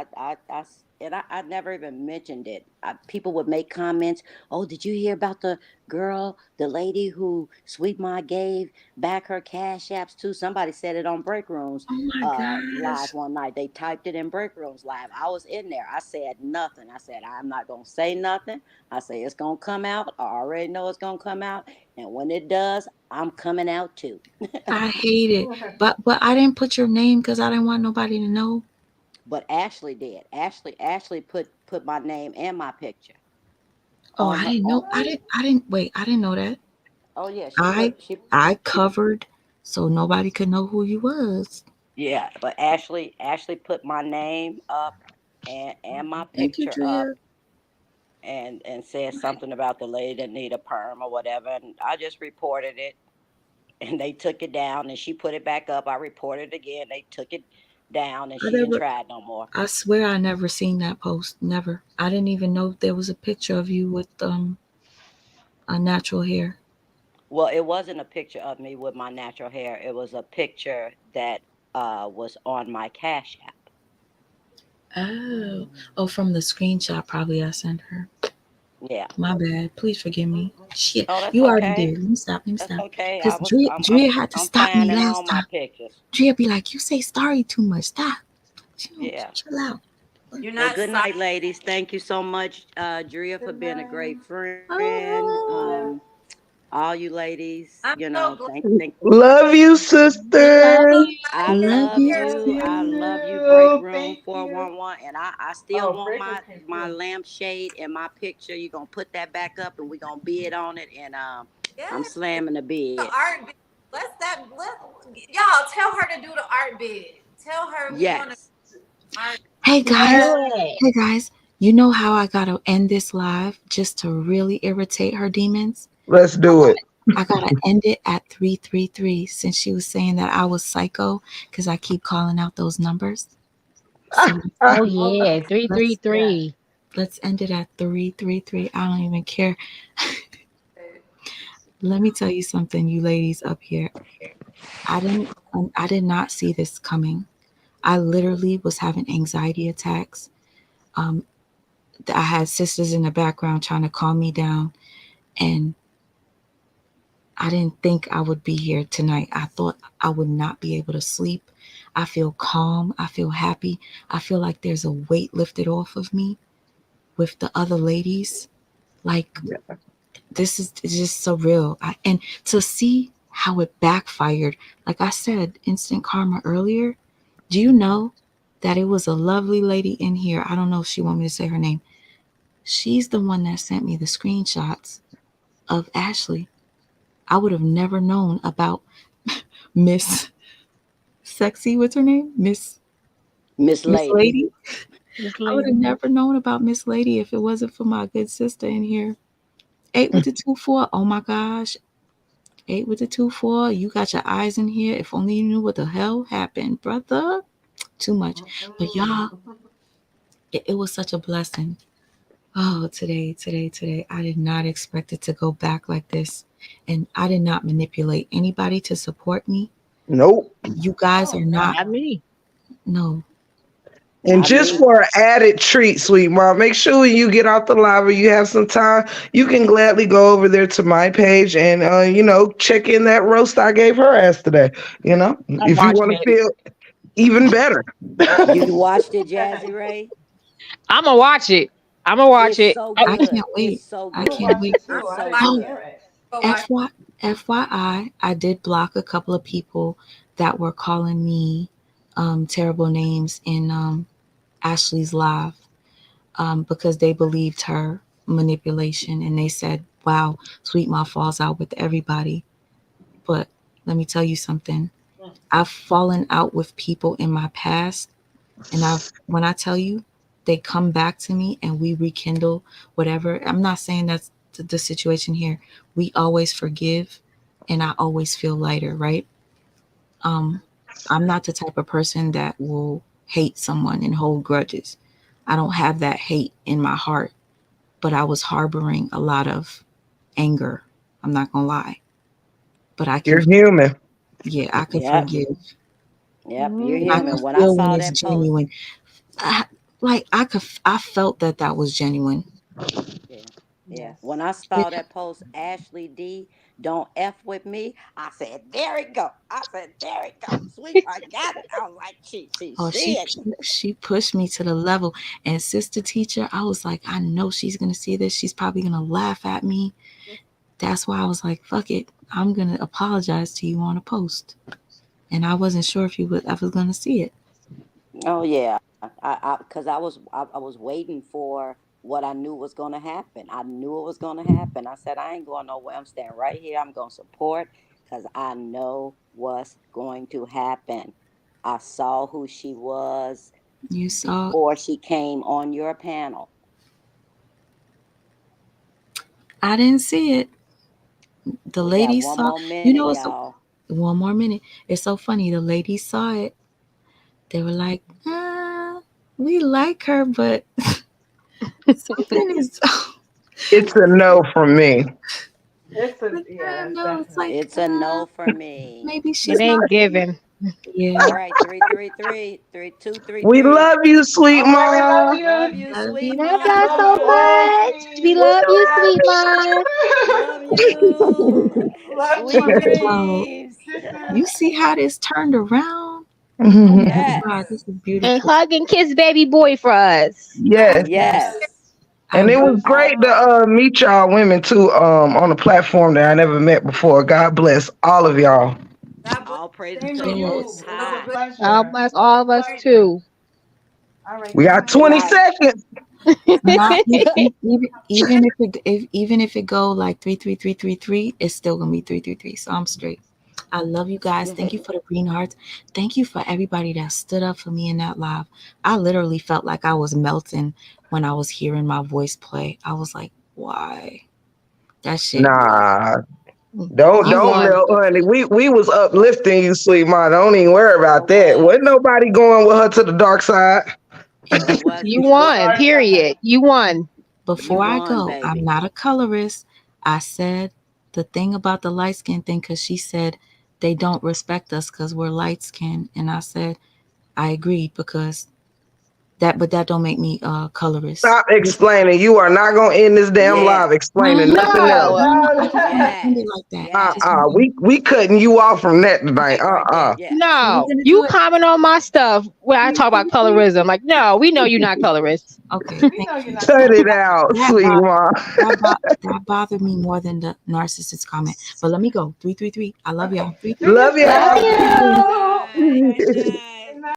[SPEAKER 4] I never even mentioned it. People would make comments. Oh, did you hear about the girl, the lady who Sweet Ma gave back her cash apps to? Somebody said it on Break Rooms
[SPEAKER 1] Oh my
[SPEAKER 4] live
[SPEAKER 1] gosh,
[SPEAKER 4] one night. They typed it in Break Rooms live. I was in there. I said nothing. I said, I'm not going to say nothing. I say it's gonna come out. I already know it's gonna come out, and when it does, I'm coming out too.
[SPEAKER 1] I hate it. But I didn't put your name because I didn't want nobody to know.
[SPEAKER 4] But Ashley did. Ashley put my name and my picture
[SPEAKER 1] Oh,
[SPEAKER 4] on
[SPEAKER 1] I
[SPEAKER 4] her.
[SPEAKER 1] didn't know. I didn't wait. I didn't know that.
[SPEAKER 4] Oh yeah,
[SPEAKER 1] I
[SPEAKER 4] she
[SPEAKER 1] I
[SPEAKER 4] she
[SPEAKER 1] covered so nobody could know who you was.
[SPEAKER 4] yeah. But Ashley put my name up and my
[SPEAKER 1] Thank you,
[SPEAKER 4] picture
[SPEAKER 1] Drea.
[SPEAKER 4] up and said something about the lady that need a perm or whatever, and I just reported it. And they took it down, and she put it back up. I reported it again. They took it down, and
[SPEAKER 1] I
[SPEAKER 4] she didn't
[SPEAKER 1] never.
[SPEAKER 4] try it no more.
[SPEAKER 1] I swear I never seen that post. Never. I didn't even know there was a picture of you with a natural hair.
[SPEAKER 4] Well, it wasn't a picture of me with my natural hair. It was a picture that was on my Cash App.
[SPEAKER 1] Oh. Oh, from the screenshot probably I sent her.
[SPEAKER 4] Yeah.
[SPEAKER 1] My bad. Please forgive me. Shit.
[SPEAKER 4] Oh, that's
[SPEAKER 1] You already
[SPEAKER 4] okay.
[SPEAKER 1] did. Let me stop. Let me
[SPEAKER 4] That's
[SPEAKER 1] stop.
[SPEAKER 4] okay.
[SPEAKER 1] Cause Drea had to
[SPEAKER 4] I'm
[SPEAKER 1] stop me
[SPEAKER 4] fine in all
[SPEAKER 1] last
[SPEAKER 4] my
[SPEAKER 1] time.
[SPEAKER 4] pictures.
[SPEAKER 1] Drea be like, you say sorry too much. Stop.
[SPEAKER 4] Yeah.
[SPEAKER 1] Chill out.
[SPEAKER 2] You're
[SPEAKER 4] Well,
[SPEAKER 2] not
[SPEAKER 4] good
[SPEAKER 2] sorry.
[SPEAKER 4] night, ladies. Thank you so much, Drea, for
[SPEAKER 3] Good
[SPEAKER 4] being a
[SPEAKER 3] night.
[SPEAKER 4] great friend.
[SPEAKER 1] Oh,
[SPEAKER 3] Yes.
[SPEAKER 4] All you ladies,
[SPEAKER 2] I'm so glad
[SPEAKER 4] thank.
[SPEAKER 6] Love you,
[SPEAKER 8] We love
[SPEAKER 6] sister.
[SPEAKER 8] you.
[SPEAKER 4] I
[SPEAKER 1] love
[SPEAKER 4] love
[SPEAKER 1] you
[SPEAKER 3] Love
[SPEAKER 4] you.
[SPEAKER 1] too.
[SPEAKER 4] I love you. Break
[SPEAKER 3] you.
[SPEAKER 4] room
[SPEAKER 3] Thank you.
[SPEAKER 4] 411, and I still
[SPEAKER 3] Oh,
[SPEAKER 4] want
[SPEAKER 3] Breaker
[SPEAKER 4] my
[SPEAKER 3] came
[SPEAKER 4] my
[SPEAKER 3] through.
[SPEAKER 4] lampshade and my picture. You gonna put that back up, and we gonna bid on it, and
[SPEAKER 2] yeah,
[SPEAKER 4] I'm slamming the
[SPEAKER 2] the
[SPEAKER 4] bid.
[SPEAKER 2] art bid. Y'all tell her to do the art bid. Tell her we want to
[SPEAKER 4] Yes.
[SPEAKER 2] art.
[SPEAKER 1] Hey
[SPEAKER 8] Do
[SPEAKER 1] guys,
[SPEAKER 3] Yes.
[SPEAKER 8] it.
[SPEAKER 1] hey guys, you know how I gotta end this live just to really irritate her demons?
[SPEAKER 6] Let's
[SPEAKER 1] I
[SPEAKER 6] do it.
[SPEAKER 1] gotta, I gotta end it at 333 since she was saying that I was psycho because I keep calling out those numbers. So
[SPEAKER 8] Oh
[SPEAKER 3] Oh,
[SPEAKER 8] yeah, three three
[SPEAKER 1] let's
[SPEAKER 3] yes.
[SPEAKER 8] three.
[SPEAKER 1] let's end it at 333. I don't even care. Let me tell you something, you ladies up here. I didn't I did not see this coming. I literally was having anxiety attacks. Um, I had sisters in the background trying to calm me down, and I didn't think I would be here tonight. I thought I would not be able to sleep. I feel calm. I feel happy. I feel like there's a weight lifted off of me with the other ladies. Like, this is it's just surreal. And to see how it backfired, like I said, instant karma earlier. Do you know that it was a lovely lady in here? I don't know if she want me to say her name. She's the one that sent me the screenshots of Ashley. I would have never known about Miss Sexy. What's her name?
[SPEAKER 4] Miss
[SPEAKER 1] Miss
[SPEAKER 4] Lady.
[SPEAKER 1] Lady.
[SPEAKER 8] This
[SPEAKER 1] I would have
[SPEAKER 8] lady.
[SPEAKER 1] never known about Miss Lady if it wasn't for my good sister in here. 8 with the 2 4. Oh my gosh. 8 with the 2 4. You got your eyes in here. If only you knew what the hell happened, brother. Too much. But y'all, it was such a blessing. Oh, today. I did not expect it to go back like this. And I did not manipulate anybody to support me.
[SPEAKER 6] Nope.
[SPEAKER 1] You guys
[SPEAKER 3] Oh
[SPEAKER 1] are not,
[SPEAKER 8] Not
[SPEAKER 3] no.
[SPEAKER 8] me.
[SPEAKER 1] no.
[SPEAKER 6] And
[SPEAKER 4] Not
[SPEAKER 6] just
[SPEAKER 4] me.
[SPEAKER 6] for an added treat, sweet mom, make sure when you get off the live or you have some time, you can gladly go over there to my page and check in that roast I gave her ass today.
[SPEAKER 8] I'm
[SPEAKER 6] If you
[SPEAKER 8] watching
[SPEAKER 6] want to
[SPEAKER 8] it.
[SPEAKER 6] feel even better.
[SPEAKER 4] You watched it, Jazzy Ray?
[SPEAKER 8] I'm gonna watch it. I'm gonna watch
[SPEAKER 4] It's
[SPEAKER 8] it.
[SPEAKER 4] so
[SPEAKER 8] Oh,
[SPEAKER 1] I
[SPEAKER 4] good.
[SPEAKER 1] can't
[SPEAKER 4] It's
[SPEAKER 1] wait.
[SPEAKER 4] so
[SPEAKER 1] I
[SPEAKER 3] I'm gonna
[SPEAKER 4] good.
[SPEAKER 1] can't
[SPEAKER 3] watch
[SPEAKER 1] wait.
[SPEAKER 3] it
[SPEAKER 4] It's
[SPEAKER 3] too. I
[SPEAKER 4] so
[SPEAKER 3] didn't
[SPEAKER 1] Oh,
[SPEAKER 3] hear
[SPEAKER 4] good.
[SPEAKER 3] it.
[SPEAKER 2] Go watch.
[SPEAKER 1] FYI, I did block a couple of people that were calling me terrible names in Ashley's live because they believed her manipulation and they said, wow, Sweet Ma falls out with everybody. But let me tell you something. I've fallen out with people in my past, and when I tell you, they come back to me and we rekindle whatever. I'm not saying that's the situation here. We always forgive, and I always feel lighter, right? Um, I'm not the type of person that will hate someone and hold grudges. I don't have that hate in my heart, but I was harboring a lot of anger. I'm not gonna lie, but I can,
[SPEAKER 6] You're human.
[SPEAKER 1] yeah, I could
[SPEAKER 4] Yep.
[SPEAKER 1] forgive,
[SPEAKER 4] Yep. You're
[SPEAKER 1] and I
[SPEAKER 8] hmm
[SPEAKER 1] could
[SPEAKER 4] human. When I
[SPEAKER 1] feel when
[SPEAKER 4] saw
[SPEAKER 1] it's
[SPEAKER 4] that post,
[SPEAKER 1] genuine. I felt that that was genuine.
[SPEAKER 4] yeah. Yeah.
[SPEAKER 3] Yes.
[SPEAKER 4] When I saw
[SPEAKER 1] It,
[SPEAKER 4] that post, Ashley D, don't F with me. I said, there it go. I said, there it go. Sweet, I got it. I was like, she
[SPEAKER 1] oh, she
[SPEAKER 4] said
[SPEAKER 1] she pushed me to the level. And sister teacher, I was like, I know she's gonna see this. She's probably gonna laugh at me. That's why I was like, fuck it. I'm gonna apologize to you on a post. And I wasn't sure if you was ever gonna see it.
[SPEAKER 4] oh yeah, because I was waiting for what I knew was going to happen. I knew it was going to happen. I said I ain't going nowhere. I'm staying right here. I'm going to support because I know what's going to happen. I saw who she was
[SPEAKER 1] You saw,
[SPEAKER 4] before she came on your panel.
[SPEAKER 1] I didn't see it. The
[SPEAKER 4] We got
[SPEAKER 1] ladies
[SPEAKER 4] one
[SPEAKER 1] saw.
[SPEAKER 4] more
[SPEAKER 1] You
[SPEAKER 4] minute,
[SPEAKER 1] know, it's
[SPEAKER 4] y'all.
[SPEAKER 1] one more minute. It's so funny. The ladies saw it. They were like, we like her, but something is.
[SPEAKER 6] It's a no from me.
[SPEAKER 3] It's a
[SPEAKER 1] But I
[SPEAKER 3] yeah.
[SPEAKER 1] don't
[SPEAKER 3] It's
[SPEAKER 1] know. It's
[SPEAKER 3] definitely.
[SPEAKER 1] like,
[SPEAKER 4] It's a no for me.
[SPEAKER 1] maybe
[SPEAKER 8] It
[SPEAKER 1] she's not.
[SPEAKER 8] ain't given.
[SPEAKER 1] Yeah,
[SPEAKER 4] All right, 333, 3233.
[SPEAKER 6] We love you, sweet
[SPEAKER 3] All right, we love
[SPEAKER 6] mom.
[SPEAKER 3] you.
[SPEAKER 4] Love you,
[SPEAKER 1] love you.
[SPEAKER 4] sweet
[SPEAKER 8] Love y'all
[SPEAKER 3] Love
[SPEAKER 8] so
[SPEAKER 3] you
[SPEAKER 4] mama.
[SPEAKER 3] all,
[SPEAKER 8] much. We
[SPEAKER 3] queens.
[SPEAKER 8] love you, sweet mom.
[SPEAKER 4] Love you.
[SPEAKER 3] Love
[SPEAKER 4] Sweet
[SPEAKER 3] you,
[SPEAKER 1] Wow.
[SPEAKER 4] dreams.
[SPEAKER 3] kisses.
[SPEAKER 1] You see how this turned around? Oh my God,
[SPEAKER 4] Yes.
[SPEAKER 1] this is
[SPEAKER 8] And
[SPEAKER 1] beautiful.
[SPEAKER 8] hug and kiss baby boy for us.
[SPEAKER 6] Yes.
[SPEAKER 1] Yes,
[SPEAKER 4] Yes.
[SPEAKER 1] I
[SPEAKER 6] And it was
[SPEAKER 1] really
[SPEAKER 4] All
[SPEAKER 6] great to meet y'all women too on a platform that I never met before. God bless all of y'all.
[SPEAKER 2] God bless.
[SPEAKER 4] all praises
[SPEAKER 3] Same
[SPEAKER 4] to
[SPEAKER 3] to
[SPEAKER 4] the
[SPEAKER 1] yes.
[SPEAKER 4] Most
[SPEAKER 3] you. It was a
[SPEAKER 4] High.
[SPEAKER 8] God
[SPEAKER 3] pleasure.
[SPEAKER 8] bless all of us too.
[SPEAKER 3] All right,
[SPEAKER 6] We
[SPEAKER 3] good
[SPEAKER 6] got
[SPEAKER 3] night,
[SPEAKER 6] 20
[SPEAKER 4] Right.
[SPEAKER 3] guys.
[SPEAKER 6] seconds.
[SPEAKER 1] Not even if it go like 33333, it's still gonna be 333. So I'm straight. I love you guys. Thank you for the green hearts. Thank you for everybody that stood up for me in that live. I literally felt like I was melting when I was hearing my voice play. I was like, why? That shit really.
[SPEAKER 6] Nah,
[SPEAKER 8] You
[SPEAKER 6] don't
[SPEAKER 8] won.
[SPEAKER 6] melt, honey. We was uplifting you, sweet ma. Don't even worry
[SPEAKER 4] Sure
[SPEAKER 6] about that.
[SPEAKER 4] was.
[SPEAKER 6] Wasn't nobody going with her to the dark side.
[SPEAKER 1] And
[SPEAKER 4] Sure
[SPEAKER 8] You
[SPEAKER 4] wasn't.
[SPEAKER 3] No
[SPEAKER 8] won.
[SPEAKER 3] dark side.
[SPEAKER 8] Period. You won.
[SPEAKER 4] You
[SPEAKER 1] before I
[SPEAKER 4] won,
[SPEAKER 1] go, I'm
[SPEAKER 4] baby.
[SPEAKER 1] not a colorist. I said the thing about the light skin thing because she said they don't respect us because we're light skinned, and I said I agreed because that, but that don't make me a colorist.
[SPEAKER 6] Stop explaining. You are not gonna end this damn live
[SPEAKER 4] Yes.
[SPEAKER 1] No, no,
[SPEAKER 6] explaining
[SPEAKER 1] no,
[SPEAKER 6] nothing
[SPEAKER 1] no,
[SPEAKER 6] else.
[SPEAKER 8] No.
[SPEAKER 1] no, no. I just want to
[SPEAKER 3] No.
[SPEAKER 1] end it
[SPEAKER 4] Yes.
[SPEAKER 1] like that. I just want
[SPEAKER 6] Uh-uh.
[SPEAKER 1] to end it.
[SPEAKER 6] We cutting you off from that tonight.
[SPEAKER 4] That right there. Yeah.
[SPEAKER 1] So we're
[SPEAKER 8] No.
[SPEAKER 1] gonna do
[SPEAKER 8] You
[SPEAKER 1] it.
[SPEAKER 8] comment on my stuff when I talk about colorism. Like, no, we know you're not colorist.
[SPEAKER 1] Okay,
[SPEAKER 3] We
[SPEAKER 1] thank
[SPEAKER 3] know you're
[SPEAKER 1] you.
[SPEAKER 3] not
[SPEAKER 6] Cut
[SPEAKER 3] color.
[SPEAKER 6] it out,
[SPEAKER 1] That
[SPEAKER 6] sweet
[SPEAKER 1] bothered
[SPEAKER 6] ma.
[SPEAKER 1] that bothered me more than the narcissist comment. But let me go. 333. I love y'all.
[SPEAKER 3] Do your
[SPEAKER 6] Love
[SPEAKER 8] Love
[SPEAKER 3] thing.
[SPEAKER 6] y'all.
[SPEAKER 4] Love
[SPEAKER 8] you.
[SPEAKER 4] y'all.
[SPEAKER 3] Bye.
[SPEAKER 4] Night,
[SPEAKER 6] Bye.
[SPEAKER 4] night.